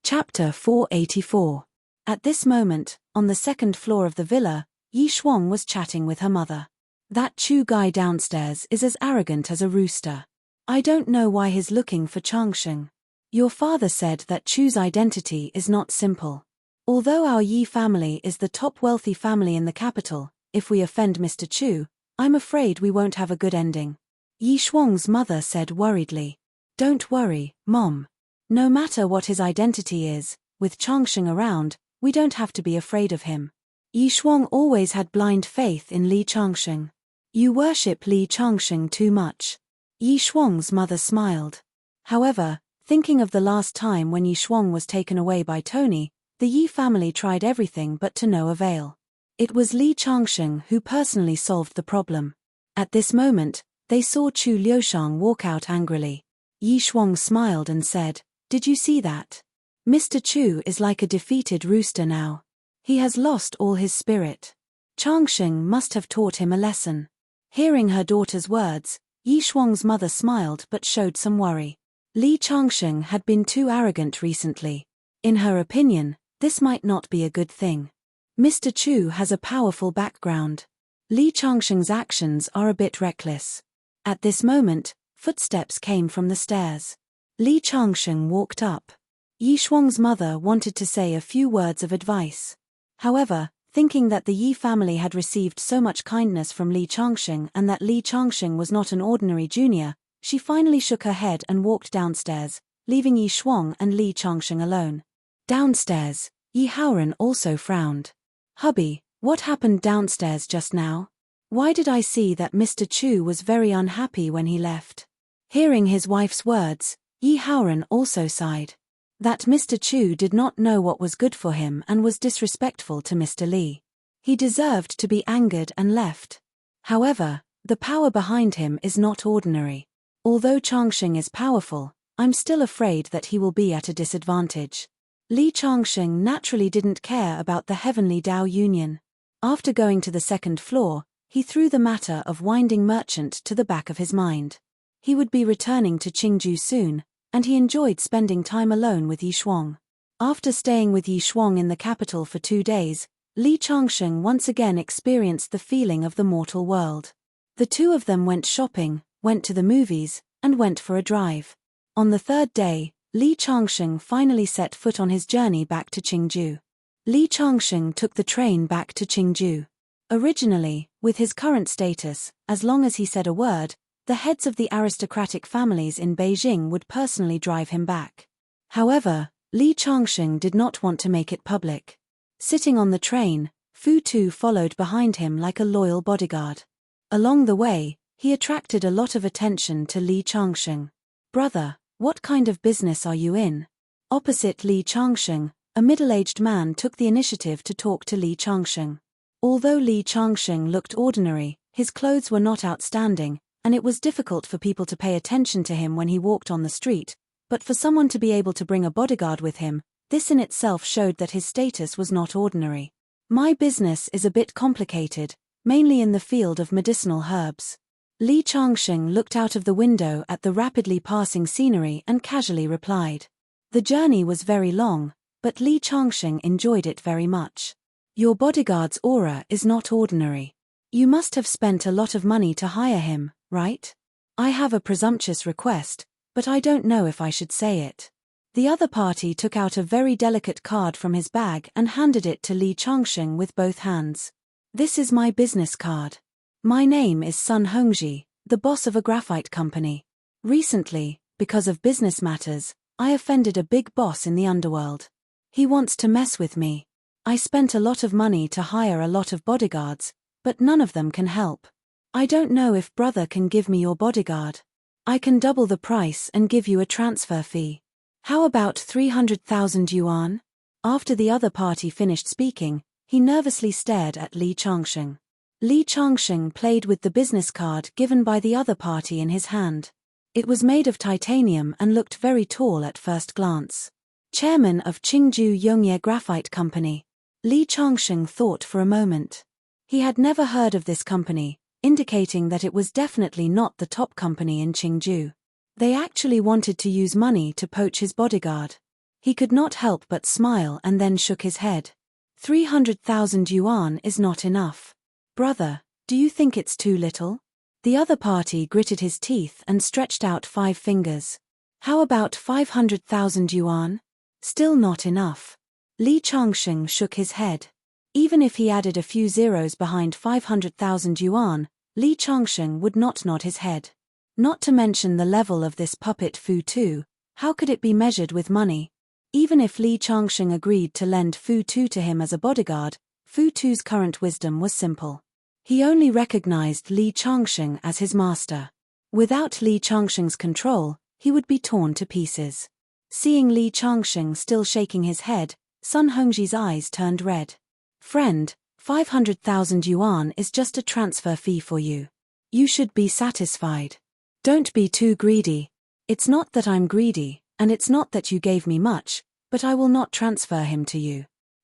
Chapter 484. At this moment, on the 2nd floor of the villa, Yi Shuang was chatting with her mother. That Chu guy downstairs is as arrogant as a rooster. I don't know why he's looking for Changsheng. Your father said that Chu's identity is not simple. Although our Yi family is the top wealthy family in the capital, if we offend Mr. Chu, I'm afraid we won't have a good ending. Yi Shuang's mother said worriedly. Don't worry, Mom. No matter what his identity is, with Changsheng around, we don't have to be afraid of him. Yi Shuang always had blind faith in Li Changsheng. You worship Li Changsheng too much. Yi Shuang's mother smiled. However, thinking of the last time when Yi Shuang was taken away by Tony, the Yi family tried everything but to no avail. It was Li Changsheng who personally solved the problem. At this moment, they saw Chu Liushang walk out angrily. Yi Shuang smiled and said, "Did you see that? Mr. Chu is like a defeated rooster now. He has lost all his spirit. Changsheng must have taught him a lesson." Hearing her daughter's words, Yi Shuang's mother smiled but showed some worry. Li Changsheng had been too arrogant recently. In her opinion, this might not be a good thing. Mr. Chu has a powerful background. Li Changsheng's actions are a bit reckless. At this moment, footsteps came from the stairs. Li Changsheng walked up. Yi Shuang's mother wanted to say a few words of advice. However, thinking that the Yi family had received so much kindness from Li Changsheng and that Li Changsheng was not an ordinary junior, she finally shook her head and walked downstairs, leaving Yi Shuang and Li Changsheng alone. Downstairs, Yi Haoran also frowned. "Hubby, what happened downstairs just now? Why did I see that Mr. Chu was very unhappy when he left?" Hearing his wife's words, Yi Haoran also sighed. That Mr. Chu did not know what was good for him and was disrespectful to Mr. Li. He deserved to be angered and left. However, the power behind him is not ordinary. Although Changsheng is powerful, I'm still afraid that he will be at a disadvantage. Li Changsheng naturally didn't care about the Heavenly Dao Union. After going to the second floor, he threw the matter of winding merchant to the back of his mind. He would be returning to Qingju soon, and he enjoyed spending time alone with Yi Shuang. After staying with Yi Shuang in the capital for 2 days, Li Changsheng once again experienced the feeling of the mortal world. The two of them went shopping, went to the movies, and went for a drive. On the 3rd day, Li Changsheng finally set foot on his journey back to Qingju. Li Changsheng took the train back to Qingju. Originally, with his current status, as long as he said a word, the heads of the aristocratic families in Beijing would personally drive him back. However, Li Changsheng did not want to make it public. Sitting on the train, Fu Tu followed behind him like a loyal bodyguard. Along the way, he attracted a lot of attention to Li Changsheng. "Brother, what kind of business are you in?" Opposite Li Changsheng, a middle-aged man took the initiative to talk to Li Changsheng. Although Li Changsheng looked ordinary, his clothes were not outstanding, and it was difficult for people to pay attention to him when he walked on the street, but for someone to be able to bring a bodyguard with him, this in itself showed that his status was not ordinary. "My business is a bit complicated, mainly in the field of medicinal herbs." Li Changsheng looked out of the window at the rapidly passing scenery and casually replied. The journey was very long, but Li Changsheng enjoyed it very much. "Your bodyguard's aura is not ordinary. You must have spent a lot of money to hire him, right? I have a presumptuous request, but I don't know if I should say it." The other party took out a very delicate card from his bag and handed it to Li Changsheng with both hands. "This is my business card. My name is Sun Hongji, the boss of a graphite company. Recently, because of business matters, I offended a big boss in the underworld. He wants to mess with me. I spent a lot of money to hire a lot of bodyguards, but none of them can help. I don't know if brother can give me your bodyguard. I can double the price and give you a transfer fee. How about 300,000 yuan? After the other party finished speaking, he nervously stared at Li Changsheng. Li Changsheng played with the business card given by the other party in his hand. It was made of titanium and looked very tall at first glance. Chairman of Qingju Yongye Graphite Company. Li Changsheng thought for a moment. He had never heard of this company, indicating that it was definitely not the top company in Qingju. They actually wanted to use money to poach his bodyguard. He could not help but smile and then shook his head. 300,000 yuan is not enough. Brother, do you think it's too little? The other party gritted his teeth and stretched out 5 fingers. How about 500,000 yuan? Still not enough. Li Changsheng shook his head. Even if he added a few zeros behind 500,000 yuan, Li Changsheng would not nod his head. Not to mention the level of this puppet Fu Tu, how could it be measured with money? Even if Li Changsheng agreed to lend Fu Tu to him as a bodyguard, Fu Tu's current wisdom was simple. He only recognized Li Changsheng as his master. Without Li Changsheng's control, he would be torn to pieces. Seeing Li Changsheng still shaking his head, Sun Hongji's eyes turned red. Friend, 500,000 yuan is just a transfer fee for you. You should be satisfied. Don't be too greedy. It's not that I'm greedy, and it's not that you gave me much, but I will not transfer him to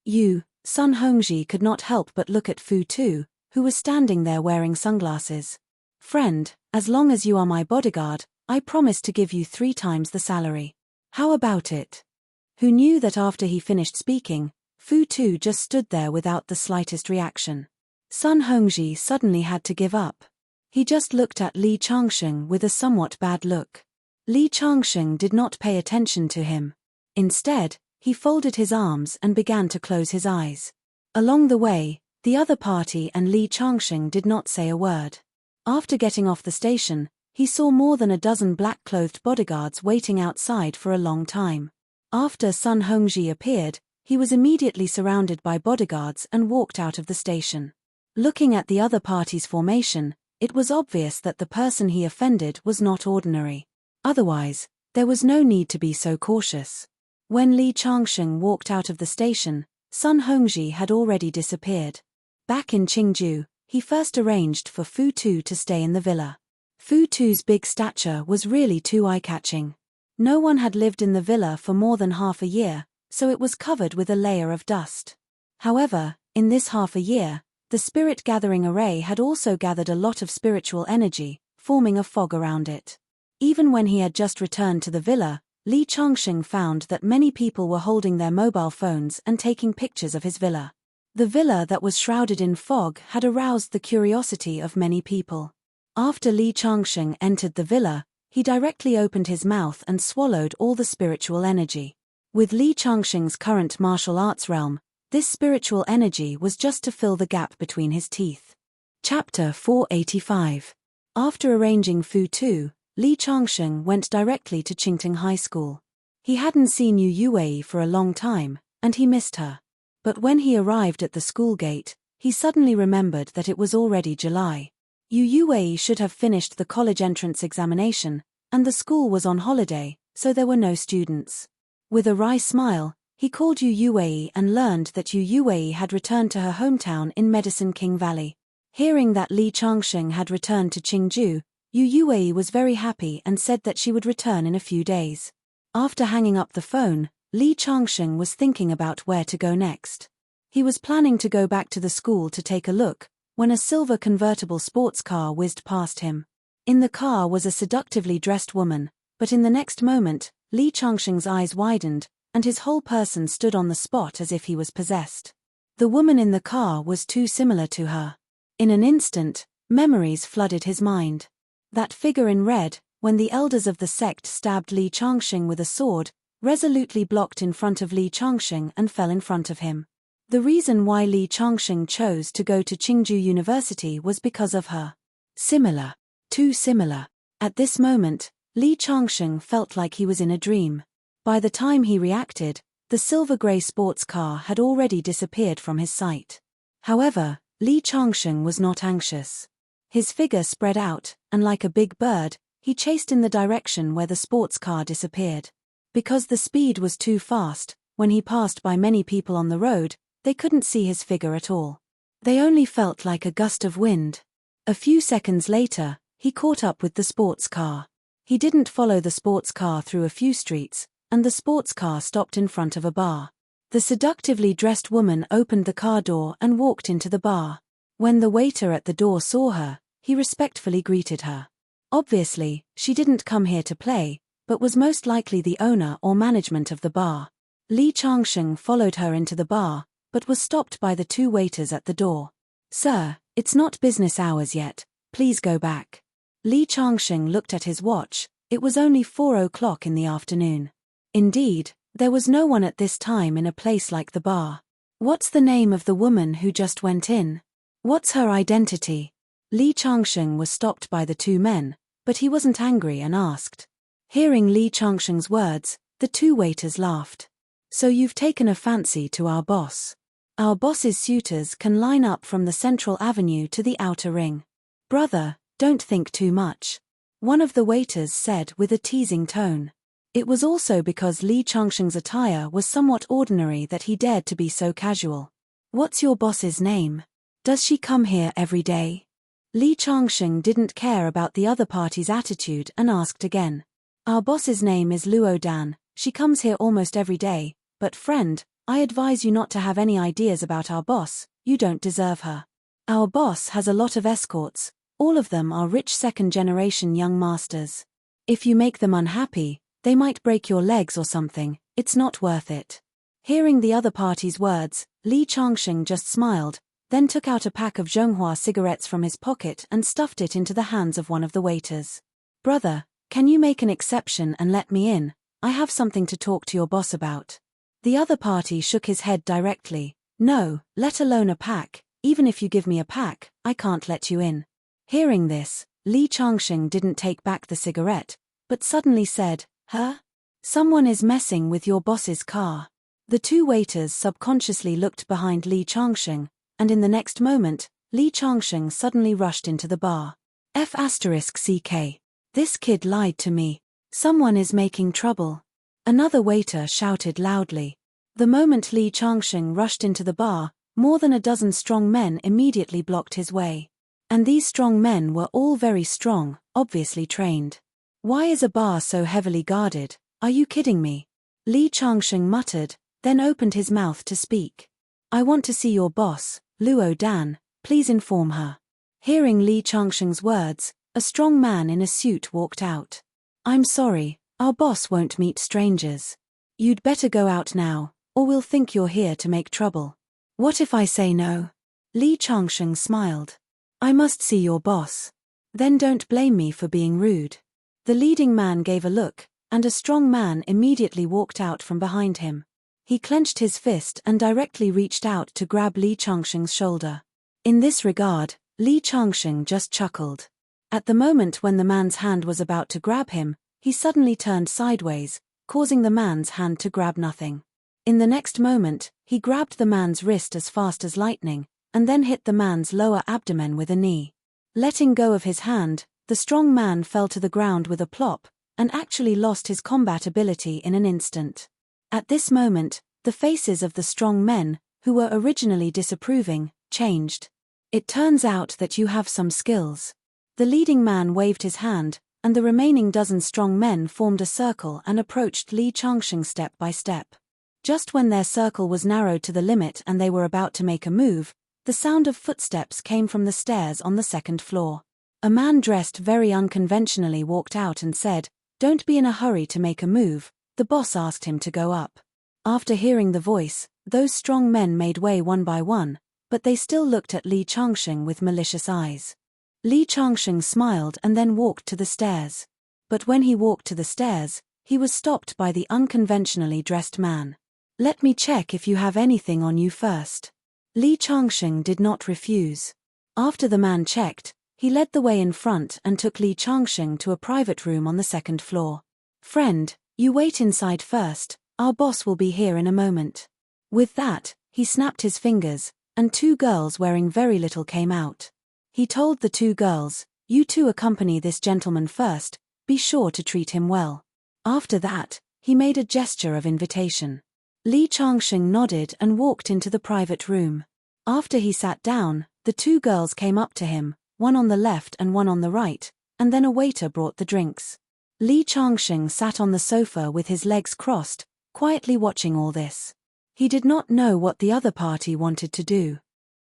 you. Sun Hongji could not help but look at Fu Tu, who was standing there wearing sunglasses. Friend, as long as you are my bodyguard, I promise to give you 3 times the salary. How about it? Who knew that after he finished speaking, Fu Tu just stood there without the slightest reaction. Sun Hongji suddenly had to give up. He just looked at Li Changsheng with a somewhat bad look. Li Changsheng did not pay attention to him. Instead, he folded his arms and began to close his eyes. Along the way, the other party and Li Changsheng did not say a word. After getting off the station, he saw more than a dozen black-clothed bodyguards waiting outside for a long time. After Sun Hongji appeared, he was immediately surrounded by bodyguards and walked out of the station. Looking at the other party's formation, it was obvious that the person he offended was not ordinary. Otherwise, there was no need to be so cautious. When Li Changsheng walked out of the station, Sun Hongji had already disappeared. Back in Qingju, he first arranged for Fu Tu to stay in the villa. Fu Tu's big stature was really too eye-catching. No one had lived in the villa for more than half a year, so it was covered with a layer of dust. However, in this half a year, the spirit gathering array had also gathered a lot of spiritual energy, forming a fog around it. Even when he had just returned to the villa, Li Changsheng found that many people were holding their mobile phones and taking pictures of his villa. The villa that was shrouded in fog had aroused the curiosity of many people. After Li Changsheng entered the villa, he directly opened his mouth and swallowed all the spiritual energy. With Li Changsheng's current martial arts realm, this spiritual energy was just to fill the gap between his teeth. Chapter 485. After arranging Fu Tu, Li Changsheng went directly to Qingting High School. He hadn't seen Yu Yuwei for a long time, and he missed her. But when he arrived at the school gate, he suddenly remembered that it was already July. Yu Yuwei should have finished the college entrance examination, and the school was on holiday, so there were no students. With a wry smile, he called Yu Yuwei and learned that Yu Yuwei had returned to her hometown in Medicine King Valley. Hearing that Li Changsheng had returned to Qingju, Yu Yuwei was very happy and said that she would return in a few days. After hanging up the phone, Li Changsheng was thinking about where to go next. He was planning to go back to the school to take a look, when a silver convertible sports car whizzed past him. In the car was a seductively dressed woman, but in the next moment, Li Changsheng's eyes widened, and his whole person stood on the spot as if he was possessed. The woman in the car was too similar to her. In an instant, memories flooded his mind. That figure in red, when the elders of the sect stabbed Li Changsheng with a sword, resolutely blocked in front of Li Changsheng and fell in front of him. The reason why Li Changsheng chose to go to Qingju University was because of her. Similar. Too similar. At this moment, Li Changsheng felt like he was in a dream. By the time he reacted, the silver-grey sports car had already disappeared from his sight. However, Li Changsheng was not anxious. His figure spread out, and like a big bird, he chased in the direction where the sports car disappeared. Because the speed was too fast, when he passed by many people on the road, they couldn't see his figure at all. They only felt like a gust of wind. A few seconds later, he caught up with the sports car. He didn't follow the sports car through a few streets, and the sports car stopped in front of a bar. The seductively dressed woman opened the car door and walked into the bar. When the waiter at the door saw her, he respectfully greeted her. Obviously, she didn't come here to play, but was most likely the owner or management of the bar. Li Changsheng followed her into the bar, but was stopped by the 2 waiters at the door. "Sir, it's not business hours yet, please go back." Li Changsheng looked at his watch, it was only 4 o'clock in the afternoon. Indeed, there was no one at this time in a place like the bar. "What's the name of the woman who just went in? What's her identity?" Li Changsheng was stopped by the 2 men, but he wasn't angry and asked. Hearing Li Changsheng's words, the 2 waiters laughed. "So you've taken a fancy to our boss. Our boss's suitors can line up from the central avenue to the outer ring. Brother, don't think too much. one of the waiters said with a teasing tone. It was also because Li Changsheng's attire was somewhat ordinary that he dared to be so casual. What's your boss's name? Does she come here every day? Li Changsheng didn't care about the other party's attitude and asked again. Our boss's name is Luo Dan, she comes here almost every day, but friend, I advise you not to have any ideas about our boss, you don't deserve her. Our boss has a lot of escorts, all of them are rich second-generation young masters. If you make them unhappy, they might break your legs or something, it's not worth it. Hearing the other party's words, Li Changsheng just smiled, then took out a pack of Zhonghua cigarettes from his pocket and stuffed it into the hands of one of the waiters. Brother, can you make an exception and let me in? I have something to talk to your boss about. The other party shook his head directly. No, let alone a pack, even if you give me a pack, I can't let you in. Hearing this, Li Changsheng didn't take back the cigarette, but suddenly said, Huh? Someone is messing with your boss's car. The two waiters subconsciously looked behind Li Changsheng, and in the next moment, Li Changsheng suddenly rushed into the bar. F***CK. This kid lied to me. Someone is making trouble. Another waiter shouted loudly. The moment Li Changsheng rushed into the bar, more than a dozen strong men immediately blocked his way. And these strong men were all very strong, obviously trained. Why is a bar so heavily guarded? Are you kidding me? Li Changsheng muttered, then opened his mouth to speak. I want to see your boss, Luo Dan, please inform her. Hearing Li Changsheng's words, a strong man in a suit walked out. I'm sorry, our boss won't meet strangers. You'd better go out now, or we'll think you're here to make trouble. What if I say no? Li Changsheng smiled. I must see your boss. Then don't blame me for being rude. The leading man gave a look, and a strong man immediately walked out from behind him. He clenched his fist and directly reached out to grab Li Changsheng's shoulder. In this regard, Li Changsheng just chuckled. At the moment when the man's hand was about to grab him, he suddenly turned sideways, causing the man's hand to grab nothing. In the next moment, he grabbed the man's wrist as fast as lightning, and then hit the man's lower abdomen with a knee. Letting go of his hand, the strong man fell to the ground with a plop, and actually lost his combat ability in an instant. At this moment, the faces of the strong men, who were originally disapproving, changed. It turns out that you have some skills. The leading man waved his hand, and the remaining dozen strong men formed a circle and approached Li Changsheng step by step. Just when their circle was narrowed to the limit and they were about to make a move, the sound of footsteps came from the stairs on the second floor. A man dressed very unconventionally walked out and said, Don't be in a hurry to make a move, the boss asked him to go up. After hearing the voice, those strong men made way one by one, but they still looked at Li Changsheng with malicious eyes. Li Changsheng smiled and then walked to the stairs. But when he walked to the stairs, he was stopped by the unconventionally dressed man. Let me check if you have anything on you first. Li Changsheng did not refuse. After the man checked, he led the way in front and took Li Changsheng to a private room on the second floor. Friend, you wait inside first, our boss will be here in a moment. With that, he snapped his fingers, and two girls wearing very little came out. He told the two girls, You two accompany this gentleman first, be sure to treat him well. After that, he made a gesture of invitation. Li Changsheng nodded and walked into the private room. After he sat down, the two girls came up to him, one on the left and one on the right, and then a waiter brought the drinks. Li Changsheng sat on the sofa with his legs crossed, quietly watching all this. He did not know what the other party wanted to do.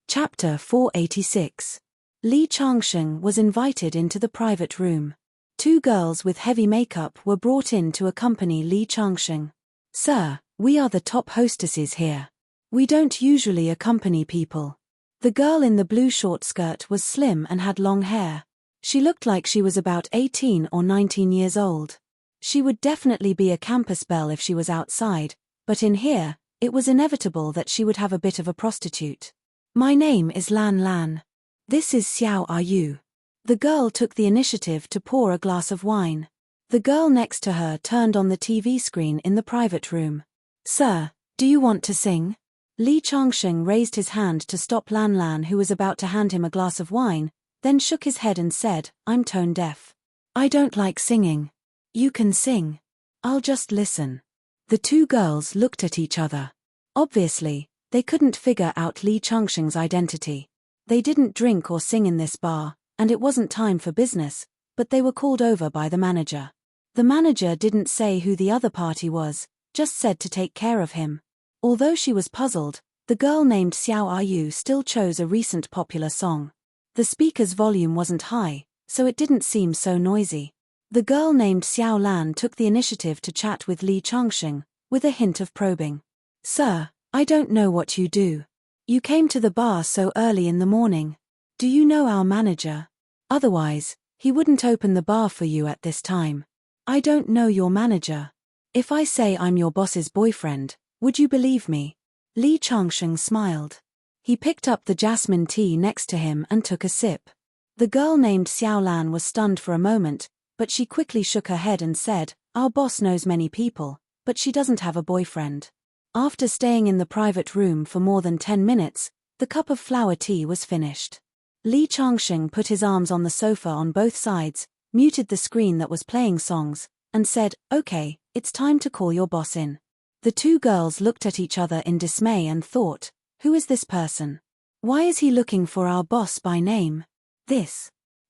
Chapter 486. Li Changsheng was invited into the private room. Two girls with heavy makeup were brought in to accompany Li Changsheng. Sir, we are the top hostesses here. We don't usually accompany people. The girl in the blue short skirt was slim and had long hair. She looked like she was about 18 or 19 years old. She would definitely be a campus belle if she was outside, but in here, it was inevitable that she would have a bit of a prostitute. My name is Lan Lan. This is Xiao Are You. The girl took the initiative to pour a glass of wine. The girl next to her turned on the TV screen in the private room. Sir, do you want to sing? Li Changsheng raised his hand to stop Lan Lan, who was about to hand him a glass of wine, then shook his head and said, I'm tone deaf. I don't like singing. You can sing. I'll just listen. The two girls looked at each other. Obviously, they couldn't figure out Li Changsheng's identity. They didn't drink or sing in this bar, and it wasn't time for business, but they were called over by the manager. The manager didn't say who the other party was, just said to take care of him. Although she was puzzled, the girl named Xiao Ayu still chose a recent popular song. The speaker's volume wasn't high, so it didn't seem so noisy. The girl named Xiao Lan took the initiative to chat with Li Changsheng, with a hint of probing. Sir, I don't know what you do. You came to the bar so early in the morning. Do you know our manager? Otherwise, he wouldn't open the bar for you at this time. I don't know your manager. If I say I'm your boss's boyfriend, would you believe me? Li Changsheng smiled. He picked up the jasmine tea next to him and took a sip. The girl named Xiao Lan was stunned for a moment, but she quickly shook her head and said, Our boss knows many people, but she doesn't have a boyfriend. After staying in the private room for more than 10 minutes, the cup of flower tea was finished. Li Changsheng put his arms on the sofa on both sides, muted the screen that was playing songs, and said, Okay, it's time to call your boss in. The two girls looked at each other in dismay and thought, Who is this person? Why is he looking for our boss by name?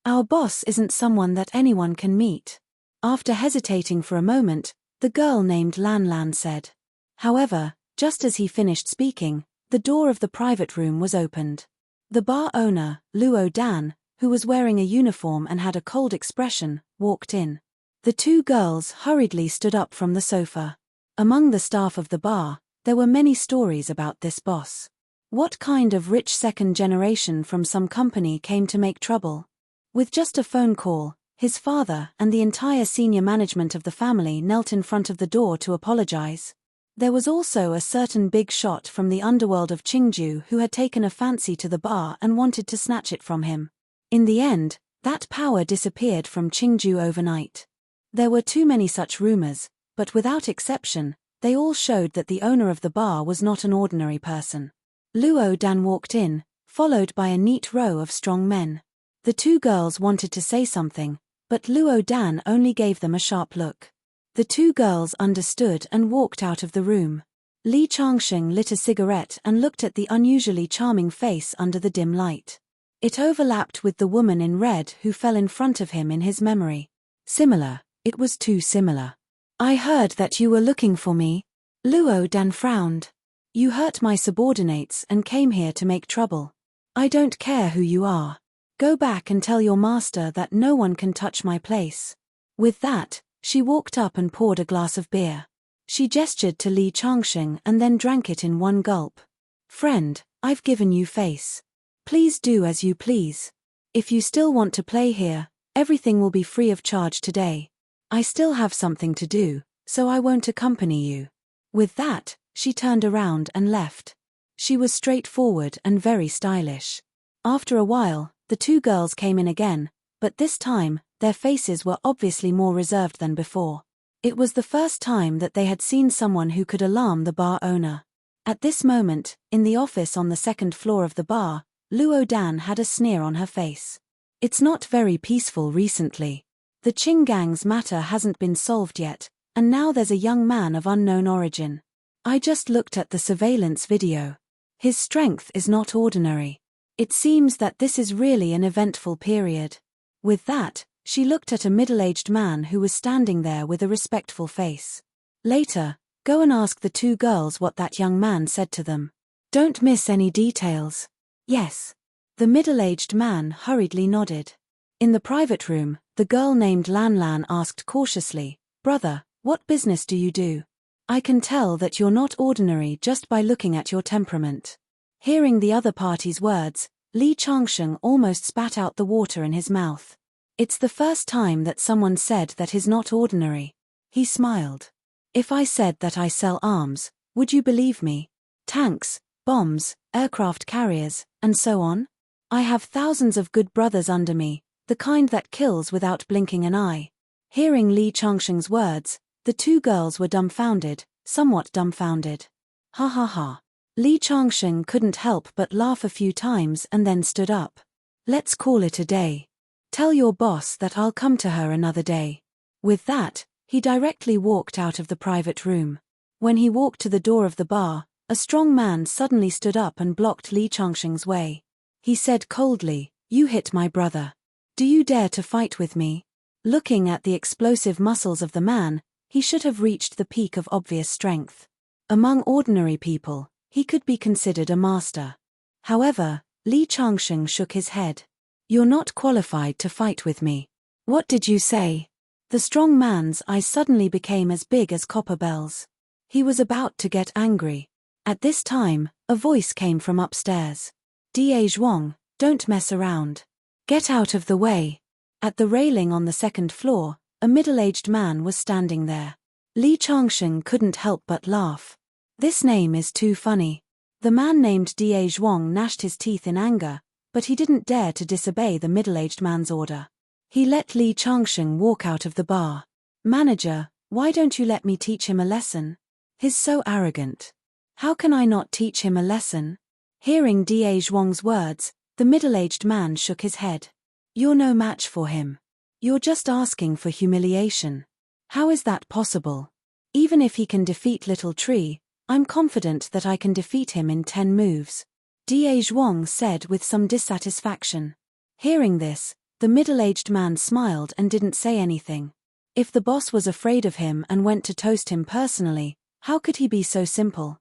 Our boss isn't someone that anyone can meet. After hesitating for a moment, the girl named Lan Lan said. However, just as he finished speaking, the door of the private room was opened. The bar owner, Luo Dan, who was wearing a uniform and had a cold expression, walked in. The two girls hurriedly stood up from the sofa. Among the staff of the bar, there were many stories about this boss. What kind of rich second generation from some company came to make trouble? With just a phone call, his father and the entire senior management of the family knelt in front of the door to apologize. There was also a certain big shot from the underworld of Qingju who had taken a fancy to the bar and wanted to snatch it from him. In the end, that power disappeared from Qingju overnight. There were too many such rumors, but without exception, they all showed that the owner of the bar was not an ordinary person. Luo Dan walked in, followed by a neat row of strong men. The two girls wanted to say something, but Luo Dan only gave them a sharp look. The two girls understood and walked out of the room. Li Changsheng lit a cigarette and looked at the unusually charming face under the dim light. It overlapped with the woman in red who fell in front of him in his memory. Similar, it was too similar. I heard that you were looking for me. Luo Dan frowned. You hurt my subordinates and came here to make trouble. I don't care who you are. Go back and tell your master that no one can touch my place. With that, she walked up and poured a glass of beer. She gestured to Li Changsheng and then drank it in one gulp. Friend, I've given you face. Please do as you please. If you still want to play here, everything will be free of charge today. I still have something to do, so I won't accompany you. With that, she turned around and left. She was straightforward and very stylish. After a while, the two girls came in again, but this time, their faces were obviously more reserved than before. It was the first time that they had seen someone who could alarm the bar owner. At this moment, in the office on the second floor of the bar, Luo Dan had a sneer on her face. It's not very peaceful recently. The Qing gang's matter hasn't been solved yet, and now there's a young man of unknown origin. I just looked at the surveillance video. His strength is not ordinary. It seems that this is really an eventful period. With that, she looked at a middle-aged man who was standing there with a respectful face. Later, go and ask the two girls what that young man said to them. Don't miss any details. Yes. The middle-aged man hurriedly nodded. In the private room, the girl named Lan Lan asked cautiously, Brother, what business do you do? I can tell that you're not ordinary just by looking at your temperament. Hearing the other party's words, Li Changsheng almost spat out the water in his mouth. It's the first time that someone said that he's not ordinary. He smiled. If I said that I sell arms, would you believe me? Tanks, bombs, aircraft carriers, and so on? I have thousands of good brothers under me, the kind that kills without blinking an eye. Hearing Li Changsheng's words, the two girls were dumbfounded, somewhat dumbfounded. Ha ha ha. Li Changsheng couldn't help but laugh a few times and then stood up. Let's call it a day. Tell your boss that I'll come to her another day. With that, he directly walked out of the private room. When he walked to the door of the bar, a strong man suddenly stood up and blocked Li Changsheng's way. He said coldly, "You hit my brother. Do you dare to fight with me?" Looking at the explosive muscles of the man, he should have reached the peak of obvious strength. Among ordinary people, he could be considered a master. However, Li Changsheng shook his head. "You're not qualified to fight with me. What did you say?" The strong man's eyes suddenly became as big as copper bells. He was about to get angry. At this time, a voice came from upstairs. "Da Zhuang, don't mess around. Get out of the way." At the railing on the second floor, a middle-aged man was standing there. Li Changsheng couldn't help but laugh. "This name is too funny." The man named Da Zhuang gnashed his teeth in anger, but he didn't dare to disobey the middle-aged man's order. He let Li Changsheng walk out of the bar. "Manager, why don't you let me teach him a lesson? He's so arrogant. How can I not teach him a lesson?" Hearing Da Zhuang's words, the middle-aged man shook his head. "You're no match for him. You're just asking for humiliation. How is that possible? Even if he can defeat Little Tree, I'm confident that I can defeat him in 10 moves. Da Zhuang said with some dissatisfaction. Hearing this, the middle-aged man smiled and didn't say anything. If the boss was afraid of him and went to toast him personally, how could he be so simple?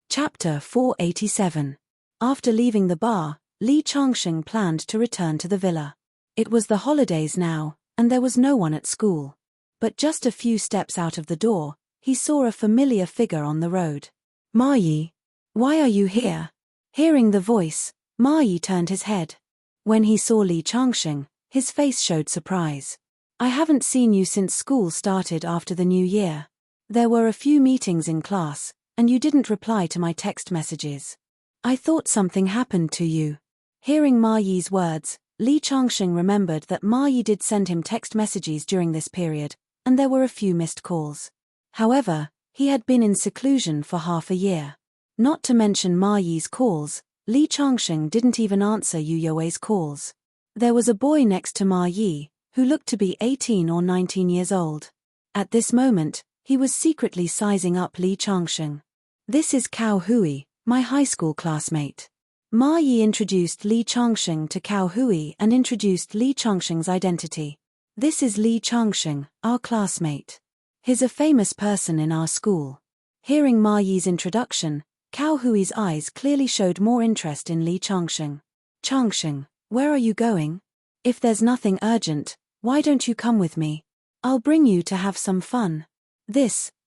Chapter 487. After leaving the bar, Li Changsheng planned to return to the villa. It was the holidays now, and there was no one at school. But just a few steps out of the door, he saw a familiar figure on the road. "Ma Yi, why are you here?" Hearing the voice, Ma Yi turned his head. When he saw Li Changsheng, his face showed surprise. "I haven't seen you since school started after the new year. There were a few meetings in class, and you didn't reply to my text messages. I thought something happened to you." Hearing Ma Yi's words, Li Changsheng remembered that Ma Yi did send him text messages during this period, and there were a few missed calls. However, he had been in seclusion for half a year. Not to mention Ma Yi's calls, Li Changsheng didn't even answer Yu Youei's calls. There was a boy next to Ma Yi, who looked to be 18 or 19 years old. At this moment, he was secretly sizing up Li Changsheng. "This is Cao Hui, my high school classmate." Ma Yi introduced Li Changsheng to Cao Hui and introduced Li Changsheng's identity. "This is Li Changsheng, our classmate. He's a famous person in our school." Hearing Ma Yi's introduction, Cao Hui's eyes clearly showed more interest in Li Changsheng. "Changsheng, where are you going? If there's nothing urgent, why don't you come with me? I'll bring you to have some fun."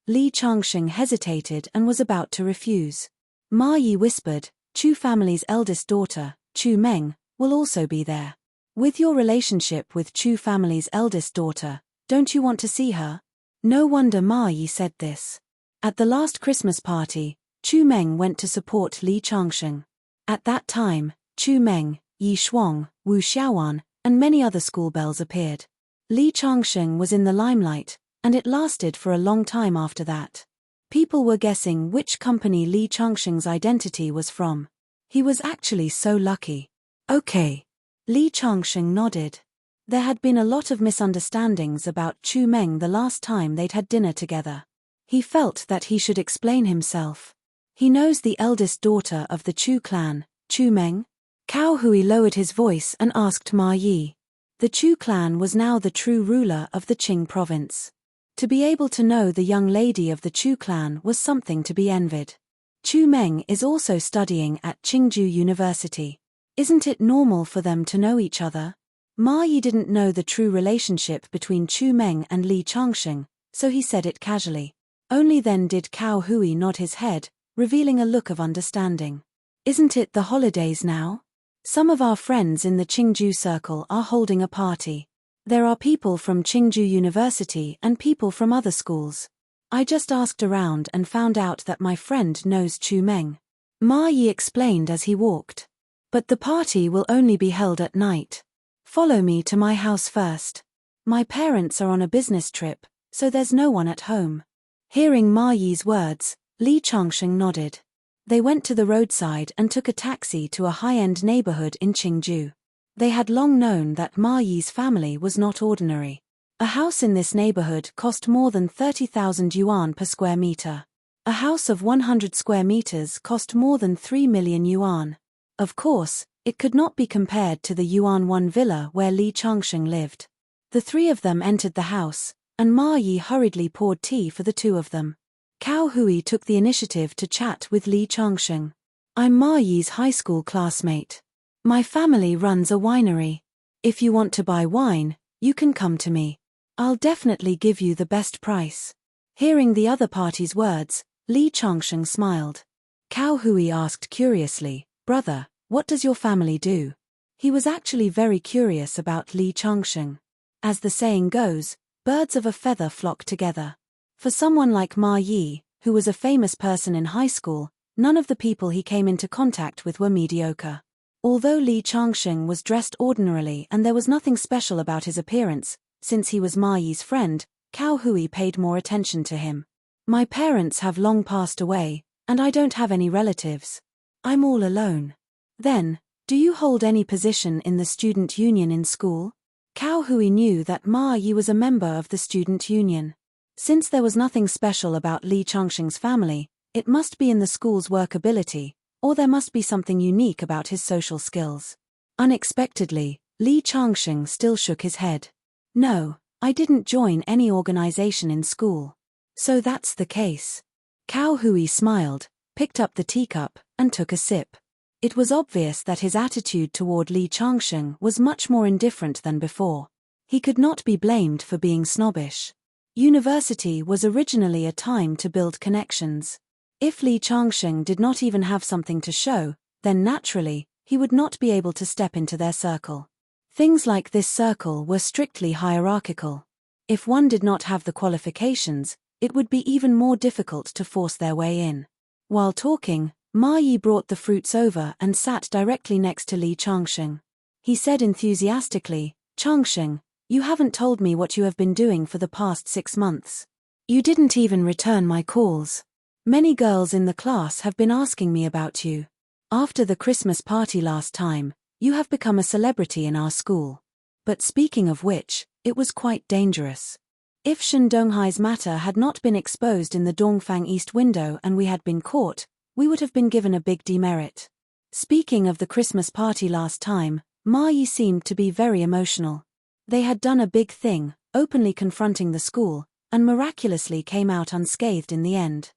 Li Changsheng hesitated and was about to refuse. Ma Yi whispered, "Chu family's eldest daughter, Chu Meng, will also be there. With your relationship with Chu family's eldest daughter, don't you want to see her?" No wonder Ma Yi said this. At the last Christmas party, Chu Meng went to support Li Changsheng. At that time, Chu Meng, Yi Shuang, Wu Xiaowan, and many other schoolbells appeared. Li Changsheng was in the limelight, and it lasted for a long time after that. People were guessing which company Li Changsheng's identity was from. He was actually so lucky. "Okay." Li Changsheng nodded. There had been a lot of misunderstandings about Chu Meng the last time they'd had dinner together. He felt that he should explain himself. "He knows the eldest daughter of the Chu clan, Chu Meng?" Cao Hui lowered his voice and asked Ma Yi. The Chu clan was now the true ruler of the Qing province. To be able to know the young lady of the Chu clan was something to be envied. "Chu Meng is also studying at Qingju University. Isn't it normal for them to know each other?" Ma Yi didn't know the true relationship between Chu Meng and Li Changsheng, so he said it casually. Only then did Cao Hui nod his head, revealing a look of understanding. "Isn't it the holidays now? Some of our friends in the Qingju circle are holding a party. There are people from Qingju University and people from other schools. I just asked around and found out that my friend knows Chu Meng." Ma Yi explained as he walked. "But the party will only be held at night. Follow me to my house first. My parents are on a business trip, so there's no one at home." Hearing Ma Yi's words, Li Changsheng nodded. They went to the roadside and took a taxi to a high-end neighborhood in Qingju. They had long known that Ma Yi's family was not ordinary. A house in this neighborhood cost more than 30,000 yuan per square meter. A house of 100 square meters cost more than 3 million yuan. Of course, it could not be compared to the Yuan 1 villa where Li Changsheng lived. The three of them entered the house, and Ma Yi hurriedly poured tea for the two of them. Cao Hui took the initiative to chat with Li Changsheng. I'm Ma Yi's high school classmate. My family runs a winery. If you want to buy wine, you can come to me. I'll definitely give you the best price. Hearing the other party's words, Li Changsheng smiled. Cao Hui asked curiously, Brother, what does your family do? He was actually very curious about Li Changsheng. As the saying goes, birds of a feather flock together. For someone like Ma Yi, who was a famous person in high school, none of the people he came into contact with were mediocre. Although Li Changsheng was dressed ordinarily and there was nothing special about his appearance, since he was Ma Yi's friend, Cao Hui paid more attention to him. My parents have long passed away, and I don't have any relatives. I'm all alone. Then, do you hold any position in the student union in school? Cao Hui knew that Ma Yi was a member of the student union. Since there was nothing special about Li Changsheng's family, it must be in the school's workability, or there must be something unique about his social skills. Unexpectedly, Li Changsheng still shook his head. No, I didn't join any organization in school. So that's the case. Cao Hui smiled, picked up the teacup, and took a sip. It was obvious that his attitude toward Li Changsheng was much more indifferent than before. He could not be blamed for being snobbish. University was originally a time to build connections. If Li Changsheng did not even have something to show, then naturally, he would not be able to step into their circle. Things like this circle were strictly hierarchical. If one did not have the qualifications, it would be even more difficult to force their way in. While talking, Ma Yi brought the fruits over and sat directly next to Li Changsheng. He said enthusiastically, Changsheng, you haven't told me what you have been doing for the past 6 months. You didn't even return my calls. Many girls in the class have been asking me about you. After the Christmas party last time, you have become a celebrity in our school. But speaking of which, it was quite dangerous. If Shen Donghai's matter had not been exposed in the Dongfang East window and we had been caught, we would have been given a big demerit. Speaking of the Christmas party last time, Ma Yi seemed to be very emotional. They had done a big thing, openly confronting the school, and miraculously came out unscathed in the end.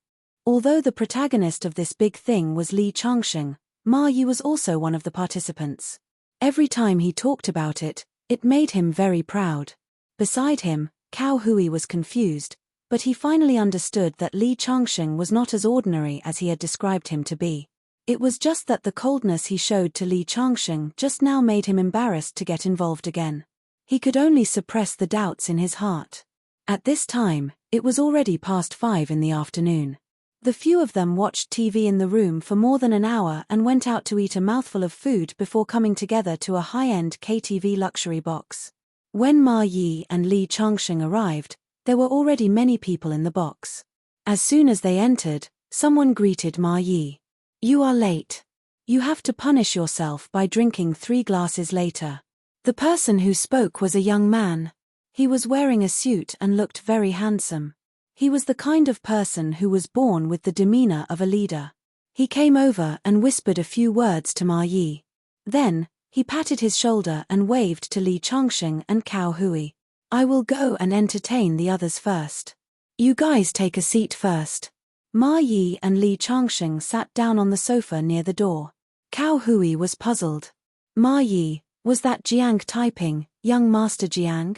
Although the protagonist of this big thing was Li Changsheng, Ma Yi was also one of the participants. Every time he talked about it, it made him very proud. Beside him, Cao Hui was confused, but he finally understood that Li Changsheng was not as ordinary as he had described him to be. It was just that the coldness he showed to Li Changsheng just now made him embarrassed to get involved again. He could only suppress the doubts in his heart. At this time, it was already past 5 in the afternoon. The few of them watched TV in the room for more than an hour and went out to eat a mouthful of food before coming together to a high-end KTV luxury box. When Ma Yi and Li Changsheng arrived, there were already many people in the box. As soon as they entered, someone greeted Ma Yi. You are late. You have to punish yourself by drinking 3 glasses later. The person who spoke was a young man. He was wearing a suit and looked very handsome. He was the kind of person who was born with the demeanor of a leader. He came over and whispered a few words to Ma Yi. Then, he patted his shoulder and waved to Li Changsheng and Cao Hui. I will go and entertain the others first. You guys take a seat first. Ma Yi and Li Changsheng sat down on the sofa near the door. Cao Hui was puzzled. Ma Yi, was that Jiang typing, young Master Jiang?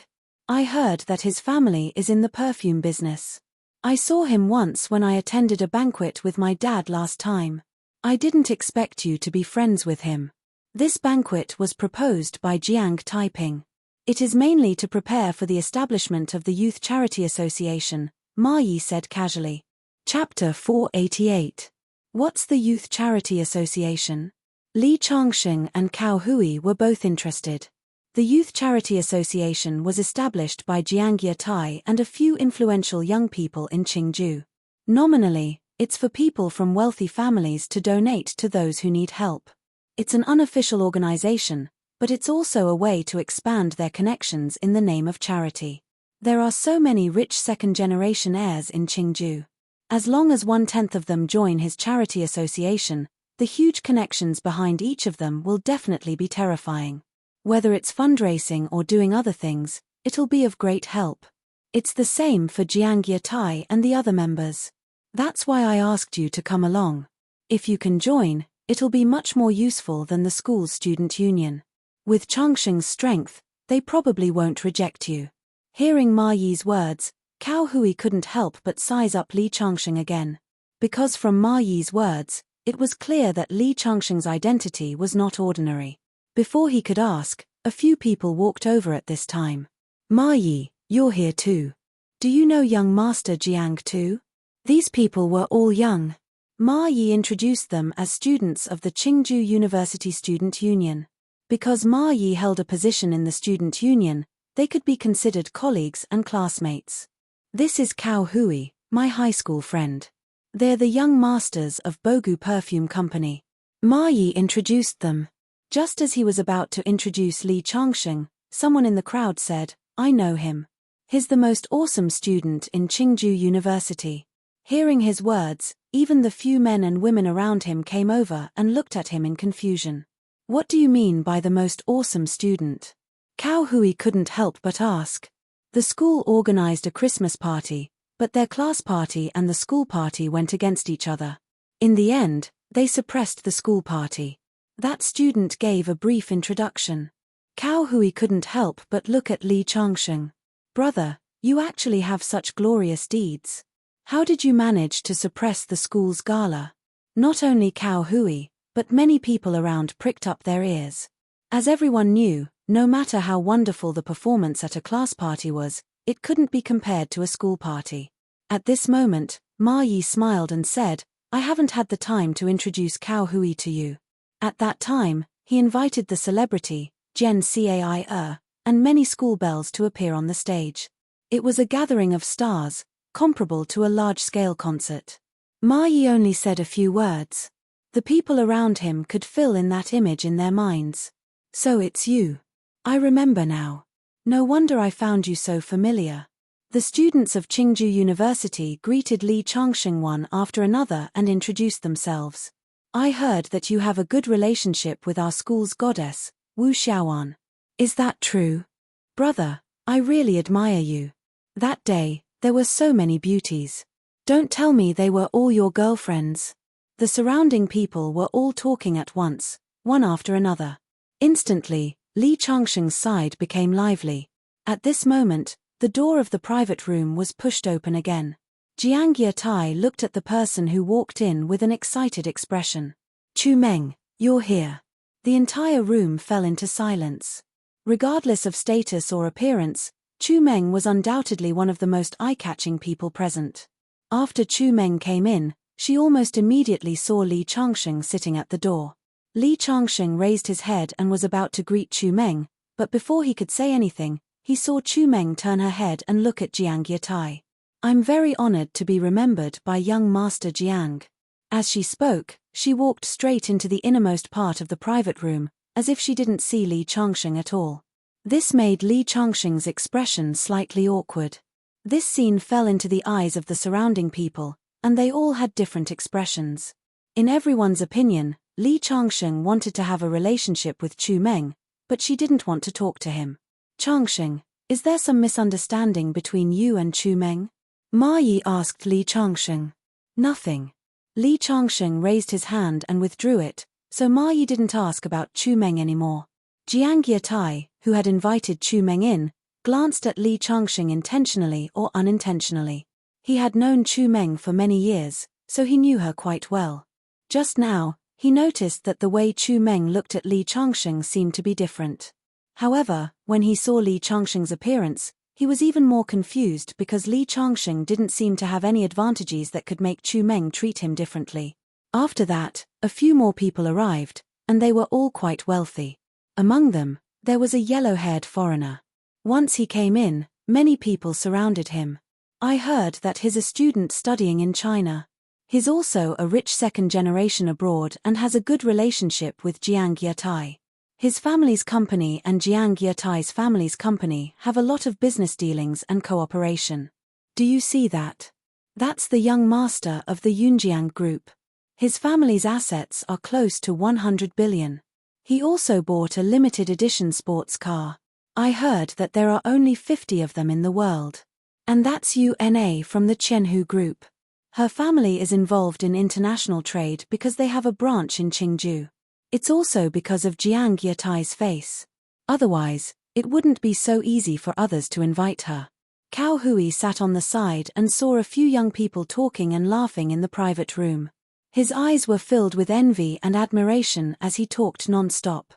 I heard that his family is in the perfume business. I saw him once when I attended a banquet with my dad last time. I didn't expect you to be friends with him. This banquet was proposed by Jiang Taiping. It is mainly to prepare for the establishment of the Youth Charity Association, Ma Yi said casually. Chapter 488. What's the Youth Charity Association? Li Changsheng and Cao Hui were both interested. The Youth Charity Association was established by Jiang Yatai and a few influential young people in Qingju. Nominally, it's for people from wealthy families to donate to those who need help. It's an unofficial organization, but it's also a way to expand their connections in the name of charity. There are so many rich second-generation heirs in Qingju. As long as 1/10 of them join his charity association, the huge connections behind each of them will definitely be terrifying. Whether it's fundraising or doing other things, it'll be of great help. It's the same for Jiang Yatai and the other members. That's why I asked you to come along. If you can join, it'll be much more useful than the school's student union. With Changsheng's strength, they probably won't reject you. Hearing Ma Yi's words, Cao Hui couldn't help but size up Li Changsheng again. Because from Ma Yi's words, it was clear that Li Changsheng's identity was not ordinary. Before he could ask, a few people walked over at this time. Ma Yi, you're here too. Do you know young Master Jiang too? These people were all young. Ma Yi introduced them as students of the Qingju University Student Union. Because Ma Yi held a position in the student union, they could be considered colleagues and classmates. This is Cao Hui, my high school friend. They're the young masters of Bogu Perfume Company. Ma Yi introduced them. Just as he was about to introduce Li Changsheng, someone in the crowd said, I know him. He's the most awesome student in Qingju University. Hearing his words, even the few men and women around him came over and looked at him in confusion. What do you mean by the most awesome student? Cao Hui couldn't help but ask. The school organized a Christmas party, but their class party and the school party went against each other. In the end, they suppressed the school party. That student gave a brief introduction. Cao Hui couldn't help but look at Li Changsheng. Brother, you actually have such glorious deeds. How did you manage to suppress the school's gala? Not only Cao Hui, but many people around pricked up their ears. As everyone knew, no matter how wonderful the performance at a class party was, it couldn't be compared to a school party. At this moment, Ma Yi smiled and said, I haven't had the time to introduce Cao Hui to you. At that time, he invited the celebrity, Jen Cai, and many school belles to appear on the stage. It was a gathering of stars, comparable to a large-scale concert. Ma Yi only said a few words. The people around him could fill in that image in their minds. So it's you. I remember now. No wonder I found you so familiar. The students of Qingju University greeted Li Changsheng one after another and introduced themselves. I heard that you have a good relationship with our school's goddess, Wu Xiaoan. Is that true? Brother, I really admire you. That day, there were so many beauties. Don't tell me they were all your girlfriends. The surrounding people were all talking at once, one after another. Instantly, Li Changsheng's side became lively. At this moment, the door of the private room was pushed open again. Jiang Yatai looked at the person who walked in with an excited expression. Chu Meng, you're here. The entire room fell into silence. Regardless of status or appearance, Chu Meng was undoubtedly one of the most eye-catching people present. After Chu Meng came in, she almost immediately saw Li Changsheng sitting at the door. Li Changsheng raised his head and was about to greet Chu Meng, but before he could say anything, he saw Chu Meng turn her head and look at Jiang Yatai. I'm very honored to be remembered by young Master Jiang. As she spoke, she walked straight into the innermost part of the private room, as if she didn't see Li Changsheng at all. This made Li Changsheng's expression slightly awkward. This scene fell into the eyes of the surrounding people, and they all had different expressions. In everyone's opinion, Li Changsheng wanted to have a relationship with Chu Meng, but she didn't want to talk to him. Changsheng, is there some misunderstanding between you and Chu Meng? Ma Yi asked Li Changsheng. Nothing. Li Changsheng raised his hand and withdrew it, so Ma Yi didn't ask about Chu Meng anymore. Jiang Yatai, who had invited Chu Meng in, glanced at Li Changsheng intentionally or unintentionally. He had known Chu Meng for many years, so he knew her quite well. Just now, he noticed that the way Chu Meng looked at Li Changsheng seemed to be different. However, when he saw Li Changsheng's appearance, he was even more confused because Li Changsheng didn't seem to have any advantages that could make Chu Meng treat him differently. After that, a few more people arrived, and they were all quite wealthy. Among them, there was a yellow-haired foreigner. Once he came in, many people surrounded him. I heard that he's a student studying in China. He's also a rich second generation abroad and has a good relationship with Jiang Yatai. His family's company and Jiang Yatai's family's company have a lot of business dealings and cooperation. Do you see that? That's the young master of the Yunjiang group. His family's assets are close to 100 billion. He also bought a limited edition sports car. I heard that there are only 50 of them in the world. And that's Una from the Qianhu group. Her family is involved in international trade because they have a branch in Qingju. It's also because of Jiang Yatai's face. Otherwise, it wouldn't be so easy for others to invite her. Cao Hui sat on the side and saw a few young people talking and laughing in the private room. His eyes were filled with envy and admiration as he talked non-stop.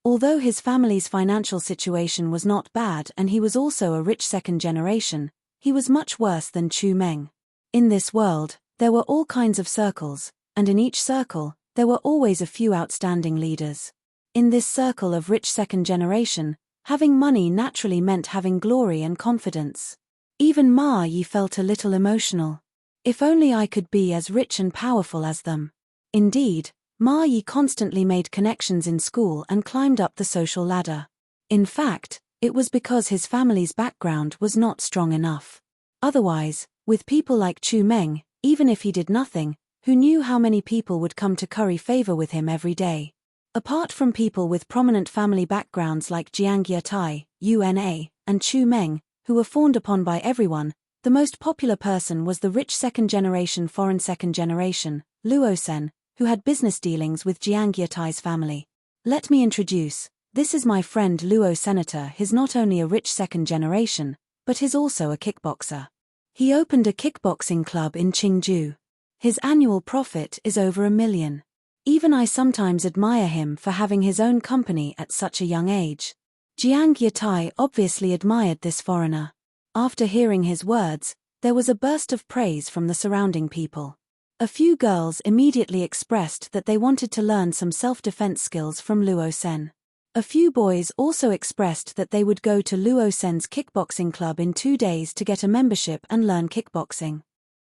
Although his family's financial situation was not bad and he was also a rich second generation, he was much worse than Chu Meng. In this world, there were all kinds of circles, and in each circle, there were always a few outstanding leaders. In this circle of rich second generation, having money naturally meant having glory and confidence. Even Ma Yi felt a little emotional. If only I could be as rich and powerful as them. Indeed, Ma Yi constantly made connections in school and climbed up the social ladder. In fact, it was because his family's background was not strong enough. Otherwise, with people like Chu Meng, even if he did nothing, who knew how many people would come to curry favor with him every day? Apart from people with prominent family backgrounds like Jiang Yatai, Una, and Chu Meng, who were fawned upon by everyone, the most popular person was the rich second-generation foreign second-generation, Luo Sen, who had business dealings with Jiang Yatai's family. Let me introduce, this is my friend Luo Senator. He's not only a rich second generation, but he's also a kickboxer. He opened a kickboxing club in Qingju. His annual profit is over 1 million. Even I sometimes admire him for having his own company at such a young age. Jiang Yatai obviously admired this foreigner. After hearing his words, there was a burst of praise from the surrounding people. A few girls immediately expressed that they wanted to learn some self-defense skills from Luo Sen. A few boys also expressed that they would go to Luo Sen's kickboxing club in 2 days to get a membership and learn kickboxing.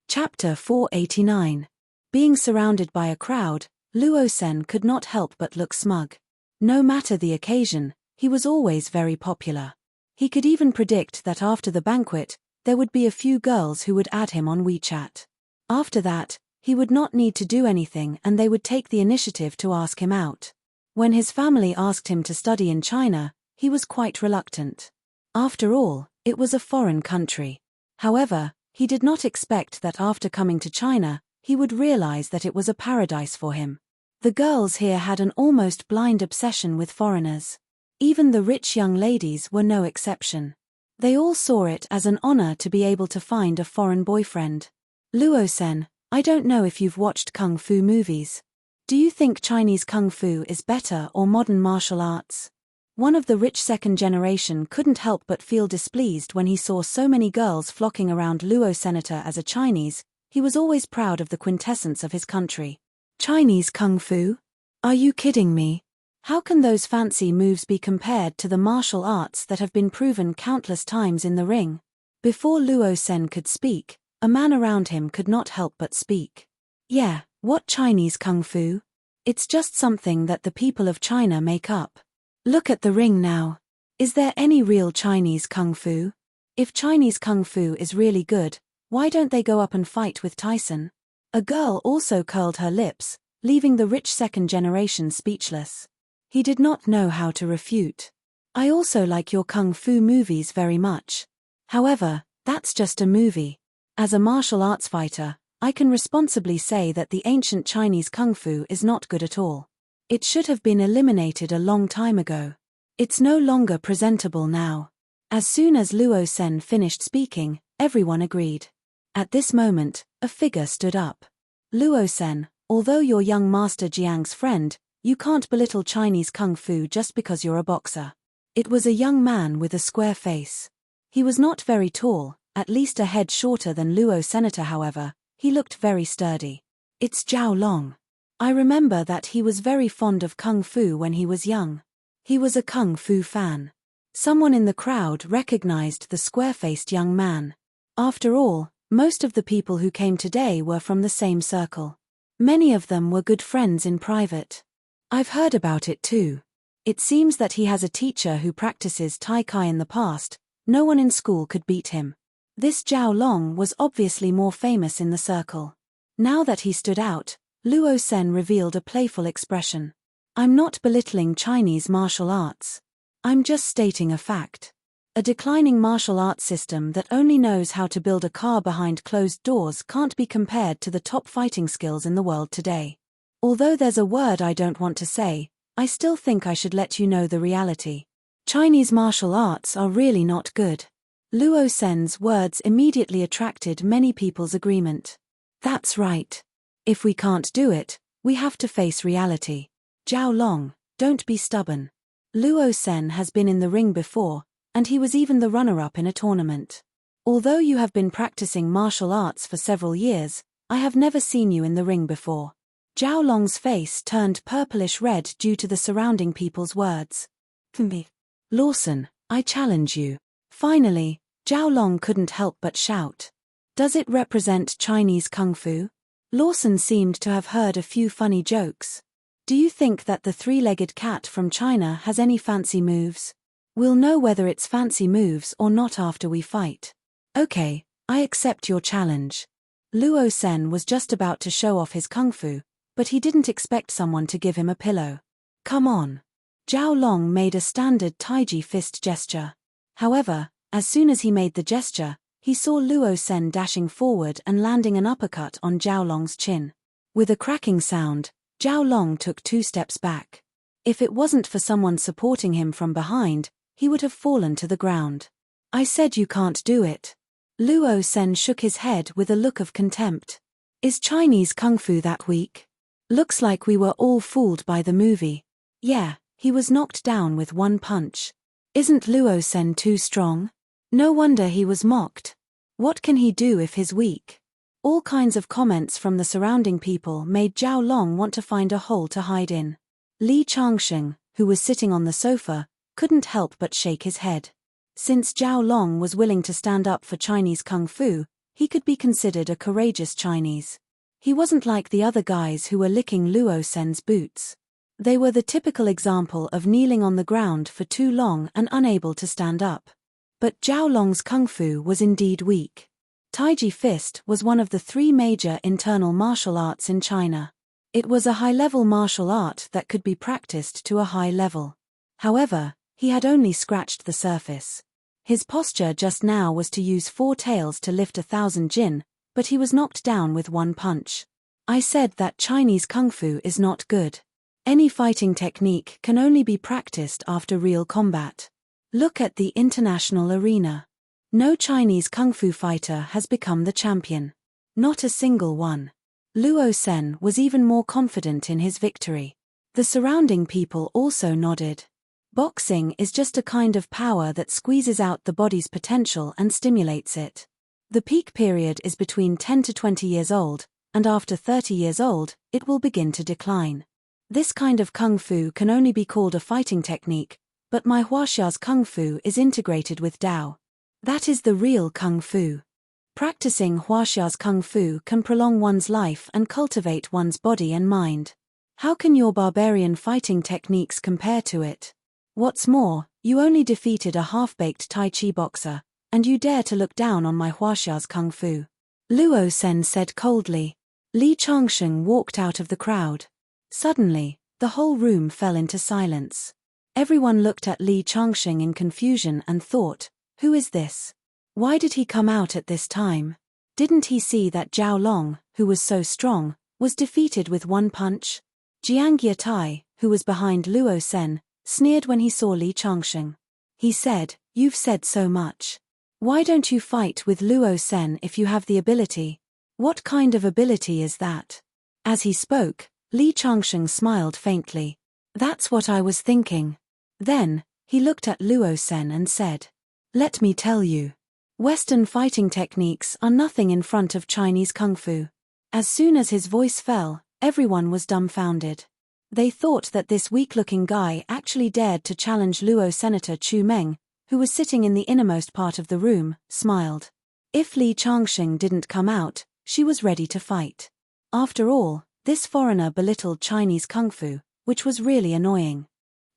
Chapter 489. Being surrounded by a crowd, Luo Sen could not help but look smug. No matter the occasion, he was always very popular. He could even predict that after the banquet, there would be a few girls who would add him on WeChat. After that, he would not need to do anything and they would take the initiative to ask him out. When his family asked him to study in China, he was quite reluctant. After all, it was a foreign country. However, he did not expect that after coming to China, he would realize that it was a paradise for him. The girls here had an almost blind obsession with foreigners. Even the rich young ladies were no exception. They all saw it as an honor to be able to find a foreign boyfriend. Luo Sen, I don't know if you've watched kung fu movies. Do you think Chinese kung fu is better or modern martial arts? One of the rich second generation couldn't help but feel displeased when he saw so many girls flocking around Luo Senator. As a Chinese, he was always proud of the quintessence of his country. Chinese kung fu? Are you kidding me? How can those fancy moves be compared to the martial arts that have been proven countless times in the ring? Before Luo Sen could speak, a man around him could not help but speak. Yeah, what Chinese kung fu? It's just something that the people of China make up. Look at the ring now. Is there any real Chinese kung fu? If Chinese kung fu is really good, why don't they go up and fight with Tyson? A girl also curled her lips, leaving the rich second generation speechless. He did not know how to refute. I also like your kung fu movies very much. However, that's just a movie. As a martial arts fighter, I can responsibly say that the ancient Chinese kung fu is not good at all. It should have been eliminated a long time ago. It's no longer presentable now. As soon as Luo Sen finished speaking, everyone agreed. At this moment, a figure stood up. Luo Sen, although you're young Master Jiang's friend, you can't belittle Chinese kung fu just because you're a boxer. It was a young man with a square face. He was not very tall, at least a head shorter than Luo Senator. However, he looked very sturdy. It's Zhao Long. I remember that he was very fond of kung fu when he was young. He was a kung fu fan. Someone in the crowd recognized the square-faced young man. After all, most of the people who came today were from the same circle. Many of them were good friends in private. I've heard about it too. It seems that he has a teacher who practices Tai Chi in the past. No one in school could beat him. This Zhao Long was obviously more famous in the circle. Now that he stood out, Luo Sen revealed a playful expression. I'm not belittling Chinese martial arts. I'm just stating a fact. A declining martial arts system that only knows how to build a car behind closed doors can't be compared to the top fighting skills in the world today. Although there's a word I don't want to say, I still think I should let you know the reality. Chinese martial arts are really not good. Luo Sen's words immediately attracted many people's agreement. That's right. If we can't do it, we have to face reality. Zhao Long, don't be stubborn. Luo Sen has been in the ring before, and he was even the runner-up in a tournament. Although you have been practicing martial arts for several years, I have never seen you in the ring before. Zhao Long's face turned purplish red due to the surrounding people's words. Lawson, I challenge you. Finally, Zhao Long couldn't help but shout. Does it represent Chinese kung fu? Lawson seemed to have heard a few funny jokes. Do you think that the three-legged cat from China has any fancy moves? We'll know whether it's fancy moves or not after we fight. Okay, I accept your challenge. Luo Sen was just about to show off his kung fu, but he didn't expect someone to give him a pillow. Come on. Zhao Long made a standard taiji fist gesture. However, as soon as he made the gesture, he saw Luo Sen dashing forward and landing an uppercut on Zhao Long's chin. With a cracking sound, Zhao Long took 2 steps back. If it wasn't for someone supporting him from behind, he would have fallen to the ground. I said you can't do it. Luo Sen shook his head with a look of contempt. Is Chinese kung fu that weak? Looks like we were all fooled by the movie. Yeah, he was knocked down with 1 punch. Isn't Luo Sen too strong? No wonder he was mocked. What can he do if he's weak? All kinds of comments from the surrounding people made Zhao Long want to find a hole to hide in. Li Changsheng, who was sitting on the sofa, couldn't help but shake his head. Since Zhao Long was willing to stand up for Chinese kung fu, he could be considered a courageous Chinese. He wasn't like the other guys who were licking Luo Sen's boots. They were the typical example of kneeling on the ground for too long and unable to stand up. But Zhao Long's kung fu was indeed weak. Taiji fist was one of the 3 major internal martial arts in China. It was a high-level martial art that could be practiced to a high level. However, he had only scratched the surface. His posture just now was to use 4 tails to lift 1,000 jin, but he was knocked down with 1 punch. I said that Chinese kung fu is not good. Any fighting technique can only be practiced after real combat. Look at the international arena. No Chinese kung fu fighter has become the champion. Not a single one. Luo Sen was even more confident in his victory. The surrounding people also nodded. Boxing is just a kind of power that squeezes out the body's potential and stimulates it. The peak period is between 10 to 20 years old, and after 30 years old, it will begin to decline. This kind of kung fu can only be called a fighting technique, but my Huaxia's kung fu is integrated with Dao. That is the real kung fu. Practicing Huaxia's kung fu can prolong one's life and cultivate one's body and mind. How can your barbarian fighting techniques compare to it? What's more, you only defeated a half-baked Tai Chi boxer, and you dare to look down on my Huaxia's kung fu. Luo Sen said coldly. Li Changsheng walked out of the crowd. Suddenly, the whole room fell into silence. Everyone looked at Li Changsheng in confusion and thought, who is this? Why did he come out at this time? Didn't he see that Zhao Long, who was so strong, was defeated with 1 punch? Jiang Yatai, who was behind Luo Sen, sneered when he saw Li Changsheng. He said, "You've said so much. Why don't you fight with Luo Sen if you have the ability? What kind of ability is that?" As he spoke, Li Changsheng smiled faintly. That's what I was thinking. Then, he looked at Luo Sen and said, "Let me tell you. Western fighting techniques are nothing in front of Chinese kung fu." As soon as his voice fell, everyone was dumbfounded. They thought that this weak-looking guy actually dared to challenge Luo Senator Chu Meng, who was sitting in the innermost part of the room, smiled. If Li Changsheng didn't come out, she was ready to fight. After all, this foreigner belittled Chinese kung fu, which was really annoying.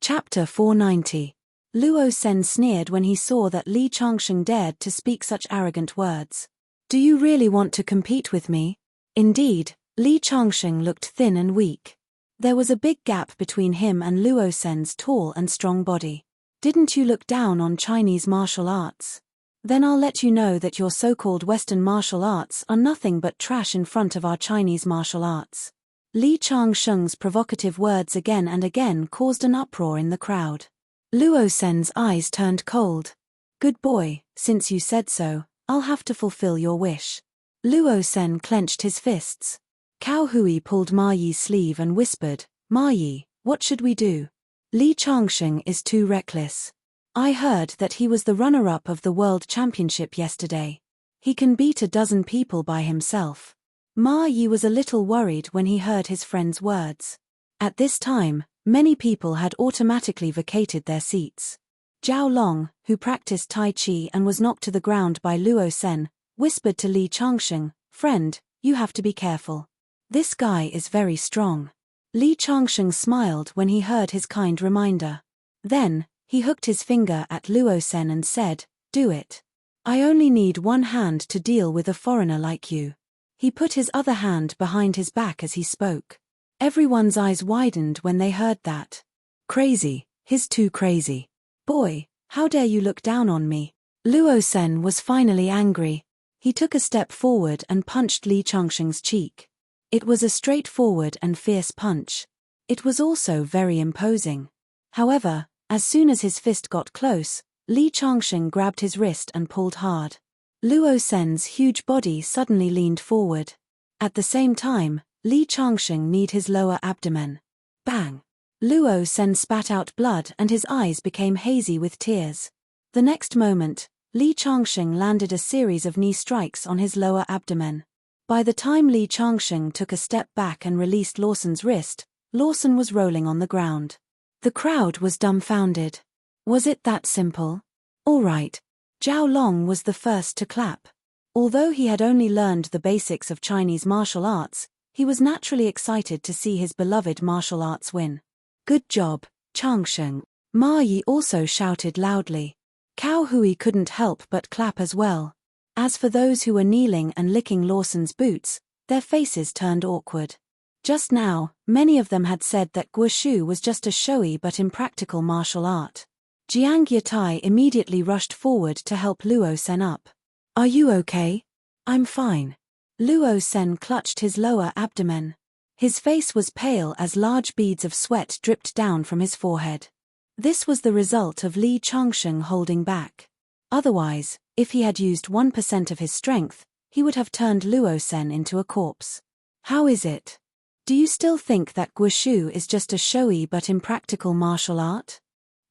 Chapter 490. Luo Sen sneered when he saw that Li Changsheng dared to speak such arrogant words. Do you really want to compete with me? Indeed, Li Changsheng looked thin and weak. There was a big gap between him and Luo Sen's tall and strong body. Didn't you look down on Chinese martial arts? Then I'll let you know that your so-called Western martial arts are nothing but trash in front of our Chinese martial arts. Li Changsheng's provocative words again and again caused an uproar in the crowd. Luo Sen's eyes turned cold. Good boy, since you said so, I'll have to fulfill your wish. Luo Sen clenched his fists. Cao Hui pulled Ma Yi's sleeve and whispered, Ma Yi, what should we do? Li Changsheng is too reckless. I heard that he was the runner-up of the World Championship yesterday. He can beat a dozen people by himself. Ma Yi was a little worried when he heard his friend's words. At this time, many people had automatically vacated their seats. Zhao Long, who practiced Tai Chi and was knocked to the ground by Luo Sen, whispered to Li Changsheng, friend, you have to be careful. This guy is very strong. Li Changsheng smiled when he heard his kind reminder. Then, he hooked his finger at Luo Sen and said, do it. I only need one hand to deal with a foreigner like you. He put his other hand behind his back as he spoke. Everyone's eyes widened when they heard that. Crazy, he's too crazy. Boy, how dare you look down on me? Luo Sen was finally angry. He took a step forward and punched Li Changsheng's cheek. It was a straightforward and fierce punch. It was also very imposing. However, as soon as his fist got close, Li Changsheng grabbed his wrist and pulled hard. Luo Sen's huge body suddenly leaned forward. At the same time, Li Changsheng kneed his lower abdomen. Bang! Luo Sen spat out blood and his eyes became hazy with tears. The next moment, Li Changsheng landed a series of knee strikes on his lower abdomen. By the time Li Changsheng took a step back and released Lawson's wrist, Lawson was rolling on the ground. The crowd was dumbfounded. Was it that simple? All right. Zhao Long was the first to clap. Although he had only learned the basics of Chinese martial arts, he was naturally excited to see his beloved martial arts win. Good job, Changsheng. Ma Yi also shouted loudly. Cao Hui couldn't help but clap as well. As for those who were kneeling and licking Lawson's boots, their faces turned awkward. Just now, many of them had said that Guoshu was just a showy but impractical martial art. Jiang Yatai immediately rushed forward to help Luo Sen up. Are you okay? I'm fine. Luo Sen clutched his lower abdomen. His face was pale as large beads of sweat dripped down from his forehead. This was the result of Li Changsheng holding back. Otherwise, if he had used 1% of his strength, he would have turned Luo Sen into a corpse. How is it? Do you still think that Guoshu is just a showy but impractical martial art?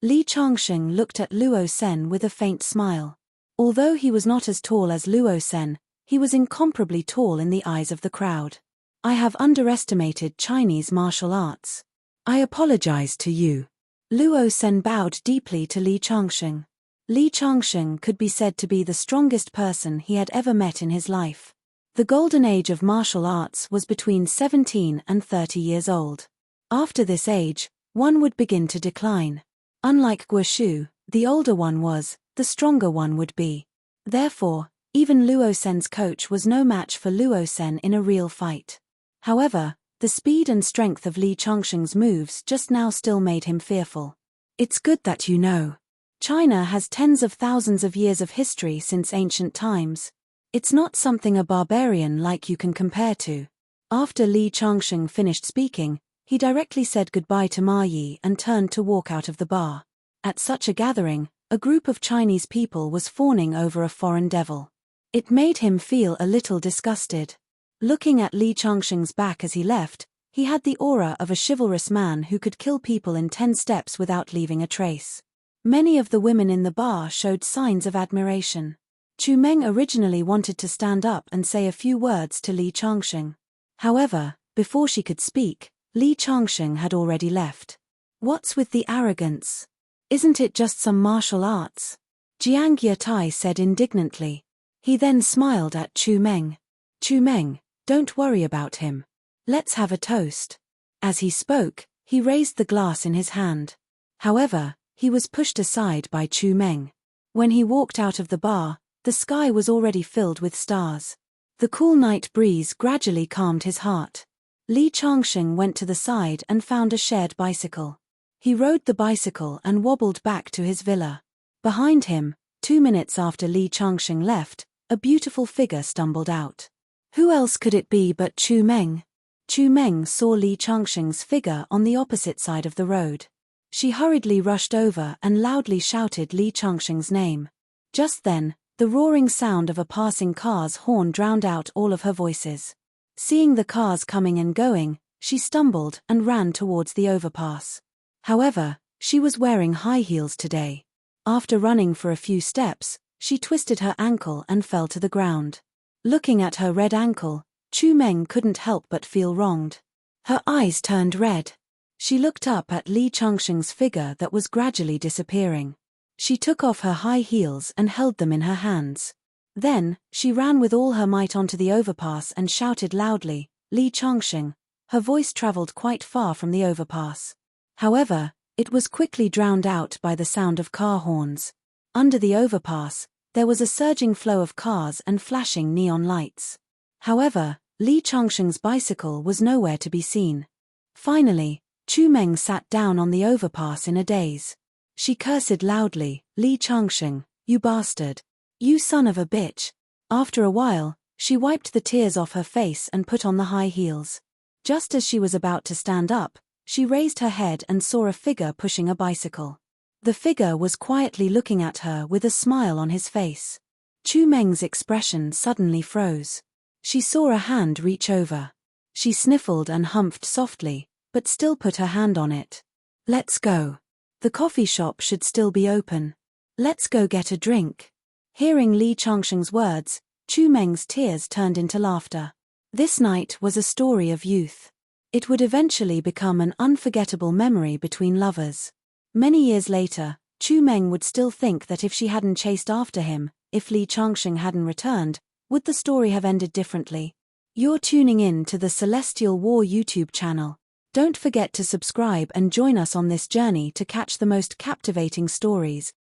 Li Changsheng looked at Luo Sen with a faint smile. Although he was not as tall as Luo Sen, he was incomparably tall in the eyes of the crowd. I have underestimated Chinese martial arts. I apologize to you. Luo Sen bowed deeply to Li Changsheng. Li Changsheng could be said to be the strongest person he had ever met in his life. The golden age of martial arts was between 17 and 30 years old. After this age, one would begin to decline. Unlike Guoshu, the older one was, the stronger one would be. Therefore, even Luo Sen's coach was no match for Luo Sen in a real fight. However, the speed and strength of Li Changsheng's moves just now still made him fearful. It's good that you know. China has tens of thousands of years of history since ancient times. It's not something a barbarian like you can compare to. After Li Changsheng finished speaking, he directly said goodbye to Ma Yi and turned to walk out of the bar. At such a gathering, a group of Chinese people was fawning over a foreign devil. It made him feel a little disgusted. Looking at Li Changsheng's back as he left, he had the aura of a chivalrous man who could kill people in 10 steps without leaving a trace. Many of the women in the bar showed signs of admiration. Chu Meng originally wanted to stand up and say a few words to Li Changsheng. However, before she could speak, Li Changsheng had already left. What's with the arrogance? Isn't it just some martial arts? Jiang Yatai said indignantly. He then smiled at Chu Meng. Chu Meng, don't worry about him. Let's have a toast. As he spoke, he raised the glass in his hand. However, he was pushed aside by Chu Meng. When he walked out of the bar, the sky was already filled with stars. The cool night breeze gradually calmed his heart. Li Changxing went to the side and found a shared bicycle. He rode the bicycle and wobbled back to his villa. Behind him, 2 minutes after Li Changxing left, a beautiful figure stumbled out. Who else could it be but Chu Meng? Chu Meng saw Li Changxing's figure on the opposite side of the road. She hurriedly rushed over and loudly shouted Li Changxing's name. Just then, the roaring sound of a passing car's horn drowned out all of her voices. Seeing the cars coming and going, she stumbled and ran towards the overpass. However, she was wearing high heels today. After running for a few steps, she twisted her ankle and fell to the ground. Looking at her red ankle, Chu Meng couldn't help but feel wronged. Her eyes turned red. She looked up at Li Changxing's figure that was gradually disappearing. She took off her high heels and held them in her hands. Then, she ran with all her might onto the overpass and shouted loudly, "Li Changxing." Her voice traveled quite far from the overpass. However, it was quickly drowned out by the sound of car horns. Under the overpass, there was a surging flow of cars and flashing neon lights. However, Li Changxing's bicycle was nowhere to be seen. Finally, Chu Meng sat down on the overpass in a daze. She cursed loudly, "Li Changxing, you bastard. You son of a bitch." After a while, she wiped the tears off her face and put on the high heels. Just as she was about to stand up, she raised her head and saw a figure pushing a bicycle. The figure was quietly looking at her with a smile on his face. Chu Meng's expression suddenly froze. She saw a hand reach over. She sniffled and humphed softly, but still put her hand on it. "Let's go. The coffee shop should still be open. Let's go get a drink." Hearing Li Changxing's words, Chu Meng's tears turned into laughter. This night was a story of youth. It would eventually become an unforgettable memory between lovers. Many years later, Chu Meng would still think that if she hadn't chased after him, if Li Changxing hadn't returned, would the story have ended differently? You're tuning in to the Celestial War YouTube channel. Don't forget to subscribe and join us on this journey to catch the most captivating stories,